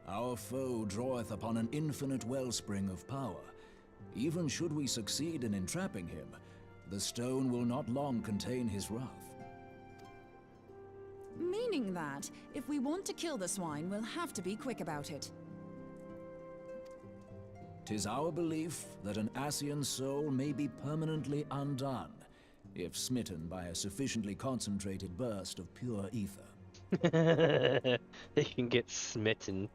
P: Our foe draweth upon an infinite wellspring of power. Even should we succeed in entrapping him, the stone will not long contain his wrath.
K: Meaning that, if we want to kill the swine, we'll have to be quick about it.
P: 'Tis our belief that an Ascian soul may be permanently undone, if smitten by a sufficiently concentrated burst of pure ether.
A: They can get smitten.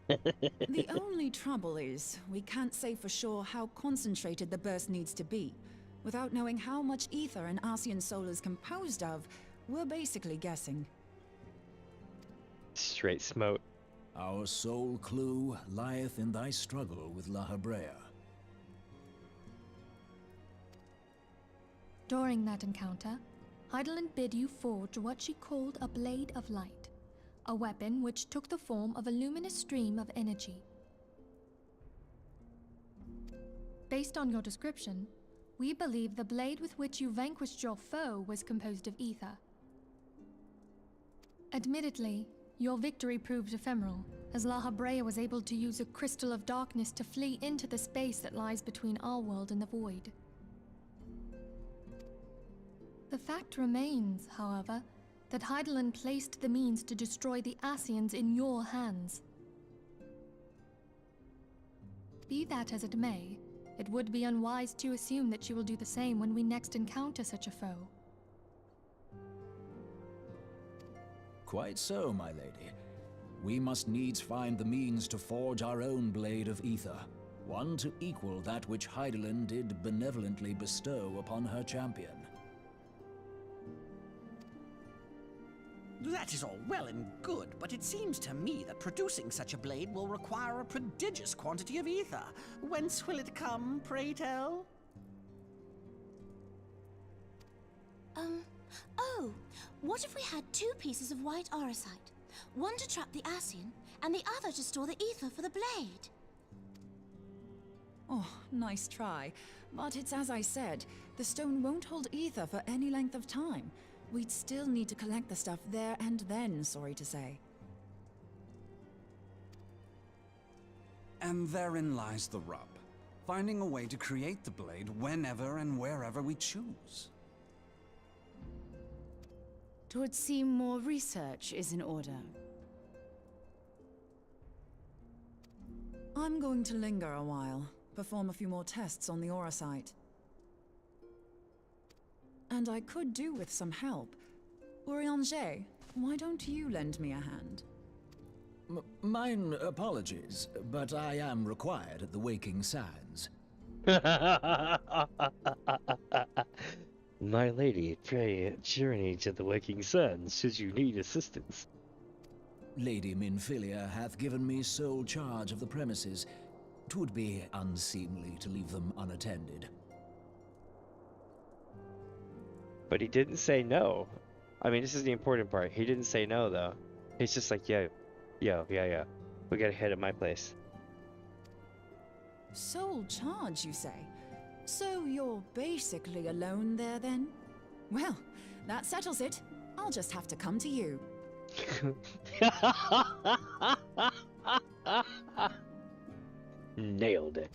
K: The only trouble is, we can't say for sure how concentrated the burst needs to be. Without knowing how much ether an Ascian soul is composed of, we're basically guessing.
A: Straight smote.
P: Our sole clue lieth in thy struggle with La Hebrea.
L: During that encounter, Heidelin bid you forge what she called a Blade of Light, a weapon which took the form of a luminous stream of energy. Based on your description, we believe the blade with which you vanquished your foe was composed of ether. Admittedly, your victory proved ephemeral, as La Hebrea was able to use a crystal of darkness to flee into the space that lies between our world and the void. The fact remains, however, that Heidelin placed the means to destroy the Ascians in your hands. Be that as it may, it would be unwise to assume that she will do the same when we next encounter such a foe.
P: Quite so, my lady. We must needs find the means to forge our own blade of ether, one to equal that which Heidelin did benevolently bestow upon her champion.
O: That is all well and good, but it seems to me that producing such a blade will require a prodigious quantity of ether. Whence will it come, pray tell?
M: Oh, what if we had 2 pieces of white aurosite? One to trap the Ascian, and the other to store the ether for the blade.
K: Oh, nice try. But it's as I said, the stone won't hold ether for any length of time. We'd still need to collect the stuff there and then, sorry to say.
Q: And therein lies the rub. Finding a way to create the blade whenever and wherever we choose.
N: 'Twould seem more research is in order.
K: I'm going to linger a while, perform a few more tests on the aurosite. And I could do with some help. Eorzea, why don't you lend me a hand?
P: Mine apologies, but I am required at the Waking Sands.
A: My lady, pray journey to the Waking Sands should you need assistance.
P: Lady Minfilia hath given me sole charge of the premises. 'Twould be unseemly to leave them unattended.
A: But he didn't say no. I mean, this is the important part. He didn't say no, though. He's just like, yeah. We gotta head at my place.
K: Sole charge, you say? So you're basically alone there, then? Well, that settles it. I'll just have to come to you.
A: Nailed it.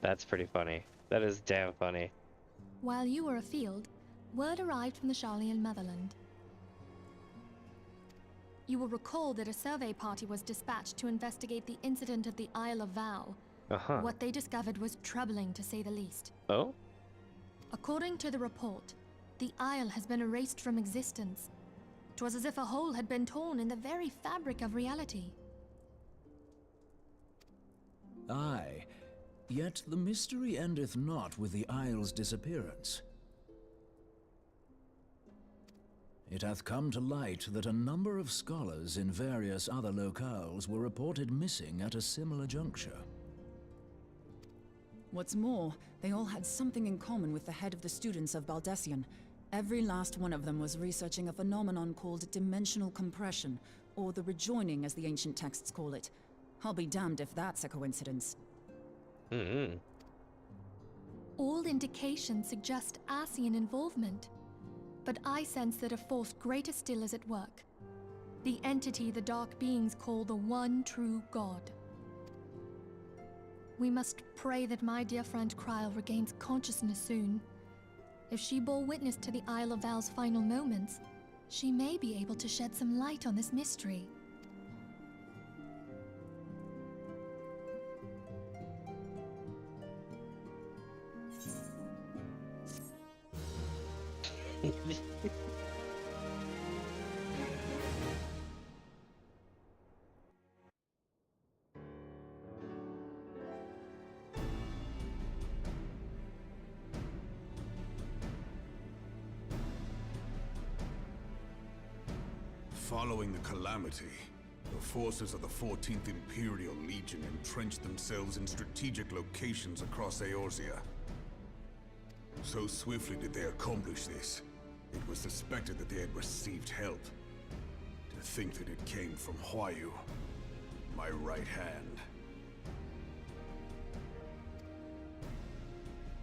A: That's pretty funny. That is damn funny.
L: While you were afield, word arrived from the Sharlayan motherland. You will recall that a survey party was dispatched to investigate the incident at the Isle of Vow. What they discovered was troubling, to say the least.
A: Oh?
L: According to the report, the Isle has been erased from existence. 'Twas as if a hole had been torn in the very fabric of reality.
P: Aye. Yet the mystery endeth not with the Isle's disappearance. It hath come to light that a number of scholars in various other locales were reported missing at a similar juncture.
K: What's more, they all had something in common with the head of the students of Baldessian. Every last one of them was researching a phenomenon called dimensional compression, or the rejoining as the ancient texts call it. I'll be damned if that's a coincidence.
L: All indications suggest Ascian involvement, but I sense that a force greater still is at work. The entity the Dark Beings call the One True God. We must pray that my dear friend Kryl regains consciousness soon. If she bore witness to the Isle of Val's final moments, she may be able to shed some light on this mystery.
C: Following the calamity, the forces of the 14th Imperial Legion entrenched themselves in strategic locations across Eorzea. So swiftly did they accomplish this, it was suspected that they had received help. To think that it came from Huayu, my right hand.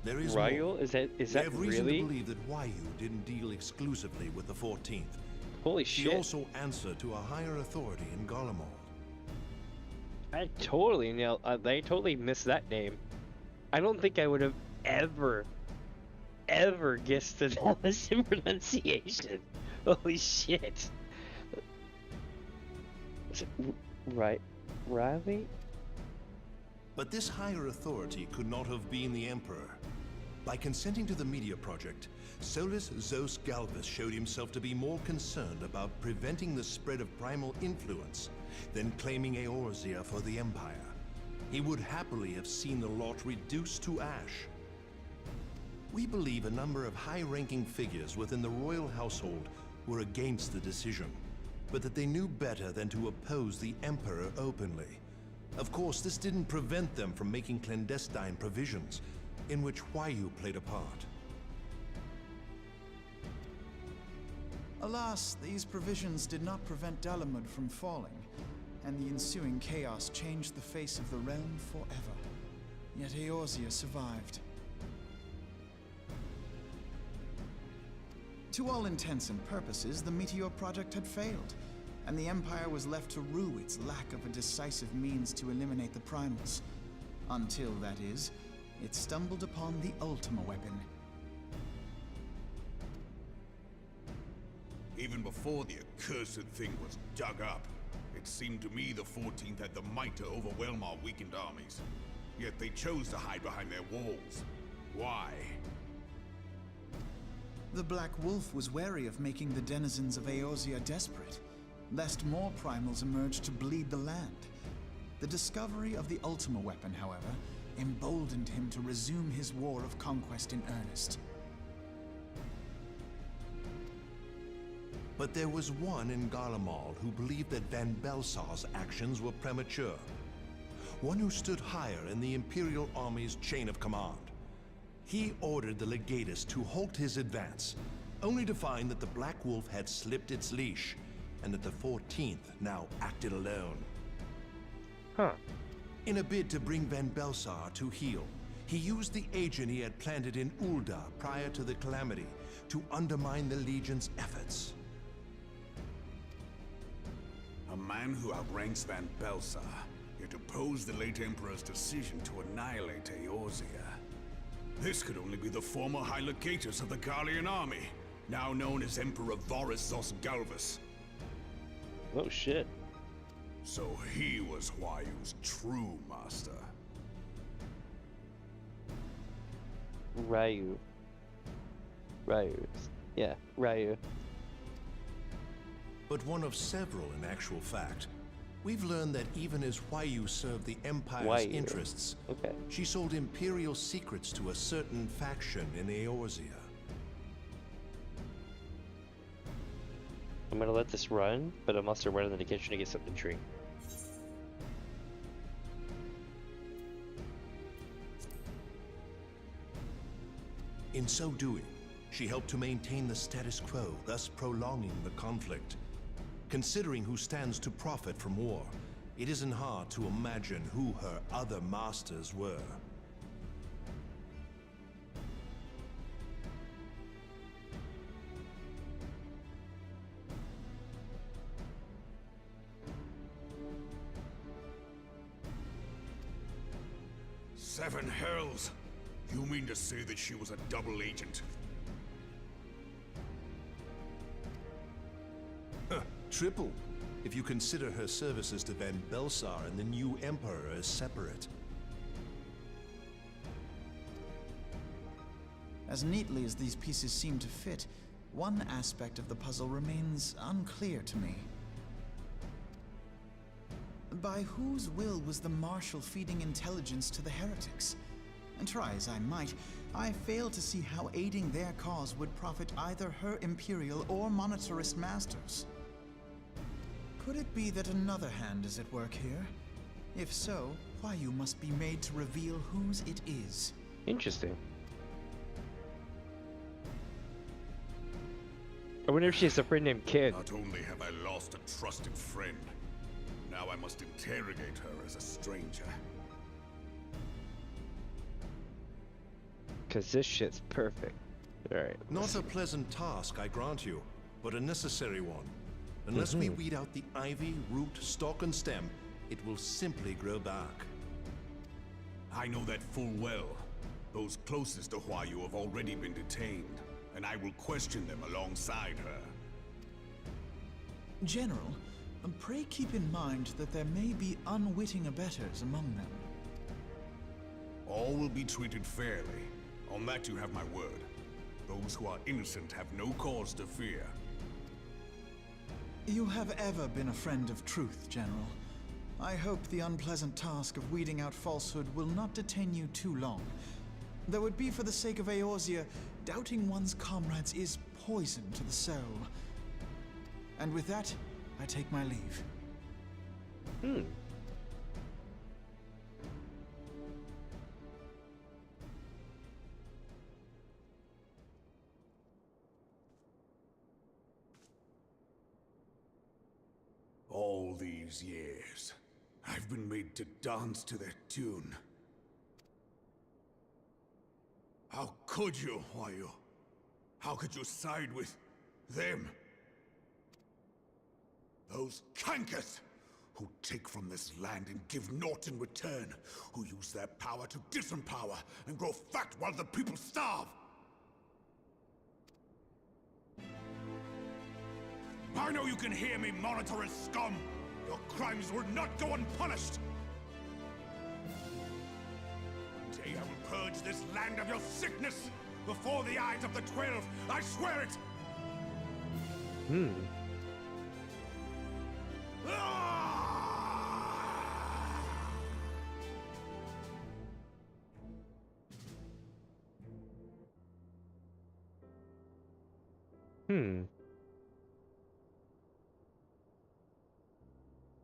B: There is
A: Ryu?
B: more.
A: Is that
B: We have reason
A: really?
B: to believe that Huayu didn't deal exclusively with the 14th.
A: Holy
B: She
A: shit.
B: also answered to a higher authority in Garlemald.
A: I totally nailed. They totally missed that name. I don't think I would have ever guessed that that was in pronunciation. Holy shit. Is it right? Riley?
B: But this higher authority could not have been the Emperor. By consenting to the Media Project, Solus Zos Galvus showed himself to be more concerned about preventing the spread of primal influence than claiming Eorzea for the Empire. He would happily have seen the lot reduced to ash. We believe a number of high-ranking figures within the royal household were against the decision, but that they knew better than to oppose the Emperor openly. Of course, this didn't prevent them from making clandestine provisions, in which Huayu played a part.
F: Alas, these provisions did not prevent Dalamud from falling, and the ensuing chaos changed the face of the realm forever. Yet Eorzea survived. To all intents and purposes, the Meteor Project had failed, and the Empire was left to rue its lack of a decisive means to eliminate the primals. Until, that is, it stumbled upon the Ultima weapon.
C: Even before the accursed thing was dug up, it seemed to me the 14th had the might to overwhelm our weakened armies. Yet they chose to hide behind their walls. Why?
F: The Black Wolf was wary of making the denizens of Eorzea desperate, lest more primals emerge to bleed the land. The discovery of the Ultima weapon, however, emboldened him to resume his war of conquest in earnest.
B: But there was one in Garlemald who believed that Van Belsar's actions were premature. One who stood higher in the Imperial Army's chain of command. He ordered the Legatus to halt his advance, only to find that the Black Wolf had slipped its leash, and that the 14th now acted alone.
A: Huh.
B: In a bid to bring Van Belsar to heel, he used the agent he had planted in Ul'dah prior to the calamity to undermine the Legion's efforts.
C: A man who outranks Van Belsar, yet opposed the late Emperor's decision to annihilate Eorzea. This could only be the former High Legatus of the Garlean army, now known as Emperor Varus Zos Galvus.
A: Oh shit.
C: So he was Huayu's true master.
A: Ryu. Yeah, Ryu.
B: But one of several in actual fact. We've learned that even as Huayu served the Empire's interests, she sold Imperial secrets to a certain faction in Eorzea.
A: I'm gonna let this run, but I'm also running in the kitchen to get something to drink.
B: In so doing, she helped to maintain the status quo, thus prolonging the conflict. Considering who stands to profit from war, it isn't hard to imagine who her other masters were.
C: Seven hells! You mean to say that she was a double agent?
B: Triple, if you consider her services to Van Belsar and the new Emperor as separate.
F: As neatly as these pieces seem to fit, one aspect of the puzzle remains unclear to me. By whose will was the Marshal feeding intelligence to the heretics? And try as I might, I fail to see how aiding their cause would profit either her Imperial or monetarist masters. Could it be that another hand is at work here? If so, why you must be made to reveal whose it is.
A: Interesting. I wonder if she has a friend named Kid.
C: Not only have I lost a trusted friend, now I must interrogate her as a stranger.
A: Cause this shit's perfect. Alright.
B: Not a pleasant task, I grant you, but a necessary one. Unless we weed out the ivy, root, stalk, and stem, it will simply grow back.
C: I know that full well. Those closest to Huayu have already been detained, and I will question them alongside her.
F: General, pray keep in mind that there may be unwitting abettors among them.
C: All will be treated fairly. On that you have my word. Those who are innocent have no cause to fear.
F: You have ever been a friend of truth, General. I hope the unpleasant task of weeding out falsehood will not detain you too long. Though it be for the sake of Eorzea, doubting one's comrades is poison to the soul. And with that, I take my leave.
C: All these years, I've been made to dance to their tune. How could you, Huayu? How could you side with them? Those cankers who take from this land and give naught in return, who use their power to disempower and grow fat while the people starve. I know you can hear me, monetarist scum! Your crimes will not go unpunished! One day I will purge this land of your sickness! Before the eyes of the 12, I swear it!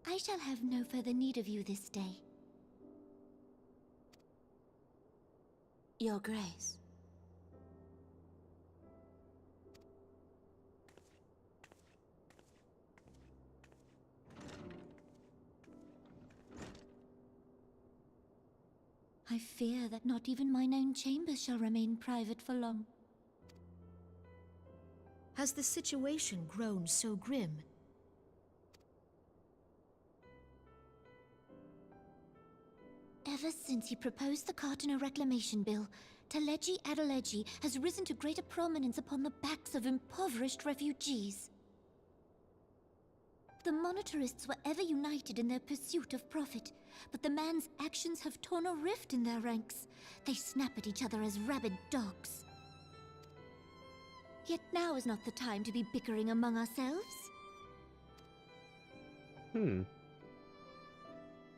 M: I shall have no further need of you this day. Your Grace. I fear that not even mine own chambers shall remain private for long.
I: Has the situation grown so grim?
M: Ever since he proposed the Cartiner Reclamation Bill, Teleji Adeleji has risen to greater prominence upon the backs of impoverished refugees. The monetarists were ever united in their pursuit of profit, but the man's actions have torn a rift in their ranks. They snap at each other as rabid dogs. Yet now is not the time to be bickering among ourselves.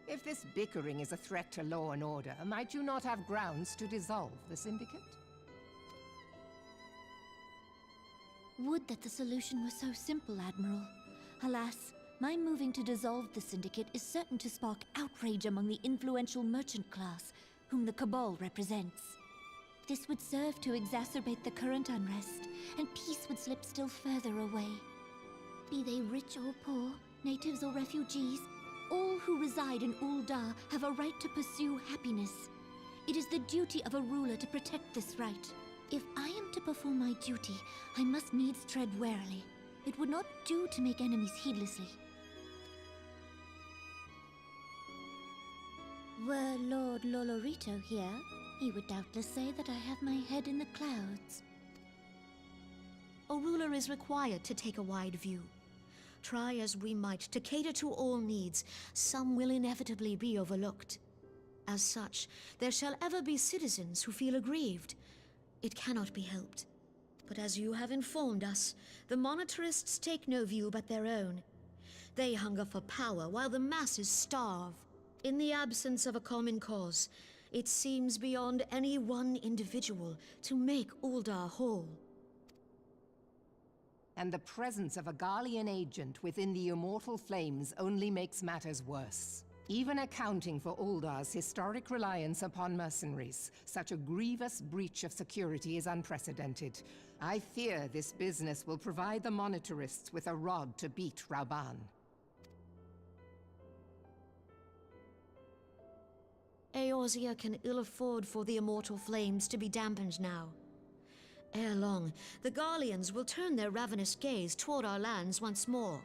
J: If this bickering is a threat to law and order, might you not have grounds to dissolve the Syndicate?
M: Would that the solution were so simple, Admiral. Alas, my moving to dissolve the Syndicate is certain to spark outrage among the influential merchant class, whom the Cabal represents. This would serve to exacerbate the current unrest, and peace would slip still further away. Be they rich or poor, natives or refugees, all who reside in Ul'dah have a right to pursue happiness. It is the duty of a ruler to protect this right. If I am to perform my duty, I must needs tread warily. It would not do to make enemies heedlessly. Were Lord Lolorito here, he would doubtless say that I have my head in the clouds.
I: A ruler is required to take a wide view. Try as we might to cater to all needs, some will inevitably be overlooked. As such, there shall ever be citizens who feel aggrieved. It cannot be helped. But as you have informed us, the monetarists take no view but their own. They hunger for power while the masses starve. In the absence of a common cause, it seems beyond any one individual to make Uldar whole.
J: And the presence of a Garlean agent within the Immortal Flames only makes matters worse. Even accounting for Uldar's historic reliance upon mercenaries, such a grievous breach of security is unprecedented. I fear this business will provide the monetarists with a rod to beat Rauban.
I: Eorzea can ill afford for the Immortal Flames to be dampened now. Ere long, the Garleans will turn their ravenous gaze toward our lands once more.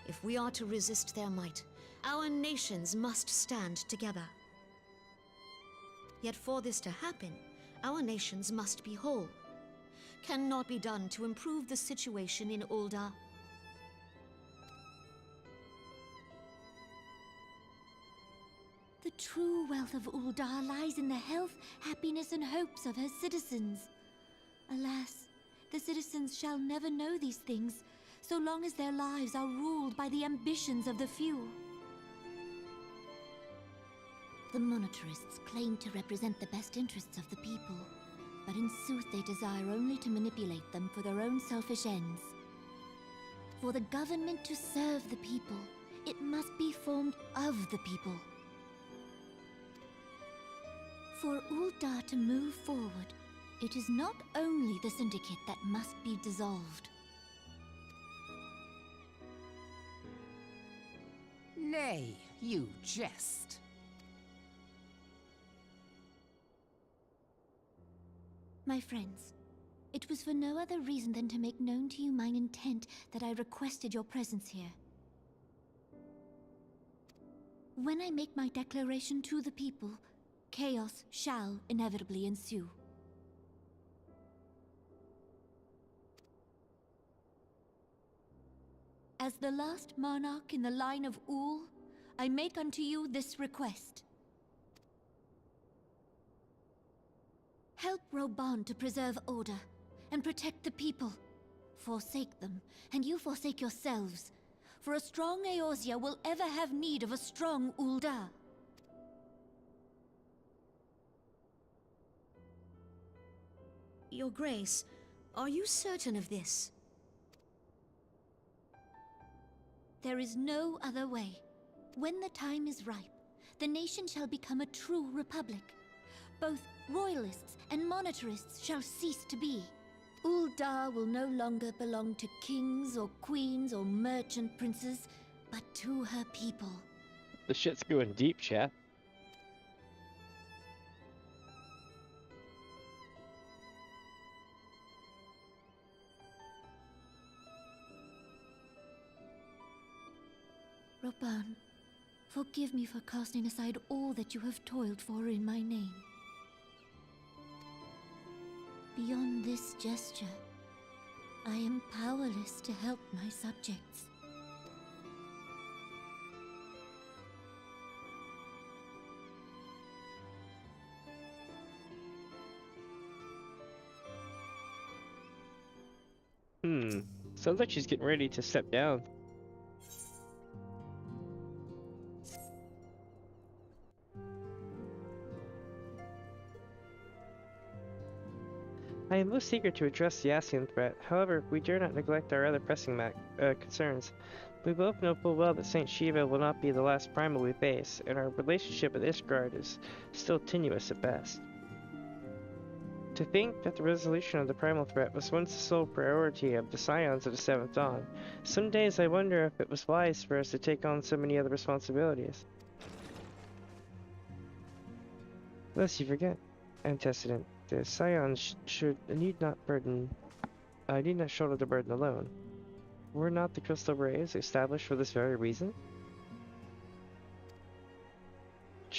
I: If we are to resist their might, our nations must stand together. Yet for this to happen, our nations must be whole. Cannot be done to improve the situation in Uldar.
M: The true wealth of Uldar lies in the health, happiness, and hopes of her citizens. Alas, the citizens shall never know these things, so long as their lives are ruled by the ambitions of the few. The monetarists claim to represent the best interests of the people, but in sooth they desire only to manipulate them for their own selfish ends. For the government to serve the people, it must be formed of the people. For Uldar to move forward, it is not only the Syndicate that must be dissolved.
J: Nay, you jest.
M: My friends, it was for no other reason than to make known to you mine intent that I requested your presence here. When I make my declaration to the people, chaos shall inevitably ensue. As the last monarch in the line of Ul, I make unto you this request. Help Rauban to preserve order, and protect the people. Forsake them, and you forsake yourselves. For a strong Eorzea will ever have need of a strong Uldar.
I: Your Grace, are you certain of this?
M: There is no other way. When the time is ripe, the nation shall become a true republic. Both royalists and monetarists shall cease to be. Uldar will no longer belong to kings or queens or merchant princes, but to her people.
A: The shit's going deep, chat.
M: Rauban, forgive me for casting aside all that you have toiled for in my name. Beyond this gesture, I am powerless to help my subjects.
A: Sounds like she's getting ready to step down. I am most eager to address the Ascian threat. However, we dare not neglect our other pressing concerns. We both know full well that Saint Shiva will not be the last primal we face, and our relationship with Ishgard is still tenuous at best. To think that the resolution of the primal threat was once the sole priority of the Scions of the Seventh Dawn. Some days I wonder if it was wise for us to take on so many other responsibilities. Lest you forget, antecedent. The Scions need not shoulder the burden alone. Were not the crystal rays established for this very reason?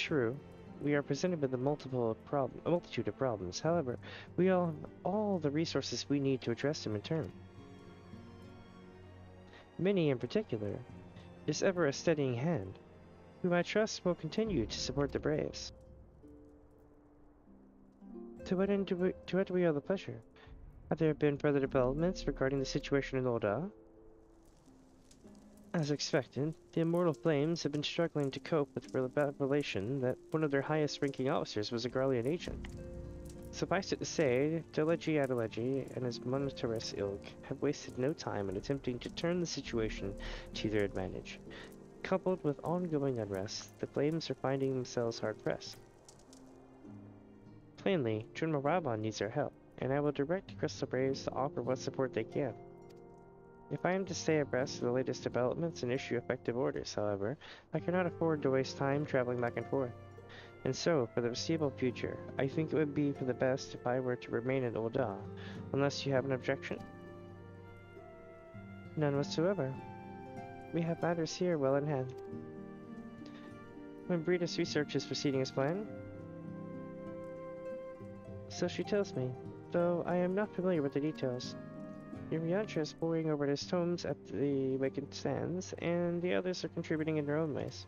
A: True, we are presented with a multitude of problems. However, we all have all the resources we need to address them in turn. Minnie, in particular, is ever a steadying hand, whom I trust will continue to support the Braves. To what end do we owe the pleasure? Have there been further developments regarding the situation in Ul'dah? As expected, the Immortal Flames have been struggling to cope with the revelation that one of their highest-ranking officers was a Garlean agent. Suffice it to say, Delegi Adeleji and his monetarist ilk have wasted no time in attempting to turn the situation to their advantage. Coupled with ongoing unrest, the Flames are finding themselves hard-pressed. Plainly, General Raban needs our help, and I will direct the Crystal Braves to offer what support they can. If I am to stay abreast of the latest developments and issue effective orders, however, I cannot afford to waste time traveling back and forth. And so, for the foreseeable future, I think it would be for the best if I were to remain in Ul'dah, unless you have an objection. None whatsoever. We have matters here well in hand. When Breda's research is proceeding as planned? So she tells me, though I am not familiar with the details. Yuriantra is poring over his tomes at the vacant stands, and the others are contributing in their own ways.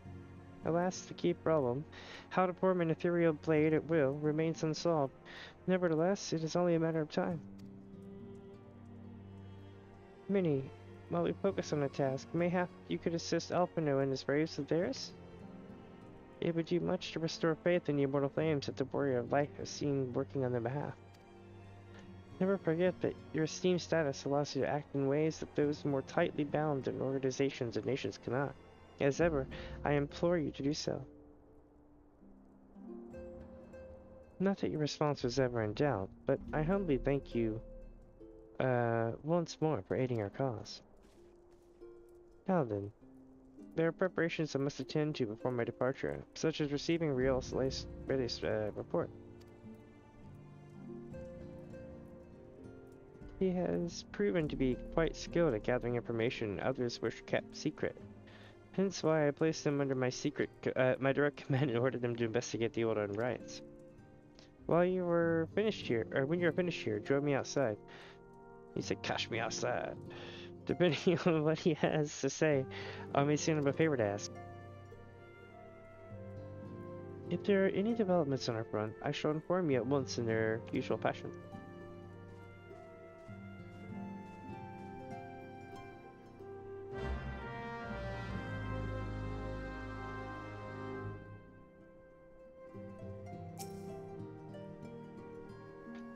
A: Alas, the key problem, how to form an ethereal blade at will, remains unsolved. Nevertheless, it is only a matter of time. Minnie, while we focus on the task, mayhap you could assist Alphino and his braves with theirs? It would do much to restore faith in the Immortal Flames that the Warrior of Light has seen working on their behalf. Never forget that your esteemed status allows you to act in ways that those more tightly bound in organizations and nations cannot. As ever, I implore you to do so. Not that your response was ever in doubt, but I humbly thank you, once more for aiding our cause. Now then, there are preparations I must attend to before my departure, such as receiving Riel's latest report. He has proven to be quite skilled at gathering information others wish kept secret. Hence why I placed him under my my direct command and ordered them to investigate the Ul'dah riots. When you were finished here, drove me outside. He said, "Cash me outside." Depending on what he has to say, I may soon have a favor to ask. If there are any developments on our front, I shall inform you at once in their usual fashion.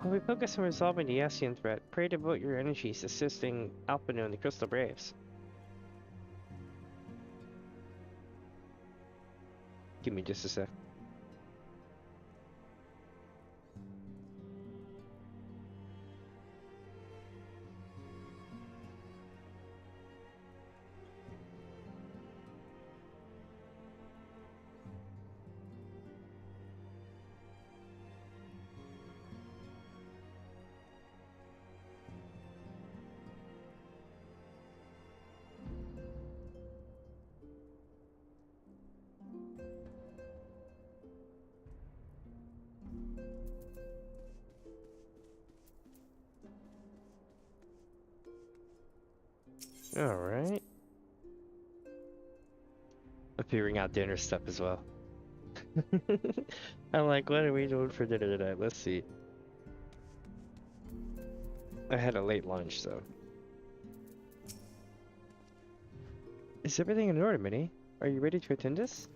A: While we focus on resolving the Yassian threat, pray devote your energies assisting Alphino and the Crystal Braves. Give me just a sec. Alright. I'm figuring out dinner stuff as well. I'm like, what are we doing for dinner tonight? Let's see. I had a late lunch, so. Is everything in order, Minnie? Are you ready to attend us?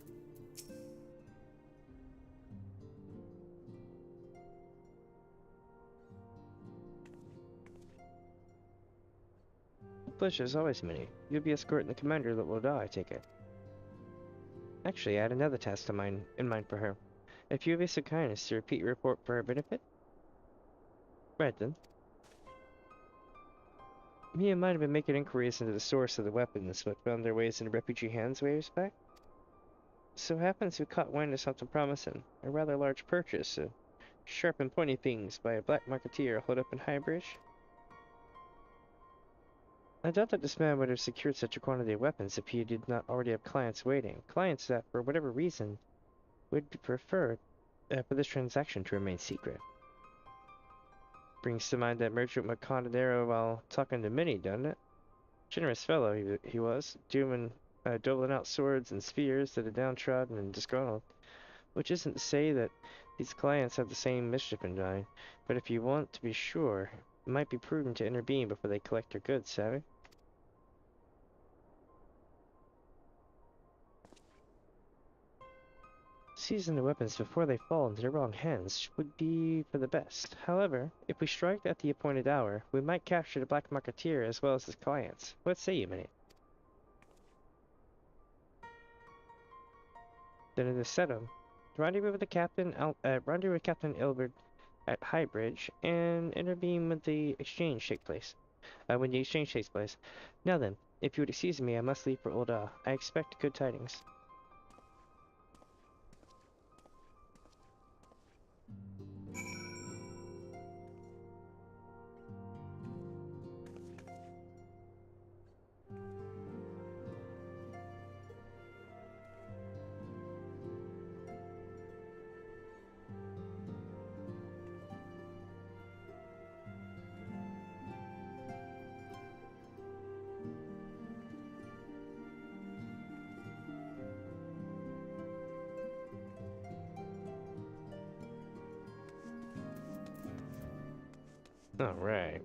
A: Pleasure as always, Minnie. You'll be escorting the commander that will die, I take it. Actually, I had another task in mind for her. If you would be so kind as to repeat your report for her benefit? Right then. Me and mine have been making inquiries into the source of the weapons that found their ways into refugee hands ways back. So happens we caught wind of something promising. A rather large purchase of sharp and pointy things by a black marketeer holed up in Highbridge. I doubt that this man would have secured such a quantity of weapons if he did not already have clients waiting. Clients that, for whatever reason, would prefer for this transaction to remain secret. Brings to mind that merchant Macondero while talking to Minnie, doesn't it? Generous fellow he was, doling out swords and spears to the downtrodden and disgruntled. Which isn't to say that these clients have the same mischief in mind, but if you want to be sure, it might be prudent to intervene before they collect their goods, savvy? Seizing the weapons before they fall into the wrong hands would be for the best. However, if we strike at the appointed hour, we might capture the Black Marketeer as well as his clients. What say you, Minnie? Then it is settled. Rendezvous with Captain Ilbert at Highbridge and intervene with the exchange take place. When the exchange takes place. Now then, if you would excuse me, I must leave for Ul'dah. I expect good tidings. Alright.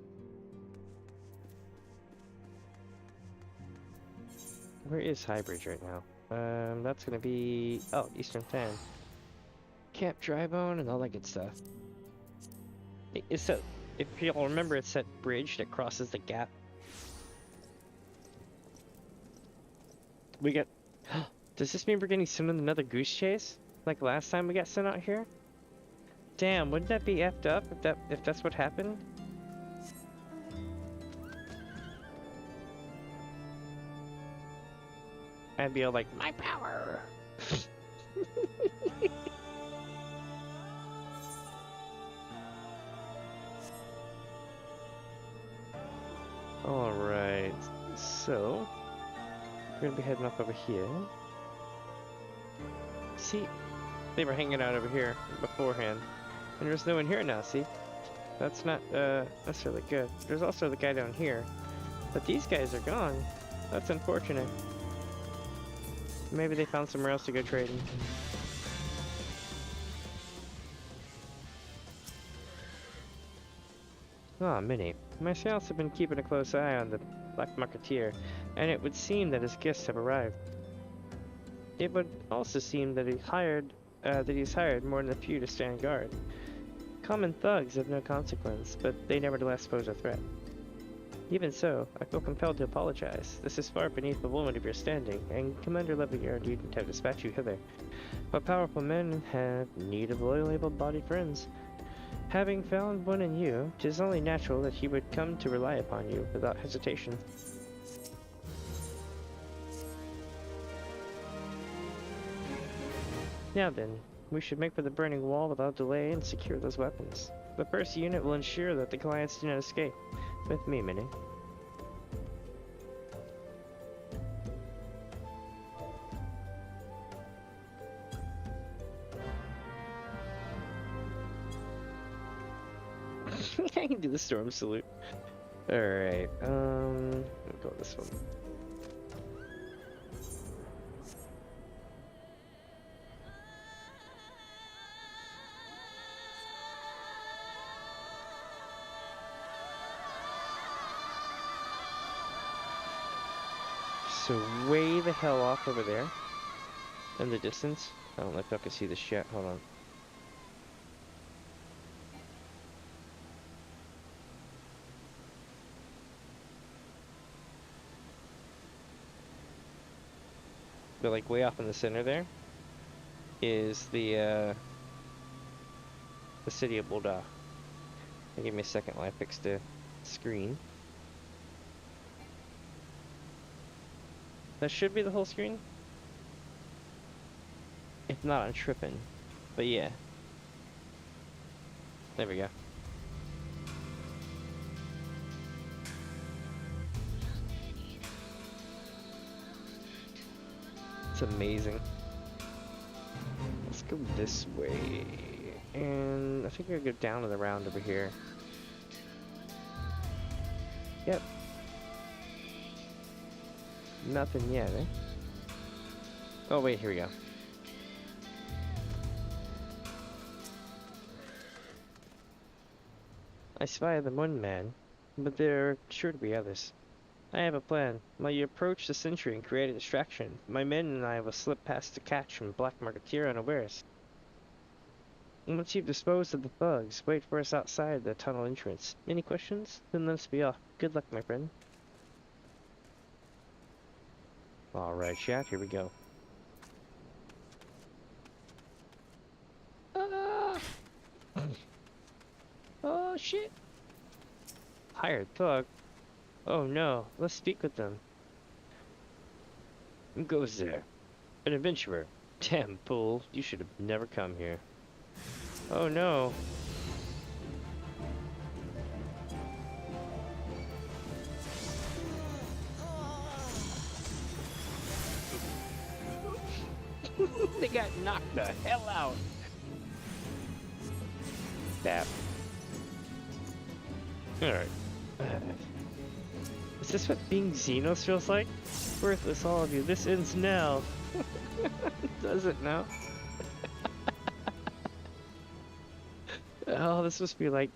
A: Where is Highbridge right now? That's gonna be... oh, Eastern Fan. Camp Drybone and all that good stuff. It's that... if y'all remember, it's that bridge that crosses the gap. We get... does this mean we're getting sent on another goose chase? Like last time we got sent out here? Damn, wouldn't that be effed up if that's what happened? I'd be all like, my power! Alright, so we're gonna be heading up over here. See, they were hanging out over here beforehand, and there's no one here now, see? That's not necessarily good. There's also the guy down here, but these guys are gone. That's unfortunate. Maybe they found somewhere else to go trading. Ah, Minnie. My scouts have been keeping a close eye on the Black Marketeer, and it would seem that his guests have arrived. It would also seem that he's hired more than a few to stand guard. Common thugs have no consequence, but they nevertheless pose a threat. Even so, I feel compelled to apologize. This is far beneath the woman of your standing, and Commander Levier needn't have dispatched you hither. But powerful men have need of loyal, able-bodied friends. Having found one in you, 'tis only natural that he would come to rely upon you without hesitation. Now then, we should make for the burning wall without delay and secure those weapons. The first unit will ensure that the clients do not escape. With me, Minnie. I can do the storm salute. Alright, we'll go with this one. So way the hell off over there in the distance. I don't know if I can see this yet. Hold on. But like way off in the center there is the city of Ul'dah. Give me a second while I fix the screen. That should be the whole screen. If not, I'm tripping. But yeah. There we go. It's amazing. Let's go this way. And I think I go down to the round over here. Yep. Nothing yet, eh? Oh wait, here we go. I spy the one man, but there are sure to be others. I have a plan. My approach the sentry and create a distraction. My men and I will slip past the catch and Black Marketeer unawares. Once you've disposed of the thugs, wait for us outside the tunnel entrance. Any questions? Then let's be off. Good luck, my friend. Alright, chat, here we go. Ah! Oh, shit! Hired thug? Oh no, let's speak with them. Who goes there? An adventurer. Damn fool, you should have never come here. Oh no. They got knocked the hell out. Stab. Alright. Is this what being Xenos feels like? Worthless, all of you. This ends now. Does it now? Oh, this must be like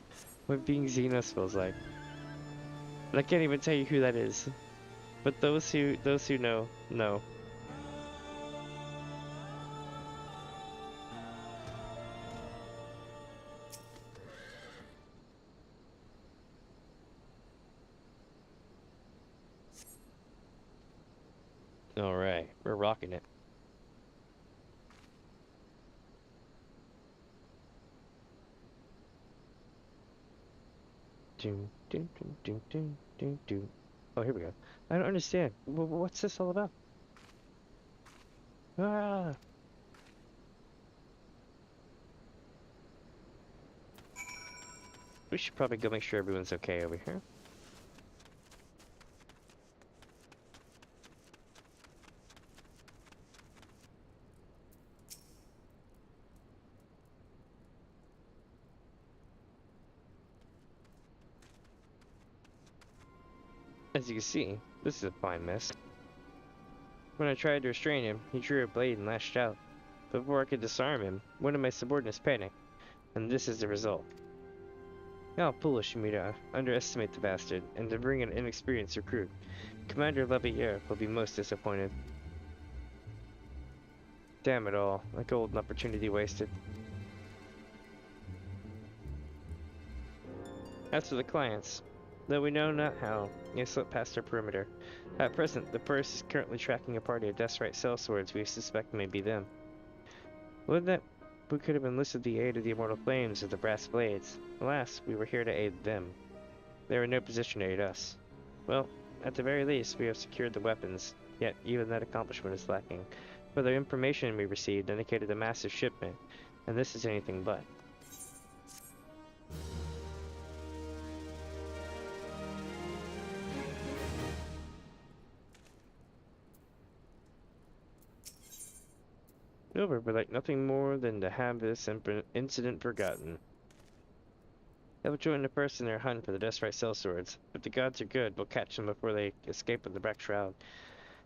A: what being Xenos feels like. But I can't even tell you who that is. But those who know, know. Alright, we're rocking it. Doom, doom, doom, doom, doom, doom, doom. Oh, here we go. I don't understand. What's this all about? Ah! We should probably go make sure everyone's okay over here. As you can see, this is a fine mess. When I tried to restrain him, he drew a blade and lashed out. Before I could disarm him, one of my subordinates panicked, and this is the result. How foolish of me to underestimate the bastard, and to bring an inexperienced recruit. Commander Levier will be most disappointed. Damn it all, a golden opportunity wasted. As for the clients, though we know not how, they slipped past our perimeter. At present, the Purse is currently tracking a party of Deathright sellswords we suspect may be them. Would that we could have enlisted the aid of the Immortal Flames or the Brass Blades. Alas, we were here to aid them. They were in no position to aid us. Well, at the very least, we have secured the weapons, yet even that accomplishment is lacking. For the information we received indicated a massive shipment, and this is anything but. Over, but like nothing more than to have this incident forgotten. I will join the Purse in their hunt for the Deathright sellswords. If the gods are good, we'll catch them before they escape with the Black Shroud.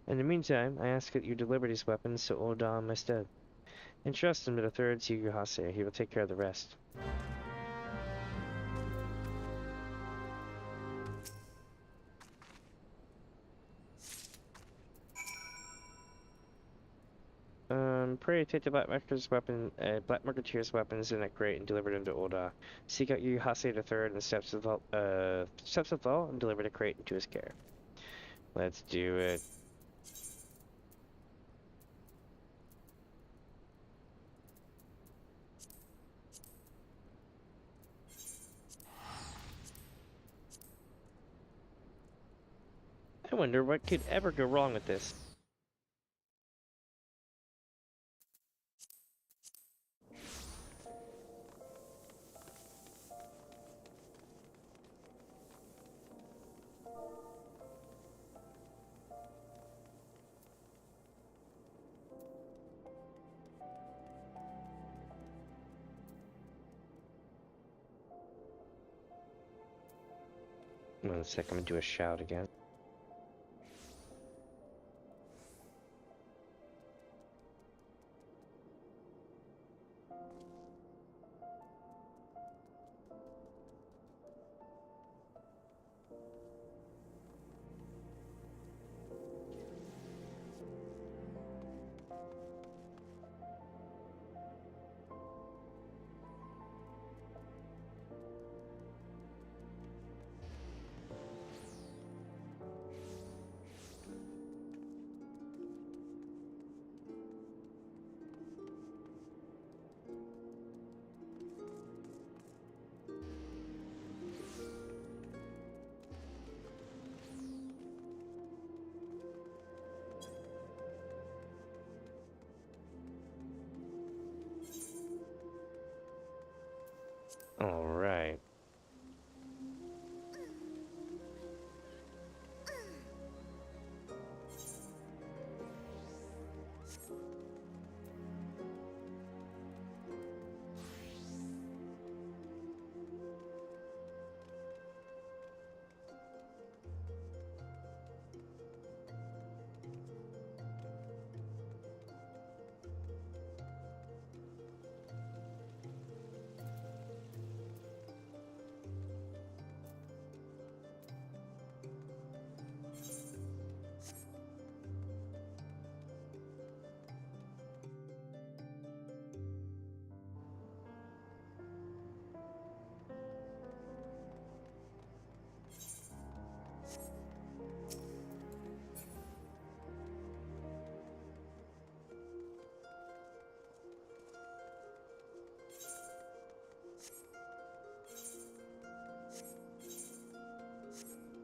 A: In the meantime, I ask that you deliver these weapons to Old Dom instead. Entrust them to the third Eorzea. He will take care of the rest. Pray take the Black Marketeer's weapons in that crate and deliver them to Ul'dah. Seek out Eorzea the Third and the Steps of Thal and deliver the crate into his care. Let's do it. I wonder what could ever go wrong with this. One sec, I'm gonna do a shout again. All right.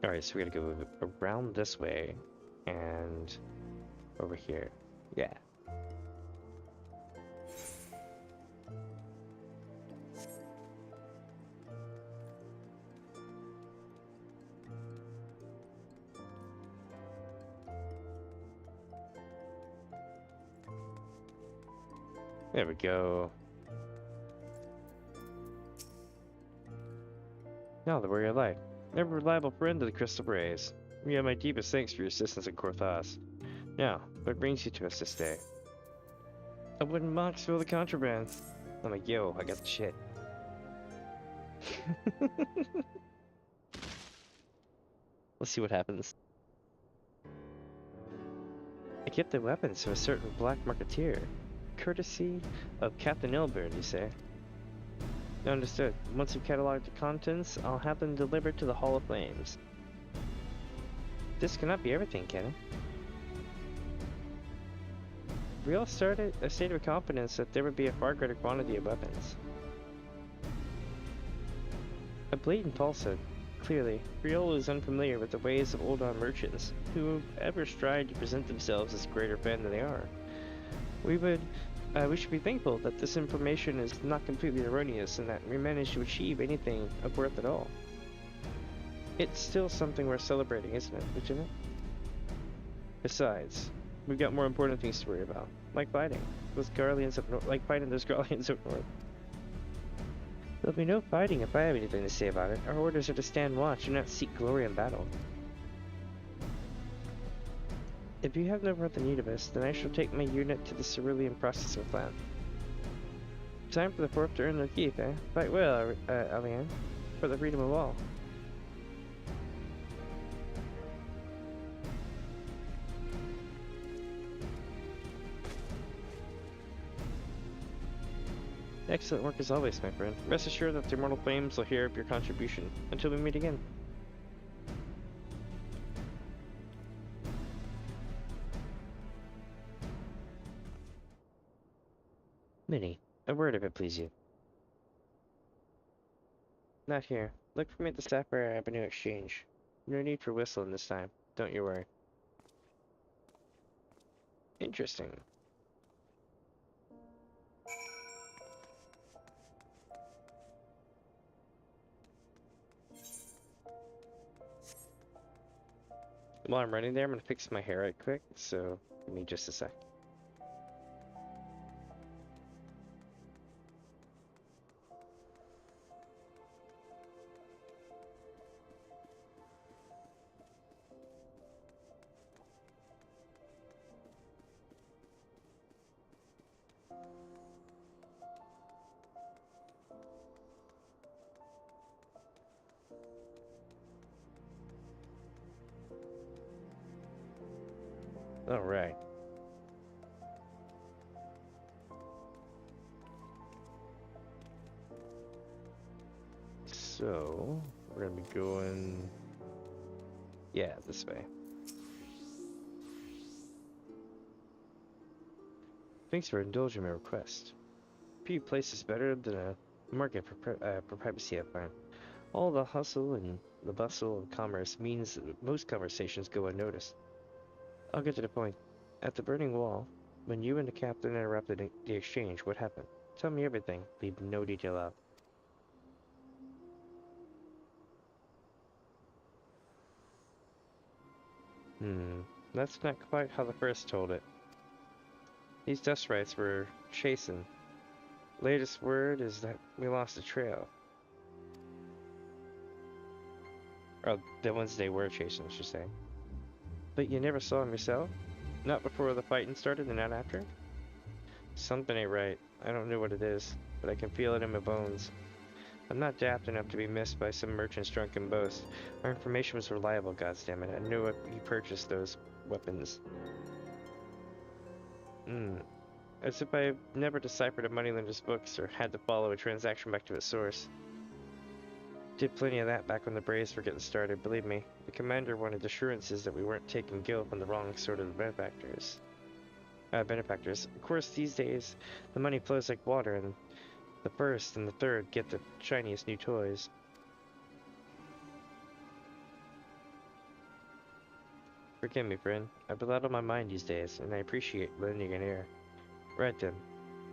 A: Alright, so we gotta go around this way and over here. Yeah. There we go. Now the warrior life. Never reliable friend of the Crystal Braves. You have my deepest thanks for your assistance in Korthas. Now, what brings you to us this day? A wooden box full of contraband. I'm like, yo, I got the shit. Let's see what happens. I kept the weapons to a certain black marketeer. Courtesy of Captain Ilbert, you say? Understood. Once you've cataloged the contents, I'll have them delivered to the Hall of Flames. This cannot be everything, can it? We all started a state of confidence that there would be a far greater quantity of weapons. A blatant falsehood. Clearly, Riola is unfamiliar with the ways of old-on merchants, who ever strive to present themselves as greater men than they are. We should be thankful that this information is not completely erroneous and that we managed to achieve anything of worth at all. It's still something worth celebrating, isn't it? Besides, we've got more important things to worry about, like fighting those Garleans up north. There'll be no fighting if I have anything to say about it. Our orders are to stand watch and not seek glory in battle. If you have no further need of us, then I shall take my unit to the cerulean processing plant. Time for the fourth to earn their keep, eh? Fight well, Alian, for the freedom of all. Excellent work as always, my friend. Rest assured that the immortal flames will hear of your contribution. Until we meet again. Minnie, a word if it please you. Not here. Look for me at the Sapphire Avenue Exchange. No need for whistling this time. Don't you worry. Interesting. While I'm running there, I'm gonna fix my hair right quick, so give me just a sec. Alright. So, we're gonna be going... yeah, this way. Thanks for indulging my request. Few places better than a market for privacy, I find. All the hustle and the bustle of commerce means that most conversations go unnoticed. I'll get to the point. At the Burning Wall, when you and the captain interrupted the exchange, what happened? Tell me everything. Leave no detail out. That's not quite how the first told it. These dust rights were chasing. Latest word is that we lost the trail. Or the ones they were chasing, I should say. But you never saw him yourself? Not before the fighting started and not after? Something ain't right. I don't know what it is, but I can feel it in my bones. I'm not daft enough to be missed by some merchant's drunken boast. Our information was reliable, goddammit. I knew he purchased those weapons. As if I never deciphered a moneylender's books or had to follow a transaction back to its source. Did plenty of that back when the Braves were getting started, believe me. The commander wanted assurances that we weren't taking gil from the wrong sort of benefactors. Of course, these days, the money flows like water, and the first and the third get the shiniest new toys. Forgive me, friend. I've a lot on my mind these days, and I appreciate lending an ear. Right then.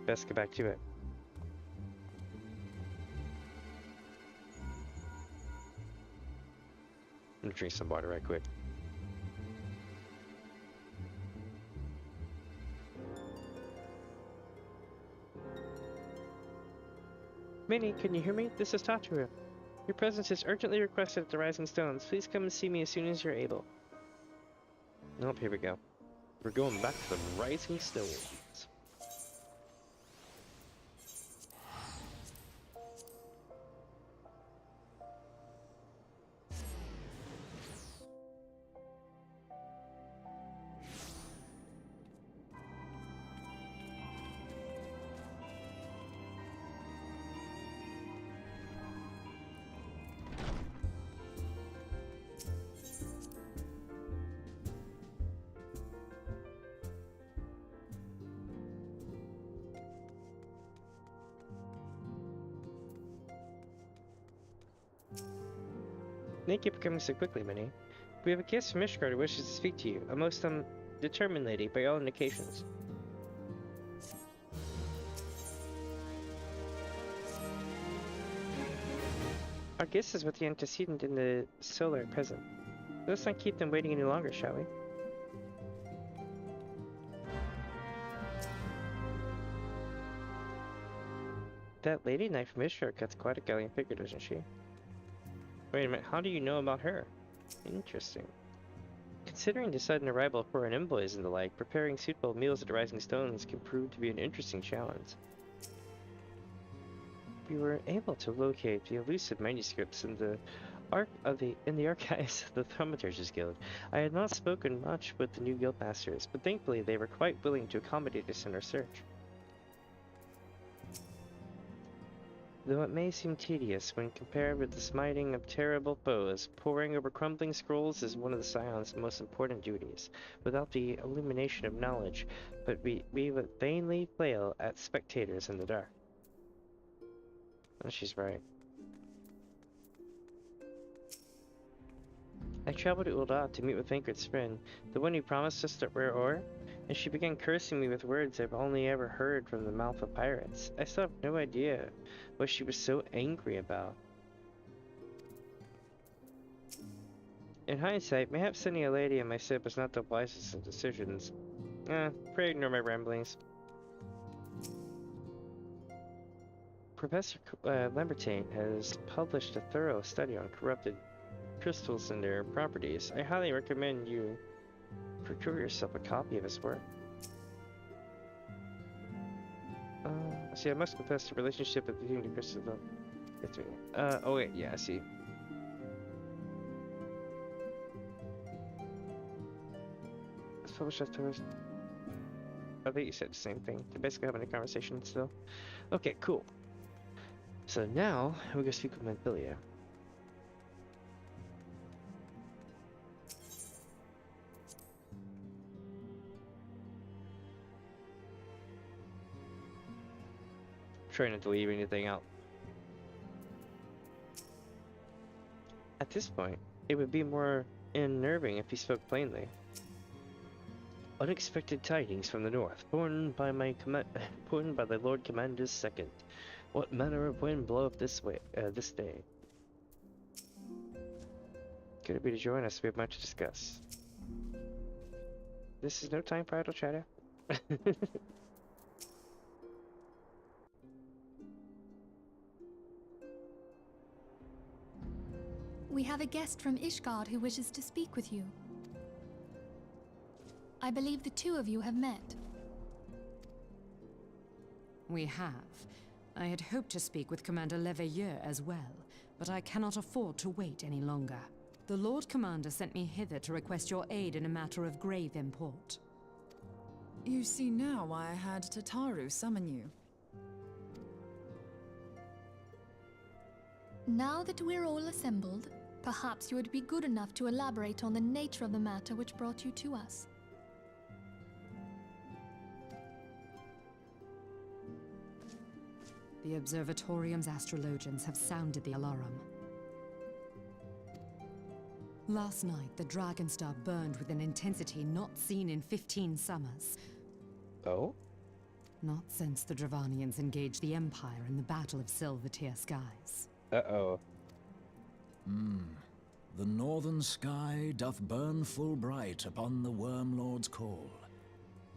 A: Best get back to it. I'm gonna drink some water right quick. Minnie, can you hear me? This is Tataru. Your presence is urgently requested at the Rising Stones. Please come and see me as soon as you're able. Nope, here we go. We're going back to the Rising Stones. Thank you for coming so quickly, Minnie. We have a guest from Ishgard who wishes to speak to you. A most determined lady, by all indications. Our guest is with the antecedent in the solar at present. Let's not keep them waiting any longer, shall we? That lady knight from Ishgard cuts quite a gallant figure, doesn't she? Wait a minute, how do you know about her? Interesting. Considering the sudden arrival of foreign envoys and the like, preparing suitable meals at the Rising Stones can prove to be an interesting challenge. We were able to locate the elusive manuscripts in the archives of the Thaumaturge's Guild. I had not spoken much with the new guildmasters, but thankfully they were quite willing to accommodate us in our search. Though it may seem tedious when compared with the smiting of terrible foes, poring over crumbling scrolls is one of the Scion's most important duties. Without the illumination of knowledge, but we would vainly flail at spectators in the dark. Oh, she's right. I traveled to Ul'dah to meet with Thancred's friend, the one who promised us the rare ore, and she began cursing me with words I've only ever heard from the mouth of pirates. I still have no idea what she was so angry about. In hindsight, perhaps sending a lady on my ship was not the wisest of decisions. Pray ignore my ramblings. Professor Lambertain has published a thorough study on corrupted crystals and their properties. I highly recommend you procure yourself a copy of his work. See, I must confess the relationship between the crystals. Oh wait, yeah, I see. published as tourist. I think you said the same thing. They're basically having a conversation still. Okay, cool. So now we go speak with Manfilia. Trying not to leave anything out. At this point, it would be more unnerving if he spoke plainly. Unexpected tidings from the north, borne by the Lord Commander's second. What manner of wind bloweth this way, this day? Good of you to join us. We have much to discuss. This is no time for idle chatter.
L: We have a guest from Ishgard who wishes to speak with you. I believe the two of you have met.
R: We have. I had hoped to speak with Commander Leveilleur as well, but I cannot afford to wait any longer. The Lord Commander sent me hither to request your aid in a matter of grave import.
K: You see now why I had Tataru summon you.
L: Now that we're all assembled, perhaps you would be good enough to elaborate on the nature of the matter which brought you to us.
R: The Observatorium's astrologians have sounded the alarm. Last night, the Dragon Star burned with an intensity not seen in 15 summers.
A: Oh?
R: Not since the Dravanians engaged the Empire in the Battle of Silvertear Skies.
A: Uh-oh.
P: The northern sky doth burn full bright upon the Wormlord's call.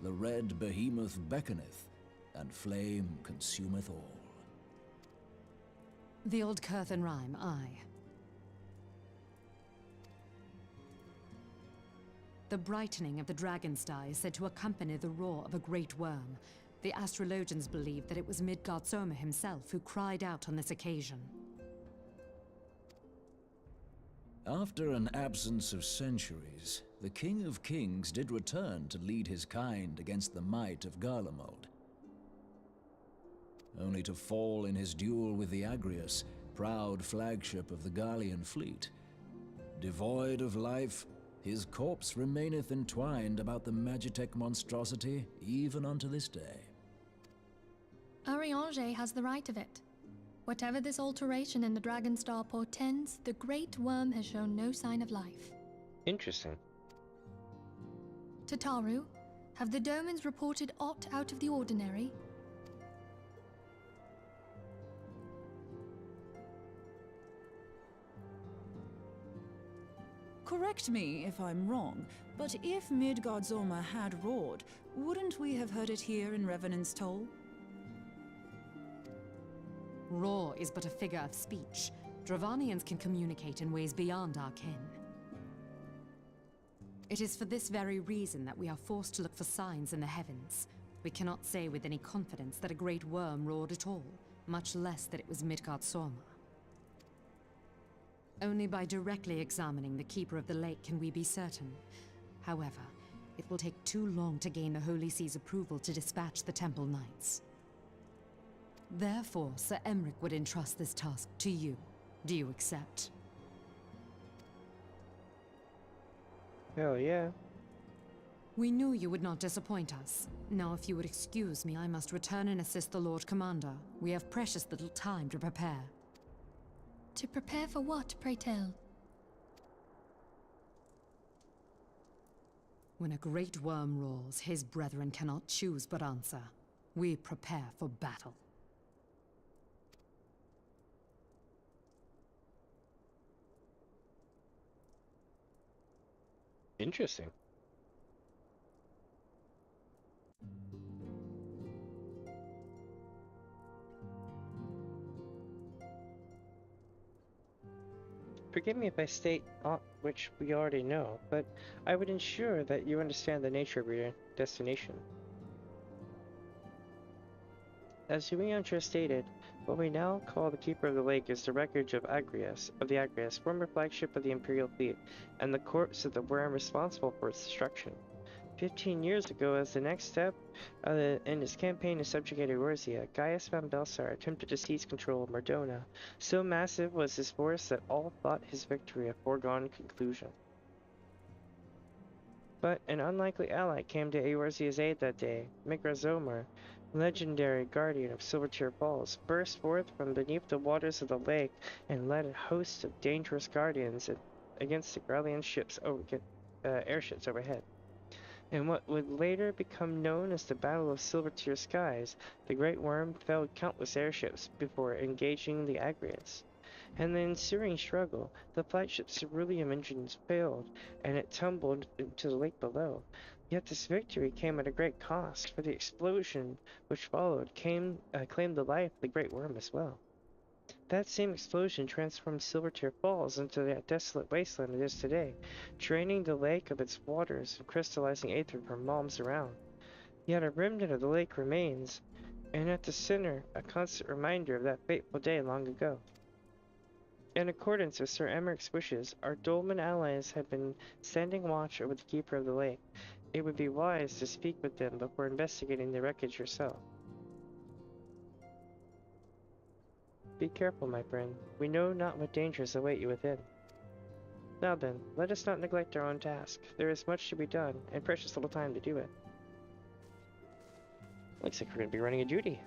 P: The red behemoth beckoneth, and flame consumeth all.
R: The old Curthan rhyme, aye. The brightening of the Dragon Star is said to accompany the roar of a great worm. The astrologians believe that it was Midgard-Soma himself who cried out on this occasion.
P: After an absence of centuries, the King of Kings did return to lead his kind against the might of Garlemald. Only to fall in his duel with the Agrius, proud flagship of the Garlean fleet. Devoid of life, his corpse remaineth entwined about the Magitech monstrosity even unto this day.
L: Eorzea has the right of it. Whatever this alteration in the Dragon Star portends, the Great Worm has shown no sign of life.
A: Interesting.
L: Tataru, have the Domans reported aught out of the ordinary?
K: Correct me if I'm wrong, but if Midgard-Soma had roared, wouldn't we have heard it here in Revenant's Toll?
R: Roar is but a figure of speech. Dravanians can communicate in ways beyond our ken. It is for this very reason that we are forced to look for signs in the heavens. We cannot say with any confidence that a great worm roared at all, much less that it was Midgard-Soma. Only by directly examining the Keeper of the Lake can we be certain. However, it will take too long to gain the Holy See's approval to dispatch the Temple Knights. Therefore, Sir Emric would entrust this task to you. Do you accept?
A: Hell yeah.
R: We knew you would not disappoint us. Now, if you would excuse me, I must return and assist the Lord Commander. We have precious little time to prepare.
L: To prepare for what, pray tell?
R: When a great worm roars, his brethren cannot choose but answer. We prepare for battle.
A: Interesting. Forgive me if I state aught which we already know, but I would ensure that you understand the nature of your destination. As Damien stated, what we now call the Keeper of the Lake is the wreckage of the Agrius, former flagship of the Imperial fleet, and the corpse of the worm responsible for its destruction. 15 years ago, as the next step in his campaign to subjugate Eorzea, Gaius von Belsar attempted to seize control of Mardona. So massive was his force that all thought his victory a foregone conclusion. But an unlikely ally came to Eorzea's aid that day. Migrazomar, legendary guardian of Silvertear Falls, burst forth from beneath the waters of the lake and led a host of dangerous guardians against the Gralian airships overhead. In what would later become known as the Battle of Silvertear Skies, the Great Worm felled countless airships before engaging the Agrias. In the ensuing struggle, the flagship's ceruleum engines failed, and it tumbled into the lake below. Yet this victory came at a great cost, for the explosion which followed claimed the life of the Great Worm as well. That same explosion transformed Silvertear Falls into that desolate wasteland it is today, draining the lake of its waters and crystallizing aether for miles around. Yet a remnant of the lake remains, and at the center, a constant reminder of that fateful day long ago. In accordance with Sir Emmerich's wishes, our Dolmen allies have been standing watch over the keeper of the lake. It would be wise to speak with them before investigating the wreckage yourself. Be careful, my friend. We know not what dangers await you within. Now then, let us not neglect our own task. There is much to be done, and precious little time to do it. Looks like we're going to be running a duty.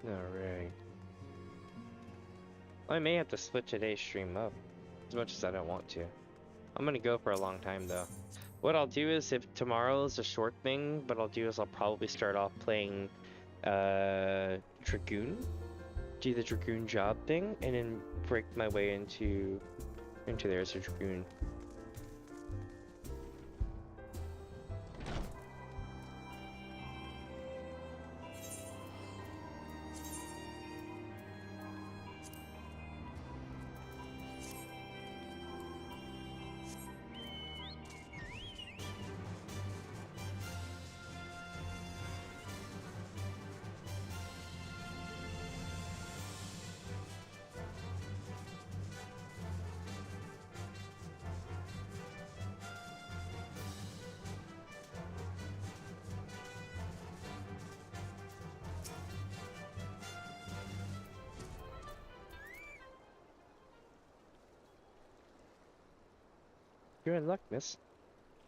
A: Alright. I may have to split today's stream up, as much as I don't want to. I'm gonna go for a long time though. What I'll do is, if tomorrow is a short thing, what I'll do is I'll probably start off playing Dragoon. Do the Dragoon job thing, and then break my way into there as a Dragoon. You're in luck, miss.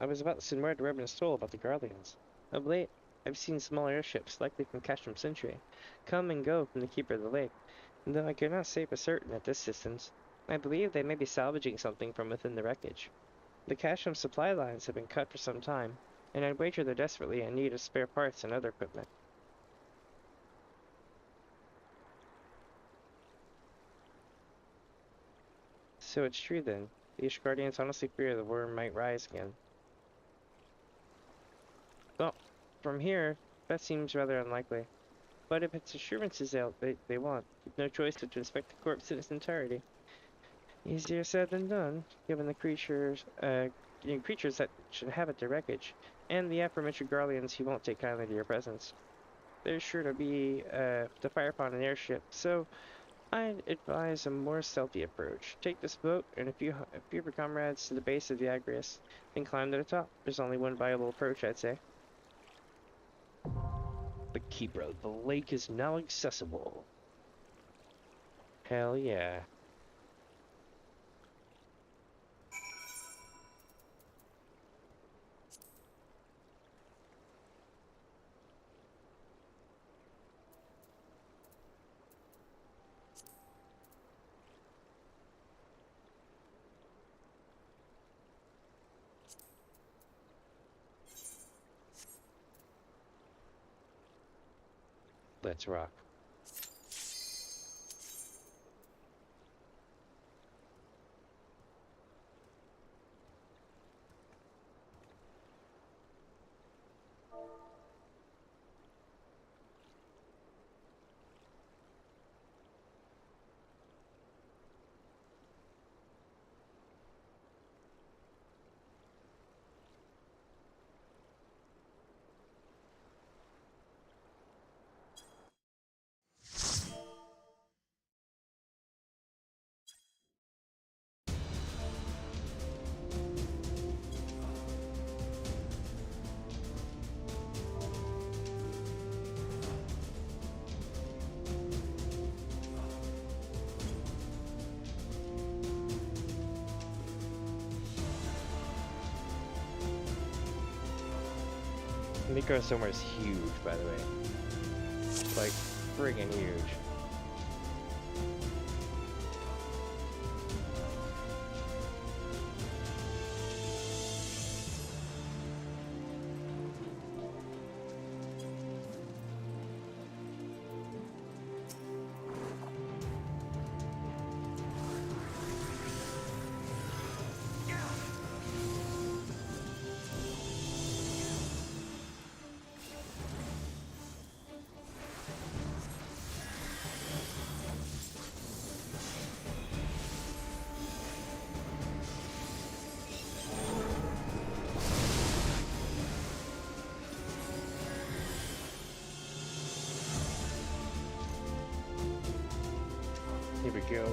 A: I was about to send word to Reverend Stoll about the Guardians. Of late, I've seen small airships, likely from Castrum Sentry, come and go from the Keeper of the Lake, and though I cannot say for certain at this distance, I believe they may be salvaging something from within the wreckage. The Castrum supply lines have been cut for some time, and I'd wager they're desperately in need of spare parts and other equipment. So it's true then. The Guardians honestly fear the worm might rise again. Well, from here, that seems rather unlikely. But if it's assurances they want, no choice but to inspect the corpse in its entirety. Easier said than done, given the creatures that should inhabit the wreckage, and the aforementioned Guardians who won't take kindly to your presence. There's sure to be to fire upon an airship, so I'd advise a more stealthy approach. Take this boat and a few of your comrades to the base of the Agrias, then climb to the top. There's only one viable approach, I'd say. The Keeper of the Lake is now accessible. Hell yeah. Let's rock. Microsomar is huge, by the way. Like, friggin' huge. Here we go.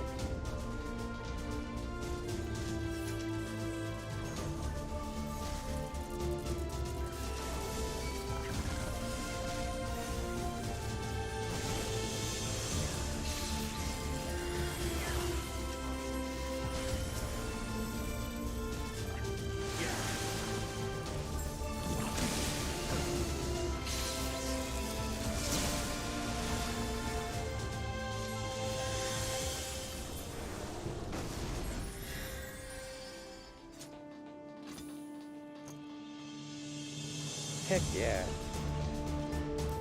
A: Heck yeah.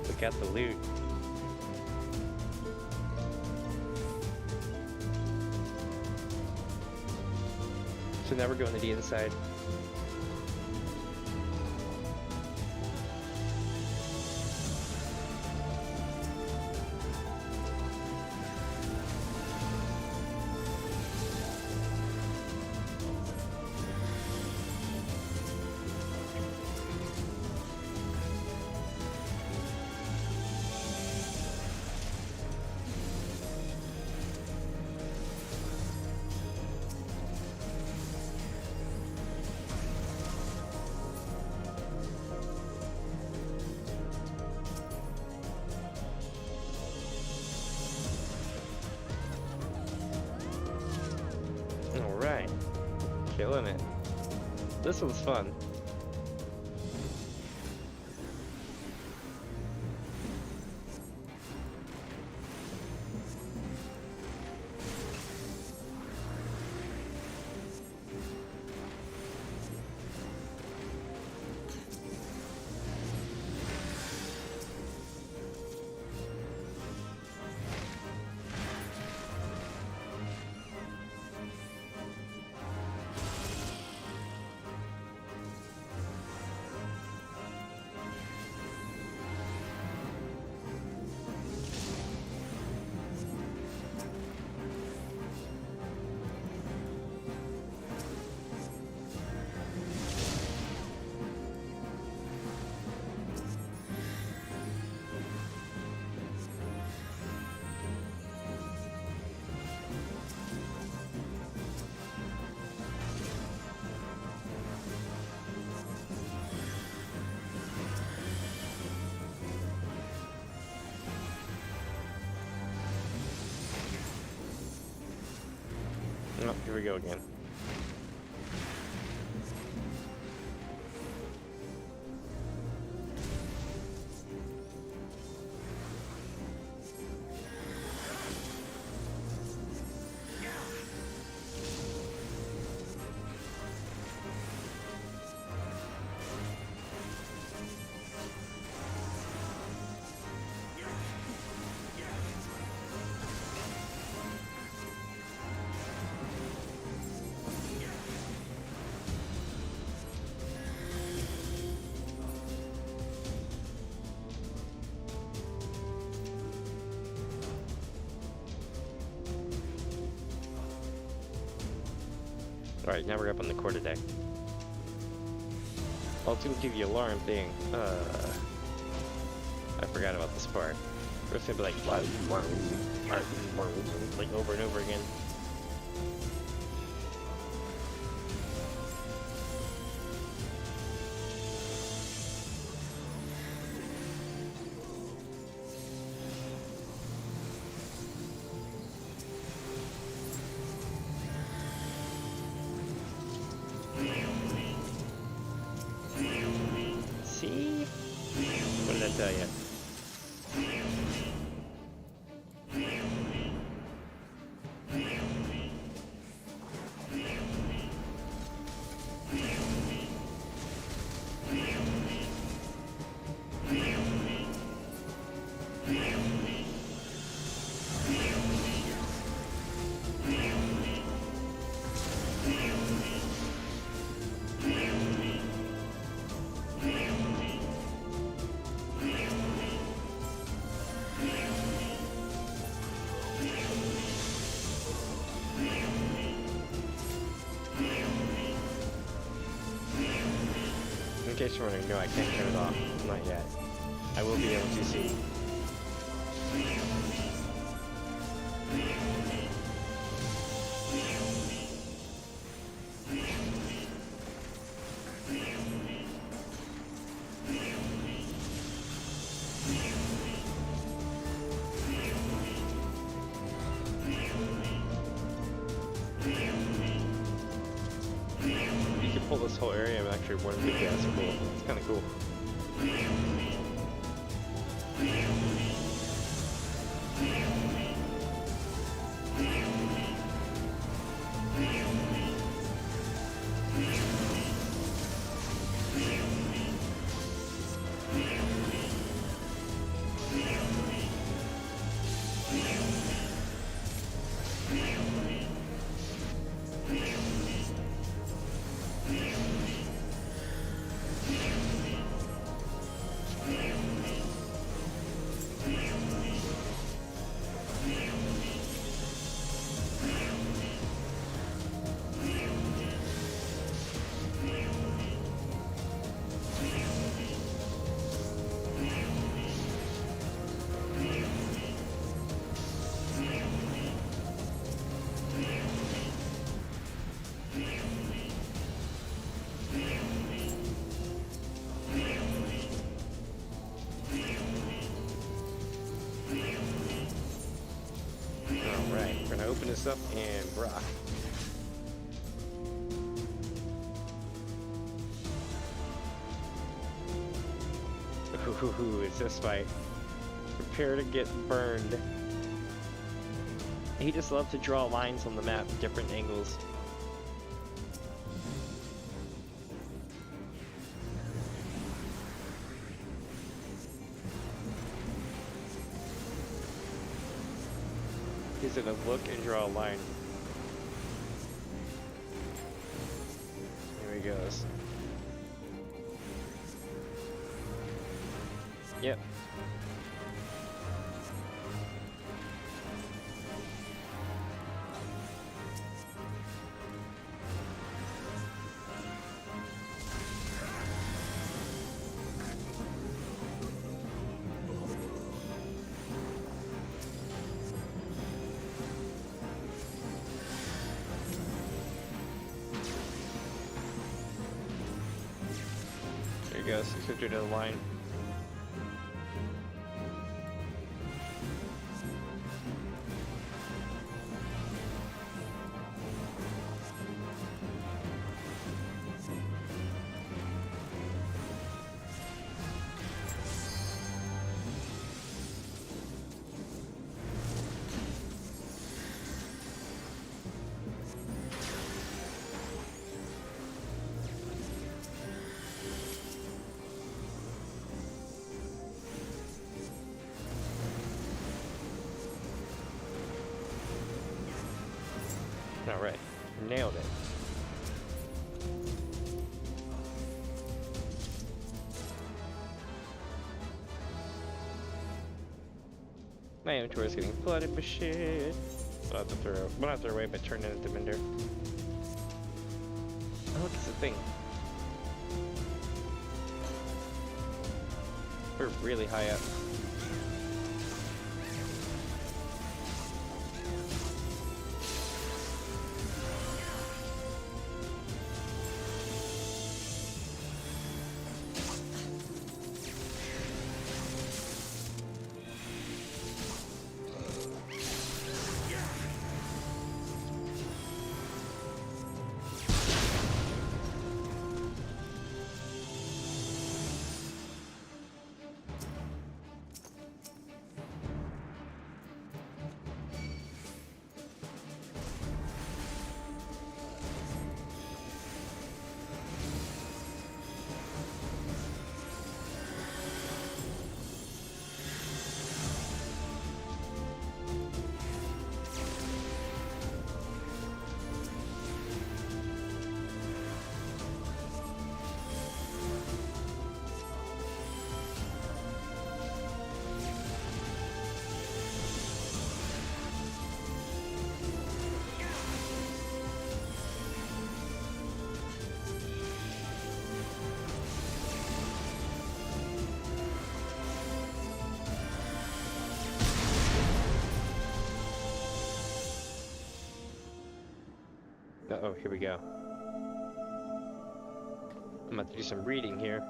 A: We got the loot. So now we're going to the inside. Alright. Killing it. This was fun. Oh, here we go again. Alright, now we're up on the quarter deck. Oh, it's gonna do the alarm thing. I forgot about this part. It's gonna be like over and over again. See? tell you. In case you're wondering, no, I can't turn it off. Not yet. I will be able to see. This whole area, I'm actually one big ass pool. It's kind of cool. Open this up and rock. Ooh, it's this fight. Prepare to get burned. He just loves to draw lines on the map, different angles. He's gonna look and draw a line. Here he goes. Yep. There he goes. He's hooked to the line. Alright, nailed it. My inventory is getting flooded with shit. I'll have to throw, well, not throw away, but turn it into Mender. Oh, look, it's a thing. We're really high up. Oh, here we go. I'm about to do some reading here.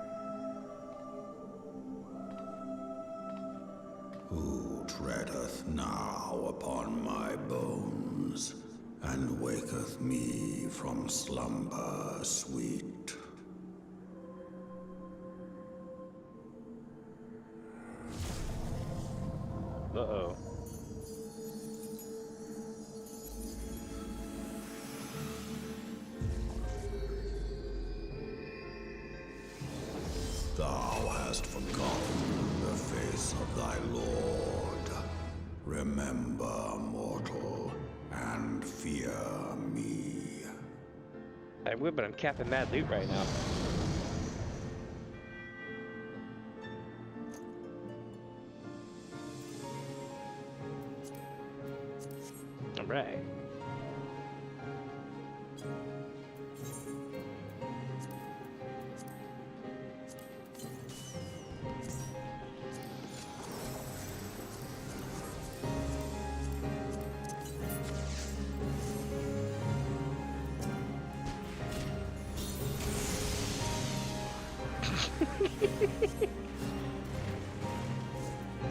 C: Who treadeth now upon my bones, and waketh me from slumber sweet?
A: Uh-oh.
C: Thou hast forgotten the face of thy lord. Remember, mortal, and fear me.
A: I would, but I'm capping mad loot right now. Alright.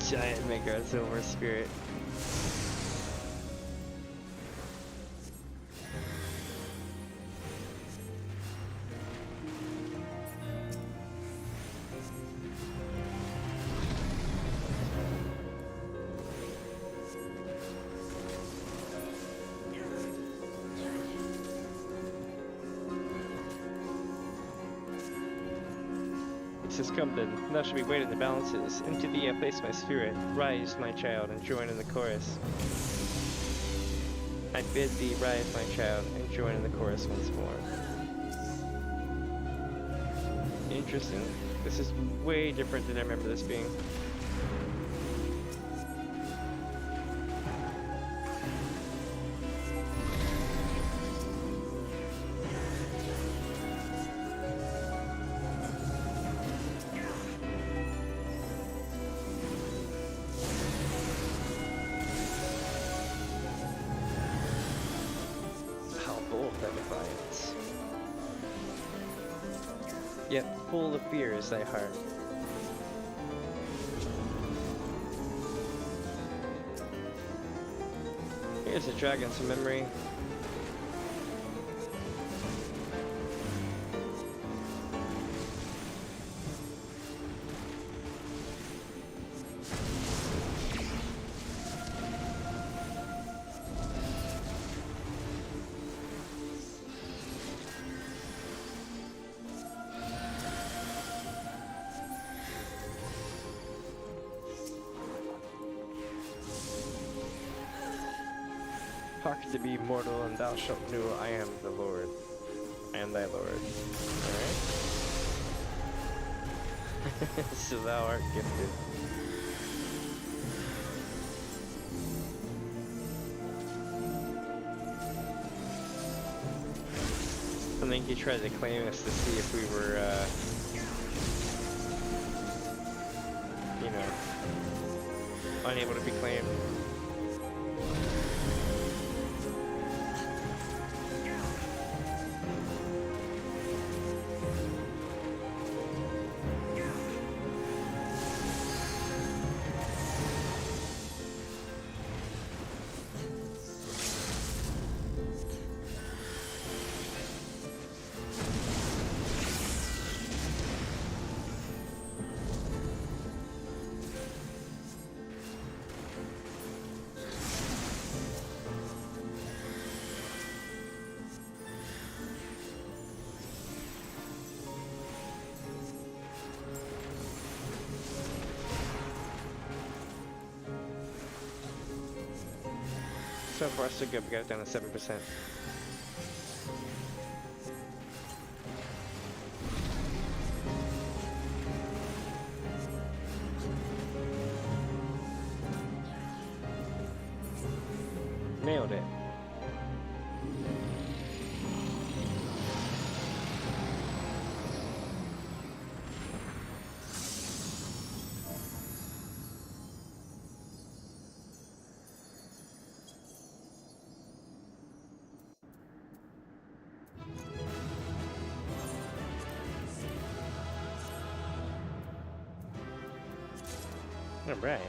A: Giant Mega Silver Spirit. Has come then, thou shalt be weighed in the balances. Into thee I place my spirit. Rise, my child, and join in the chorus. I bid thee rise, my child, and join in the chorus once more. Interesting. This is way different than I remember this being. Yet full of fear is thy heart. Here's a dragon to memory. Hearken to me, mortal, and thou shalt know I am the Lord. I am thy Lord. Alright? So thou art gifted. I think he tried to claim us to see if we were, you know, unable to be claimed. So far so good, we got it down to 7%. Nailed it. All right.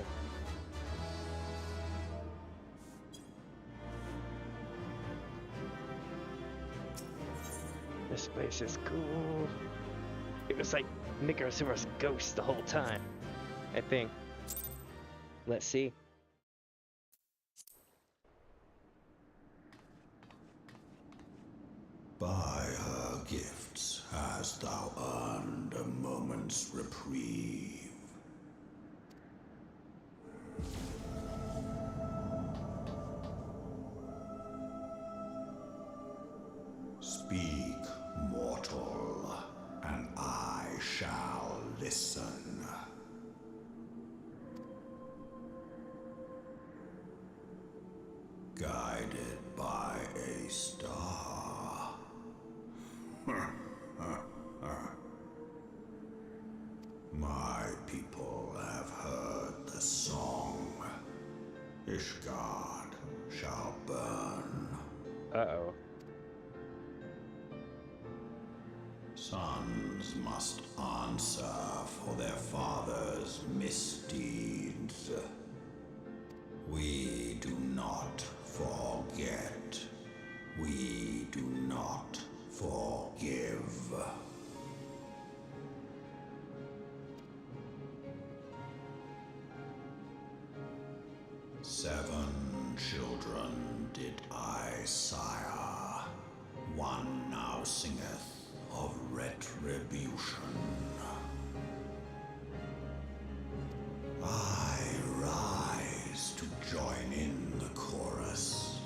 A: This place is cool. It was like Microsoft's ghost the whole time, I think. Let's see.
B: By her gifts hast thou earned a moment's reprieve. Speak, mortal, and I shall listen. Guided by a star. My people have heard the song. Ishgard shall burn.
A: Uh-oh.
B: Sons must answer for their father's misdeeds. We do not forget. We do not forgive. Seven children did I sire. One now singeth of retribution. I rise to join in the chorus.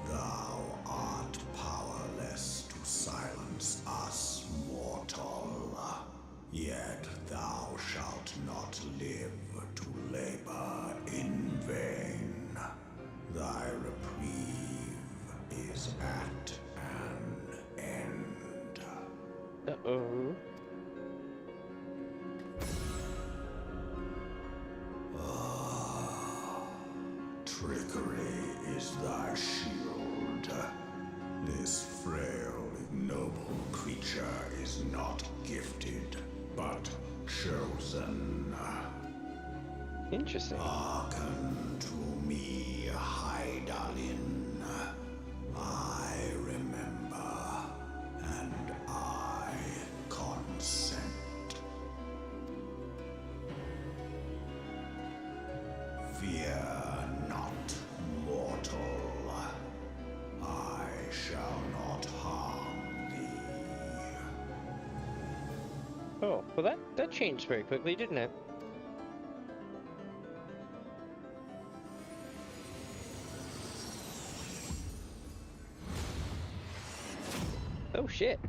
B: Thou art powerless to silence us, mortal. Yet thou shalt not live to labor in vain. Thy reprieve is at an end.
A: Uh-oh.
B: Trickery is thy shield. This frail, ignoble creature is not gifted, but chosen.
A: Interesting.
B: Hearken to me, Hydaelyn. I remember, and I consent. Fear not, mortal. I shall not harm thee.
A: Oh, well that changed very quickly, didn't it? Oh shit.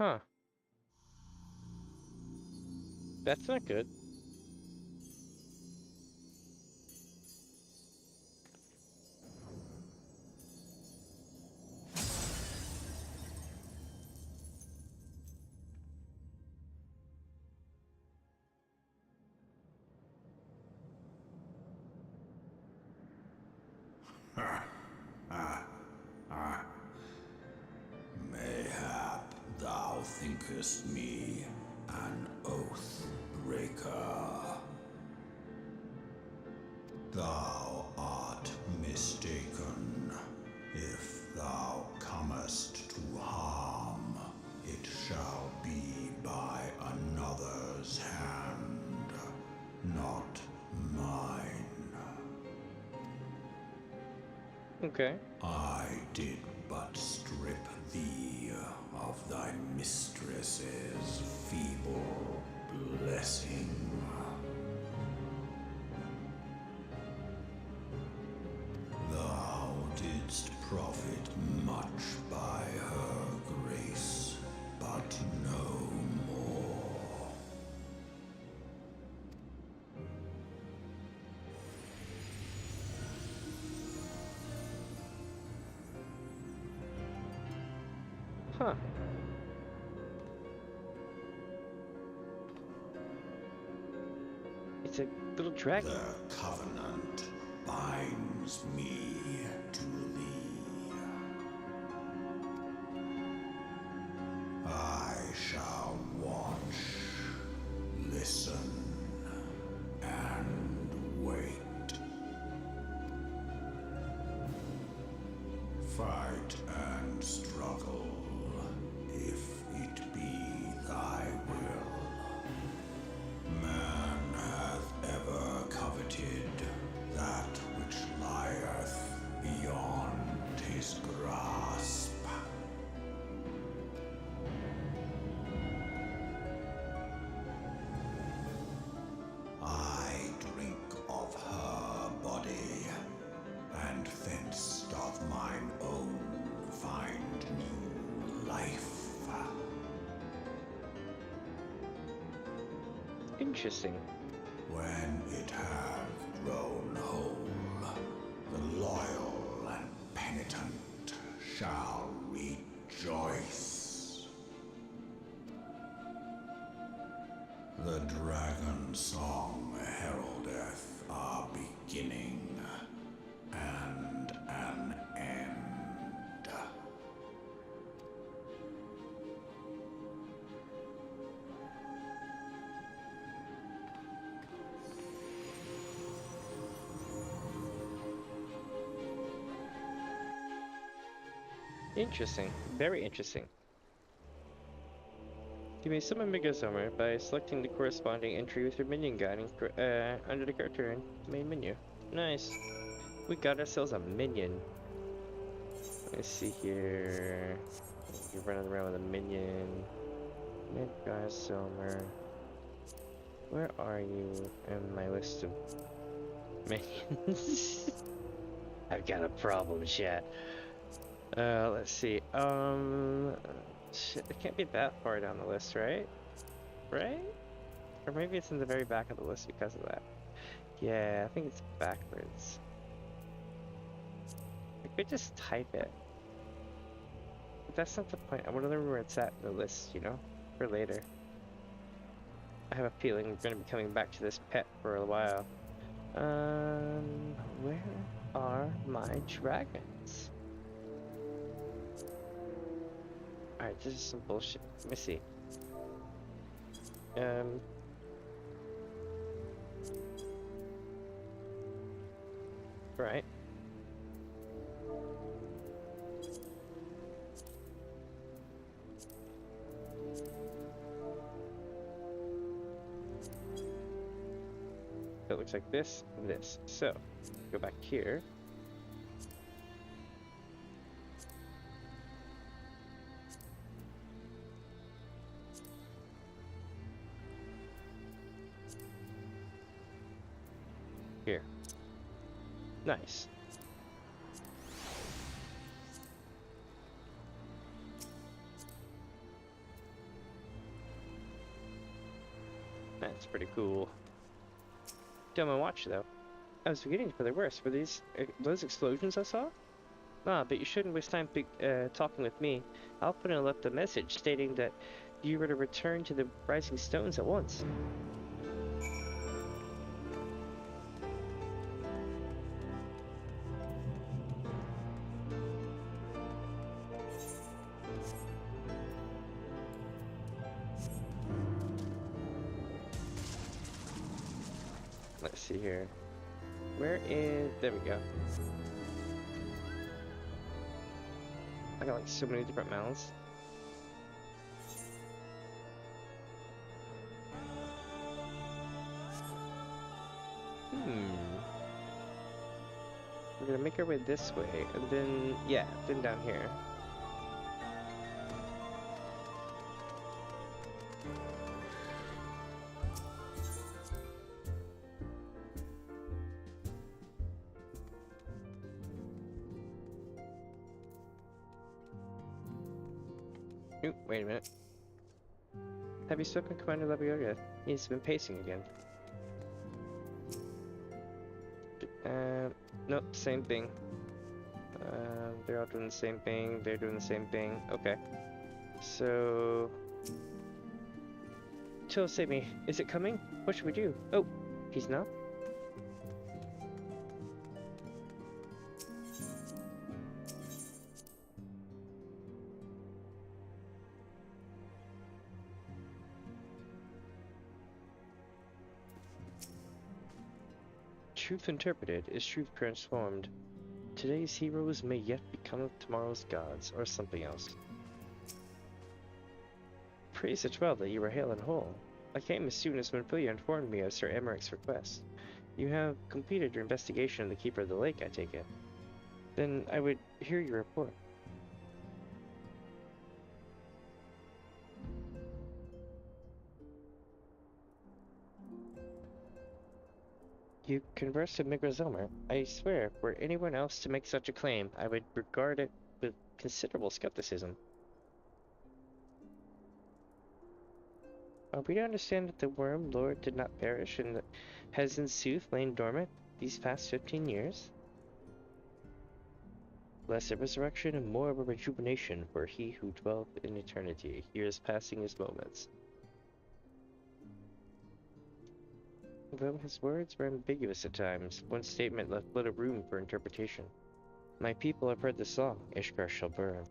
A: Huh. That's not good.
B: Mayhap thou thinkest me an oath breaker. Thou art mistaken. If thou comest to harm, it shall be by another's hand, not mine.
A: Okay.
B: I did but strip thee of thy mistress's feeble blessing. Thou didst profit much by her grace, but no more.
A: Huh. It's a little dragon.
B: The covenant binds me to thee. I shall watch, listen, and wait. Fight and struggle, if it be thy will. Man hath ever coveted that which lieth beyond his grasp. I drink of her body, and thence doth mine own find new life.
A: Interesting.
B: When it hath grown whole, the loyal and penitent shall rejoice. The dragon song heraldeth a beginning and an end.
A: Interesting. Very interesting. You may summon Megazoomer by selecting the corresponding entry with your minion guide under the character main menu. Nice. We got ourselves a minion. Let's see here. You're running around with a minion. Megazoomer. Where are you in my list of minions? I've got a problem, chat. Let's see. Shit, it can't be that far down the list, right? Right? Or maybe it's in the very back of the list because of that. Yeah, I think it's backwards. I could just type it. But that's not the point. I want to learn where it's at in the list, you know? For later. I have a feeling we're going to be coming back to this pet for a while. Where are my dragons? Alright, this is some bullshit. Let me see. Right. It looks like this and this. So, go back here. Here. Nice. That's pretty cool. Don't watch though. I was beginning for the worst. Were those explosions I saw? Ah, but you shouldn't waste time talking with me. Alpina left a message stating that you were to return to the Rising Stones at once. Let's see here. Where is... There we go. I got like so many different mouths. We're gonna make our way this way, and then, yeah, then down here. Oop, wait a minute. Have you spoken to Commander Labioria? He's been pacing again. Nope, same thing. They're all doing the same thing, they're doing the same thing. Okay. So... Chill, save me. Is it coming? What should we do? Oh, he's not? Truth interpreted is truth transformed. Today's heroes may yet become tomorrow's gods, or something else. Praise it well that you were hale and whole. I came as soon as Monfilia informed me of Sir Emeric's request. You have completed your investigation of the Keeper of the Lake, I take it. Then I would hear your report. You conversed with Migrazomer. I swear, were anyone else to make such a claim, I would regard it with considerable skepticism. Are we to understand that the Worm Lord did not perish and that has in sooth lain dormant these past 15 years? Less a resurrection and more of a rejuvenation for he who dwelleth in eternity, here is passing his moments. Though his words were ambiguous at times, one statement left little room for interpretation. My people have heard the song, Ishgard shall burn.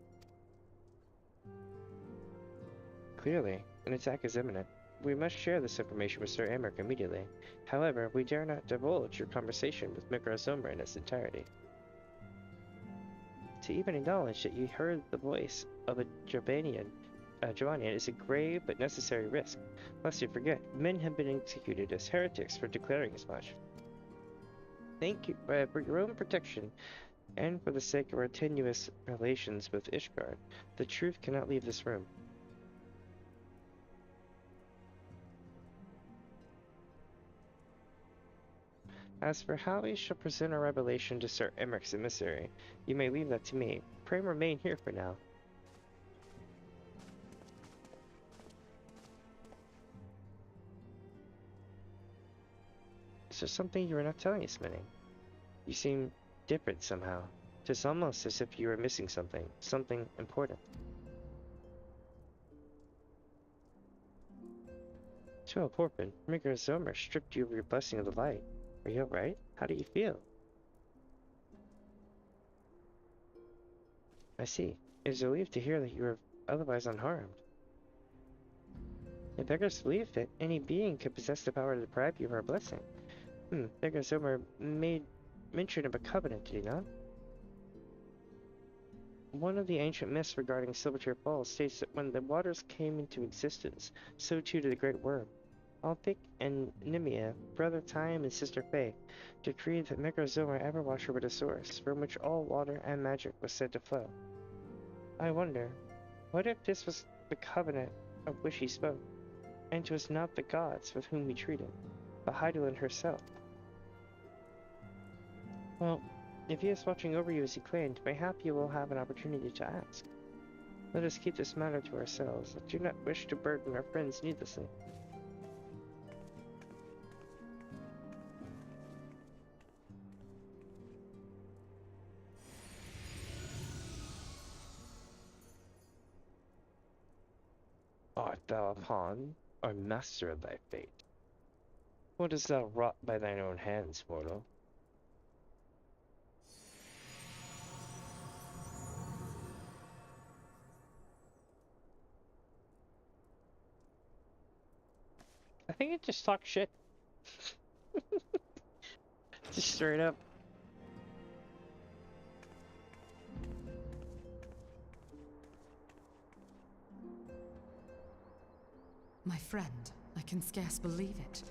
A: Clearly, an attack is imminent. We must share this information with Sir Emeric immediately. However, we dare not divulge your conversation with Migrazomer in its entirety. To even acknowledge that you heard the voice of a Javanian is a grave but necessary risk. Lest you forget, men have been executed as heretics for declaring as much. Thank you for your own protection, and for the sake of our tenuous relations with Ishgard. The truth cannot leave this room. As for how we shall present our revelation to Sir Emeric's emissary, you may leave that to me. Pray remain here for now. Is there something you are not telling us, Minnie? You seem different somehow. It's almost as if you were missing something. Something important. So, Porpin, Migrazomer stripped you of your blessing of the light. Are you alright? How do you feel? I see. It is a relief to hear that you are otherwise unharmed. It beggars belief that any being could possess the power to deprive you of our blessing. Migrazomer made mention of a covenant, did he not? One of the ancient myths regarding Silverchair Falls states that when the waters came into existence, so too did the Great Worm. Alpic and Nimia, brother Time and sister Faye, decreed that Migrazomer ever wash over the source, from which all water and magic was said to flow. I wonder, what if this was the covenant of which he spoke, and 'twas not the gods with whom he treated, but Heidelin herself? Well, if he is watching over you as he claimed, mayhap you will have an opportunity to ask. Let us keep this matter to ourselves. I do not wish to burden our friends needlessly. Art thou a pawn, or master of thy fate? What hast thou wrought by thine own hands, mortal? I think it just talks shit. Just straight up.
R: My friend, I can scarce believe it.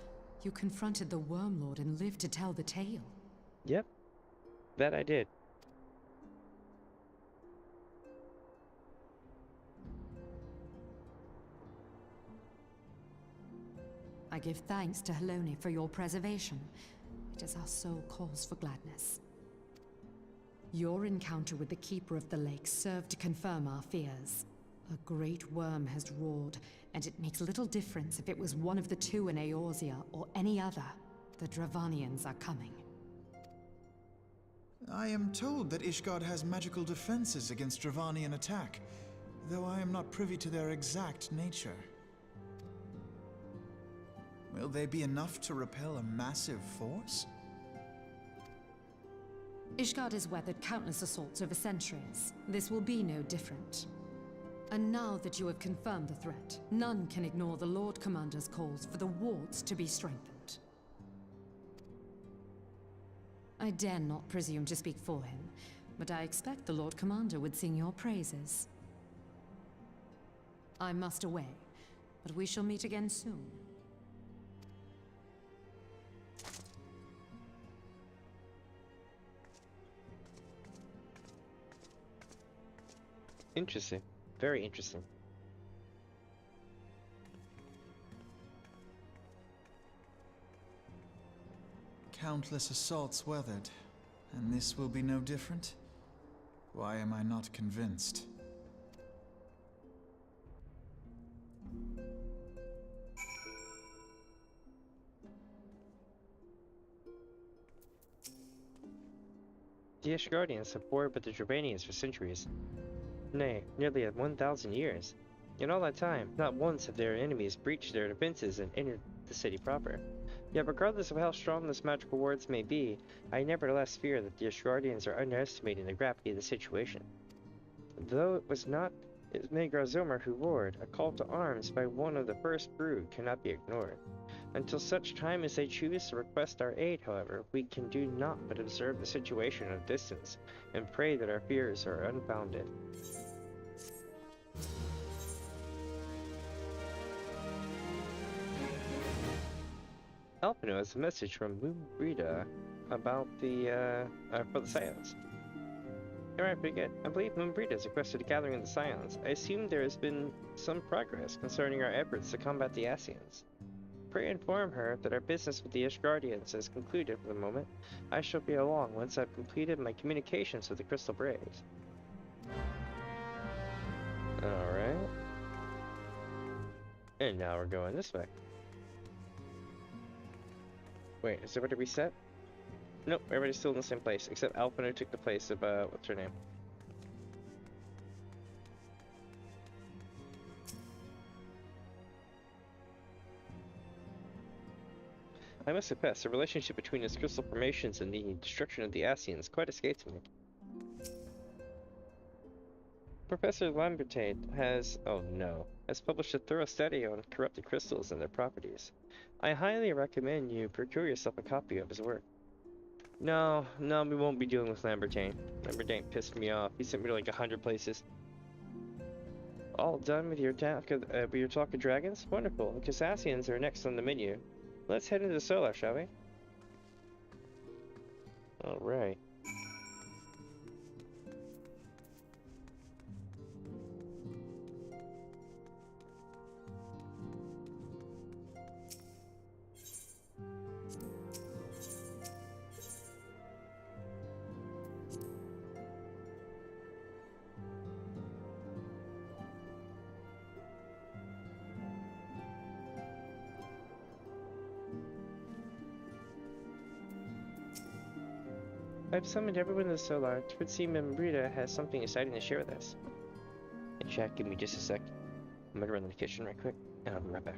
R: You confronted the Worm Lord and lived to tell the tale.
A: Yep. That I did.
R: I give thanks to Helone for your preservation. It is our sole cause for gladness. Your encounter with the Keeper of the Lake served to confirm our fears. A great worm has roared, and it makes little difference if it was one of the two in Eorzea or any other. The Dravanians are coming.
F: I am told that Ishgard has magical defenses against Dravanian attack, though I am not privy to their exact nature. Will they be enough to repel a massive force?
R: Ishgard has weathered countless assaults over centuries. This will be no different. And now that you have confirmed the threat, none can ignore the Lord Commander's calls for the wards to be strengthened. I dare not presume to speak for him, but I expect the Lord Commander would sing your praises. I must away, but we shall meet again soon.
A: Interesting. Very interesting.
F: Countless assaults weathered, and this will be no different? Why am I not convinced?
A: The Ishgardians have warred with the Dravanians for centuries. Nay, nearly 1,000 years. In all that time, not once have their enemies breached their defenses and entered the city proper. Yet regardless of how strong those magical wards may be, I nevertheless fear that the Ishgardians are underestimating the gravity of the situation. Though it was not Ismail who roared, a call to arms by one of the first brood cannot be ignored. Until such time as they choose to request our aid, however, we can do naught but observe the situation at a distance, and pray that our fears are unfounded. Alpino has a message from Moonbrita about for the Scions. Alright, pretty good. I believe Moonbrita has requested a gathering of the Scions. I assume there has been some progress concerning our efforts to combat the Ascians. Pray inform her that our business with the Ishgardians has concluded for the moment. I shall be along once I've completed my communications with the Crystal Braves. Alright. And now we're going this way. Wait, is everybody reset? Nope, everybody's still in the same place, except Alpino took the place of, what's her name? I must confess, the relationship between his crystal formations and the destruction of the Ascians quite escapes me. Professor Lambertade has published a thorough study on corrupted crystals and their properties. I highly recommend you procure yourself a copy of his work. No, we won't be dealing with Lambertade. Lambertade pissed me off. He sent me to like 100 places. All done with your talk of dragons? Wonderful. The Casassians are next on the menu. Let's head into the Solar, shall we? Alright. I've summoned everyone in the Solar. It would seem Moonbrita has something exciting to share with us. Hey, chat, give me just a sec. I'm gonna run to the kitchen right quick, and I'll be right back.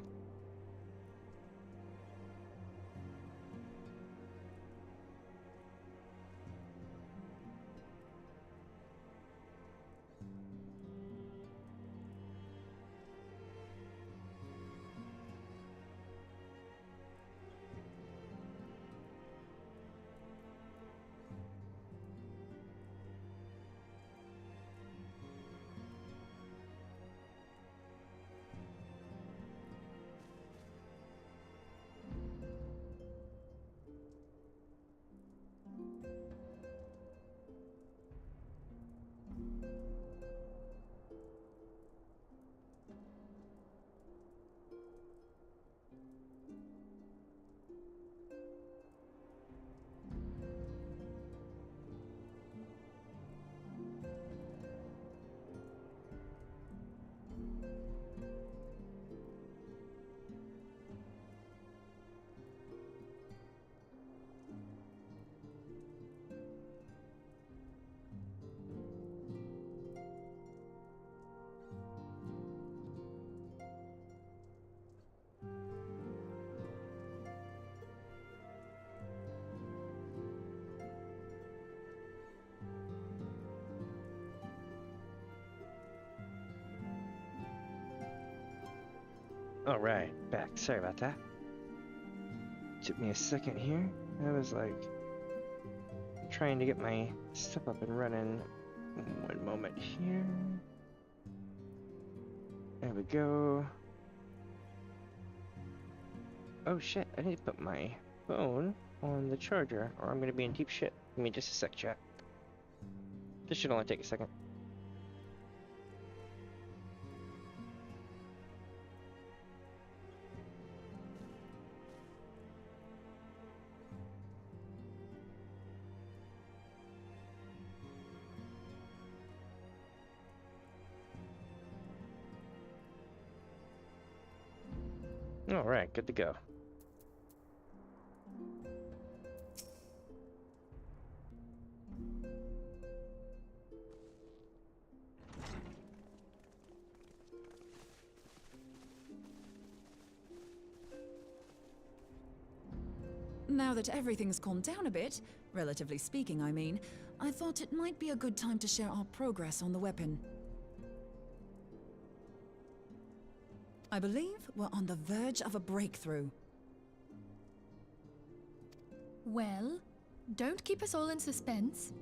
A: Alright, back. Sorry about that. Took me a second here. I was like trying to get my stuff up and running. One moment here. There we go. Oh shit, I need to put my phone on the charger or I'm gonna be in deep shit. Give me just a sec, chat. This should only take a second. Alright, good to go.
K: Now that everything's calmed down a bit, relatively speaking I mean, I thought it might be a good time to share our progress on the weapon. I believe we're on the verge of a breakthrough.
L: Well, don't keep us all in suspense.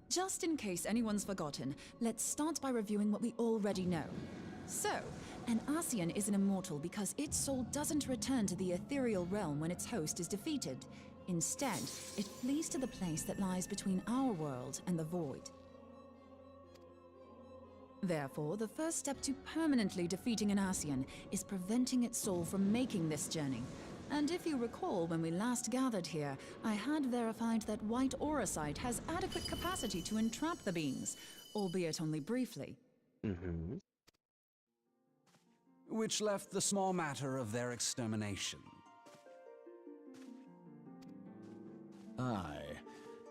K: Just in case anyone's forgotten, let's start by reviewing what we already know. So, an Ascian is an immortal because its soul doesn't return to the ethereal realm when its host is defeated. Instead, it flees to the place that lies between our world and the void. Therefore, the first step to permanently defeating an Ascian is preventing its soul from making this journey. And if you recall, when we last gathered here, I had verified that white auracite has adequate capacity to entrap the beings, albeit only briefly.
A: Mm-hmm.
Q: Which left the small matter of their extermination.
P: Aye.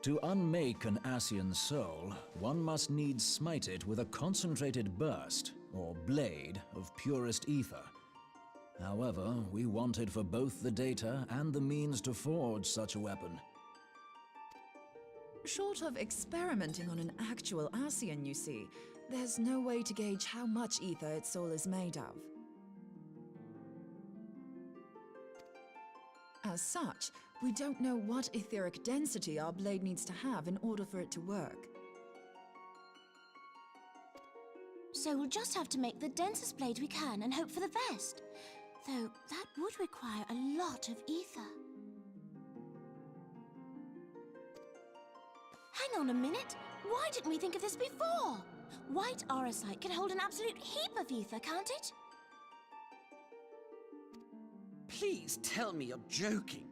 P: To unmake an Ascian soul, one must needs smite it with a concentrated burst, or blade, of purest ether. However, we wanted for both the data and the means to forge such a weapon.
K: Short of experimenting on an actual Ascian, you see, there's no way to gauge how much ether its soul is made of. As such, we don't know what etheric density our blade needs to have in order for it to work.
M: So we'll just have to make the densest blade we can and hope for the best. Though that would require a lot of ether. Hang on a minute! Why didn't we think of this before? White auracite can hold an absolute heap of ether, can't it?
O: Please tell me you're joking.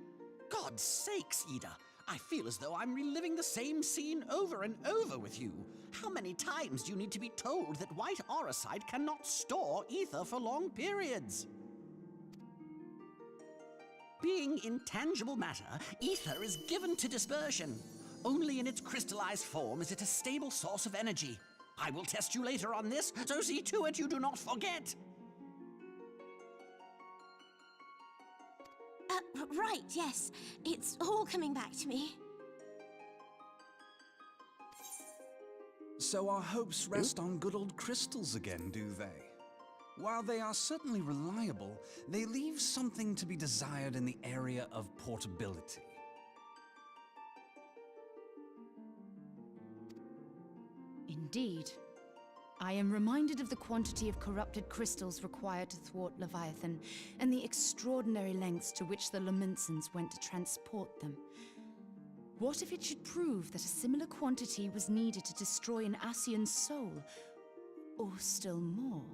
O: God's sakes, Ida. I feel as though I'm reliving the same scene over and over with you. How many times do you need to be told that white auracite cannot store ether for long periods? Being intangible matter, ether is given to dispersion. Only in its crystallized form is it a stable source of energy. I will test you later on this, so see to it you do not forget.
M: Right, yes. It's all coming back to me.
Q: So our hopes rest on good old crystals again, do they? While they are certainly reliable, they leave something to be desired in the area of portability.
N: Indeed. I am reminded of the quantity of corrupted crystals required to thwart Leviathan, and the extraordinary lengths to which the Lamentsons went to transport them. What if it should prove that a similar quantity was needed to destroy an Ascian's soul? Or still more?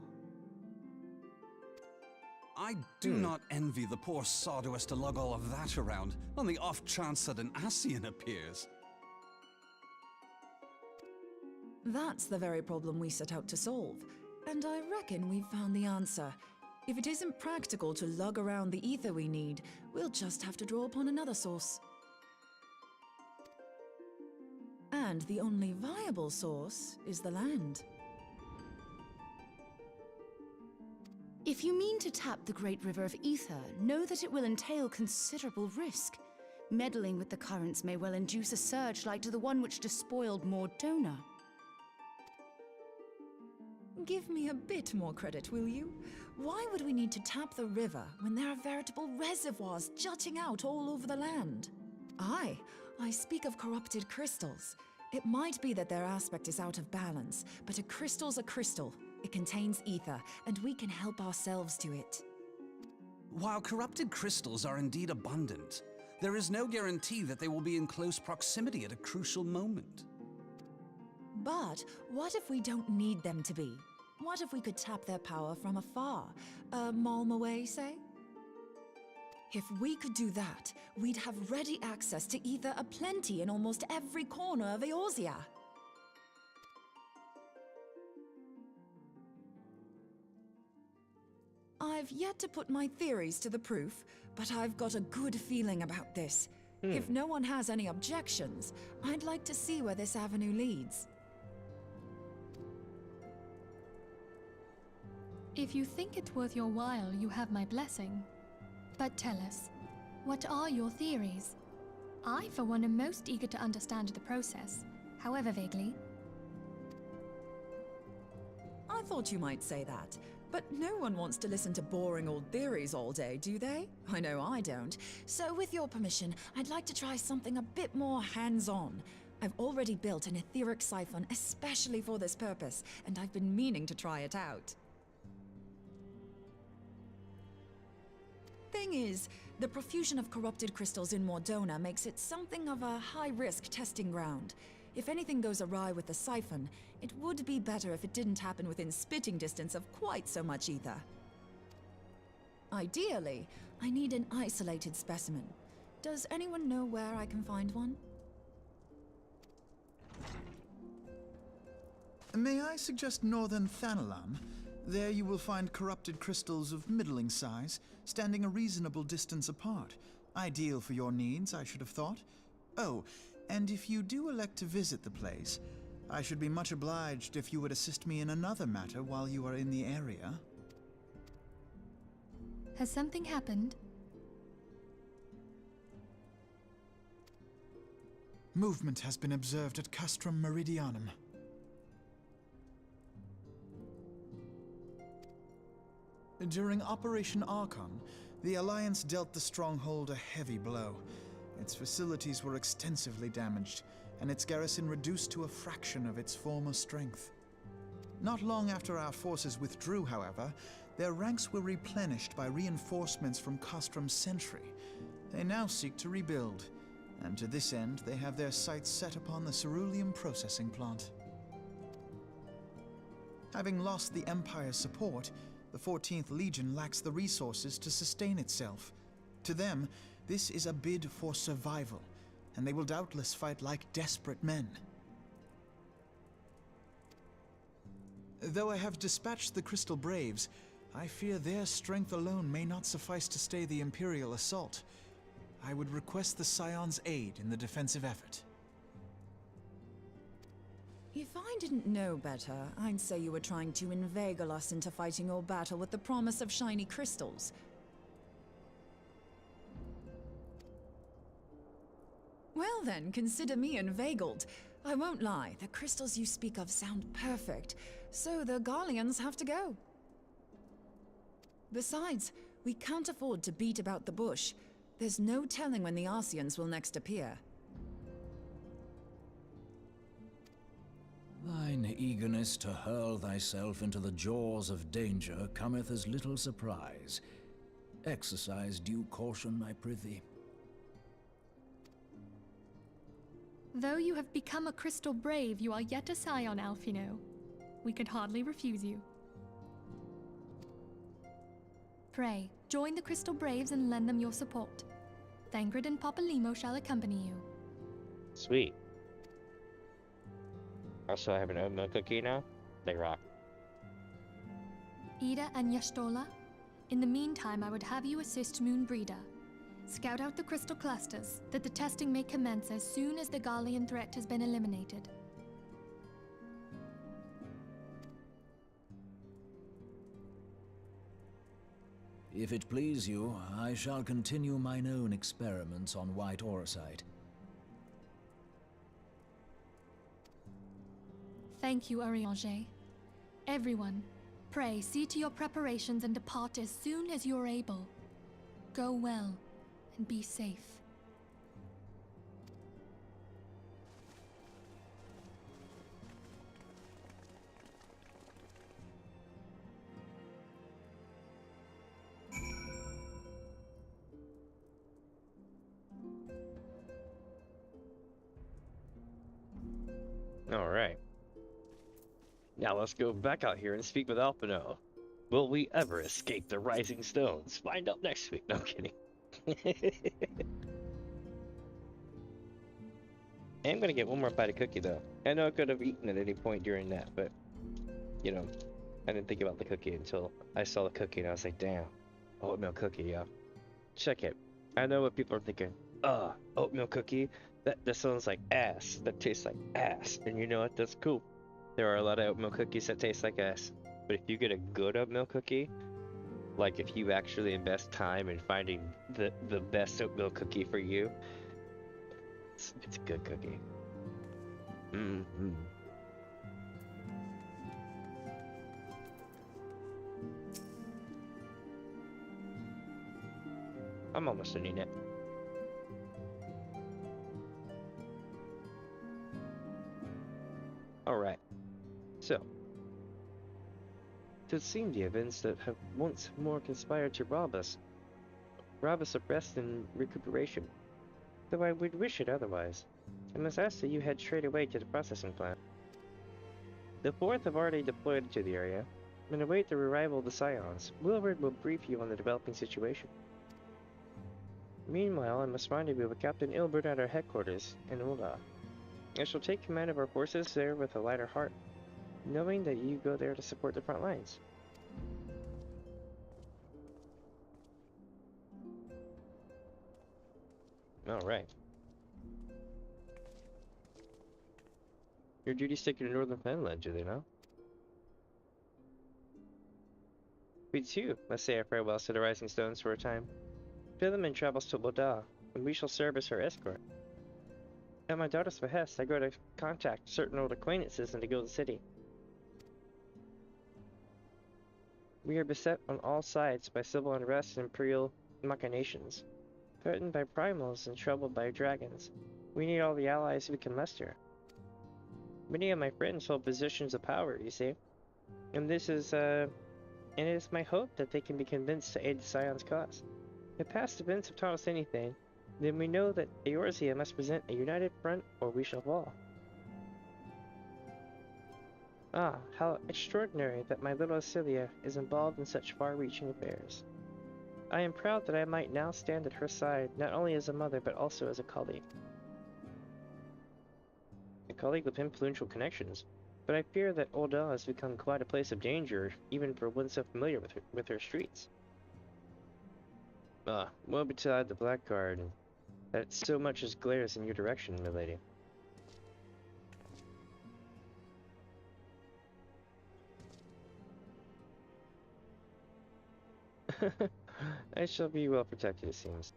Q: I do not envy the poor sod who has to lug all of that around, on the off chance that an Ascian appears.
K: That's the very problem we set out to solve, and I reckon we've found the answer. If it isn't practical to lug around the ether we need, we'll just have to draw upon another source. And the only viable source is the land.
N: If you mean to tap the Great River of Ether, know that it will entail considerable risk. Meddling with the currents may well induce a surge like to the one which despoiled Dono.
K: Give me a bit more credit, will you? Why would we need to tap the river when there are veritable reservoirs jutting out all over the land? I speak of corrupted crystals. It might be that their aspect is out of balance, but a crystal's a crystal. It contains ether, and we can help ourselves to it.
Q: While corrupted crystals are indeed abundant, there is no guarantee that they will be in close proximity at a crucial moment.
K: But what if we don't need them to be? What if we could tap their power from afar? A malm away, say? If we could do that, we'd have ready access to ether aplenty in almost every corner of Eorzea. I've yet to put my theories to the proof, but I've got a good feeling about this. If no one has any objections, I'd like to see where this avenue leads.
L: If you think it's worth your while, you have my blessing. But tell us, what are your theories? I, for one, am most eager to understand the process, however vaguely.
K: I thought you might say that, but no one wants to listen to boring old theories all day, do they? I know I don't. So with your permission, I'd like to try something a bit more hands-on. I've already built an etheric siphon especially for this purpose, and I've been meaning to try it out. Thing is, the profusion of corrupted crystals in Dono makes it something of a high-risk testing ground. If anything goes awry with the siphon, it would be better if it didn't happen within spitting distance of quite so much ether. Ideally, I need an isolated specimen. Does anyone know where I can find one?
F: May I suggest northern Thanalan? There you will find corrupted crystals of middling size, standing a reasonable distance apart. Ideal for your needs, I should have thought. Oh, and if you do elect to visit the place, I should be much obliged if you would assist me in another matter while you are in the area.
L: Has something happened?
F: Movement has been observed at Castrum Meridianum. During Operation Archon, the Alliance dealt the stronghold a heavy blow. Its facilities were extensively damaged, and its garrison reduced to a fraction of its former strength. Not long after our forces withdrew, however, their ranks were replenished by reinforcements from Castrum's Sentry. They now seek to rebuild, and to this end they have their sights set upon the ceruleum processing plant. Having lost the Empire's support, the 14th Legion lacks the resources to sustain itself. To them, this is a bid for survival, and they will doubtless fight like desperate men. Though I have dispatched the Crystal Braves, I fear their strength alone may not suffice to stay the Imperial assault. I would request the Scion's aid in the defensive effort.
K: If I didn't know better, I'd say you were trying to inveigle us into fighting your battle with the promise of shiny crystals. Well then, consider me inveigled. I won't lie, the crystals you speak of sound perfect, so the Garleans have to go. Besides, we can't afford to beat about the bush. There's no telling when the Arceans will next appear.
P: Thine eagerness to hurl thyself into the jaws of danger cometh as little surprise. Exercise due caution, I prithee.
L: Though you have become a Crystal Brave, you are yet a Scion, Alphino. We could hardly refuse you. Pray, join the Crystal Braves and lend them your support. Thangred and Papalymo shall accompany you.
A: Sweet. Also, I have an oat milk cookie now. They rock.
L: Ida and Yashtola, in the meantime I would have you assist Moonbreeder. Scout out the crystal clusters, that the testing may commence as soon as the Garlean threat has been eliminated.
P: If it please you, I shall continue mine own experiments on white orosite.
L: Thank you, Eorzea. Everyone, pray see to your preparations and depart as soon as you are able. Go well, and be safe.
A: Alright. Now let's go back out here and speak with Alphino. Will we ever escape the Rising Stones? Find out next week. No, I'm kidding. I'm gonna get one more bite of cookie though. I know I could have eaten at any point during that, but you know, I didn't think about the cookie until I saw the cookie and I was like, damn, oatmeal cookie, yeah. Check it. I know what people are thinking. Oatmeal cookie? That sounds like ass. That tastes like ass. And you know what? That's cool. There are a lot of oatmeal cookies that taste like ass. But if you get a good oatmeal cookie, like if you actually invest time in finding the best oatmeal cookie for you, it's a good cookie. Mm-hmm. I'm almost done eating it. Alright. So, it would seem the events that have once more conspired to rob us of rest and recuperation. Though I would wish it otherwise. I must ask that you head straight away to the processing plant. The 4th have already deployed to the area, and await the arrival of the Scions. Wilward will brief you on the developing situation. Meanwhile, I must rendezvous with Captain Ilbert at our headquarters in Ulda. I shall take command of our forces there with a lighter heart, knowing that you go there to support the front lines. Alright. Your duty's taken to Northern Finland, do they know? We too must say our farewells to the Rising Stones for a time. Philemon travels to Loda, and we shall serve as her escort. At my daughter's behest, I go to contact certain old acquaintances in the Gilded City. We are beset on all sides by civil unrest and imperial machinations, threatened by primals and troubled by dragons. We need all the allies we can muster. Many of my friends hold positions of power, you see, and it is my hope that they can be convinced to aid the Scion's cause. If past events have taught us anything, then we know that Eorzea must present a united front or we shall fall. Ah, how extraordinary that my little Cilia is involved in such far-reaching affairs. I am proud that I might now stand at her side, not only as a mother, but also as a colleague. A colleague with influential connections, but I fear that Ulda has become quite a place of danger, even for one so familiar with her streets. Woe betide the blackguard, that so much as glares in your direction, milady. I shall be well protected, it seems.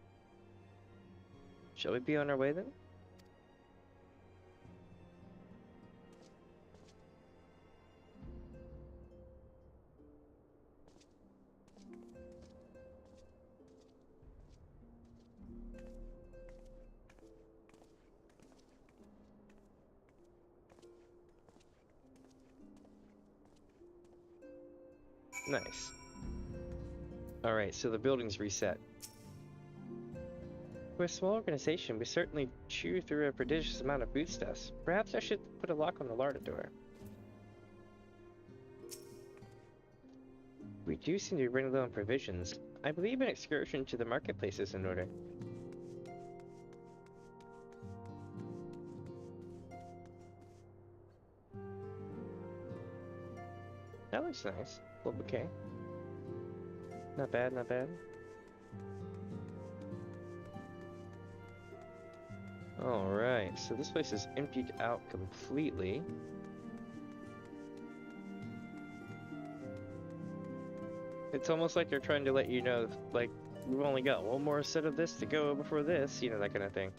A: Shall we be on our way then? Nice. Alright, so the building's reset. For a small organization, we certainly chew through a prodigious amount of foodstuffs. Perhaps I should put a lock on the larder door. We do seem to be running low on provisions. I believe an excursion to the marketplace is in order. That looks nice. Little bouquet. Not bad, not bad. Alright, so this place is emptied out completely. It's almost like they're trying to let you know, like, we've only got one more set of this to go before this, you know, that kind of thing.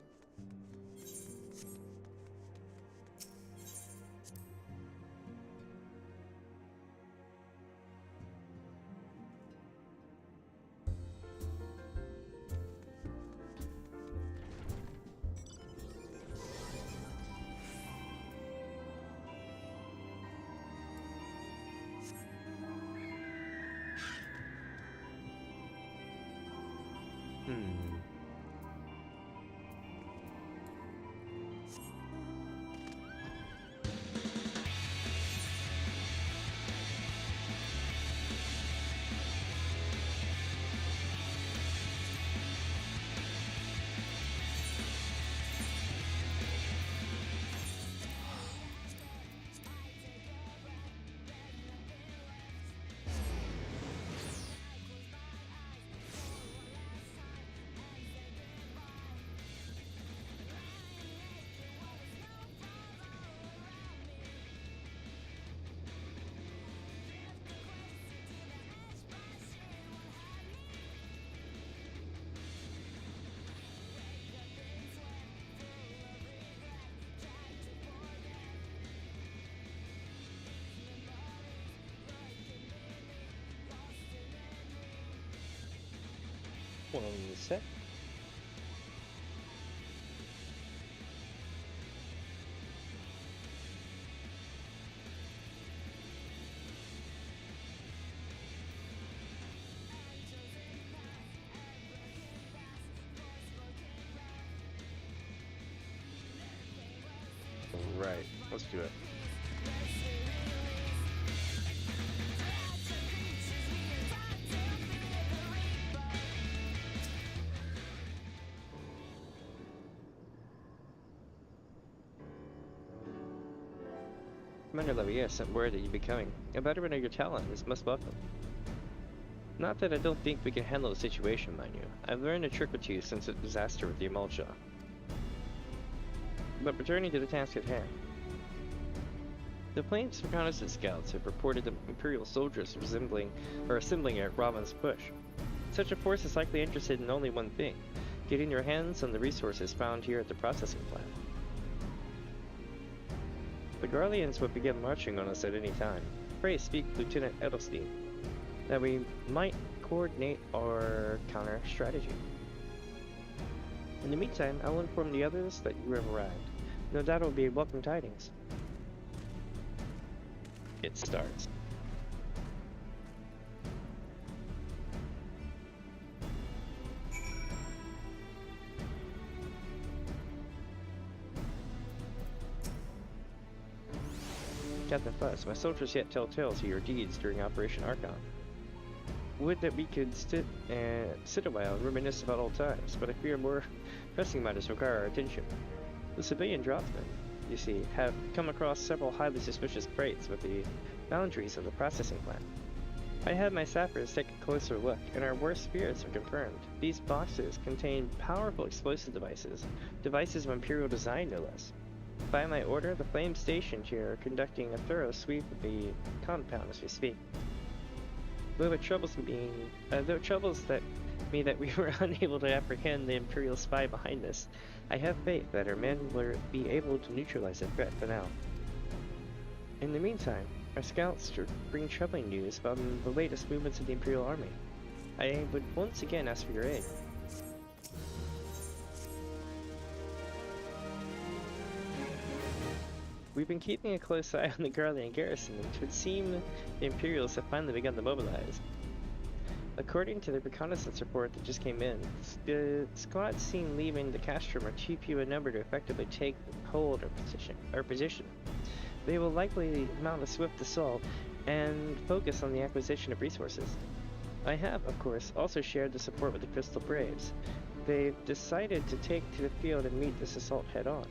A: One sec. Right, let's do it. Commander Levier sent word that you'd be coming. A veteran of your talent is most welcome. Not that I don't think we can handle the situation, mind you. I've learned a trick or two since the disaster with the Eorzea. But returning to the task at hand. The Plains reconnaissance scouts have reported the Imperial soldiers assembling at Raven's Push. Such a force is likely interested in only one thing: getting your hands on the resources found here at the processing plant. The Garleans would begin marching on us at any time. Pray speak Lieutenant Edelstein, that we might coordinate our counter strategy. In the meantime, I'll inform the others that you have arrived. No doubt it will be welcome tidings. It starts. Captain Fuss, my soldiers yet tell tales of your deeds during Operation Archon. Would that we could sit a while and reminisce about old times, but I fear more pressing matters require our attention. The civilian draftsmen, you see, have come across several highly suspicious crates with the boundaries of the processing plant. I had my sappers take a closer look, and our worst fears are confirmed. These boxes contain powerful explosive devices of Imperial design no less. By my order, the Flame Station here are conducting a thorough sweep of the compound as we speak. Though it troubles me that we were unable to apprehend the Imperial spy behind this, I have faith that our men will be able to neutralize the threat for now. In the meantime, our scouts bring troubling news about the latest movements of the Imperial Army. I would once again ask for your aid. We've been keeping a close eye on the Garlean garrison, and it would seem the Imperials have finally begun to mobilize. According to the reconnaissance report that just came in, the squads seen leaving the castrum are too few in number to effectively take hold or position. They will likely mount a swift assault and focus on the acquisition of resources. I have, of course, also shared the support with the Crystal Braves. They've decided to take to the field and meet this assault head-on.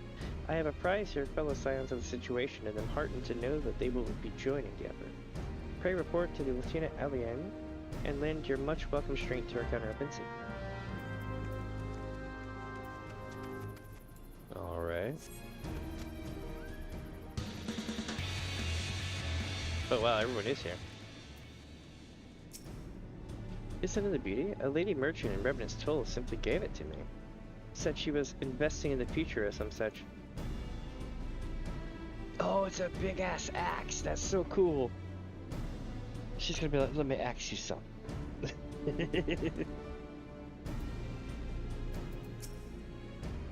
A: I have apprised your fellow Scions of the situation and am heartened to know that they will be joining the effort. Pray report to the Lieutenant Alien and lend your much welcome strength to our counteroffensive. Alright. Oh wow, everyone is here. Isn't it a beauty? A lady merchant in Revenant's Toll simply gave it to me. Said she was investing in the future or some such. Oh, it's a big ass axe. That's so cool. She's gonna be like, let me axe you some.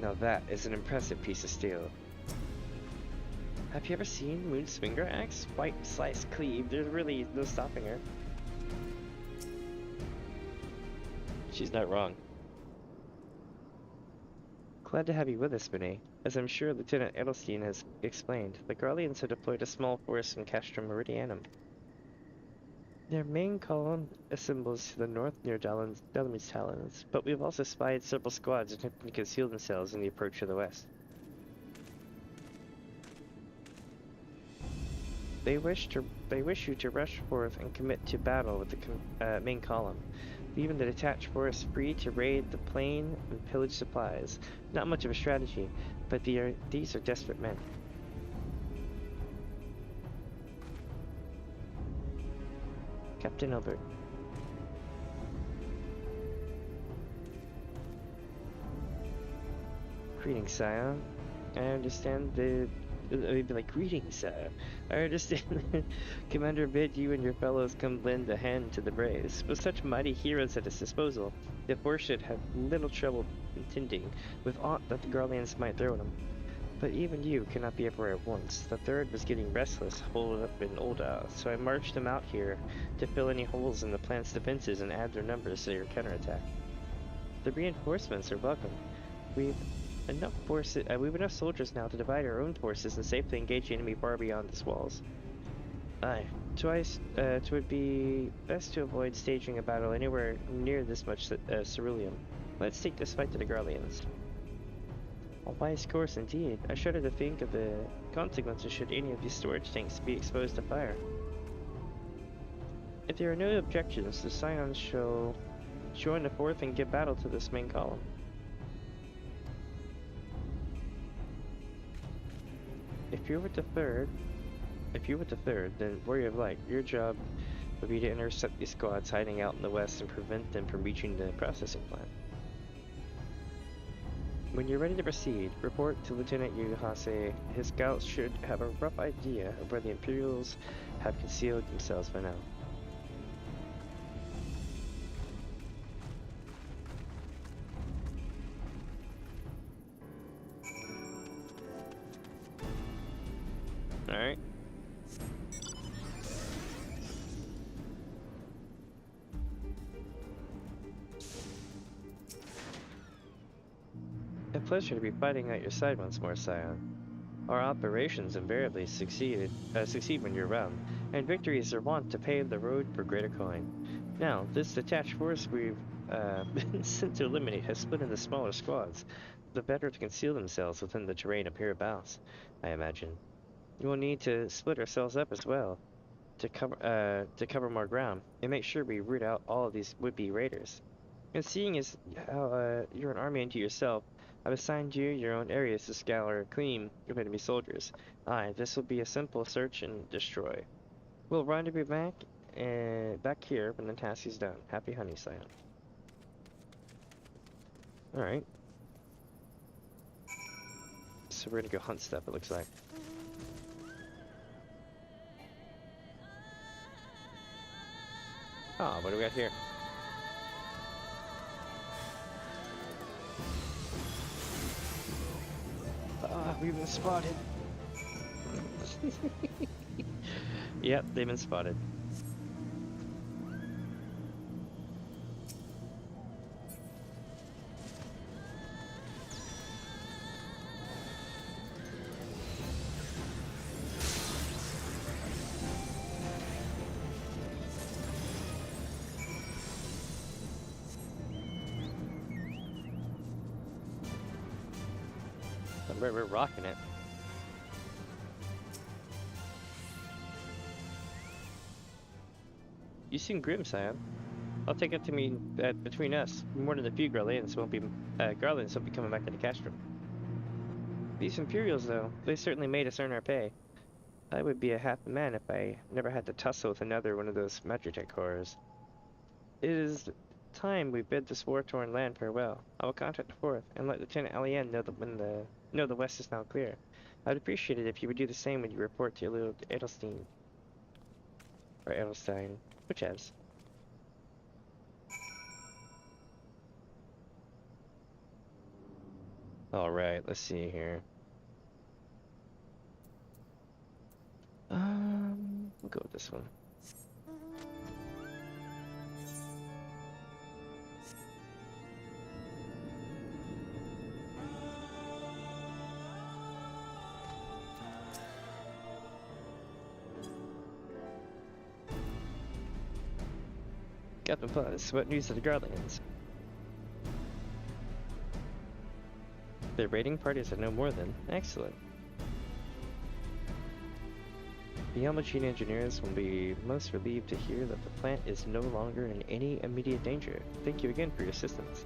A: Now that is an impressive piece of steel. Have you ever seen Moon's finger axe? White, slice, cleave. There's really no stopping her. She's not wrong. Glad to have you with us, Benet. As I'm sure Lieutenant Edelstein has explained, the Garleans have deployed a small force in Castrum Meridianum. Their main column assembles to the north near Damien's Talons, but we've also spied several squads attempting to conceal themselves in the approach to the west. They wish you to rush forth and commit to battle with the main column, leaving the detached force free to raid the plain and pillage supplies. Not much of a strategy, but these are desperate men. Captain Albert. Greetings, sire. I understand they'd be like, greetings, sire. I understand Commander bid you and your fellows come lend a hand to the Braves. With such mighty heroes at his disposal, the force should have little trouble contending with aught that the Garleans might throw at him. But even you cannot be everywhere at once. The third was getting restless, holed up in Ul'dah, so I marched them out here to fill any holes in the planet's defenses and add their numbers to your counterattack. The reinforcements are welcome. We've enough soldiers now to divide our own forces and safely engage the enemy far beyond its walls. Aye, twould be best to avoid staging a battle anywhere near this much ceruleum. Let's take this fight to the Garleans. A wise course indeed. I shudder to think of the consequences should any of these storage tanks be exposed to fire. If there are no objections, the Scions shall join the fourth and give battle to this main column. If you're with the third, then Warrior of Light, your job would be to intercept these squads hiding out in the west and prevent them from reaching the processing plant. When you're ready to proceed, report to Lieutenant Yuhase. His scouts should have a rough idea of where the Imperials have concealed themselves by now. Alright. A pleasure to be fighting at your side once more, Scion. Our operations invariably succeed when you're around, and victories are wont to pave the road for greater coin. Now, this detached force we've been sent to eliminate has split into smaller squads, the better to conceal themselves within the terrain up hereabouts, I imagine. We will need to split ourselves up as well, to cover more ground, and make sure we root out all of these would-be raiders. And seeing as how you're an army unto yourself, I've assigned you your own areas to scour clean of enemy soldiers. Aye, this will be a simple search and destroy. We'll rendezvous back here when the task is done. Happy hunting, Scion. Alright. So we're gonna go hunt stuff, it looks like. Ah, what do we got here? Ah, we've been spotted. Yep, they've been spotted. We're rocking it. You seem grim, Sam. I'll take it to mean that between us, more than a few Garleans won't be coming back to the Castrum. These Imperials, though, they certainly made us earn our pay. I would be a happy man if I never had to tussle with another one of those Magitech horrors. It is time we bid this war-torn land farewell. I will contact the Fourth and let Lieutenant Alien know the West is now clear. I'd appreciate it if you would do the same when you report to little Edelstein. Or Edelstein, whichever. Alright, let's see here. We'll go with this one. Captain Plus, what news of the Guardians? The raiding parties are no more than excellent. The Yamachine engineers will be most relieved to hear that the plant is no longer in any immediate danger. Thank you again for your assistance.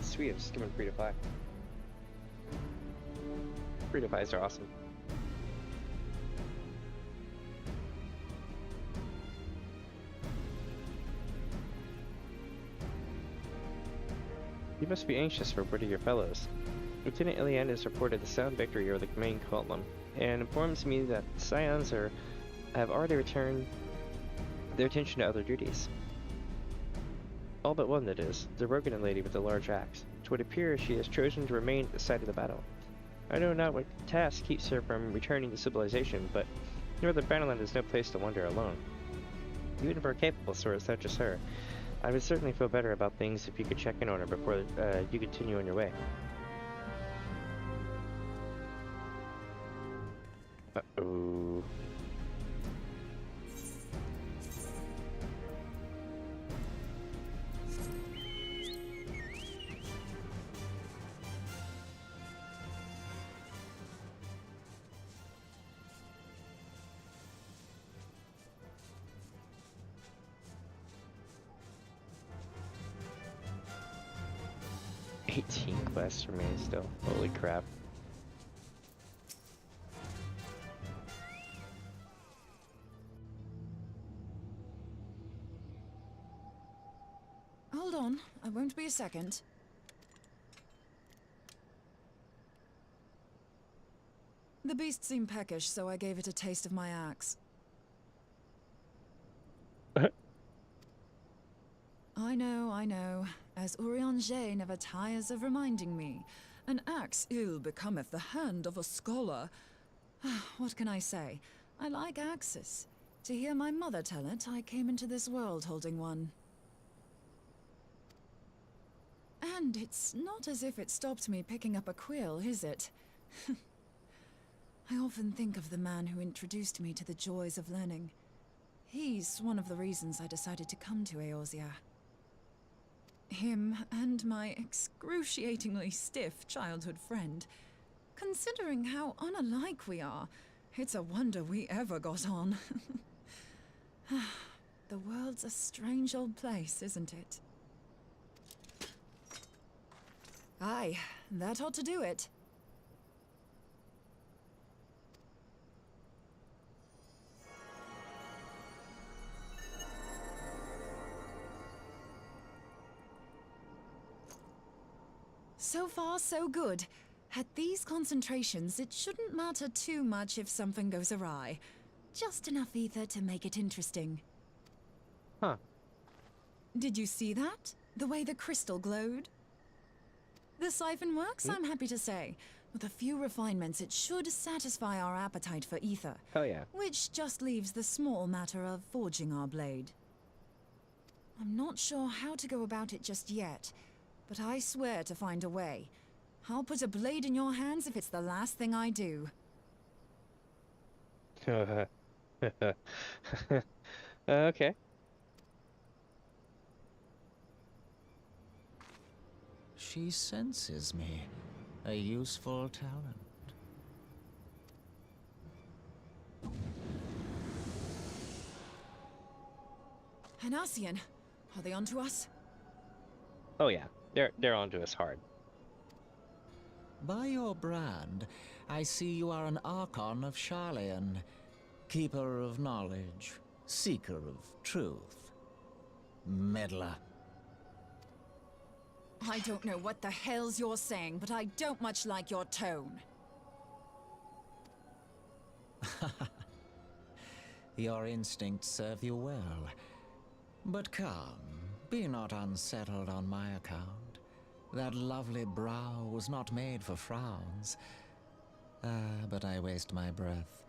A: Sweet, I'm just giving free to fly. Free to flies are awesome. You must be anxious for word of your fellows. Lieutenant Ilian has reported a sound victory over the main Column, and informs me that Scions have already returned their attention to other duties. All but one, that is, the Rogan lady with the large axe. It would appear she has chosen to remain at the site of the battle. I know not what task keeps her from returning to civilization, but Northern Bannerland is no place to wander alone. Even for a capable sort such as her, I would certainly feel better about things if you could check in on her before you continue on your way. Uh-oh. Quests remain still. Holy crap.
K: Hold on, I won't be a second. The beast seemed peckish, so I gave it a taste of my axe. I know. As Eorzea never tires of reminding me, an axe ill becometh the hand of a scholar. What can I say? I like axes. To hear my mother tell it, I came into this world holding one. And it's not as if it stopped me picking up a quill, is it? I often think of the man who introduced me to the joys of learning. He's one of the reasons I decided to come to Eorzea. Him and my excruciatingly stiff childhood friend. Considering how unalike we are, it's a wonder we ever got on. The world's a strange old place, isn't it? Aye, that ought to do it. So far, so good. At these concentrations, it shouldn't matter too much if something goes awry. Just enough ether to make it interesting.
A: Huh.
K: Did you see that? The way the crystal glowed? The siphon works, I'm happy to say. With a few refinements, it should satisfy our appetite for ether.
A: Hell yeah.
K: Which just leaves the small matter of forging our blade. I'm not sure how to go about it just yet, but I swear to find a way. I'll put a blade in your hands if it's the last thing I do.
A: Okay.
P: She senses me. A useful talent.
K: Hanassian, are they onto us?
A: Oh yeah, they're onto us hard.
P: By your brand, I see you are an Archon of Sharlayan, keeper of knowledge, seeker of truth, meddler.
K: I don't know what the hell's you're saying, but I don't much like your tone.
P: Your instincts serve you well. But come, be not unsettled on my account. That lovely brow was not made for frowns. But I waste my breath.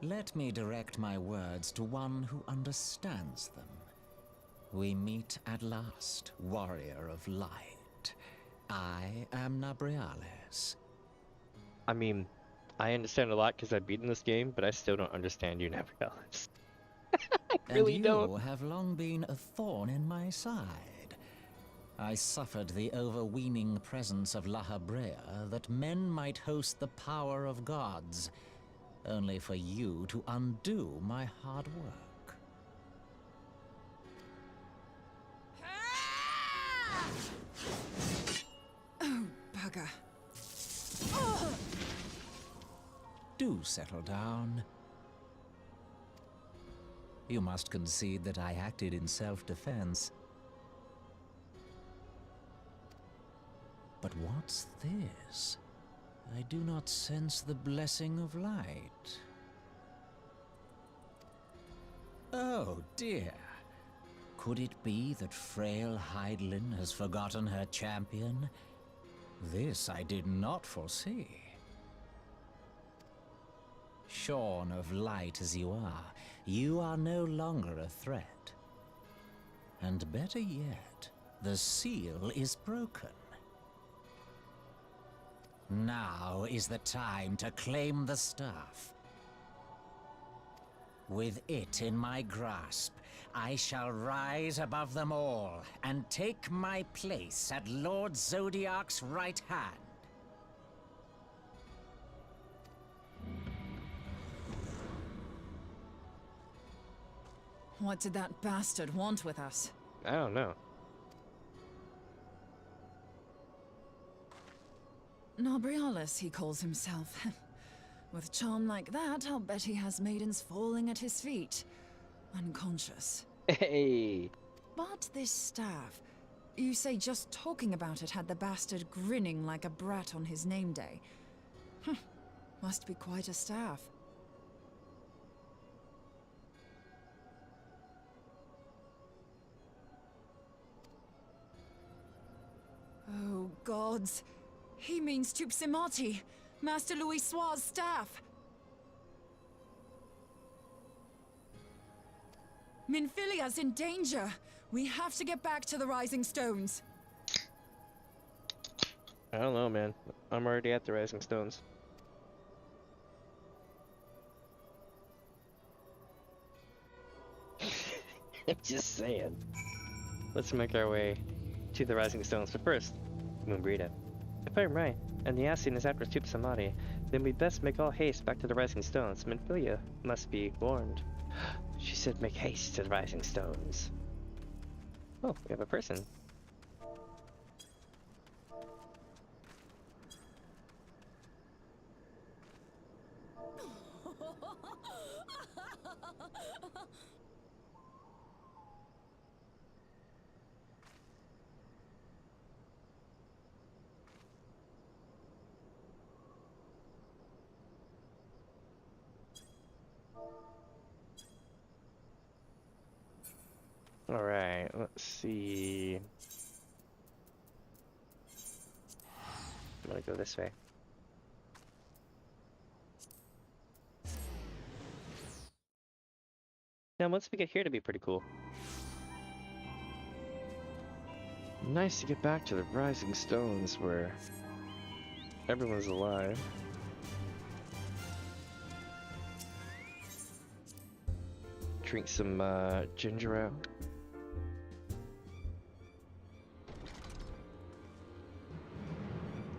P: Let me direct my words to one who understands them. We meet at last, warrior of light. I am Nabriales.
A: I mean, I understand a lot because I've beaten this game, but I still don't understand you, Nabriales. I really
P: and you
A: don't.
P: have long been a thorn in my side. I suffered the overweening presence of La Habrea that men might host the power of gods, only for you to undo my hard work.
K: Oh, bugger.
P: Do settle down. You must concede that I acted in self-defense. But what's this? I do not sense the blessing of light. Oh dear. Could it be that frail Hydaelyn has forgotten her champion? This I did not foresee. Shorn of light as you are no longer a threat. And better yet, the seal is broken. Now is the time to claim the staff. With it in my grasp, I shall rise above them all and take my place at Lord Zodiac's right hand.
K: What did that bastard want with us?
A: I don't know.
K: Nabriales, he calls himself. With charm like that, I'll bet he has maidens falling at his feet. Unconscious.
A: Hey!
K: But this staff... You say just talking about it had the bastard grinning like a brat on his name day. Must be quite a staff. Oh, gods. He means Tupsimati, Master Louis Soir's staff. Minfilia's in danger. We have to get back to the Rising Stones.
A: I don't know, man. I'm already at the Rising Stones. I'm just saying. Let's make our way to the Rising Stones. But first, Moonbrita. If I'm right, and the Asien is after Tupsimati, then we'd best make all haste back to the Rising Stones. Minfilia must be warned. She said make haste to the Rising Stones. Oh, we have a person. Alright, let's see. I'm gonna go this way. Now, once we get here, to be pretty cool. Nice to get back to the Rising Stones where Everyone's alive. Drink some ginger ale.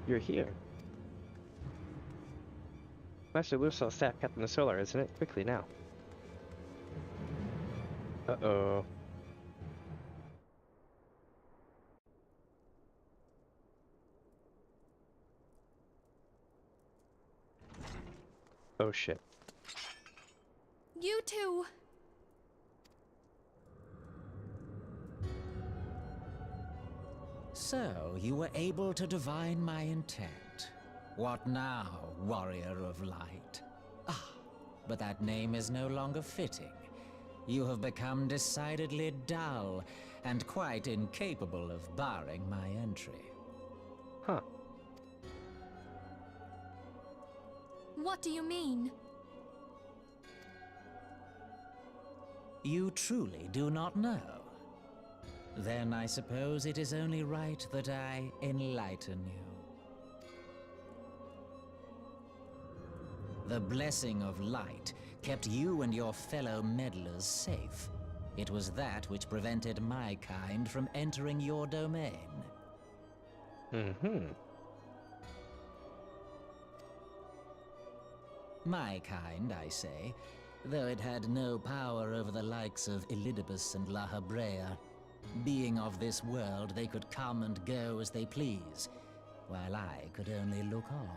A: You're here. Master Lusso, staff Captain the Solar, isn't it? Quickly now. Uh-oh. Oh shit.
L: You two!
T: So, you were able to divine my intent. What now, warrior of light? Ah, but that name is no longer fitting. You have become decidedly dull, and quite incapable of barring my entry.
A: Huh.
L: What do you mean?
T: You truly do not know? Then I suppose it is only right that I enlighten you. The blessing of light kept you and your fellow meddlers safe. It was that which prevented my kind from entering your domain.
A: Mm-hmm.
T: My kind, I say, though it had no power over the likes of Elidibus and La Habrea. Being of this world, they could come and go as they please, while I could only look on.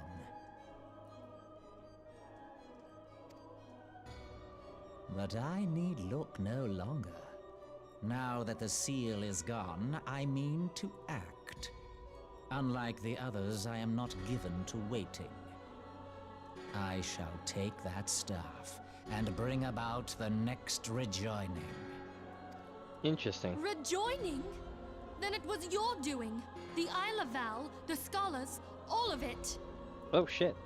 T: But I need look no longer. Now that the seal is gone, I mean to act. Unlike the others, I am not given to waiting. I shall take that staff and bring about the next rejoining.
A: Interesting.
L: Rejoining? Then it was your doing. The Isle of Val, the scholars, all of it.
A: Oh shit.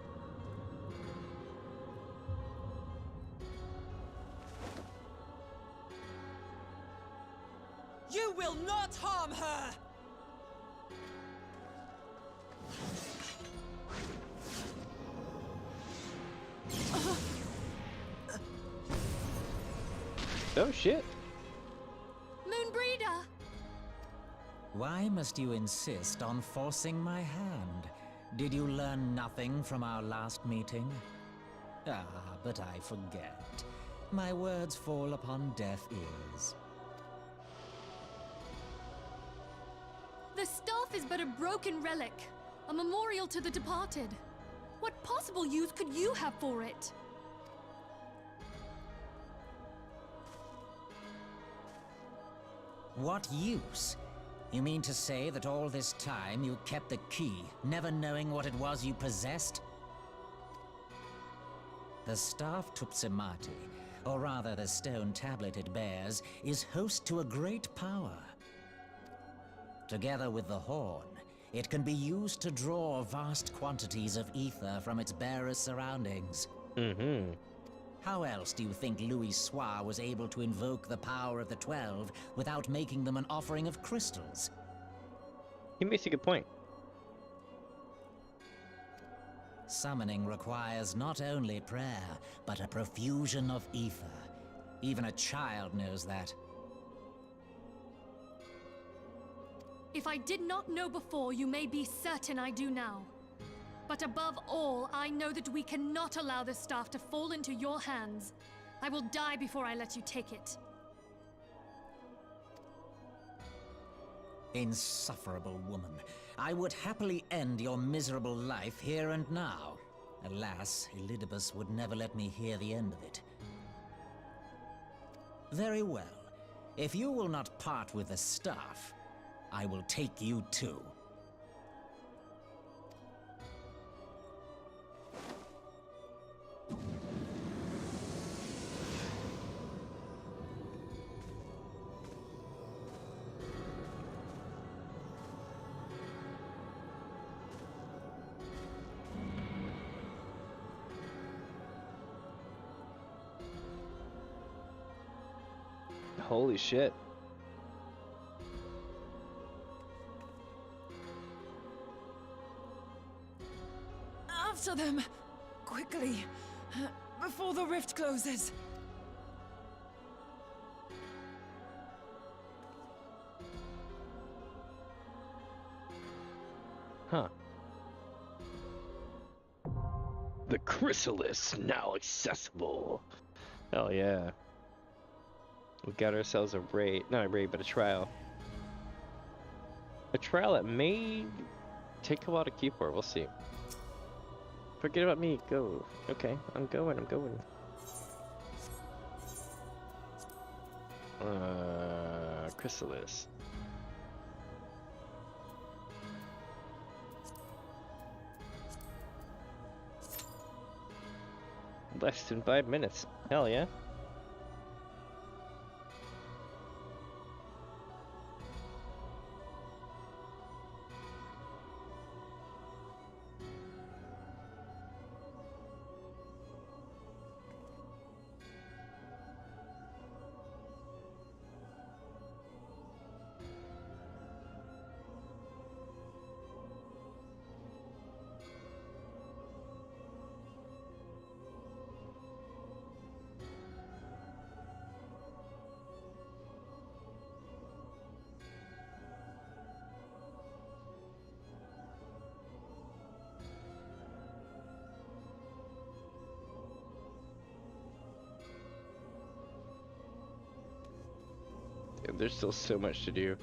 O: You will not harm her!
A: Oh shit.
L: Moonbreeder!
T: Why must you insist on forcing my hand? Did you learn nothing from our last meeting? Ah, but I forget. My words fall upon deaf ears.
L: The staff is but a broken relic, a memorial to the departed. What possible use could you have for it?
T: What use? You mean to say that all this time you kept the key, never knowing what it was you possessed? The staff Tupsimati, or rather the stone tablet it bears, is host to a great power. Together with the horn, it can be used to draw vast quantities of ether from its bearer's surroundings.
A: Mm-hmm.
T: How else do you think Louis Soir was able to invoke the power of the 12 without making them an offering of crystals?
A: He makes a good point.
T: Summoning requires not only prayer, but a profusion of ether. Even a child knows that.
L: If I did not know before, you may be certain I do now. But above all, I know that we cannot allow the staff to fall into your hands. I will die before I let you take it.
T: Insufferable woman. I would happily end your miserable life here and now. Alas, Elidibus would never let me hear the end of it. Very well. If you will not part with the staff, I will take you too.
A: Holy shit.
K: After them! Quickly! Before the rift closes!
A: Huh. The Chrysalis now accessible. Hell yeah. We got ourselves a raid, not a raid, but a trial. A trial that may take a lot of Q for, we'll see. Forget about me, go. Okay, I'm going. Chrysalis. Less than 5 minutes. Hell yeah. There's still so much to do.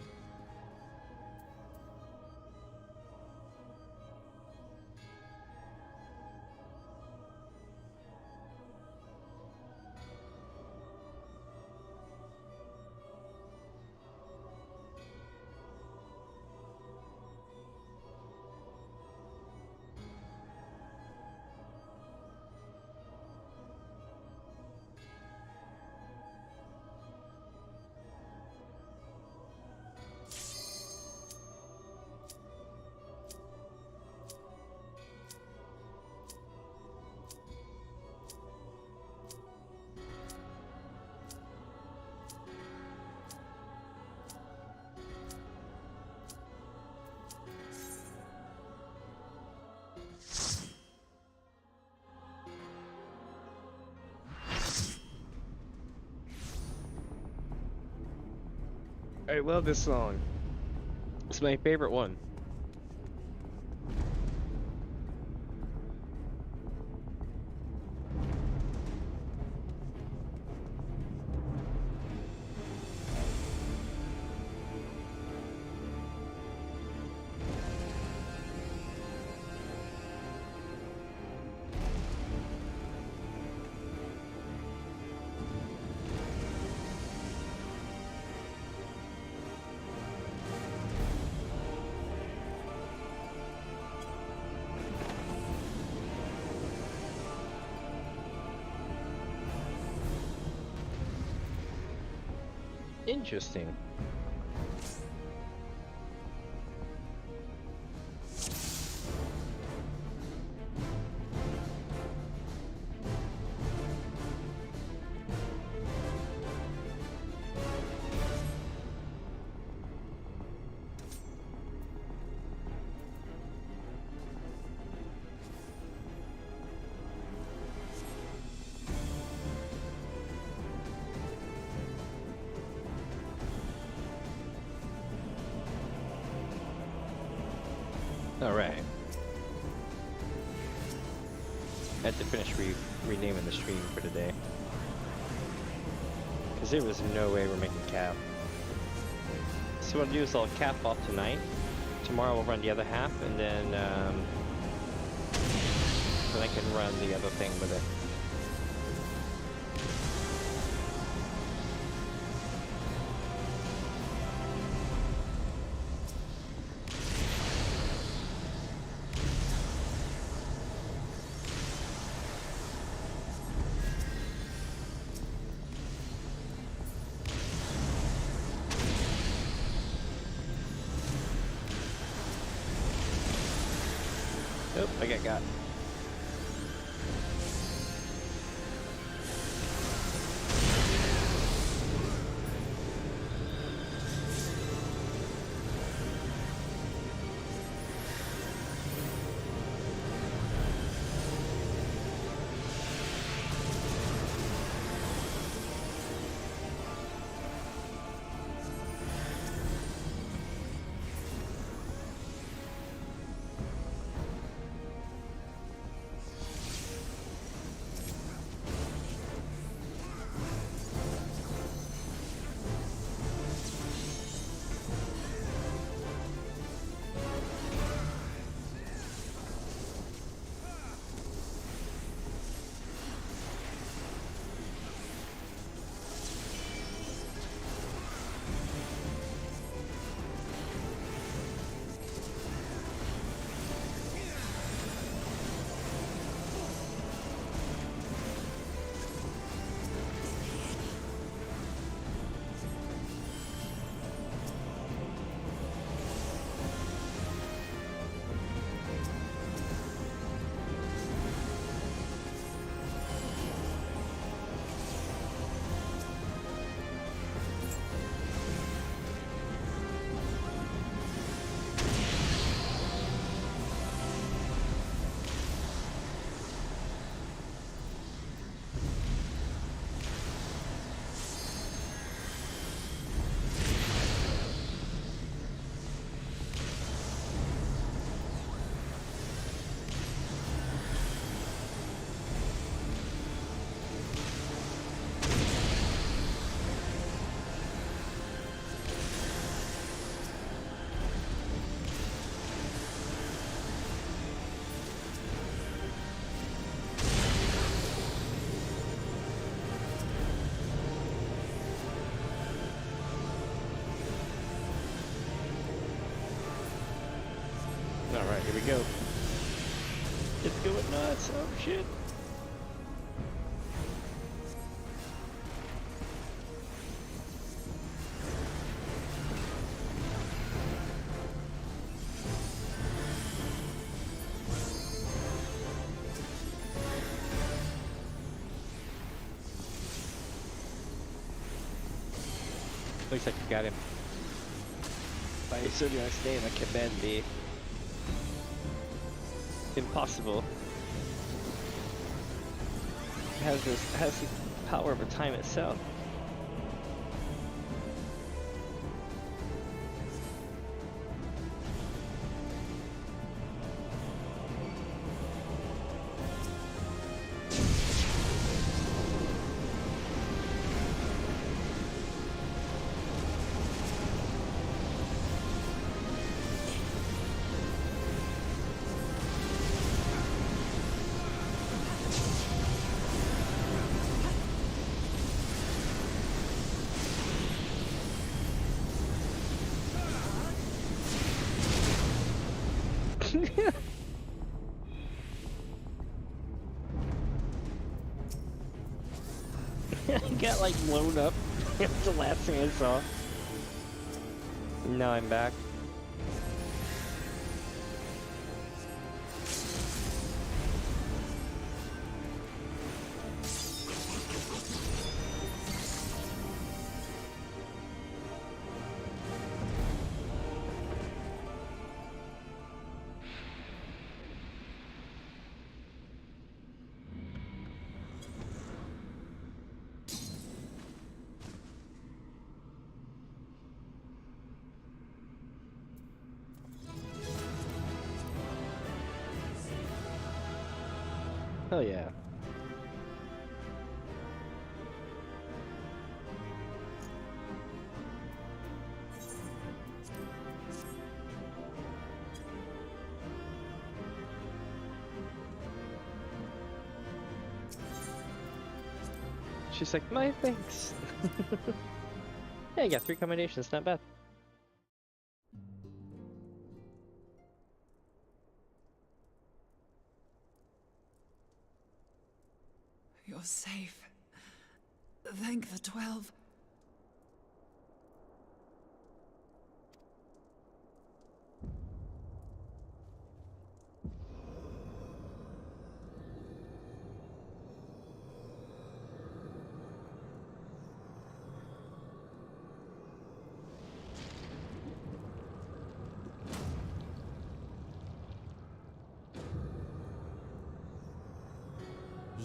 A: I love this song. It's my favorite one. Interesting. Alright. I had to finish renaming the stream for today. Because there was no way we're making cap. So what I'll do is I'll cap off tonight. Tomorrow we'll run the other half, and then I can run the other thing with it. Oh, I got. Alright, here we go. It's going nuts. Oh shit. Looks like you got him. By Sylvia's name, I command thee. Impossible. Has the power over time itself. I got like blown up. That's the last thing I saw. Now I'm back. Oh yeah. She's like, my thanks. Yeah, you got 3 combinations, not bad.
K: You're safe. Thank the 12.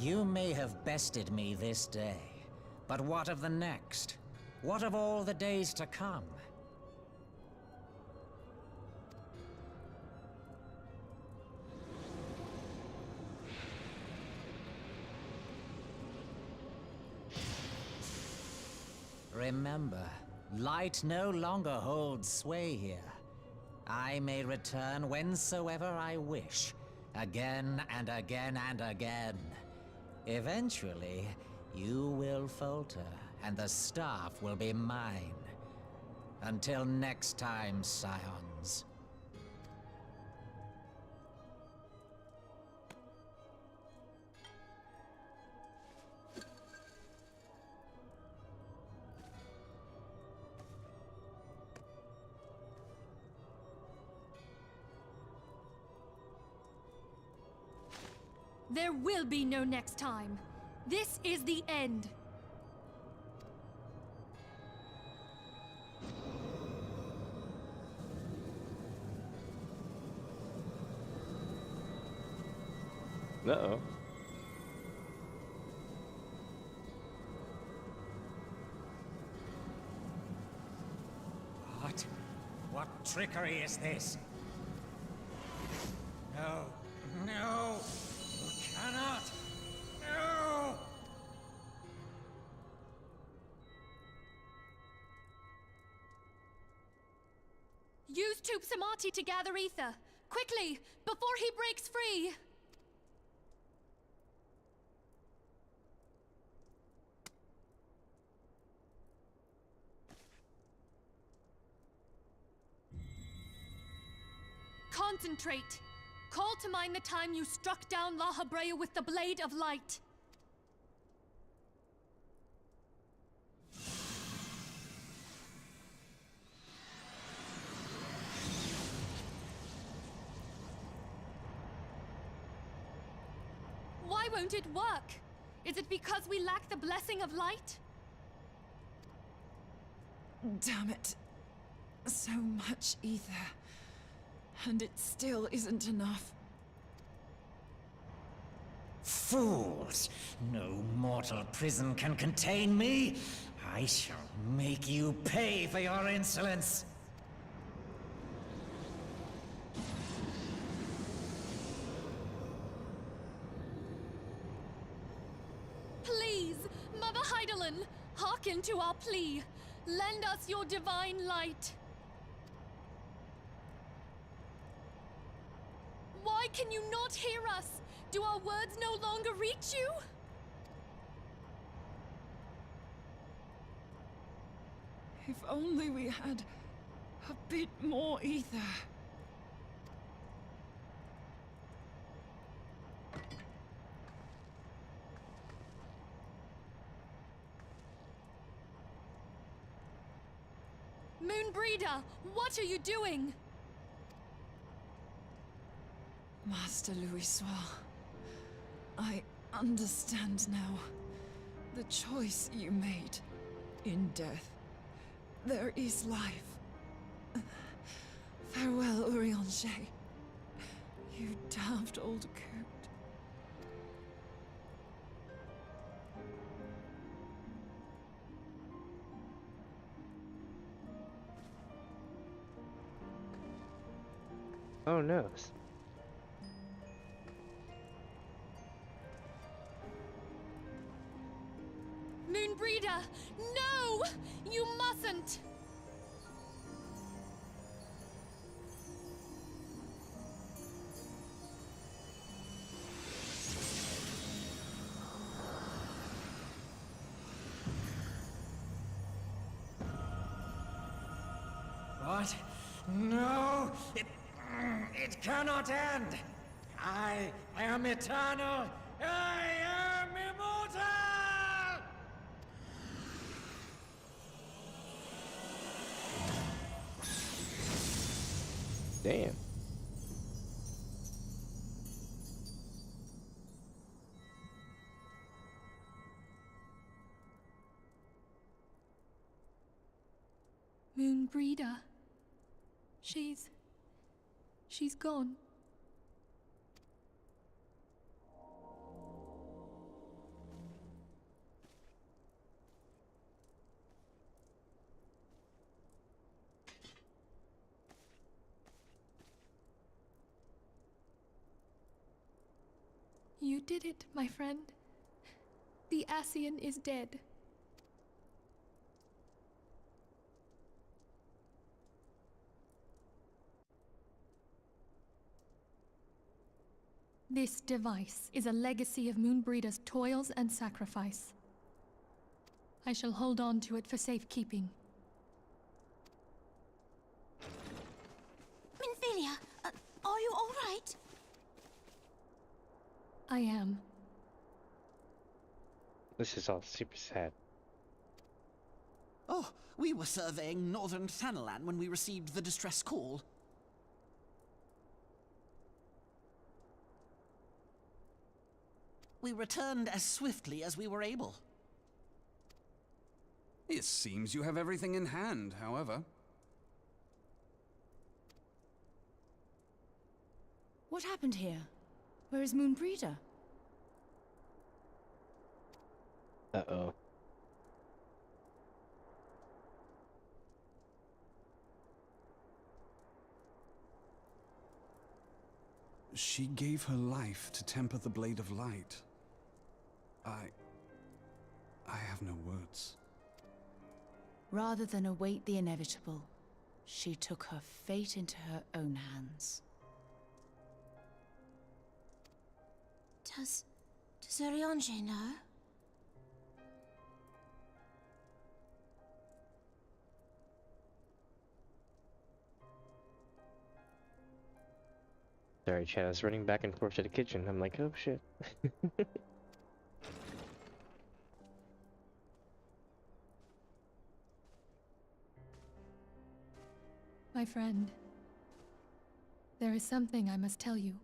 T: You may have bested me this day, but what of the next? What of all the days to come? Remember, light no longer holds sway here. I may return whensoever I wish, again and again and again. Eventually, you will falter, and the staff will be mine. Until next time, scions.
L: There will be no next time. This is the end.
A: Uh-oh.
T: What? What trickery is this? No. No! You cannot! No!
L: Use Tube Samati to gather ether. Quickly, before he breaks free! Concentrate! Call to mind the time you struck down La Habrea with the Blade of Light. Why won't it work? Is it because we lack the blessing of light?
K: Damn it. So much ether. And it still isn't enough.
T: Fools! No mortal prison can contain me! I shall make you pay for your insolence!
L: Please, Mother Heidelin, hearken to our plea. Lend us your divine light. Why can you not hear us? Do our words no longer reach you?
K: If only we had a bit more ether.
L: Moonbreeder, what are you doing?
K: Master Louis, I understand now. The choice you made. In death, there is life. Farewell, Eorzea. You daft old coot.
A: Oh no.
L: Moonbreeder, no! You mustn't!
T: What? No! It cannot end! I am eternal! I am immortal!
A: Damn.
L: Moonbreeder. She's gone. You did it, my friend. The Ascian is dead. This device is a legacy of Moonbreeder's toils and sacrifice. I shall hold on to it for safekeeping.
M: Minfilia, are you all right?
L: I am.
A: This is all super sad.
O: Oh, we were surveying northern Thanalan when we received the distress call. We returned as swiftly as we were able.
Q: It seems you have everything in hand, however.
N: What happened here? Where is Moonbreeder?
A: Uh-oh.
Q: She gave her life to temper the Blade of Light. I have no words.
N: Rather than await the inevitable, she took her fate into her own hands.
M: Does Eorzea know?
A: Sorry, Chad, I was running back and forth to the kitchen. I'm like, oh shit.
L: My friend, there is something I must tell you.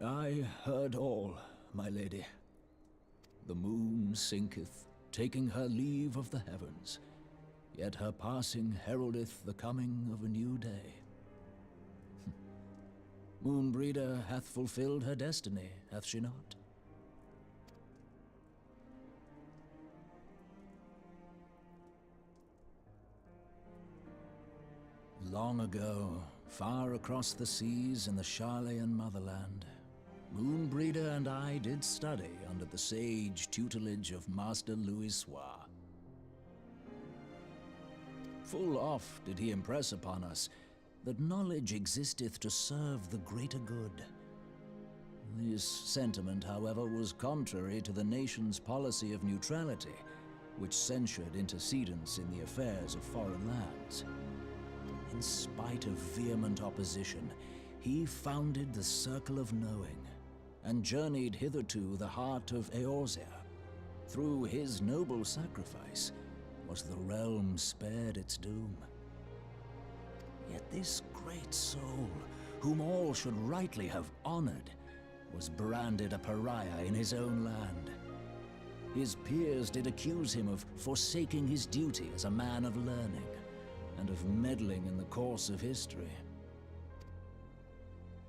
P: I heard all, my lady. The moon sinketh, taking her leave of the heavens, yet her passing heraldeth the coming of a new day. Moonbreeder hath fulfilled her destiny, hath she not? Long ago, far across the seas in the Sharlayan motherland, Moonbreeder and I did study under the sage tutelage of Master Louis Soir. Full oft did he impress upon us that knowledge existeth to serve the greater good. This sentiment, however, was contrary to the nation's policy of neutrality, which censured intercedence in the affairs of foreign lands. In spite of vehement opposition, he founded the Circle of Knowing, and journeyed hitherto the heart of Eorzea. Through his noble sacrifice was the realm spared its doom. Yet this great soul, whom all should rightly have honored, was branded a pariah in his own land. His peers did accuse him of forsaking his duty as a man of learning, and of meddling in the course of history.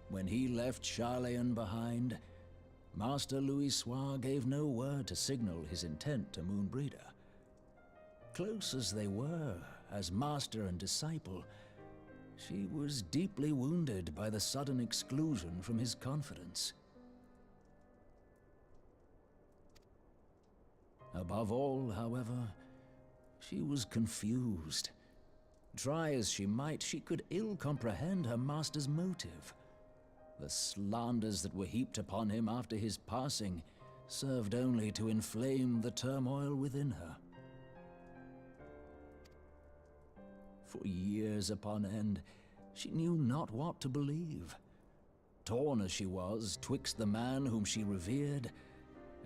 P: When he left Sharlayan behind, Master Louis Soir gave no word to signal his intent to Moonbreeder. Close as they were, as master and disciple, she was deeply wounded by the sudden exclusion from his confidence. Above all, however, she was confused. Try as she might, she could ill comprehend her master's motive. The slanders that were heaped upon him after his passing served only to inflame the turmoil within her. For years upon end, she knew not what to believe. Torn as she was twixt the man whom she revered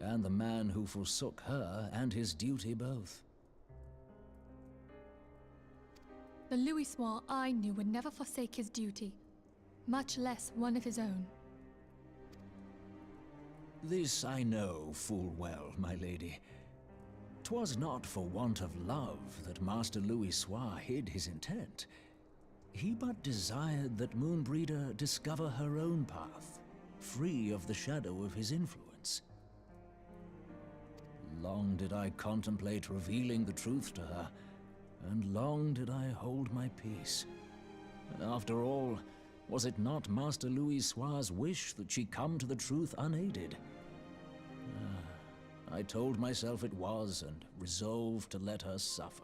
P: and the man who forsook her and his duty both.
L: The Louis Soir I knew would never forsake his duty, much less one of his own.
P: This I know full well, my lady. 'Twas not for want of love that Master Louis Soir hid his intent. He but desired that Moonbreeder discover her own path, free of the shadow of his influence. Long did I contemplate revealing the truth to her, and long did I hold my peace. After all, was it not Master Louis Soir's wish that she come to the truth unaided? I told myself it was, and resolved to let her suffer.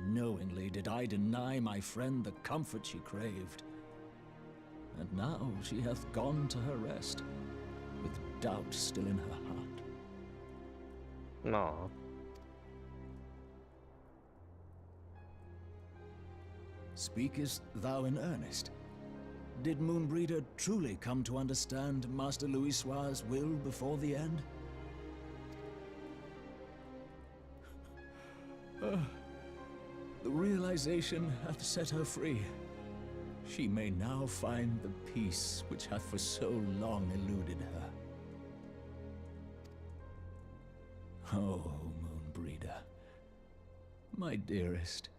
P: Knowingly did I deny my friend the comfort she craved. And now she hath gone to her rest, with doubt still in her heart.
A: Aw.
P: Speakest thou in earnest? Did Moonbreeder truly come to understand Master Louis Soir's will before the end? The realization hath set her free. She may now find the peace which hath for so long eluded her. Oh, Moonbreeder, my dearest,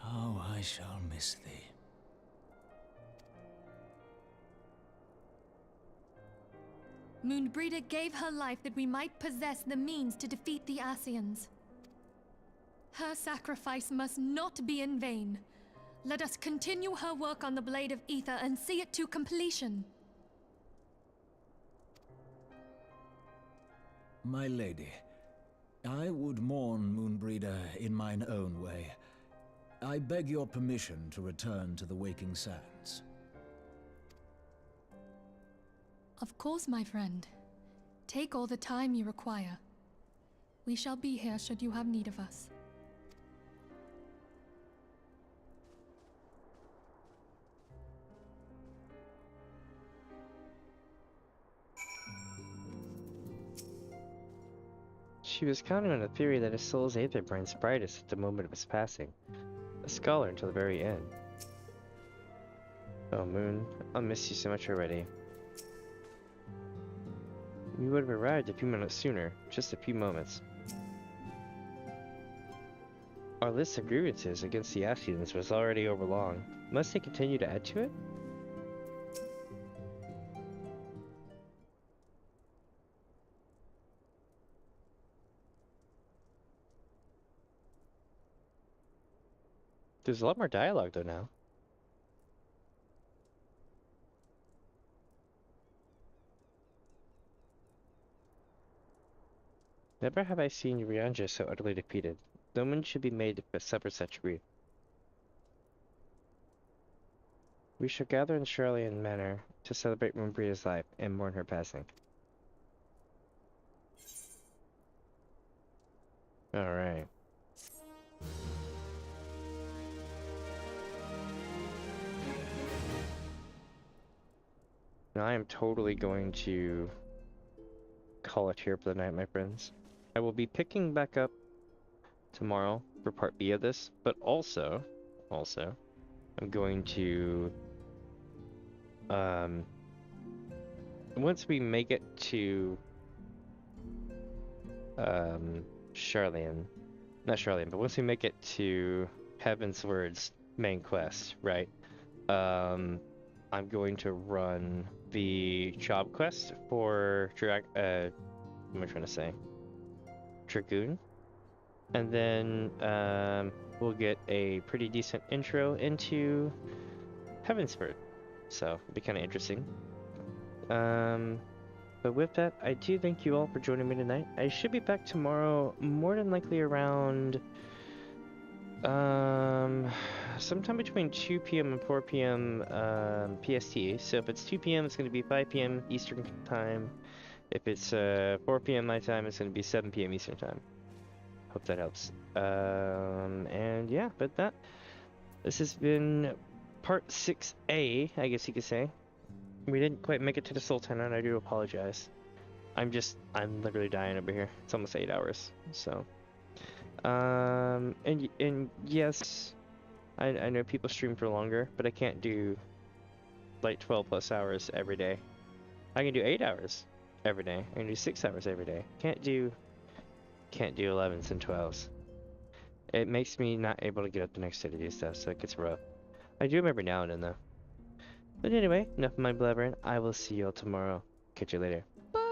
P: how I shall miss thee.
L: Moonbreeder gave her life that we might possess the means to defeat the Ascians. Her sacrifice must not be in vain. Let us continue her work on the Blade of Ether and see it to completion.
P: My lady, I would mourn Moonbreeder in mine own way. I beg your permission to return to the Waking Sands.
L: Of course, my friend. Take all the time you require. We shall be here should you have need of us.
A: She was counting on the theory that his soul's aether burns brightest at the moment of his passing. A scholar until the very end. Oh, Moon, I'll miss you so much already. We would have arrived a few minutes sooner, just a few moments. Our list of grievances against the Ascians was already overlong. Must they continue to add to it? There's a lot more dialogue though now. Never have I seen Ryanja so utterly defeated. No one should be made to suffer such grief. We shall gather in Charlian Manor to celebrate Mumbria's life and mourn her passing. Alright. Now I am totally going to call it here for the night, my friends. I will be picking back up tomorrow for part B of this, but also, I'm going to, once we make it to, not Charlian, but once we make it to Heavensward's main quest, right, I'm going to run the job quest for what am I trying to say? Dragoon. And then we'll get a pretty decent intro into Heavensward. So it'll be kind of interesting. But with that, I do thank you all for joining me tonight. I should be back tomorrow, more than likely around sometime between 2 p.m. and 4 p.m. PST. So if it's 2 p.m., it's going to be 5 p.m. Eastern time. If it's 4 p.m. my time, it's going to be 7 p.m. Eastern time. Hope that helps. And yeah, but this has been part 6A, I guess you could say. We didn't quite make it to the Sultana, and I do apologize. I'm literally dying over here. It's almost 8 hours, so. And yes, I know people stream for longer, but I can't do like 12 plus hours every day. I can do 8 hours every day. I can do 6 hours every day. Can't do 11s and 12s. It makes me not able to get up the next day to do stuff, so it gets rough. I do them every now and then though. But anyway, enough of my blabbering. I will see you all tomorrow. Catch you later.